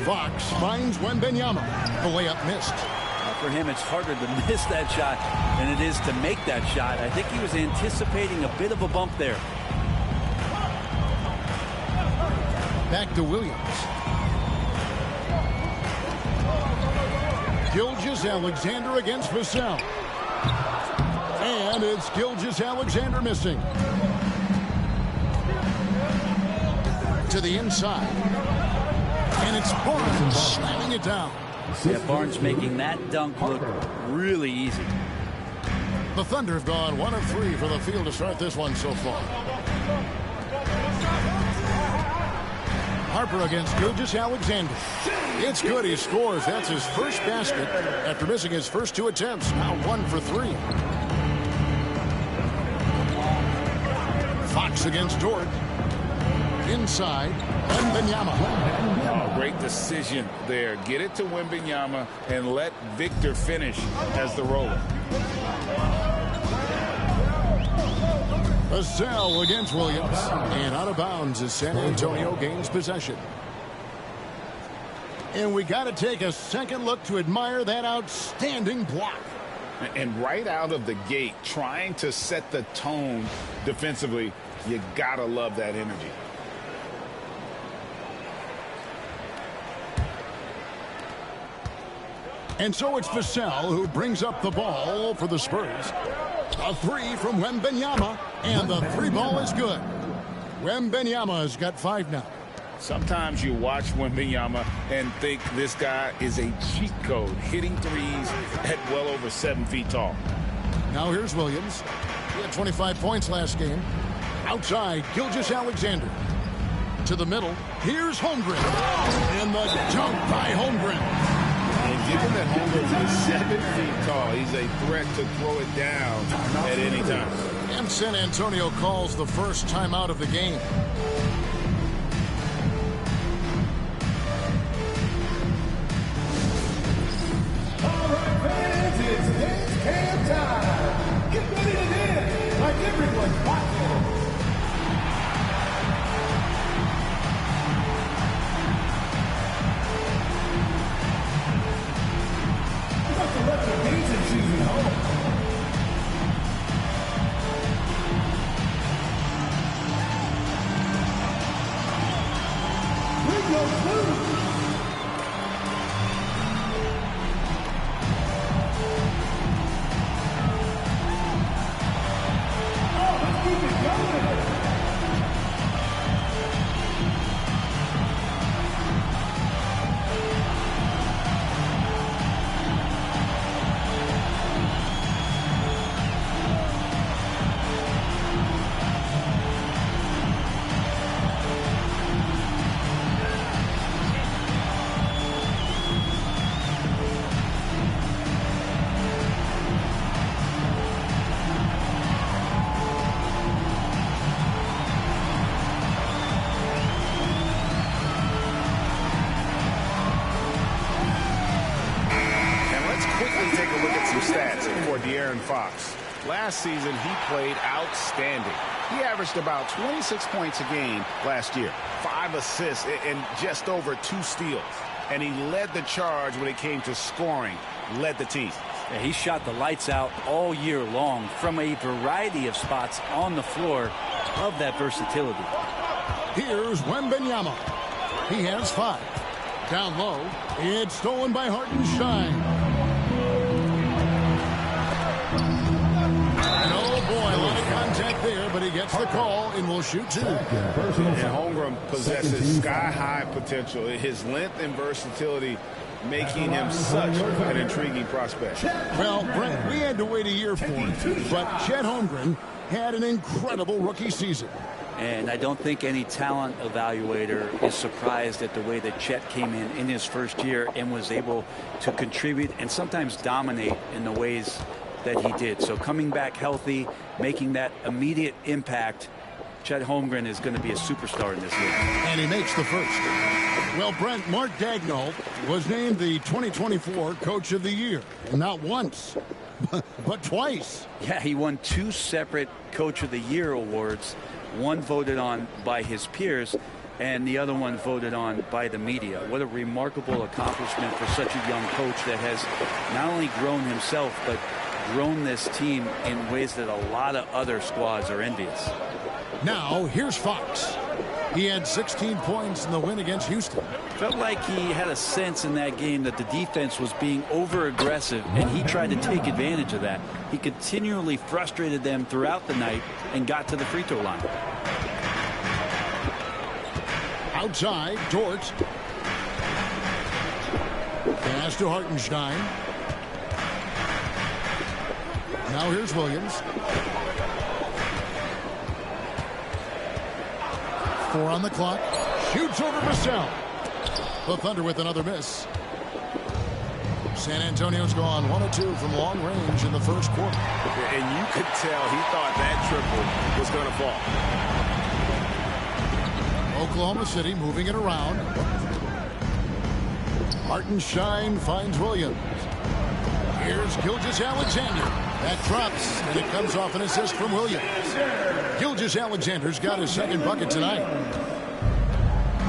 Fox finds Wembanyama. The layup missed. For him, it's harder to miss that shot than it is to make that shot. I think he was anticipating a bit of a bump there. Back to Williams. Gilgeous-Alexander against Vassell. And it's Gilgeous-Alexander missing. To the inside. And it's Barnes slamming it down. Yeah, Barnes making that dunk look really easy. The Thunder have gone 1 of 3 for the field to start this one so far. Harper against Gilgeous-Alexander. It's good. He scores. That's his first basket after missing his first 2 attempts. Now 1 for 3. Fox against Dort. Inside, Wembanyama. Oh, great decision there. Get it to Wembanyama and let Victor finish as the roller. Vassell against Williams. And out of bounds as San Antonio gains possession. And we got to take a second look to admire that outstanding block. And right out of the gate, trying to set the tone defensively, you got to love that energy. And so it's Vassell who brings up the ball for the Spurs. A 3 from Wembanyama, and the 3 ball is good. Wembanyama has got 5 now. Sometimes you watch Wembanyama and think this guy is a cheat code, hitting threes at well over 7 feet tall. Now here's Williams. He had 25 points last game. Outside, Gilgeous-Alexander. To the middle, here's Holmgren. And the dunk by Holmgren. And given that Holmgren is 7 feet tall, he's a threat to throw it down at any time. And San Antonio calls the first timeout of the game. All right, fans, it's dance cam time. Get ready to dance like everyone's watching. Let the dancing season home. Bring your food. Oh, let's keep it going. Fox. Last season, he played outstanding. He averaged about 26 points a game last year, 5 assists, and just over 2 steals. And he led the charge when it came to scoring, led the team. Yeah, he shot the lights out all year long from a variety of spots on the floor. Love that versatility. Here's Wembanyama. He has 5. Down low, it's stolen by Hartenstein. Contact there, but he gets the call and will shoot 2. And Holmgren possesses sky-high potential. His length and versatility making him such an intriguing prospect. Well, Brent, we had to wait a year for it, but Chet Holmgren had an incredible rookie season. And I don't think any talent evaluator is surprised at the way that Chet came in his first year and was able to contribute and sometimes dominate in the ways that he did. So coming back healthy, making that immediate impact, Chet Holmgren is going to be a superstar in this league. And he makes the first. Well, Brent, Mark Daigneault was named the 2024 Coach of the Year. Not once, but twice. Yeah, he won 2 separate Coach of the Year awards. One voted on by his peers, and the other one voted on by the media. What a remarkable accomplishment for such a young coach that has not only grown himself, but grown this team in ways that a lot of other squads are envious. Now, here's Fox. He had 16 points in the win against Houston. Felt like he had a sense in that game that the defense was being over-aggressive, and he tried to take advantage of that. He continually frustrated them throughout the night and got to the free throw line. Outside, Dort. Pass to Hartenstein. Now here's Williams. 4 on the clock. Shoots over Vassell. The Thunder with another miss. San Antonio's gone 1 of 2 from long range in the first quarter. And you could tell he thought that triple was going to fall. Oklahoma City moving it around. Hartenstein finds Williams. Here's Gilgeous-Alexander. That drops, and it comes off an assist from Williams. Gilgeous-Alexander's got his second bucket tonight.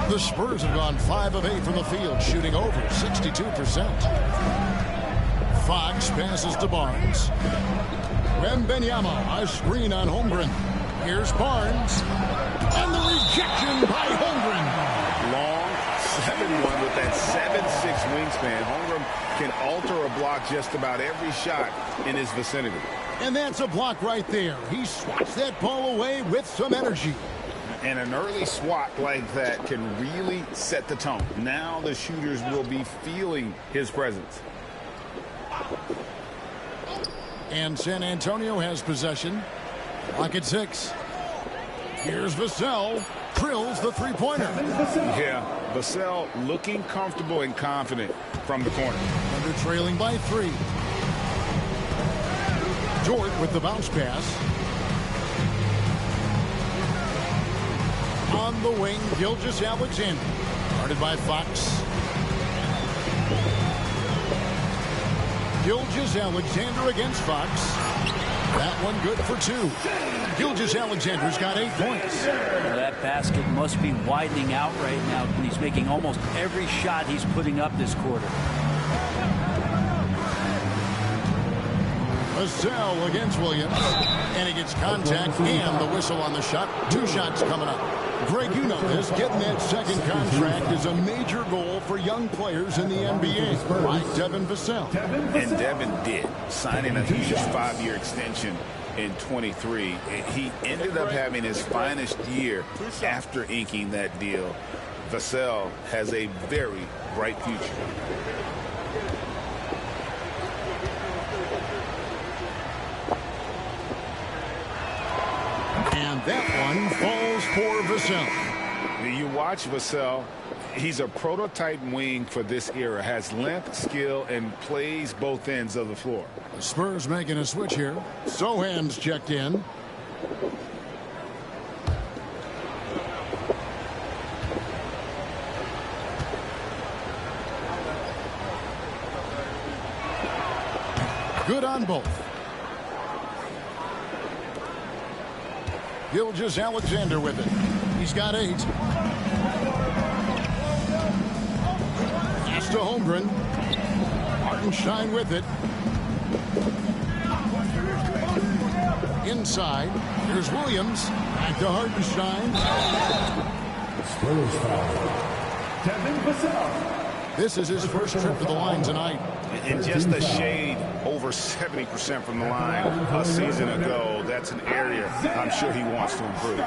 The Spurs have gone 5 of 8 from the field, shooting over 62%. Fox passes to Barnes. Wembanyama, a screen on Holmgren. Here's Barnes. And the rejection by Holmgren. Long 7-1 with that 7'6" wingspan. Holmgren can alter a block just about every shot in his vicinity. And that's a block right there. He swats that ball away with some energy. And an early swat like that can really set the tone. Now the shooters will be feeling his presence. And San Antonio has possession. Clock at 6. Here's Vassell. Drills the three-pointer. Yeah, Vassell looking comfortable and confident from the corner. Thunder trailing by 3. Dort with the bounce pass. On the wing, Gilgeous-Alexander. Guarded by Fox. Gilgeous-Alexander against Fox. That one good for 2. Gilgeous-Alexander's got 8 points. Well, that basket must be widening out right now. He's making almost every shot he's putting up this quarter. Vassell against Williams. And he gets contact and the whistle on the shot. 2 shots coming up. Greg, you know this. Getting that second contract is a major goal for young players in the NBA, like Devin Vassell. And Devin did, signing a huge 5-year extension in 23. He ended up having his finest year after inking that deal. Vassell has a very bright future. And that one falls for Vassell. You watch Vassell, he's a prototype wing for this era. Has length, skill, and plays both ends of the floor. The Spurs making a switch here. Sohan's checked in. Good on both. Gilgeous-Alexander with it. He's got 8. Pass to Holmgren. Hartenstein with it. Inside. Here's Williams. Back to Hartenstein. Spurs foul. Devin Vassell. This is his first trip to the line tonight. And just a shade over 70% from the line a season ago. That's an area I'm sure he wants to improve.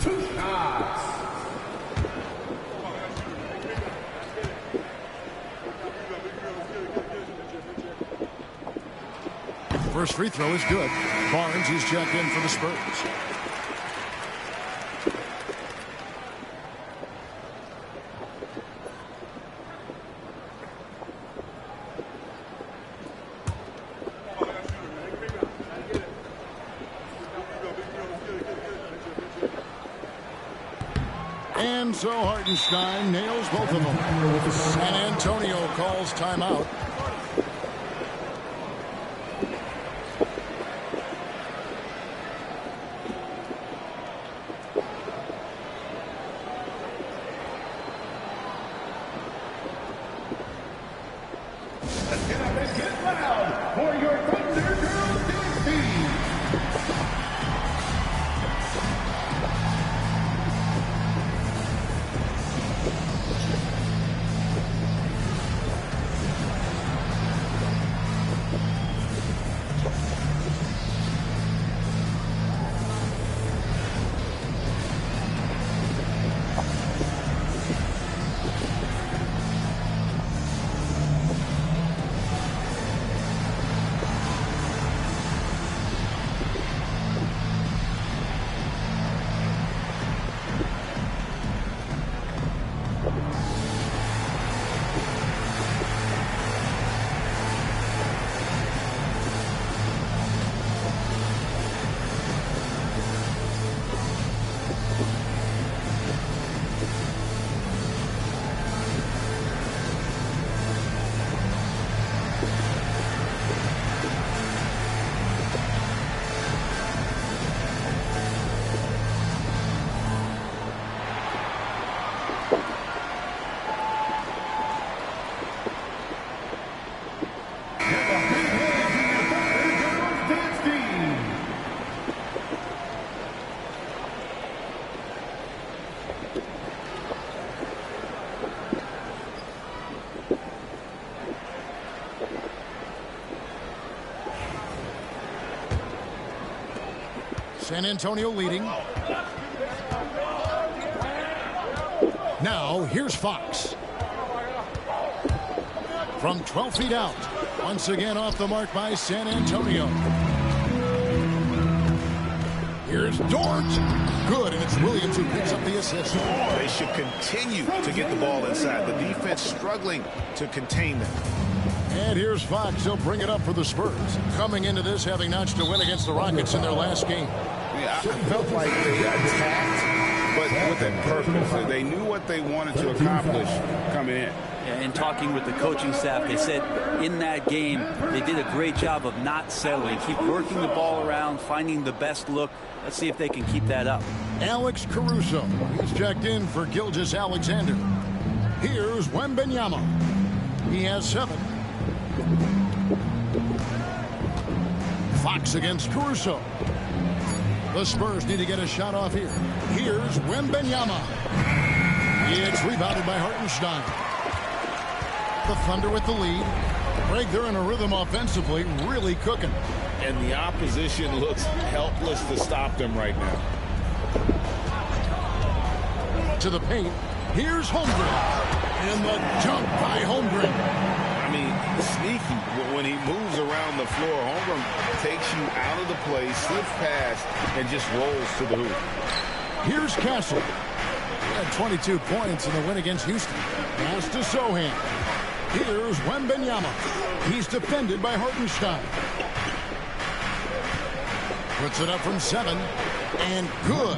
2 shots. First free throw is good. Barnes is checked in for the Spurs. And so Hartenstein nails both of them. San Antonio calls timeout. Get loud for your Thunder Girls dance team. San Antonio leading. Now, here's Fox. From 12 feet out. Once again off the mark by San Antonio. Here's Dort. Good, and it's Williams who picks up the assist. They should continue to get the ball inside. The defense struggling to contain them. And here's Fox. He'll bring it up for the Spurs. Coming into this, having notched a win against the Rockets in their last game. Yeah, I felt like they attacked, but with a purpose. They knew what they wanted to accomplish coming in. And talking with the coaching staff, they said in that game they did a great job of not settling. Keep working the ball around, finding the best look. Let's see if they can keep that up. Alex Caruso. He's checked in for Gilgeous-Alexander. Here's Wembanyama. He has 7. Fox against Caruso. The Spurs need to get a shot off here. Here's Wembanyama. It's rebounded by Hartenstein. The Thunder with the lead. Greg, they're in a rhythm offensively, really cooking. And the opposition looks helpless to stop them right now. To the paint. Here's Holmgren. And the jump by Holmgren. I mean, sneaky. When he moves around the floor, Holmgren takes you out of the play, slips past, and just rolls to the hoop. Here's Castle. He had 22 points in the win against Houston. Pass to Sohan. Here's Wembanyama. He's defended by Hartenstein. Puts it up from 7. And good,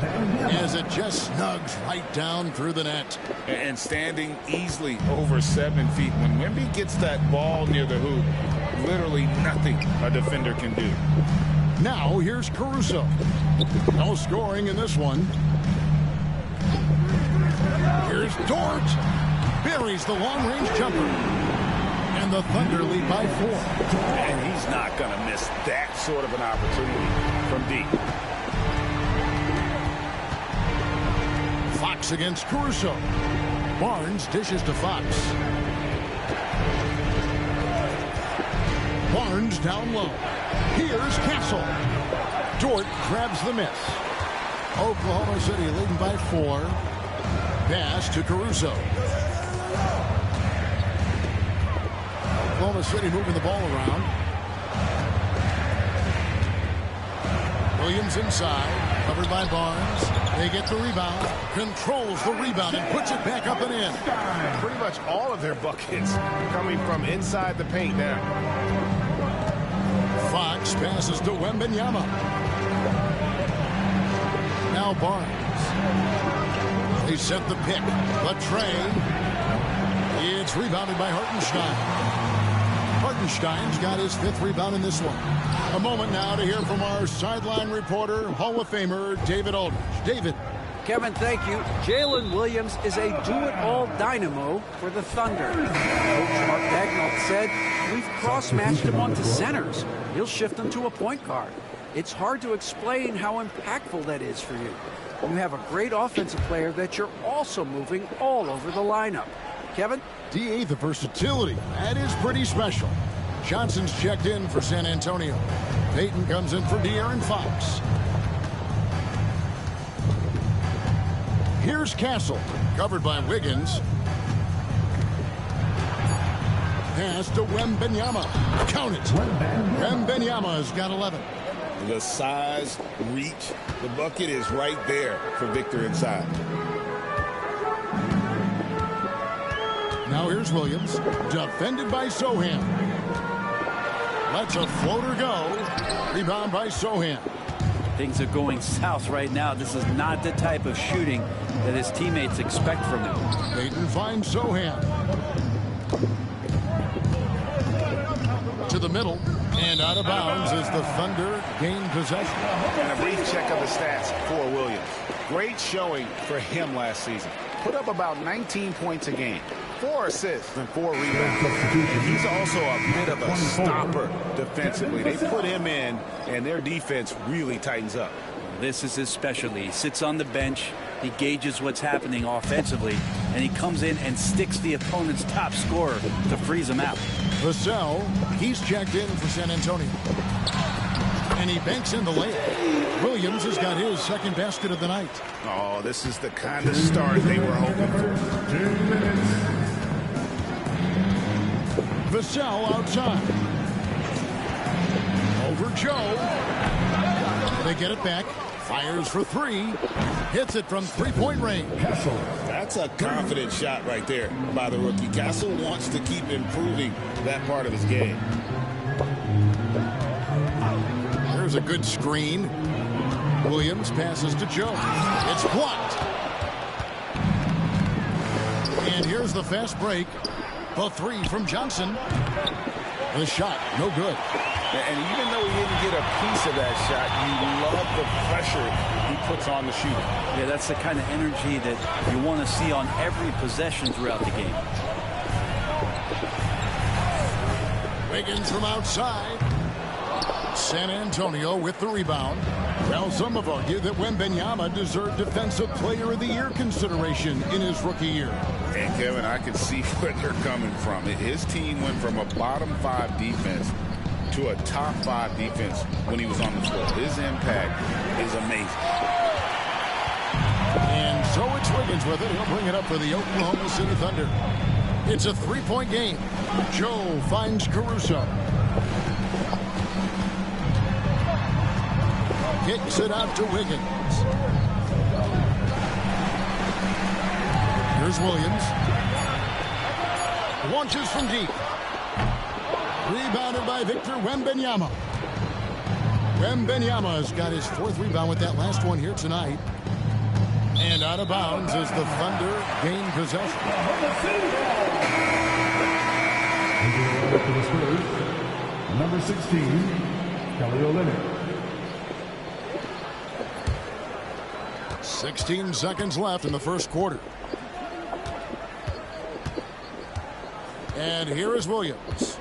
as it just snugs right down through the net. And standing easily over 7 feet. When Wemby gets that ball near the hoop, literally nothing a defender can do. Now here's Caruso. No scoring in this one. Here's Dort. Buries the long-range jumper. And the Thunder lead by 4. And he's not going to miss that sort of an opportunity from deep. Fox against Caruso. Barnes dishes to Fox. Barnes down low. Here's Castle. Dort grabs the miss. Oklahoma City leading by 4. Pass to Caruso. Oklahoma City moving the ball around. Williams inside, covered by Barnes. They get the rebound, controls the rebound, and puts it back up and in. Pretty much all of their buckets coming from inside the paint now. Fox passes to Wembanyama. Now Barnes. They set the pick. The tray. It's rebounded by Hartenstein. Hartenstein's got his 5th rebound in this one. A moment now to hear from our sideline reporter, Hall of Famer David Aldridge. David. Kevin, thank you. Jalen Williams is a do-it-all dynamo for the Thunder. Coach Mark Daigneault said, we've cross-matched him onto centers. He'll shift them to a point guard. It's hard to explain how impactful that is for you. You have a great offensive player that you're also moving all over the lineup. Kevin? DA, the versatility. That is pretty special. Johnson's checked in for San Antonio. Payton comes in for De'Aaron Fox. Here's Castle, covered by Wiggins. Pass to Wembanyama. Count it. Wembanyama's got 11. The size, reach, the bucket is right there for Victor inside. Now here's Williams, defended by Sohan. Lets a floater go. Rebound by Sohan. Things are going south right now. This is not the type of shooting that his teammates expect from him. Payton finds Sohan. To the middle. And out of bounds as the Thunder gain possession. And a brief check of the stats for Williams. Great showing for him last season. Put up about 19 points a game. 4 assists and 4 rebounds. He's also a bit of a stopper defensively. They put him in, and their defense really tightens up. This is his specialty. He sits on the bench. He gauges what's happening offensively, and he comes in and sticks the opponent's top scorer to freeze him out. Vassell, he's checked in for San Antonio. And he banks in the layup. Williams has got his second basket of the night. Oh, this is the kind of start they were hoping for. 2 minutes. Vassell outside. Over Joe. They get it back. Fires for three. Hits it from three-point range. That's a confident shot right there by the rookie. Castle wants to keep improving that part of his game. There's a good screen. Williams passes to Joe. It's blocked. And here's the fast break. The three from Johnson. The shot, no good. And even though he didn't get a piece of that shot, you love the pressure he puts on the shooter. Yeah, that's the kind of energy that you want to see on every possession throughout the game. Wiggins from outside. San Antonio with the rebound. Well, some have argued that Wembanyama deserved Defensive Player of the Year consideration in his rookie year. And Kevin, I can see where they're coming from. His team went from a bottom 5 defense to a top 5 defense when he was on the floor. His impact is amazing. And so it's Wiggins with it. He'll bring it up for the Oklahoma City Thunder. It's a 3-point game. Joe finds Caruso. Kicks it out to Wiggins. Here's Williams. Launches from deep. Rebounded by Victor Wembanyama. Wembanyama's got his 4th rebound with that last one here tonight. And out of bounds as the Thunder gain possession. For the Spurs, number 16, Kelly Olynyk. 16 seconds left in the first quarter. And here is Williams.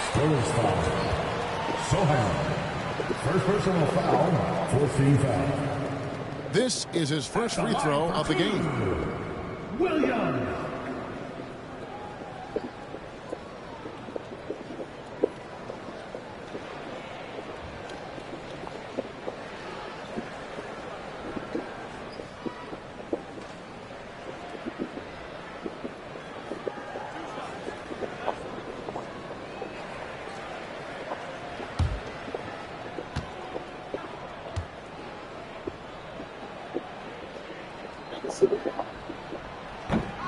Spurs foul. Sohan. First personal foul, 4th team foul. This is his first free throw of the game. Williams.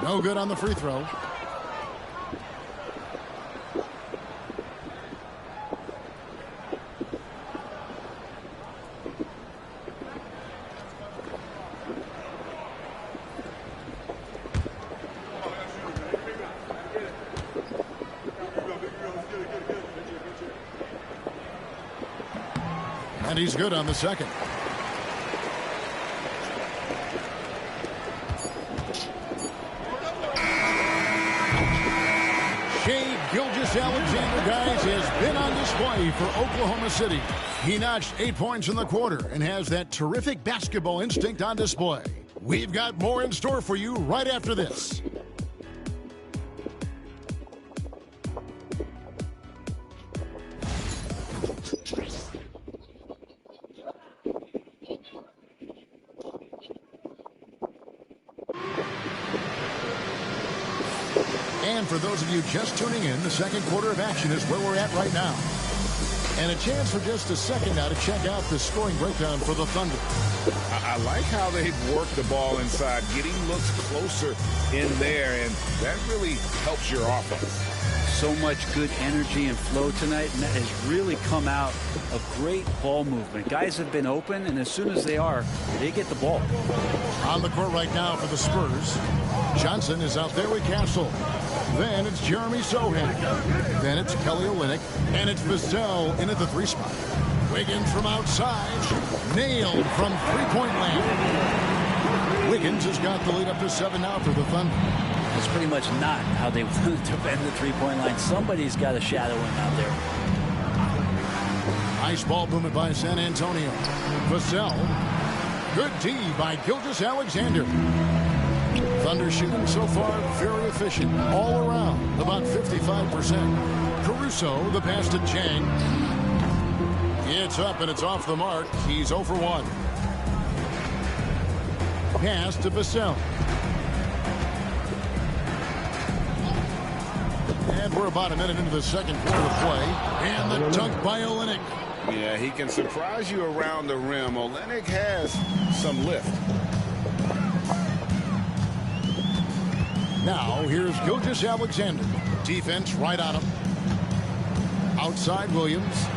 No good on the free throw. And he's good on the second. Alexander, guys, has been on display for Oklahoma City. He notched 8 points in the quarter and has that terrific basketball instinct on display. We've got more in store for you right after this. And for those of you just tuning in, the second quarter of action is where we're at right now. And a chance for just a second now to check out the scoring breakdown for the Thunder. I like how they've worked the ball inside, getting looks closer in there, and that really helps your offense. So much good energy and flow tonight, and that has really come out of great ball movement. Guys have been open, and as soon as they are, they get the ball. On the court right now for the Spurs, Johnson is out there with Castle. Then it's Jeremy Sohan. Then it's Kelly Olynyk. And it's Vassell in at the 3 spot. Wiggins from outside. Nailed from three-point land. Wiggins has got the lead up to 7 now for the Thunder. That's pretty much not how they want to defend the three-point line. Somebody's got to shadow him out there. Nice ball movement by San Antonio. Vassell. Good D by Gilgeous Alexander. Thunder shooting so far very efficient all around, about 55%. Caruso, the pass to Chang. It's up and it's off the mark. He's 0 for 1. Pass to Vassell. And we're about a minute into the second quarter of play. And the dunk by Olynyk. Yeah, he can surprise you around the rim. Olynyk has some lift. Now, here's Gilgeous-Alexander. Defense right on him. Outside Williams.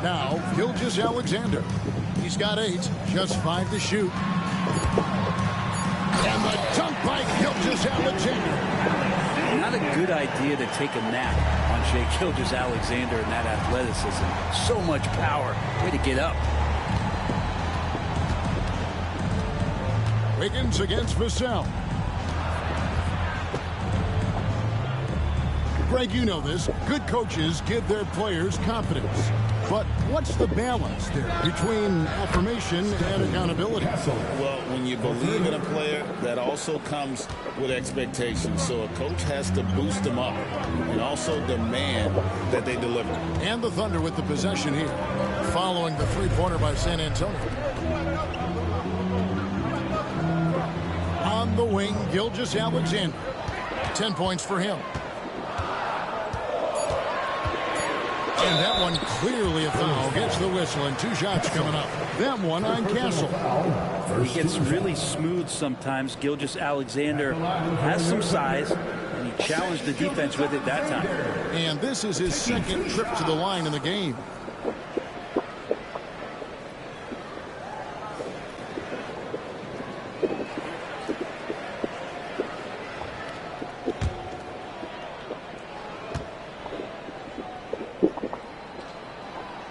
Now, Gilgeous-Alexander. He's got 8, just 5 to shoot. And the dunk by Gilgeous-Alexander. Not a good idea to take a nap on Shai Gilgeous-Alexander and that athleticism. So much power. Way to get up. Wiggins against Vassell. Greg, you know this. Good coaches give their players confidence. But what's the balance there between affirmation and accountability? Well, when you believe in a player, that also comes with expectations. So a coach has to boost them up and also demand that they deliver. And the Thunder with the possession here, following the three-pointer by San Antonio. On the wing, Gilgeous-Alexander. 10 points for him. And that one clearly a foul. Gets the whistle and 2 shots coming up. That one on Castle. He gets really smooth sometimes. Gilgeous-Alexander has some size, and he challenged the defense with it that time. And this is his second trip to the line in the game.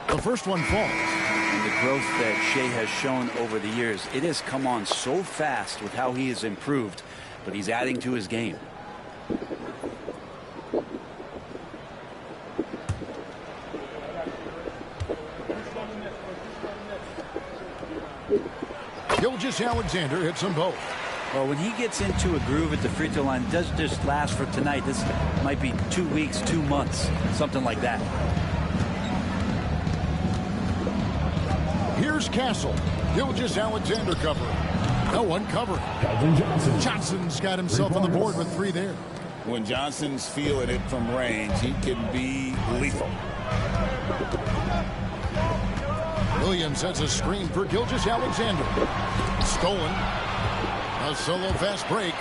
The first one falls. And the growth that Shai has shown over the years, it has come on so fast with how he has improved, but he's adding to his game. Gilgeous-Alexander hits them both. Well, when he gets into a groove at the free throw line, it doesn't just last for tonight. This might be 2 weeks, 2 months, something like that. Here's Castle. Gilgeous-Alexander covering. No one covering. Johnson's got himself on the board with 3 there. When Johnson's feeling it from range, he can be lethal. Williams has a screen for Gilgeous-Alexander. Stolen. A solo fast break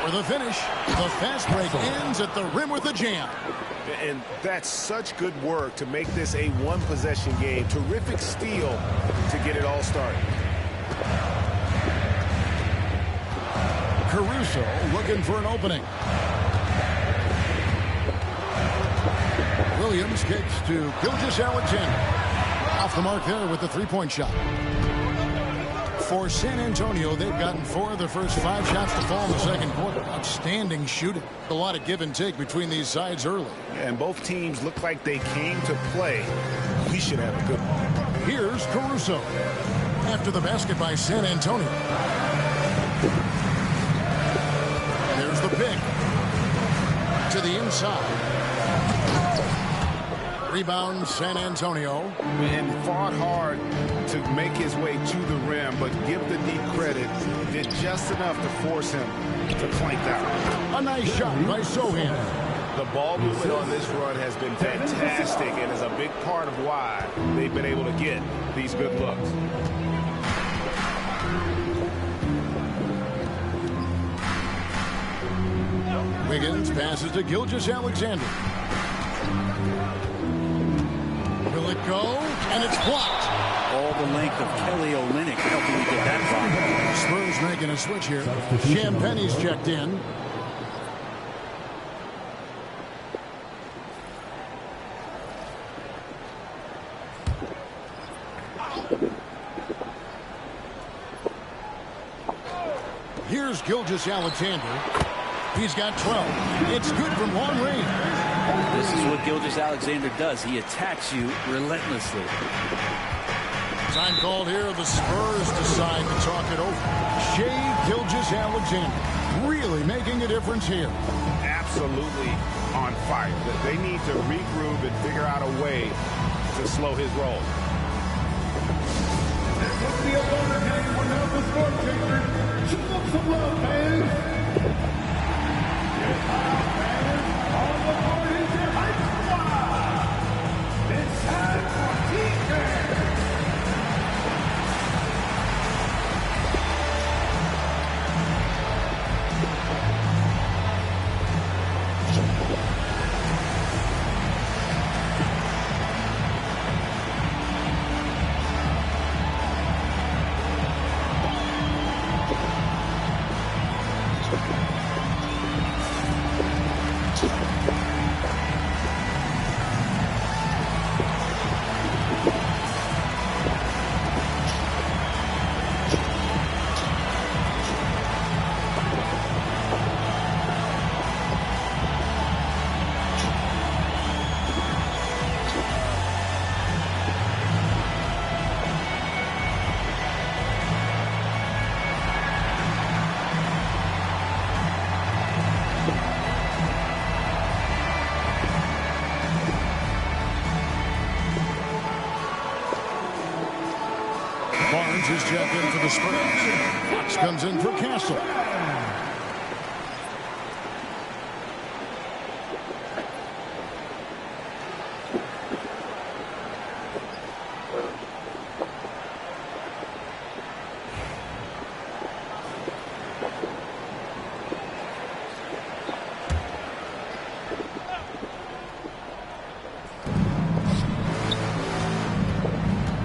for the finish. The fast break ends at the rim with a jam. And that's such good work to make this a one-possession game. Terrific steal to get it all started. Caruso looking for an opening. Williams kicks to Gilgeous-Alexander. Off the mark there with the three-point shot. For San Antonio, they've gotten 4 of their first 5 shots to fall in the second quarter. Outstanding shooting. A lot of give and take between these sides early. And both teams look like they came to play. We should have a good one. Here's Caruso. After the basket by San Antonio. There's the pick. To the inside. Rebound San Antonio. And fought hard to make his way to the rim, but give the D credit. Did just enough to force him to clank out. A nice shot by Sohan. The ball movement on this run has been fantastic and is a big part of why they've been able to get these good looks. Wiggins passes to Gilgeous-Alexander. Will it go? And it's blocked. All the length of Kelly Olynyk helping him get that block. Spurs making a switch here. Champagne's checked in. Here's Gilgeous-Alexander. He's got 12. It's good from long range. This is what Gilgeous-Alexander does. He attacks you relentlessly. Time called here. The Spurs decide to talk it over. Shai Gilgeous-Alexander really making a difference here. Absolutely on fire. They need to regroup and figure out a way to slow his roll. The opponent has one of the score takers. Show them some love, fans. On the board is your high squad. It's time for defense. Barnes is checked in for the Spurs. Fox comes in for Castle.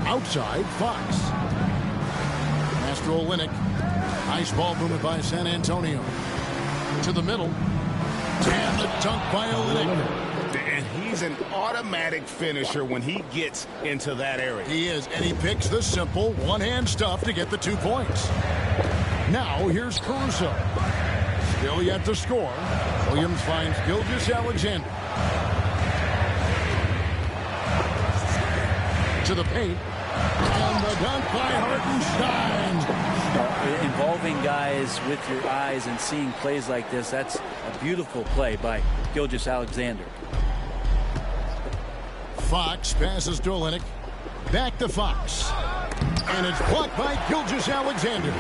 Outside, Fox. Olynyk. Nice ball movement by San Antonio. To the middle. And the dunk by Olynyk. And he's an automatic finisher when he gets into that area. He is, and he picks the simple one-hand stuff to get the 2 points. Now here's Caruso. Still yet to score. Williams finds Gilgeous-Alexander. To the paint. And the dunk by Hartenstein. Involving guys with your eyes and seeing plays like this, that's a beautiful play by Gilgeous-Alexander. Fox passes to Olynyk. Back to Fox. And it's blocked by Gilgeous-Alexander.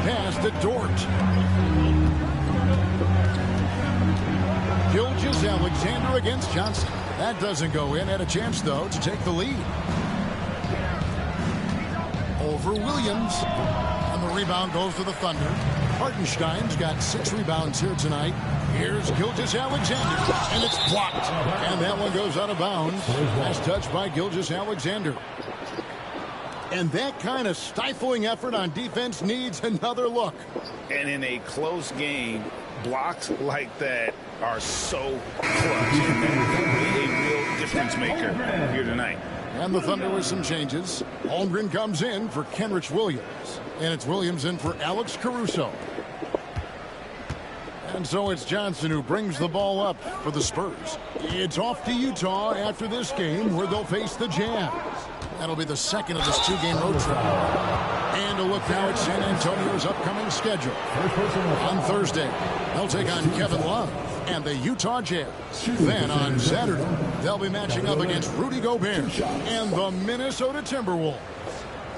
Pass to Dort. Gilgeous-Alexander against Johnson. That doesn't go in. Had a chance, though, to take the lead. Over Williams. And the rebound goes to the Thunder. Hartenstein's got 6 rebounds here tonight. Here's Gilgeous-Alexander. And it's blocked. And that one goes out of bounds. Last touch by Gilgeous-Alexander. And that kind of stifling effort on defense needs another look. And in a close game, blocks like that are so clutch. And that will be a real difference maker here tonight. And the Thunder with some changes. Holmgren comes in for Kenrich Williams. And it's Williams in for Alex Caruso. And so it's Johnson who brings the ball up for the Spurs. It's off to Utah after this game where they'll face the Jazz. That'll be the second of this 2-game road trip. And a look now at San Antonio's upcoming schedule. On Thursday, they'll take on Kevin Love and the Utah Jazz. Then on Saturday, they'll be matching up against Rudy Gobert and the Minnesota Timberwolves.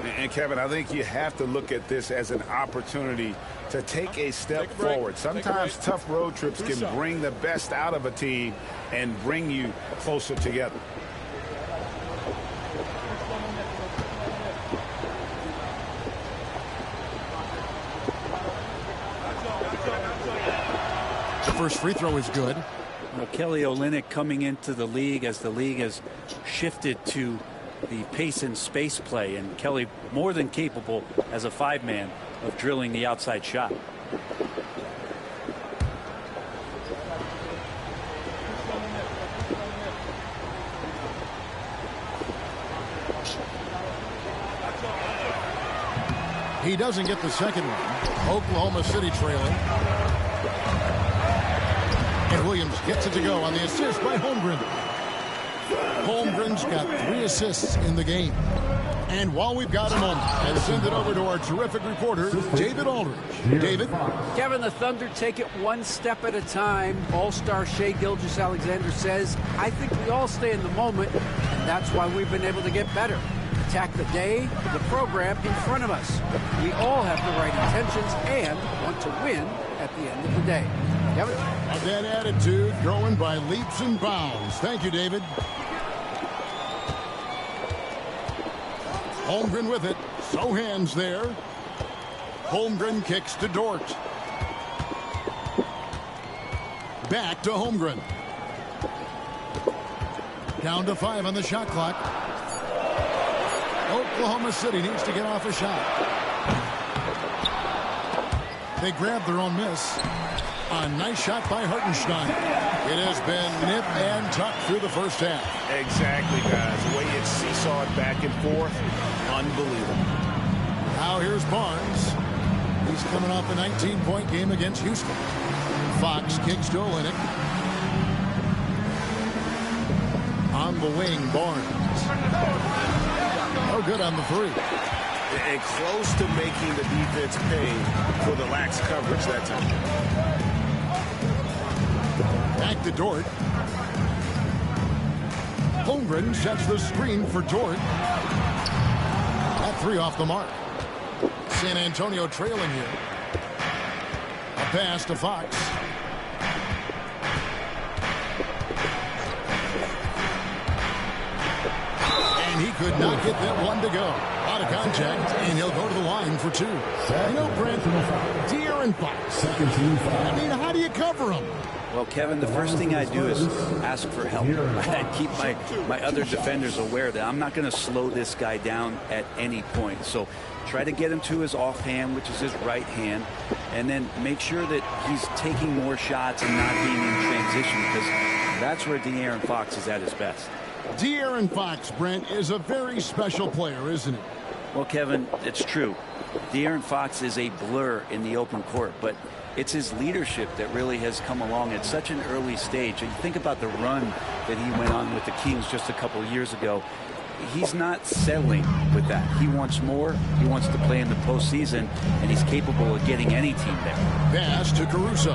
And Kevin, I think you have to look at this as an opportunity to take a step forward. Sometimes tough road trips can bring the best out of a team and bring you closer together. The first free throw is good. Well, Kelly Olynyk coming into the league as the league has shifted to the pace and space play, and Kelly more than capable as a 5-man of drilling the outside shot. He doesn't get the second one. Oklahoma City trailing. And Williams gets it to go on the assist by Holmgren. Holmgren's got 3 assists in the game. And while we've got a moment, I'll send it over to our terrific reporter, David Aldridge. David? Kevin, the Thunder take it one step at a time. All-star Shai Gilgeous-Alexander says, I think we all stay in the moment, and that's why we've been able to get better. Attack the day, the program in front of us. We all have the right intentions and want to win at the end of the day. Kevin? That attitude growing by leaps and bounds. Thank you, David. Holmgren with it. So hands there. Holmgren kicks to Dort. Back to Holmgren. Down to 5 on the shot clock. Oklahoma City needs to get off a shot. They grab their own miss. A nice shot by Hartenstein. It has been nip and tuck through the first half. Exactly, guys. The way it's seesawed back and forth, unbelievable. Now here's Barnes. He's coming off a 19-point game against Houston. Fox kicks to Olynyk. On the wing, Barnes. No good on the 3. And close to making the defense pay for the lax coverage that time. Back to Dort. Holmgren sets the screen for Dort. That 3 off the mark. San Antonio trailing here. A pass to Fox. And he could not get that one to go. Out of contact, and he'll go to the line for 2. You know, Brent, De'Aaron Fox. I mean, how do you cover him? Well, Kevin, the first thing I do is ask for help. I keep my other defenders aware that I'm not going to slow this guy down at any point. So try to get him to his offhand, which is his right hand, and then make sure that he's taking more shots and not being in transition, because that's where De'Aaron Fox is at his best. De'Aaron Fox, Brent, is a very special player, isn't he? Well, Kevin, it's true. De'Aaron Fox is a blur in the open court, but it's his leadership that really has come along at such an early stage. And think about the run that he went on with the Kings just a couple of years ago. He's not settling with that. He wants more. He wants to play in the postseason, and he's capable of getting any team there. Pass to Caruso.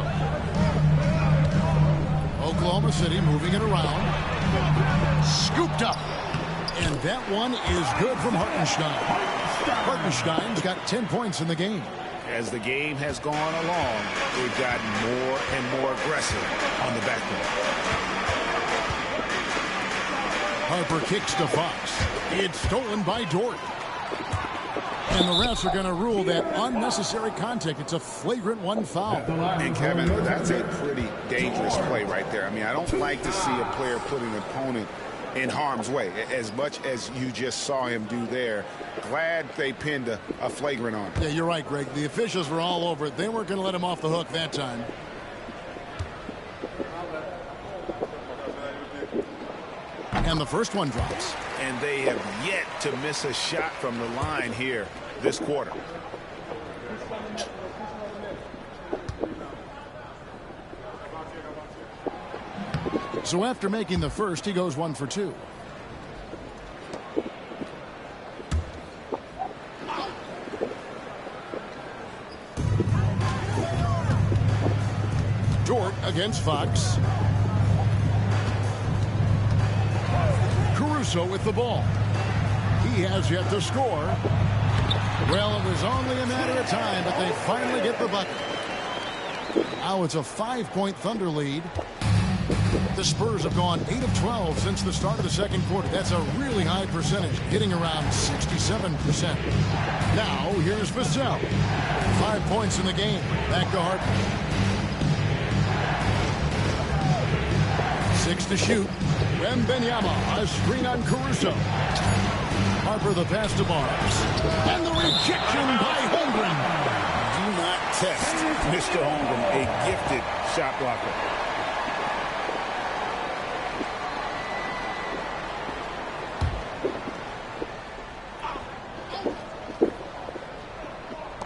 Oklahoma City moving it around. Scooped up. And that one is good from Hartenstein. Hartenstein's got 10 points in the game. As the game has gone along, they've gotten more and more aggressive on the backcourt. Harper kicks to Fox. It's stolen by Dort. And the refs are going to rule that unnecessary contact. It's a flagrant 1 foul. And Kevin, that's a pretty dangerous play right there. I mean, I don't like to see a player put an opponent in harm's way, as much as you just saw him do there. Glad they pinned a flagrant on him. Yeah, you're right, Greg. The officials were all over it. They weren't going to let him off the hook that time. And the first one drops. And they have yet to miss a shot from the line here this quarter. So after making the first, he goes 1 for 2. Dort against Fox. Caruso with the ball. He has yet to score. Well, it was only a matter of time, but they finally get the bucket. Now it's a 5-point Thunder lead. The Spurs have gone 8 of 12 since the start of the second quarter. That's a really high percentage, hitting around 67%. Now, here's Vassell. 5 points in the game. Back to Harper. 6 to shoot. Wembanyama, a screen on Caruso. Harper the pass to Barnes. And the rejection by Holmgren. Do not test Mr. Holmgren, a gifted shot blocker.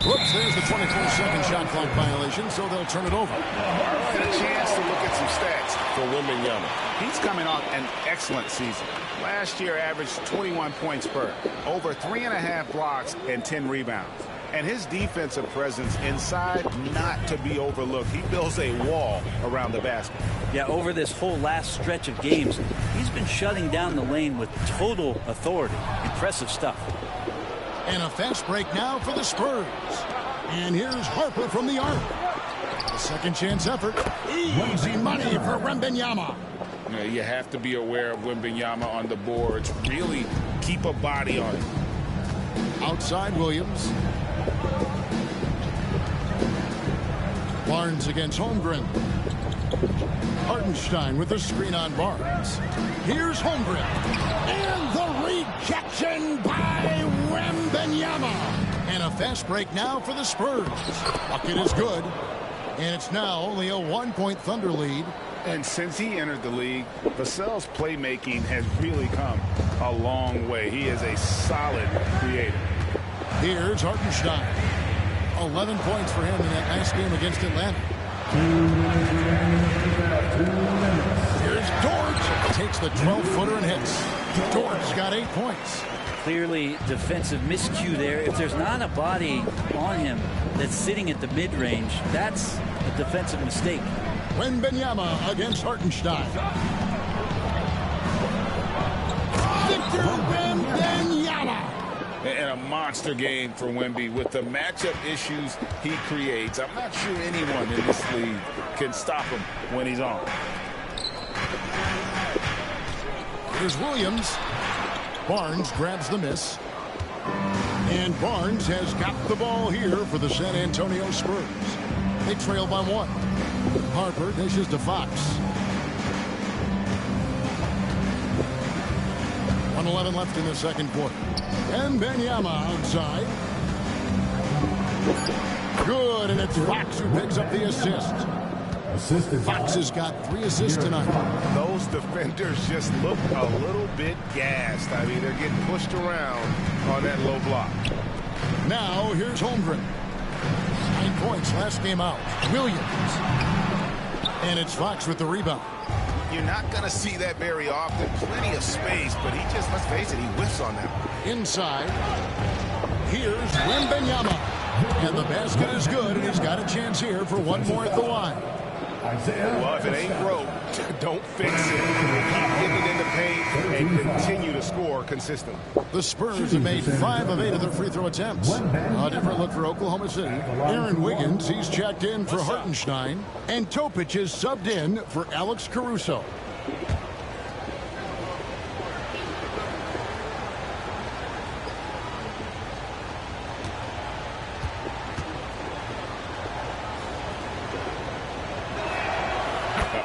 Brooks there's the 24-second shot clock violation, so they'll turn it over. All right, a chance to look at some stats for Wembanyama. He's coming off an excellent season. Last year averaged 21 points per, over 3.5 blocks and 10 rebounds. And his defensive presence inside, not to be overlooked. He builds a wall around the basket. Yeah, over this whole last stretch of games, he's been shutting down the lane with total authority. Impressive stuff. And a fast break now for the Spurs. And here's Harper from the arc. A second chance effort. Easy money for Wembanyama. You have to be aware of Wembanyama on the boards. Really keep a body on it. Outside Williams. Barnes against Holmgren. Hartenstein with the screen on Barnes. Here's Holmgren. And the rejection by Wembanyama. And a fast break now for the Spurs. Bucket is good. And it's now only a 1-point Thunder lead. And since he entered the league, Vassell's playmaking has really come a long way. He is a solid creator. Here's Hartenstein. 11 points for him in that last game against Atlanta. 2 minutes. Here's Dort. Takes the 12-footer and hits. Dort's got 8 points. Clearly defensive miscue there. If there's not a body on him that's sitting at the mid-range, that's a defensive mistake. Wembanyama against Hartenstein. Victor Wembanyama. And a monster game for Wemby with the matchup issues he creates. I'm not sure anyone in this league can stop him when he's on. Here's Williams. Barnes grabs the miss. And Barnes has got the ball here for the San Antonio Spurs. They trail by 1. Harper dishes to Fox. 1:11 left in the second quarter. And Wembanyama outside. Good, and it's Fox who picks up the assist. Fox has got 3 assists tonight. Those defenders just look a little bit gassed. I mean, they're getting pushed around on that low block. Now, here's Holmgren. 9 points last game out. Williams. And it's Fox with the rebound. You're not going to see that very often. Plenty of space, but he just, let's face it, he whiffs on that. Inside. Here's Wembanyama. And the basket is good, and he's got a chance here for one more at the line. Well, if it ain't broke, don't fix it. Keep getting it in the paint and continue to score consistently. The Spurs have made 5 of 8 of their free throw attempts. A different look for Oklahoma City. Aaron Wiggins, he's checked in for Hartenstein. And Topic is subbed in for Alex Caruso.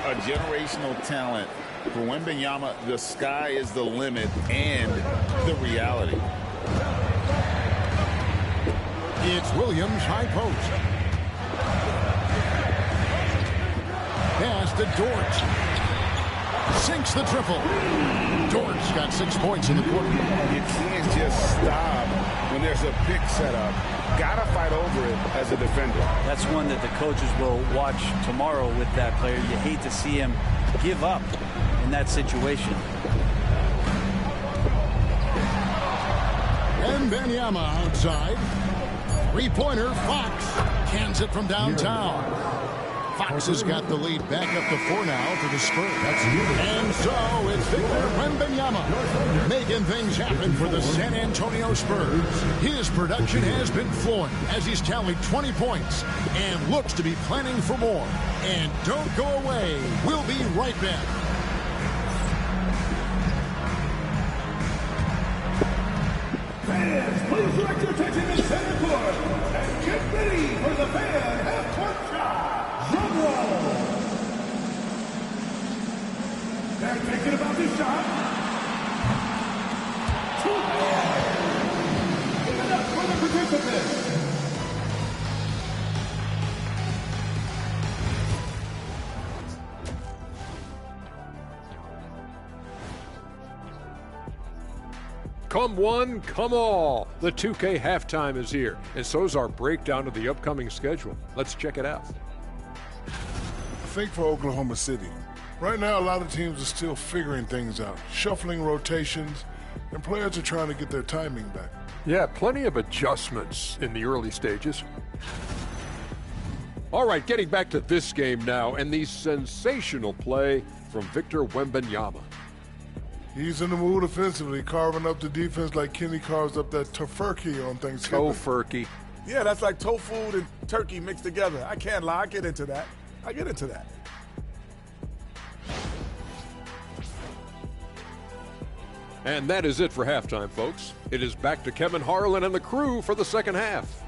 A generational talent. For Wembanyama, the sky is the limit and the reality. It's Williams, high post. Pass to Dort. Sinks the triple. Dort's got 6 points in the quarter. You can't just stop when there's a pick set up. Gotta fight over it as a defender. That's one that the coaches will watch tomorrow with that player. You hate to see him give up in that situation. And Wembanyama outside. 3-pointer, Fox cans it from downtown. Fox has got the lead back up to 4 now for the Spurs. And so it's Victor Wembanyama making things happen for the San Antonio Spurs. His production has been flowing as he's tallied 20 points and looks to be planning for more. And don't go away. We'll be right back. Fans, please direct your attention to center court and get ready for the fan half-court shot. Drum roll. They're thinking about this shot. Give it up for the participants. Come one, come all. The 2K halftime is here, and so is our breakdown of the upcoming schedule. Let's check it out. I think for Oklahoma City, right now a lot of teams are still figuring things out, shuffling rotations, and players are trying to get their timing back. Yeah, plenty of adjustments in the early stages. All right, getting back to this game now, and the sensational play from Victor Wembanyama. He's in the mood offensively, carving up the defense like Kenny carves up that tofurkey on Thanksgiving. Tofurkey. Yeah, that's like tofu and turkey mixed together. I can't lie. I get into that. And that is it for halftime, folks. It is back to Kevin Harlan and the crew for the second half.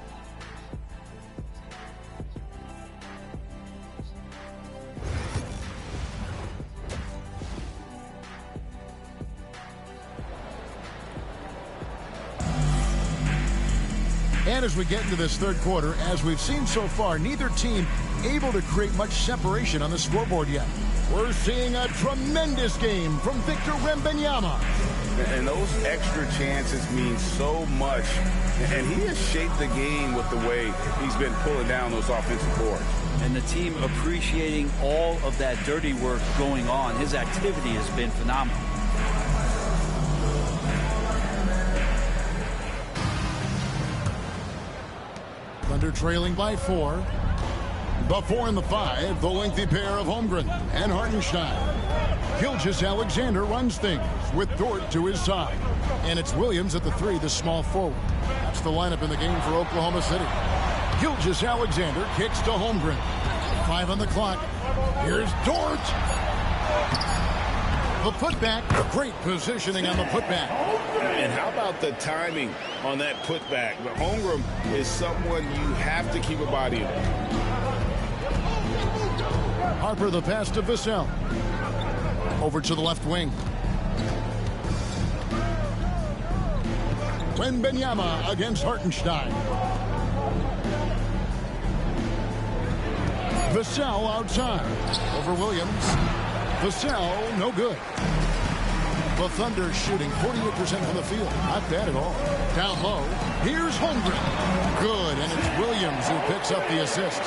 And as we get into this third quarter, as we've seen so far, neither team able to create much separation on the scoreboard yet. We're seeing a tremendous game from Victor Wembanyama. And those extra chances mean so much. And he has shaped the game with the way he's been pulling down those offensive boards. And the team appreciating all of that dirty work going on. His activity has been phenomenal. Thunder trailing by 4. The 4 and the 5, the lengthy pair of Holmgren and Hartenstein. Gilgeous-Alexander runs things with Dort to his side. And it's Williams at the 3, the small forward. That's the lineup in the game for Oklahoma City. Gilgeous-Alexander kicks to Holmgren. 5 on the clock. Here's Dort. The putback, great positioning on the putback. And how about the timing on that putback? But Holmgren is someone you have to keep a body on. Harper the pass to Vassell. Over to the left wing. Wembanyama against Hartenstein. Vassell outside. Over Williams. Vassell, no good. The Thunder shooting 48% from the field. Not bad at all. Down low. Here's Holmgren. Good, and it's Williams who picks up the assist.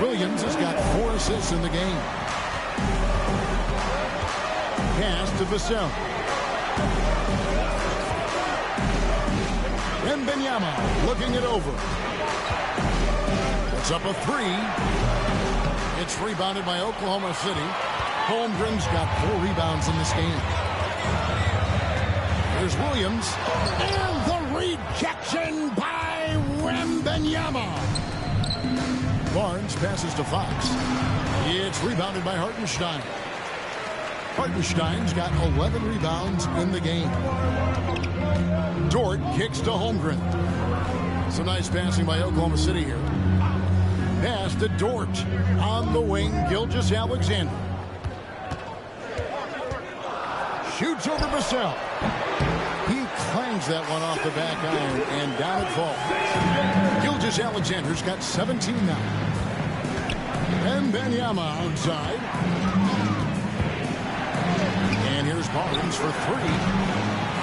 Williams has got 4 assists in the game. Pass to Vassell. Wembanyama looking it over. It's up a 3. It's rebounded by Oklahoma City. Holmgren's got 4 rebounds in this game. Here's Williams. And the rejection by Wembanyama. Barnes passes to Fox. It's rebounded by Hartenstein. Hartenstein's got 11 rebounds in the game. Dort kicks to Holmgren. Some nice passing by Oklahoma City here. Pass to Dort. On the wing, Gilgeous-Alexander. Shoots over Vassell. He clangs that one off the back iron, and down it falls. Gilgeous-Alexander's got 17 now. And Wembanyama outside. And here's Barnes for 3.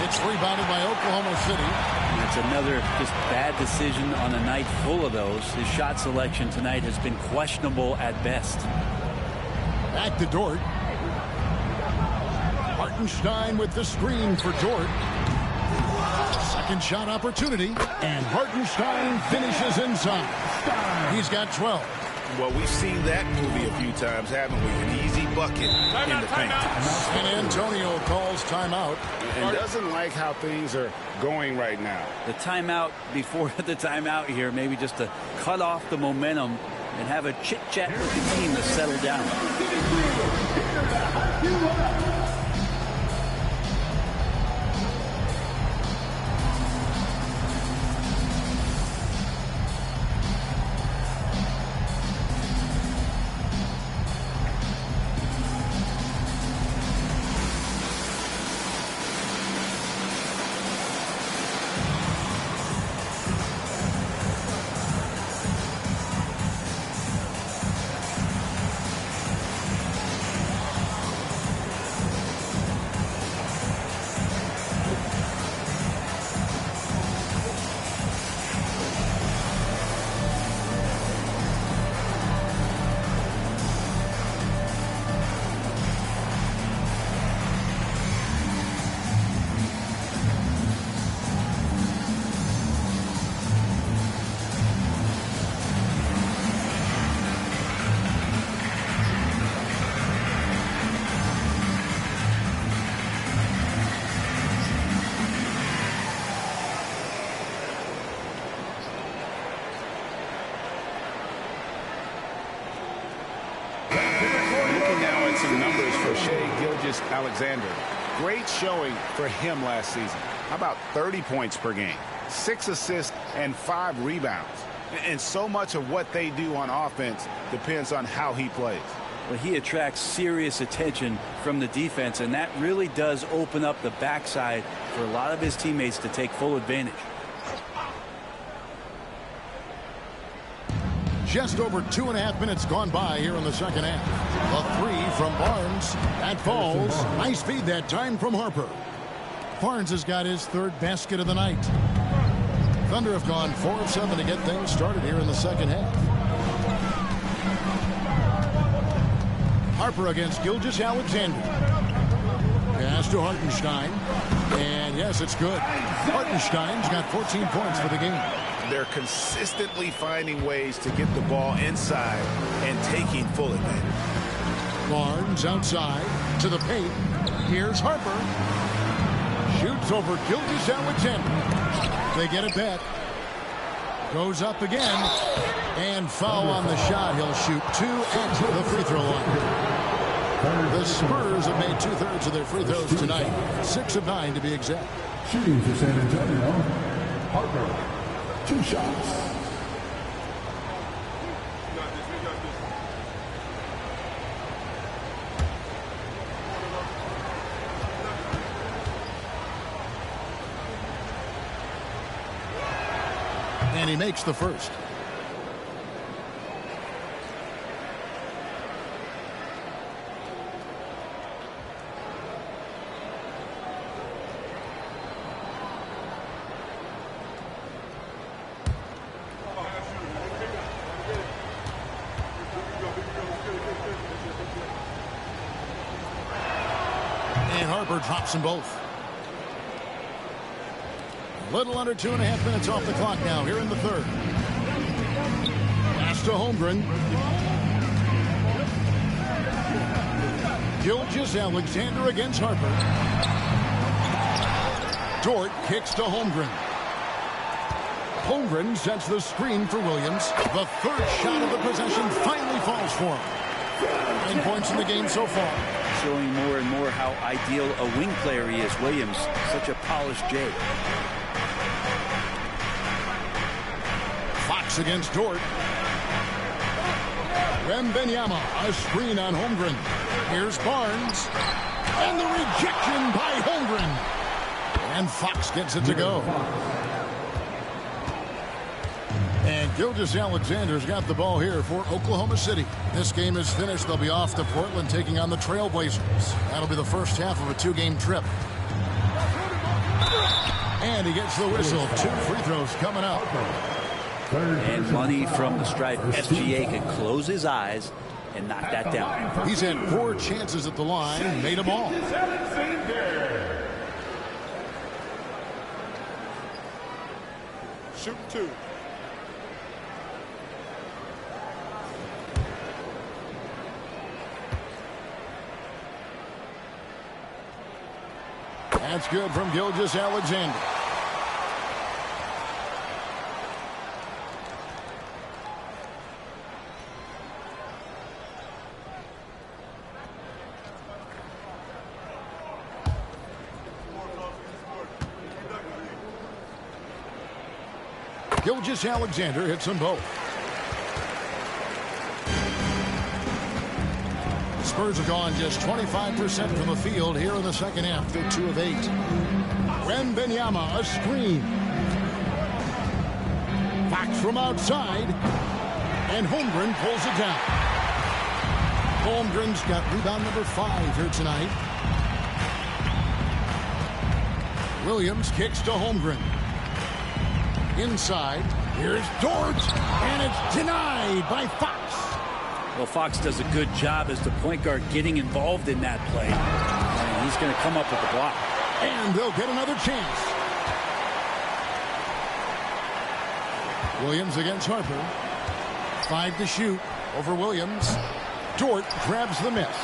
It's rebounded by Oklahoma City. It's another just bad decision on a night full of those. His shot selection tonight has been questionable at best. Back to Dort. Hartenstein with the screen for Dort. Second shot opportunity, and Hartenstein finishes inside. He's got 12. Well, we've seen that movie a few times, haven't we? An easy bucket in the paint. And Antonio calls timeout. And doesn't like how things are going right now. The timeout before the timeout here, maybe just to cut off the momentum and have a chit-chat with the team to settle down. Looking now at some numbers for Shai Gilgeous-Alexander. Great showing for him last season. How about 30 points per game, 6 assists, and 5 rebounds? And so much of what they do on offense depends on how he plays. Well, he attracts serious attention from the defense, and that really does open up the backside for a lot of his teammates to take full advantage. Just over 2.5 minutes gone by here in the second half. A 3 from Barnes. That falls. Nice feed that time from Harper. Barnes has got his 3rd basket of the night. Thunder have gone 4 of 7 to get things started here in the second half. Harper against Gilgeous-Alexander. Pass to Hartenstein. And yes, it's good. Hartenstein's got 14 points for the game. They're consistently finding ways to get the ball inside and taking full advantage. Barnes outside to the paint. Here's Harper. Shoots over Gilgeous-Alexander. They get it back. Goes up again. And foul on the shot. He'll shoot 2 at the free throw line. The Spurs have made 2/3 of their free throws tonight. 6 of 9 to be exact. Shooting for San Antonio, Harper. 2 shots. And he makes the first. Drops them both. A little under 2.5 minutes off the clock now here in the 3rd. Pass to Holmgren. Gilgeous-Alexander against Harper. Dort kicks to Holmgren. Holmgren sets the screen for Williams. The 3rd shot of the possession finally falls for him. 9 points in the game so far. Showing more and more how ideal a wing player he is. Williams, such a polished J. Fox against Dort. Wembanyama, a screen on Holmgren. Here's Barnes. And the rejection by Holmgren. And Fox gets it to go. And Gilgeous-Alexander's got the ball here for Oklahoma City. This game is finished. They'll be off to Portland taking on the Trailblazers. That'll be the first half of a 2-game trip. And he gets the whistle. 2 free throws coming up. And money from the stripe. SGA can close his eyes and knock that down. He's had 4 chances at the line, made them all. Shoot 2. That's good from Gilgeous-Alexander. Gilgeous-Alexander hits them both. Spurs have gone just 25% from the field here in the second half. They're 2 of 8. Wembanyama, a screen. Fox from outside. And Holmgren pulls it down. Holmgren's got rebound number 5 here tonight. Williams kicks to Holmgren. Inside. Here's Dort. And it's denied by Fox. Well, Fox does a good job as the point guard getting involved in that play. And he's going to come up with the block. And they'll get another chance. Williams against Harper. 5 to shoot over Williams. Dort grabs the miss.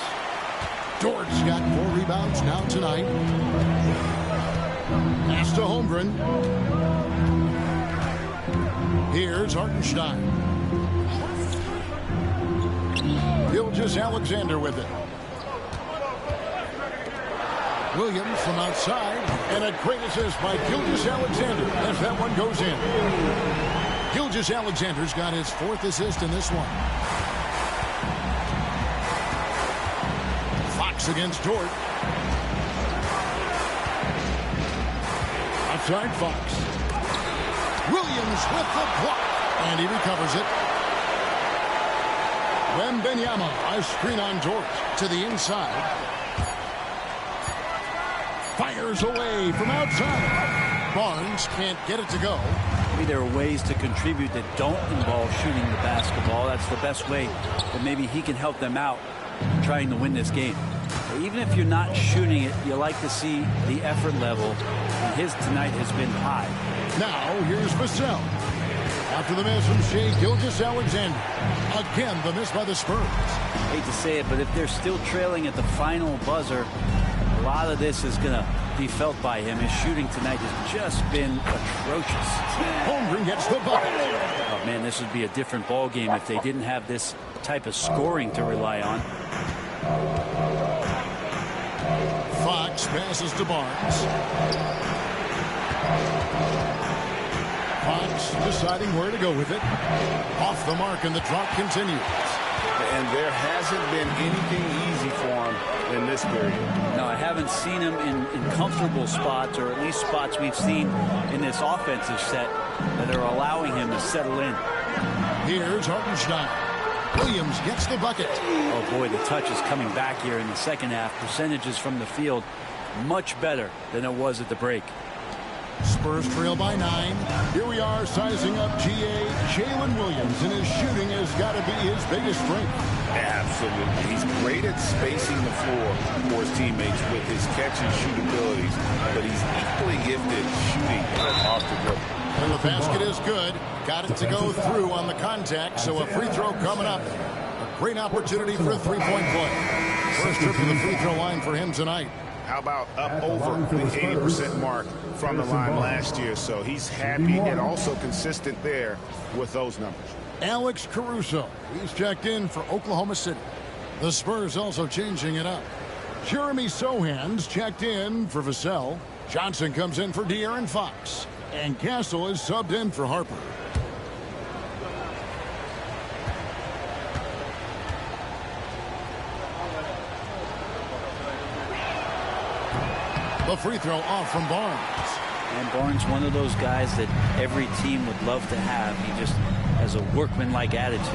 Dort's got 4 rebounds now tonight. Pass to Holmgren. Here's Hartenstein. Gilgeous-Alexander with it. Williams from outside, and a great assist by Gilgeous-Alexander as that one goes in. Gilgeous-Alexander's got his 4th assist in this one. Fox against Dort. Outside Fox. Williams with the block, and he recovers it. Wembanyama, a screen on Dort to the inside. Fires away from outside. Barnes can't get it to go. Maybe there are ways to contribute that don't involve shooting the basketball. That's the best way that maybe he can help them out trying to win this game. But even if you're not shooting it, you like to see the effort level. And his tonight has been high. Now here's Vassell. After the miss from Shai Gilgeous-Alexander. Again, the miss by the Spurs. Hate to say it, but if they're still trailing at the final buzzer, a lot of this is going to be felt by him. His shooting tonight has just been atrocious. Holmgren gets the bucket. Oh, man, this would be a different ball game if they didn't have this type of scoring to rely on. Fox passes to Barnes. Fox deciding where to go with it. Off the mark, and the drop continues. And there hasn't been anything easy for him in this period. No, I haven't seen him in comfortable spots, or at least spots we've seen in this offensive set that are allowing him to settle in. Here's Hartenstein. Williams gets the bucket. Oh, boy, the touch is coming back here in the second half. Percentages from the field much better than it was at the break. Spurs trail by 9. Here we are sizing up GA. Jalen Williams, and his shooting has got to be his biggest strength. Absolutely. He's great at spacing the floor for his teammates with his catch and shoot abilities, but he's equally gifted shooting off the dribble. And the basket is good. Got it to go through on the contact, so a free throw coming up. A great opportunity for a three-point play. First trip to the free throw line for him tonight. How about up over the 80% mark from the line last year? So he's happy and also consistent there with those numbers. Alex Caruso, he's checked in for Oklahoma City. The Spurs also changing it up. Jeremy Sohan's checked in for Vassell. Johnson comes in for De'Aaron Fox. And Castle is subbed in for Harper. The free throw off from Barnes. And Barnes, one of those guys that every team would love to have. He just has a workmanlike attitude.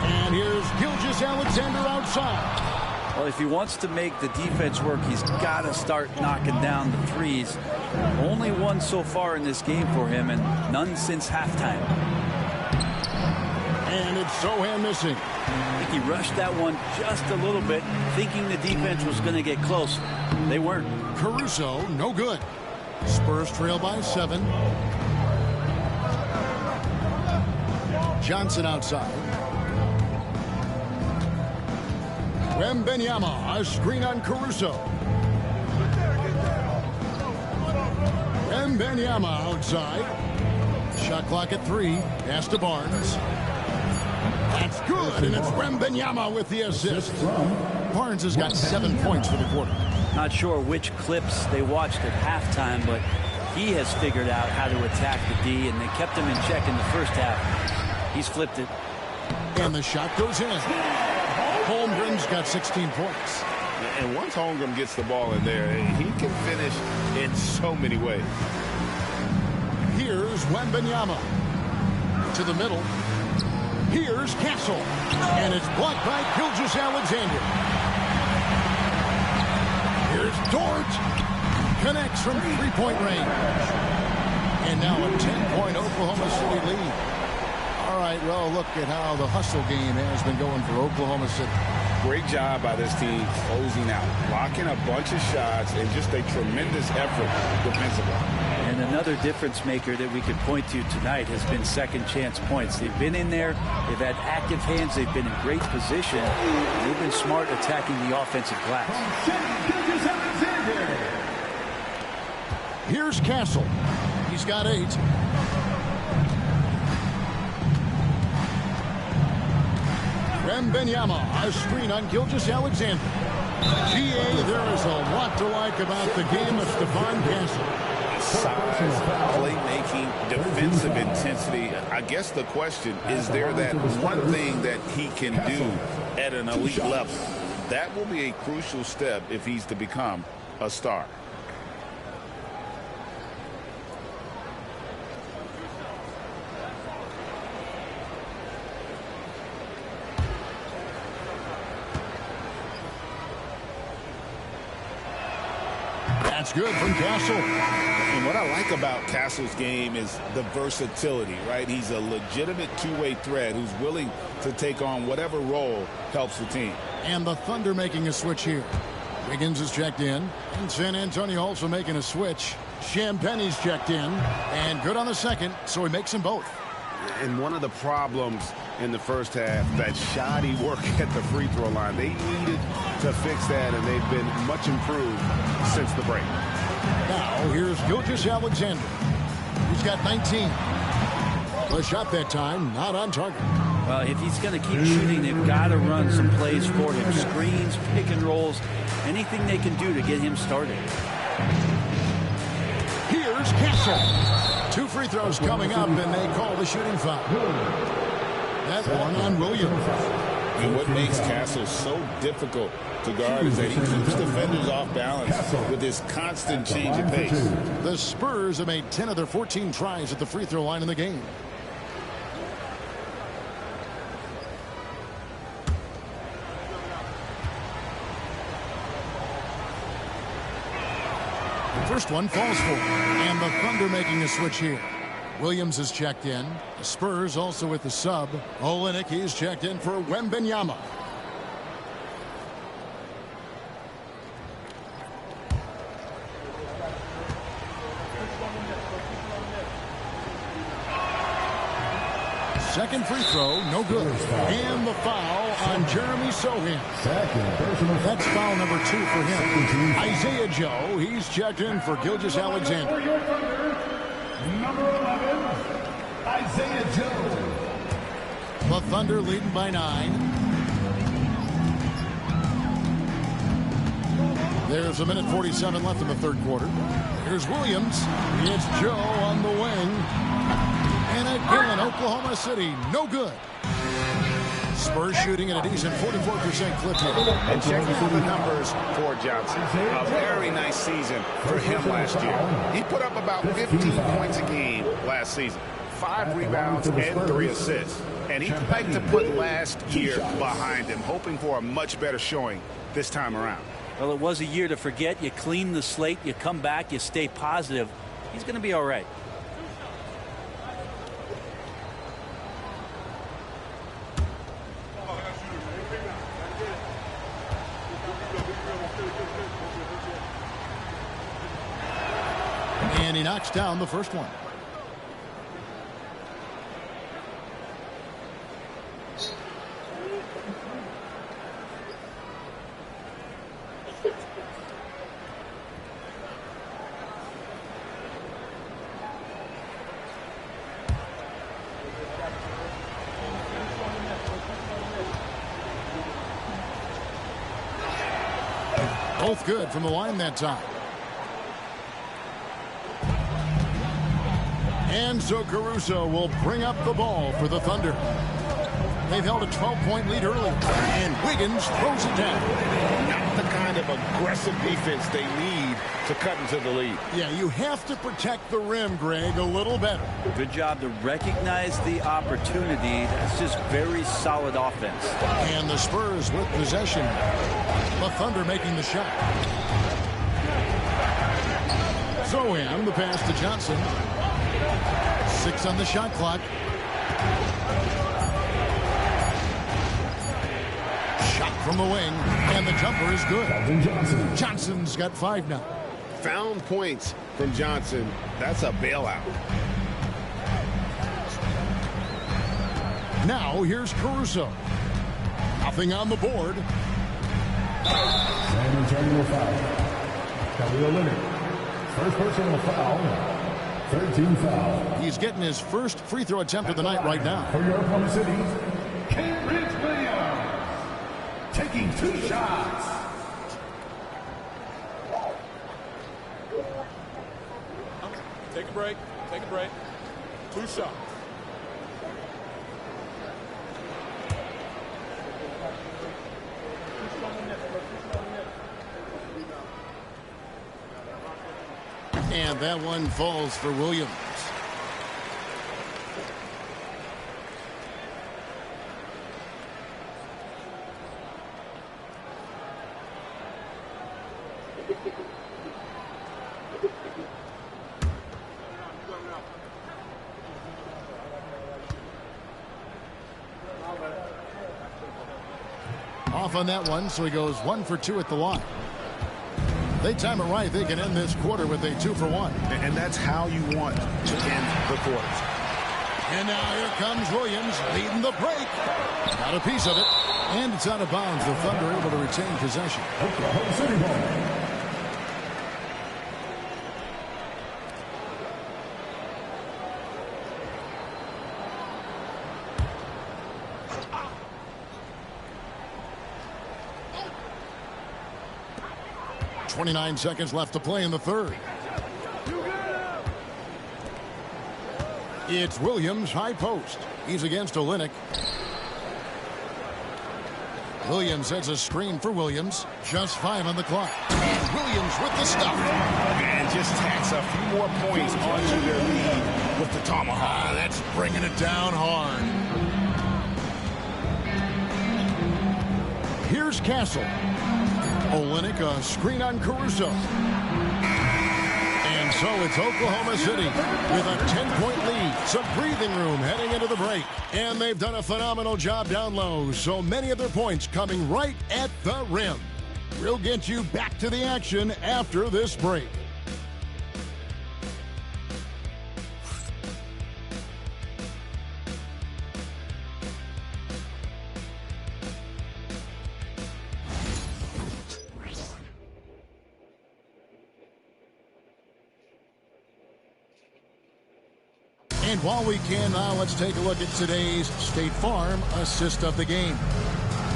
And here's Gilgeous-Alexander outside. Well, if he wants to make the defense work, he's got to start knocking down the threes. Only one so far in this game for him, and none since halftime. And it's Sohan missing. I think he rushed that one just a little bit, thinking the defense was going to get close. They weren't. Caruso, no good. Spurs trail by 7. Johnson outside. Wembanyama, a screen on Caruso. Wembanyama outside. Shot clock at 3. Pass to Barnes. That's good, and it's Wembanyama with the assist. Barnes has got 7 points for the quarter. Not sure which clips they watched at halftime, but he has figured out how to attack the D, and they kept him in check in the first half. He's flipped it. And the shot goes in. Holmgren's got 16 points. And once Holmgren gets the ball in there, he can finish in so many ways. Here's Wembanyama. To the middle. Here's Castle. And it's blocked by Gilgeous-Alexander. Here's Dort. Connects from three-point range. And now a 10-point Oklahoma City lead. All right, well, look at how the hustle game has been going for Oklahoma City. Great job by this team closing out, blocking a bunch of shots, and just a tremendous effort defensively. And another difference maker that we could point to tonight has been second chance points. They've been in there, they've had active hands, they've been in great position, and they've been smart attacking the offensive glass. Here's Castle. He's got 8. Wembanyama, a screen on Gilgeous-Alexander. GA, there is a lot to like about the game of Stephon Castle. Size, playmaking, defensive intensity. I guess the question, is there that one thing that he can do at an elite level? That will be a crucial step if he's to become a star. That's good from Castle. And what I like about Castle's game is the versatility, right? He's a legitimate two-way threat who's willing to take on whatever role helps the team. And the Thunder making a switch here. Wiggins is checked in. And San Antonio also making a switch. Champagne's checked in. And good on the second, so he makes them both. And one of the problems in the first half, that shoddy work at the free throw line. They needed to fix that, and they've been much improved since the break. Now, here's Gilgeous-Alexander. He's got 19. The shot that time, not on target. Well, if he's going to keep shooting, they've got to run some plays for him. Screens, pick and rolls, anything they can do to get him started. Here's Castle. 2 free throws coming up, and they call the shooting foul. That one on Williams. And what makes Castle so difficult to guard is that he keeps defenders off balance with this constant change of pace. The Spurs have made 10 of their 14 tries at the free throw line in the game. The first one falls for him, and the Thunder making a switch here. Williams is checked in. The Spurs also with the sub. Olenek, he's checked in for Wembanyama. Second free throw, no good. And the foul on Jeremy Sohan. That's foul number 2 for him. Isaiah Joe, he's checked in for Gilgeous-Alexander. Number 11, Isaiah Joe. The Thunder leading by 9. There's a minute 47 left in the third quarter. Here's Williams. It's Joe on the wing. And again, Oklahoma City, no good. Spurs shooting at a decent 44% clip here. And checking out the numbers for Johnson. A very nice season for him last year. He put up about 15 points a game last season. 5 rebounds and 3 assists. And he'd like to put last year behind him, hoping for a much better showing this time around. Well, it was a year to forget. You clean the slate, you come back, you stay positive. He's going to be all right. And he knocks down the first one. Both good from the line that time. And so Caruso will bring up the ball for the Thunder. They've held a 12-point lead early. And Wiggins throws it down. Not the kind of aggressive defense they need to cut into the lead. Yeah, you have to protect the rim, Greg, a little better. Good job to recognize the opportunity. That's just very solid offense. And the Spurs with possession. The Thunder making the shot. Zohan, the pass to Johnson. 6 on the shot clock. Shot from the wing, and the jumper is good. Johnson's got 5 now. Found points from Johnson. That's a bailout. Now here's Caruso. Nothing on the board. San Antonio foul. Khalil Leonard. First personal foul. 13 foul. He's getting his first free throw attempt of the night right now. For your Oklahoma City, Cambridge Williams. Taking 2 shots. Take a break. Take a break. 2 shots. And that one falls for Williams. Off on that one, so he goes 1 for 2 at the line. They time it right. They can end this quarter with a 2 for 1. And that's how you want to end the quarters. And now here comes Williams leading the break. Got a piece of it. And it's out of bounds. The Thunder able to retain possession. Oklahoma City ball. .29 seconds left to play in the third. It's Williams, high post. He's against Olynyk. Williams sets a screen for Williams. Just 5 on the clock. And Williams with the stuff. And just tacks a few more points onto their lead with the tomahawk. That's bringing it down hard. Here's Castle. Olynyk, a screen on Caruso. And so it's Oklahoma City with a 10-point lead. Some breathing room heading into the break. And they've done a phenomenal job down low. So many of their points coming right at the rim. We'll get you back to the action after this break. And while we can now, let's take a look at today's State Farm assist of the game.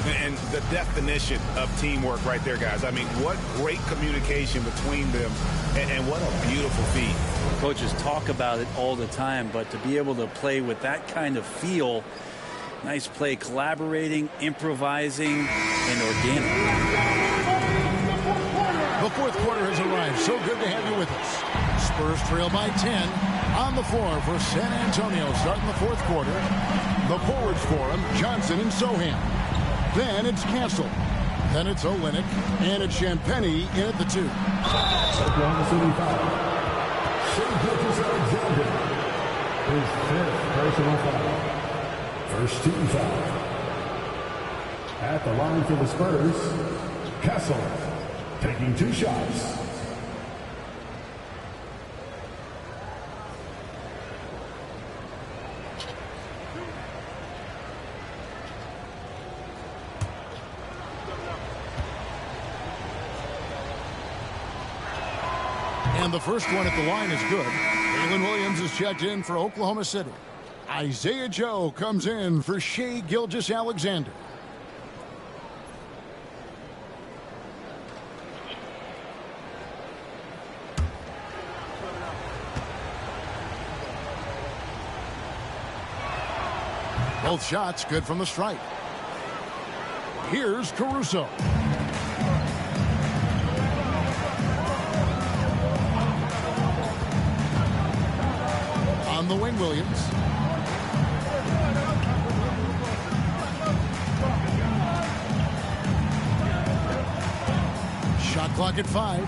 And the definition of teamwork right there, guys. I mean, what great communication between them, and what a beautiful feat. Coaches talk about it all the time, but to be able to play with that kind of feel, nice play, collaborating, improvising, and organic. The fourth quarter has arrived. So good to have you with us. Spurs trail by 10. On the floor for San Antonio starting the fourth quarter. The forwards for him, Johnson and Sohan. Then it's Castle. Then it's Olynyk. And it's Champagnie in at the 2. Oklahoma City foul. Shea Gilgeous-Alexander. His 5th personal foul. First team foul. At the line for the Spurs, Castle taking 2 shots. And the first one at the line is good. Jalen Williams is checked in for Oklahoma City. Isaiah Joe comes in for Shea Gilgeous-Alexander. Both shots good from the stripe. Here's Caruso. On the wing, Williams. Shot clock at 5.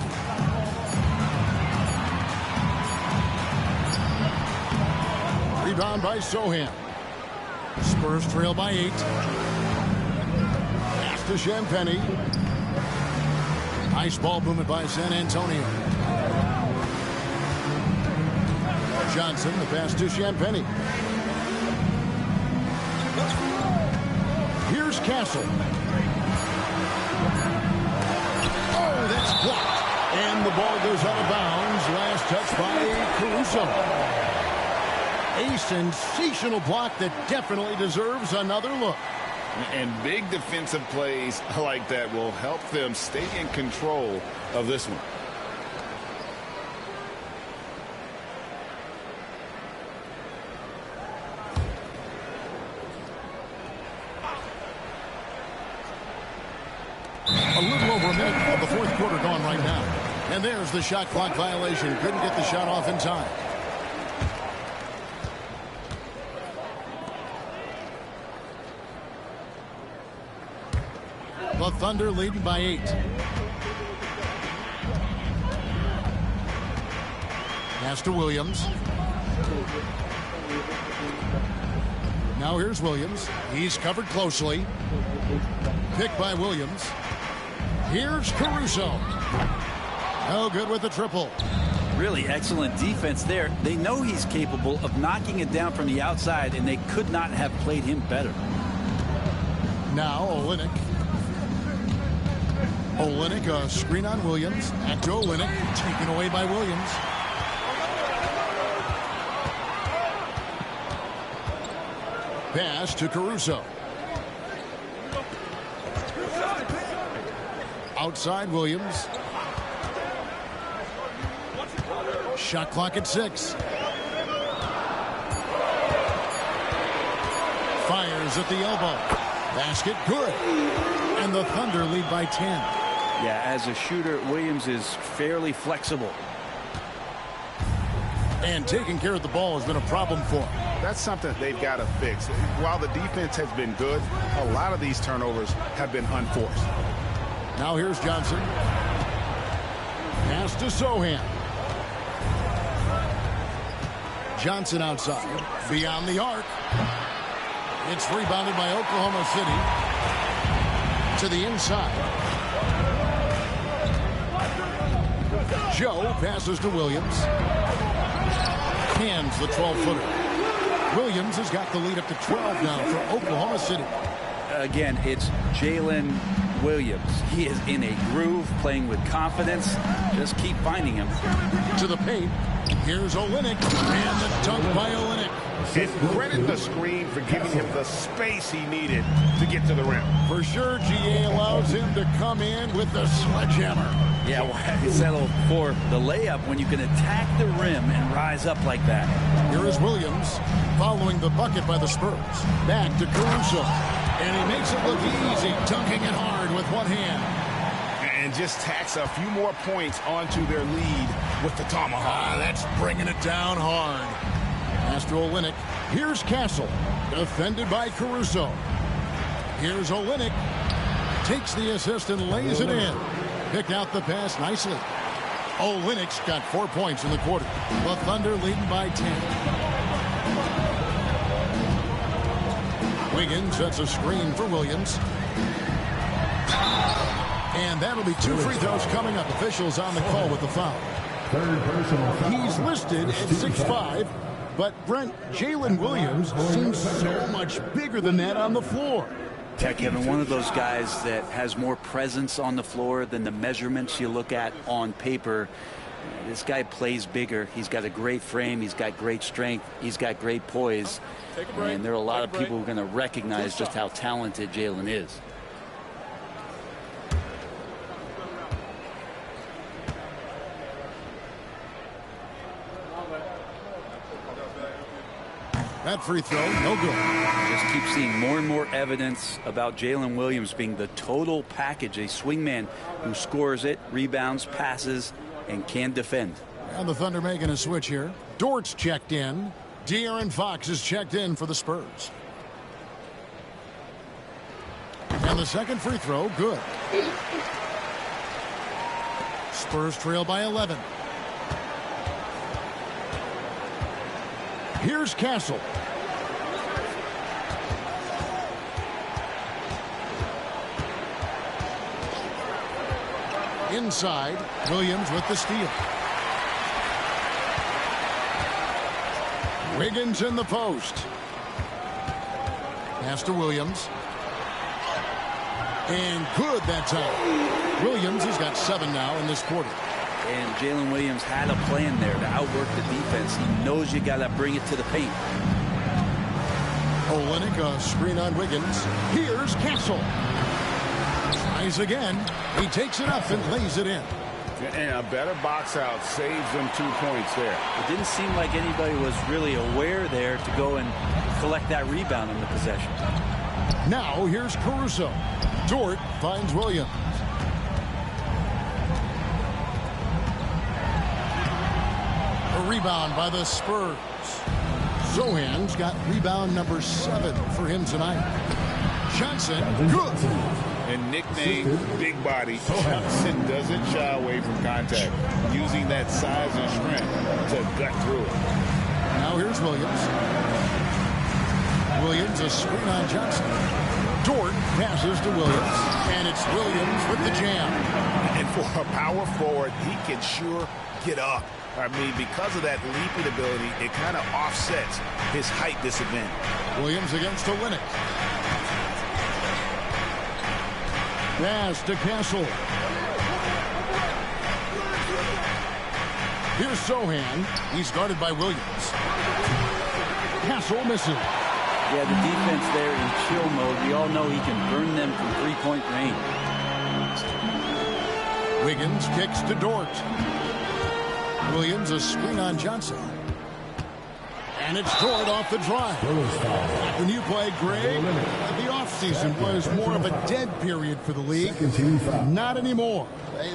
Rebound by Sohan. Spurs trail by 8. Pass to Champagnie. Nice ball movement by San Antonio. Johnson, the pass to Champagnie. Here's Castle. Oh, that's blocked. And the ball goes out of bounds. Last touch by Caruso. A sensational block that definitely deserves another look. And big defensive plays like that will help them stay in control of this one. A little over a minute of the fourth quarter gone right now. And there's the shot clock violation. Couldn't get the shot off in time. The Thunder leading by 8. Pass to Williams. Now here's Williams. He's covered closely. Picked by Williams. Here's Caruso. No good with the triple. Really excellent defense there. They know he's capable of knocking it down from the outside, and they could not have played him better. Now Olynyk. Olynyk, a screen on Williams. Back to Olynyk, taken away by Williams. Pass to Caruso. Outside Williams. Shot clock at 6. Fires at the elbow. Basket good. And the Thunder lead by 10. Yeah, as a shooter, Williams is fairly flexible. And taking care of the ball has been a problem for him. That's something they've got to fix. While the defense has been good, a lot of these turnovers have been unforced. Now here's Johnson. Pass to Sohan. Johnson outside. Beyond the arc. It's rebounded by Oklahoma City. To the inside. Joe passes to Williams. Hands the 12-footer. Williams has got the lead up to 12 now for Oklahoma City. Again, it's Jalen Williams. He is in a groove, playing with confidence. Just keep finding him. To the paint. Here's Olynyk. And the dunk by Olynyk. And credit the screen for giving him the space he needed to get to the rim. For sure, GA allows him to come in with the sledgehammer. Yeah, why settle for the layup when you can attack the rim and rise up like that? Here is Williams following the bucket by the Spurs. Back to Caruso. And he makes it look easy, dunking it hard with one hand. And just tacks a few more points onto their lead with the tomahawk. That's bringing it down hard. Pass to Olynyk. Here's Castle. Defended by Caruso. Here's Olynyk. Takes the assist and lays it in. Picked out the pass nicely. Olynyk's got 4 points in the quarter. The Thunder leading by 10. Wiggins sets a screen for Williams. And that'll be 2 free throws coming up. Officials on the call with the foul. He's listed at 6'5", but Brent, Jalen Williams seems so much bigger than that on the floor. Yeah, Kevin, one of those guys that has more presence on the floor than the measurements you look at on paper. This guy plays bigger. He's got a great frame. He's got great strength. He's got great poise. And there are a lot of people who are going to recognize just how talented Jalen is. That free throw, no good. Just keep seeing more and more evidence about Jalen Williams being the total package, a swingman who scores it, rebounds, passes, and can defend. And the Thunder making a switch here. Dort's checked in. De'Aaron Fox is checked in for the Spurs. And the second free throw, good. Spurs trail by 11. Here's Castle. Inside, Williams with the steal. Wiggins in the post. Pass to Williams. And good that time. Williams has got 7 now in this quarter. And Jalen Williams had a plan there to outwork the defense. He knows you got to bring it to the paint. Olynyk, a screen on Wiggins. Here's Castle. Tries again. He takes it up and lays it in. And a better box out saves them 2 points there. It didn't seem like anybody was really aware there to go and collect that rebound in the possession. Now here's Caruso. Dort finds Williams. rebound by the Spurs. Sohan's got rebound number 7 for him tonight. Johnson, good. And nicknamed Big Body, Johnson doesn't shy away from contact, using that size and strength to gut through it. Now here's Williams. Williams, a screen on Johnson. Dort passes to Williams, and it's Williams with the jam. And for a power forward, he can sure get up. I mean, because of that leaping ability, it kind of offsets his height disadvantage. Williams against Olynyk. Pass to Castle. Here's Sohan. He's guarded by Williams. Castle misses. Yeah, the defense there in chill mode. We all know he can burn them from three-point range. Wiggins kicks to Dort. Williams a screen on Johnson. And it's Dort off the drive. When you play, Greg, the offseason was more of a dead period for the league. Not anymore.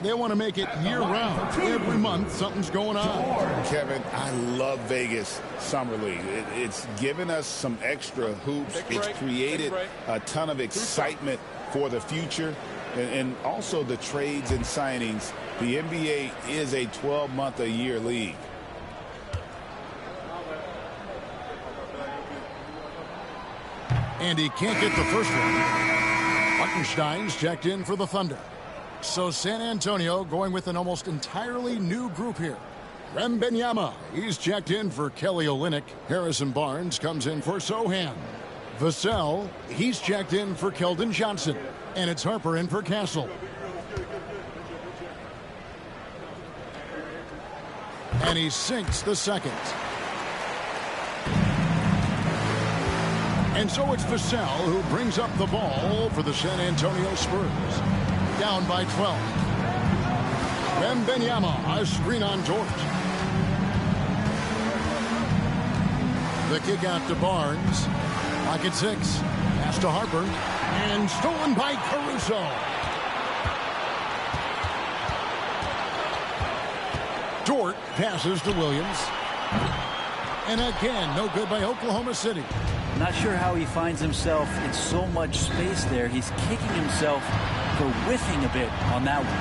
They want to make it year-round. Every month, something's going on. Kevin, I love Vegas Summer League. It's given us some extra hoops. It's created a ton of excitement for the future. And also the trades and signings. The NBA is a 12-month-a-year league. And he can't get the first one. Hartenstein's checked in for the Thunder. So San Antonio going with an almost entirely new group here. Wembanyama, he's checked in for Kelly Olynyk. Harrison Barnes comes in for Sohan. Vassell, he's checked in for Keldon Johnson. And it's Harper in for Castle. And he sinks the second. And so it's Vassell who brings up the ball for the San Antonio Spurs. Down by 12. Wembanyama, a screen on Dort. The kick out to Barnes. Pocket 6. Pass to Harper. And stolen by Caruso. Dort passes to Williams. And again, no good by Oklahoma City. Not sure how he finds himself in so much space there. He's kicking himself for whiffing a bit on that one.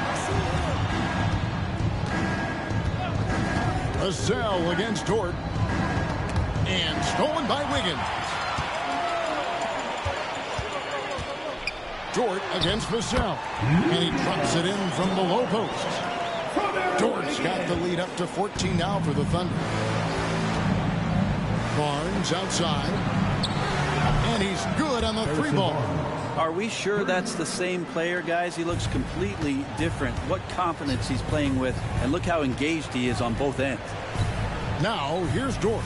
Vassell against Dort. And stolen by Wiggins. Dort against Vassell. And he drops it in from the low post. Dort's got the lead up to 14 now for the Thunder. Barnes outside. And he's good on the three ball. Are we sure that's the same player, guys? He looks completely different. What confidence he's playing with, and look how engaged he is on both ends. Now, here's Dort.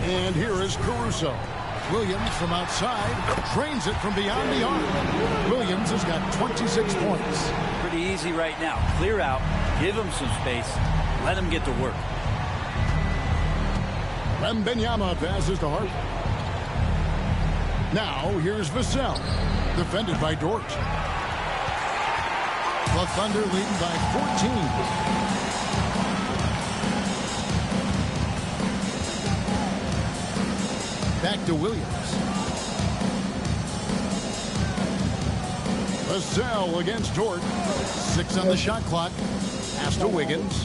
And here is Caruso. Williams from outside drains it from beyond the arc. Williams has got 26 points. Pretty easy right now. Clear out, give him some space, let him get to work. Wembanyama passes to Harper. Now here's Vassell, defended by Dort. The Thunder leading by 14. Back to Williams. Vassell against Dort. 6 on the shot clock. Pass to Wiggins.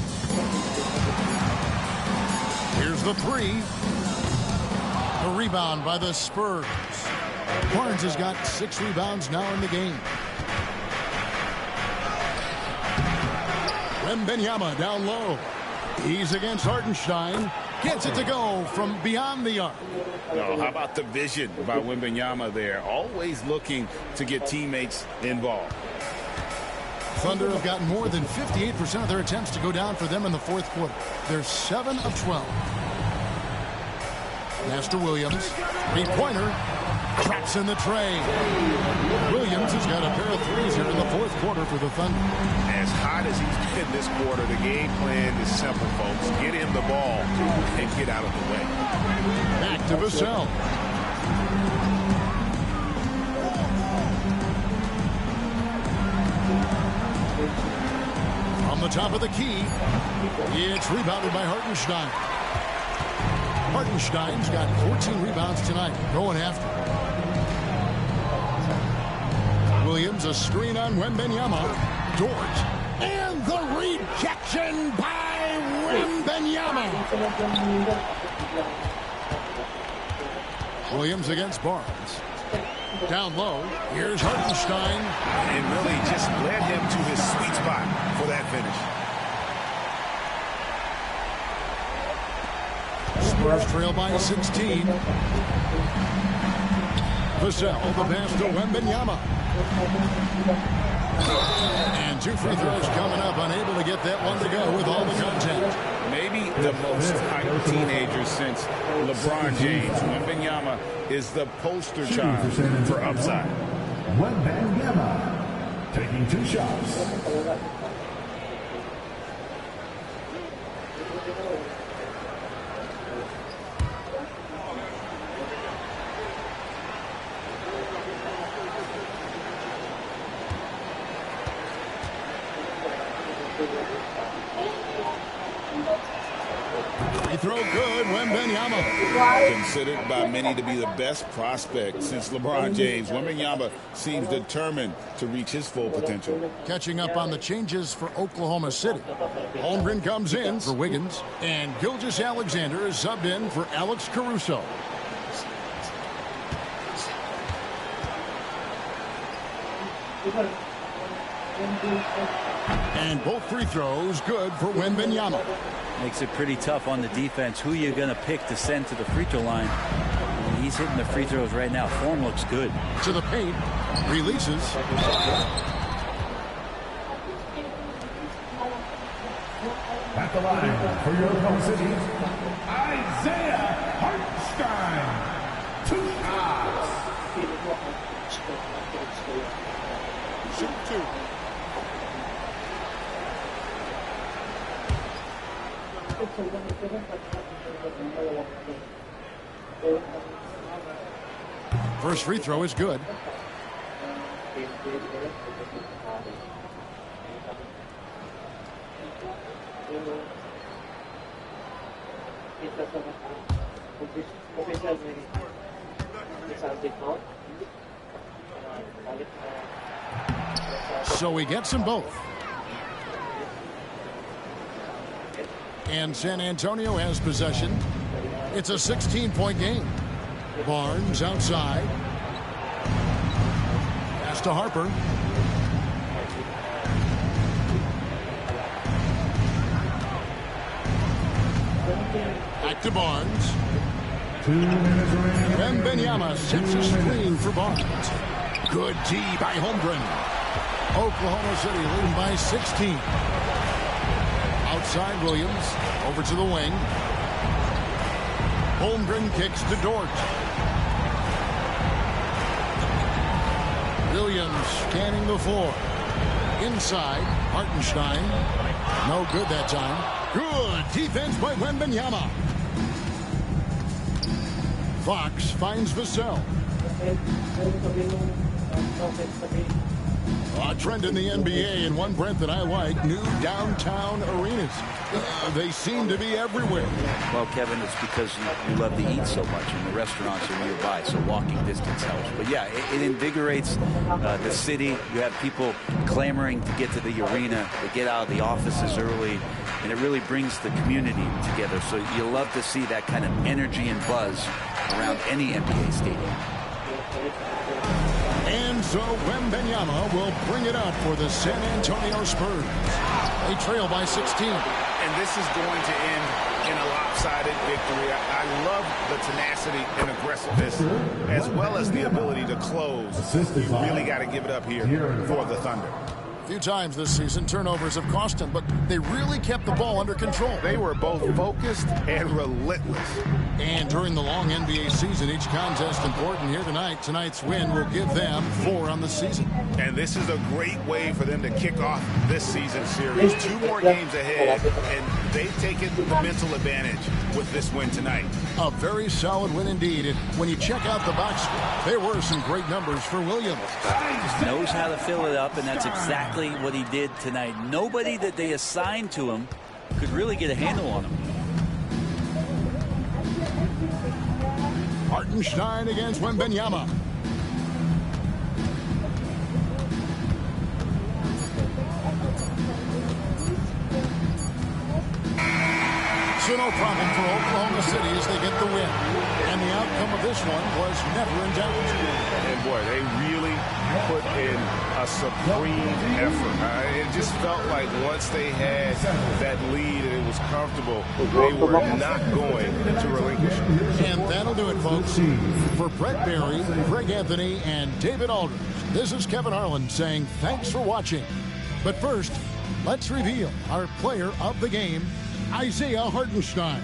Here's the three. A rebound by the Spurs. Barnes has got 6 rebounds now in the game. Wembanyama down low. He's against Hartenstein. Gets it to go from beyond the arc. No, how about the vision by Wembanyama there? Always looking to get teammates involved. Thunder have gotten more than 58% of their attempts to go down for them in the fourth quarter. They're 7 of 12. Master Williams, three-pointer, drops in the tray. Williams has got a pair of threes here in the fourth quarter for the Thunder. As hot as he's been this quarter, the game plan is simple, folks. Get him the ball and get out of the way. Back to Vassell. On the top of the key. It's rebounded by Hartenstein. Hartenstein's got 14 rebounds tonight, going after. Williams, a screen on Wembanyama. Dort, and the rejection by Wembanyama. Williams against Barnes. Down low, here's Hartenstein. And really just led him to his sweet spot for that finish. Spurs trail by 16. Vassell, the pass to Wembanyama. And 2 free throws coming up, unable to get that one to go with all the contact. Maybe the most hyped teenager since LeBron James. Wembanyama is the poster child for upside. Wembanyama taking 2 shots. They throw good, Wembanyama. Considered by many to be the best prospect since LeBron James, Wembanyama seems determined to reach his full potential. Catching up on the changes for Oklahoma City. Holmgren comes in for Wiggins, and Gilgeous-Alexander is subbed in for Alex Caruso. And both free throws good for Wembanyama. Makes it pretty tough on the defense. Who you're going to pick to send to the free throw line. And he's hitting the free throws right now. Form looks good. To the paint. Releases. At the line for your Oklahoma City, Isaiah Hartenstein. 2 shots. Shoot 2. First free throw is good. So he gets them both. And San Antonio has possession. It's a 16-point game. Barnes outside. Pass to Harper. Back to Barnes. 2 minutes remaining. Wembanyama sets a screen for Barnes. Good D by Holmgren. Oklahoma City leading by 16. Outside Williams. Over to the wing. Holmgren kicks to Dort. Williams scanning the floor. Inside, Hartenstein. No good that time. Good defense by Wembanyama. Fox finds Vassell. A trend in the NBA, and one, Brent, that I like, new downtown arenas. They seem to be everywhere. Well, Kevin, it's because you love to eat so much, and the restaurants are nearby, so walking distance helps. But yeah, it invigorates the city. You have people clamoring to get to the arena, to get out of the offices early, and it really brings the community together. So you love to see that kind of energy and buzz around any NBA stadium. And so Wembanyama will bring it up for the San Antonio Spurs. They trail by 16. And this is going to end in a lopsided victory. I love the tenacity and aggressiveness, as well as the ability to close. You really got to give it up here for the Thunder. A few times this season, turnovers have cost them, but they really kept the ball under control. They were both focused and relentless. And during the long NBA season, each contest important here tonight. Tonight's win will give them 4 on the season. And this is a great way for them to kick off this season series. 2 more games ahead, and they've taken the mental advantage with this win tonight. A very solid win indeed. And when you check out the box score, there were some great numbers for Williams. He knows how to fill it up, and that's exactly what he did tonight. Nobody that they assigned to him could really get a handle on him. Hartenstein against Wembanyama. So no problem for Oklahoma City as they get the win. And the outcome of this one was never in doubt. And boy, they really put in a supreme effort. It just felt like once they had that lead and it was comfortable, they were not going to relinquish it. And that'll do it, folks. For Brett Barry, Greg Anthony, and David Aldridge, this is Kevin Harlan saying thanks for watching. But first, let's reveal our player of the game, Isaiah Hartenstein.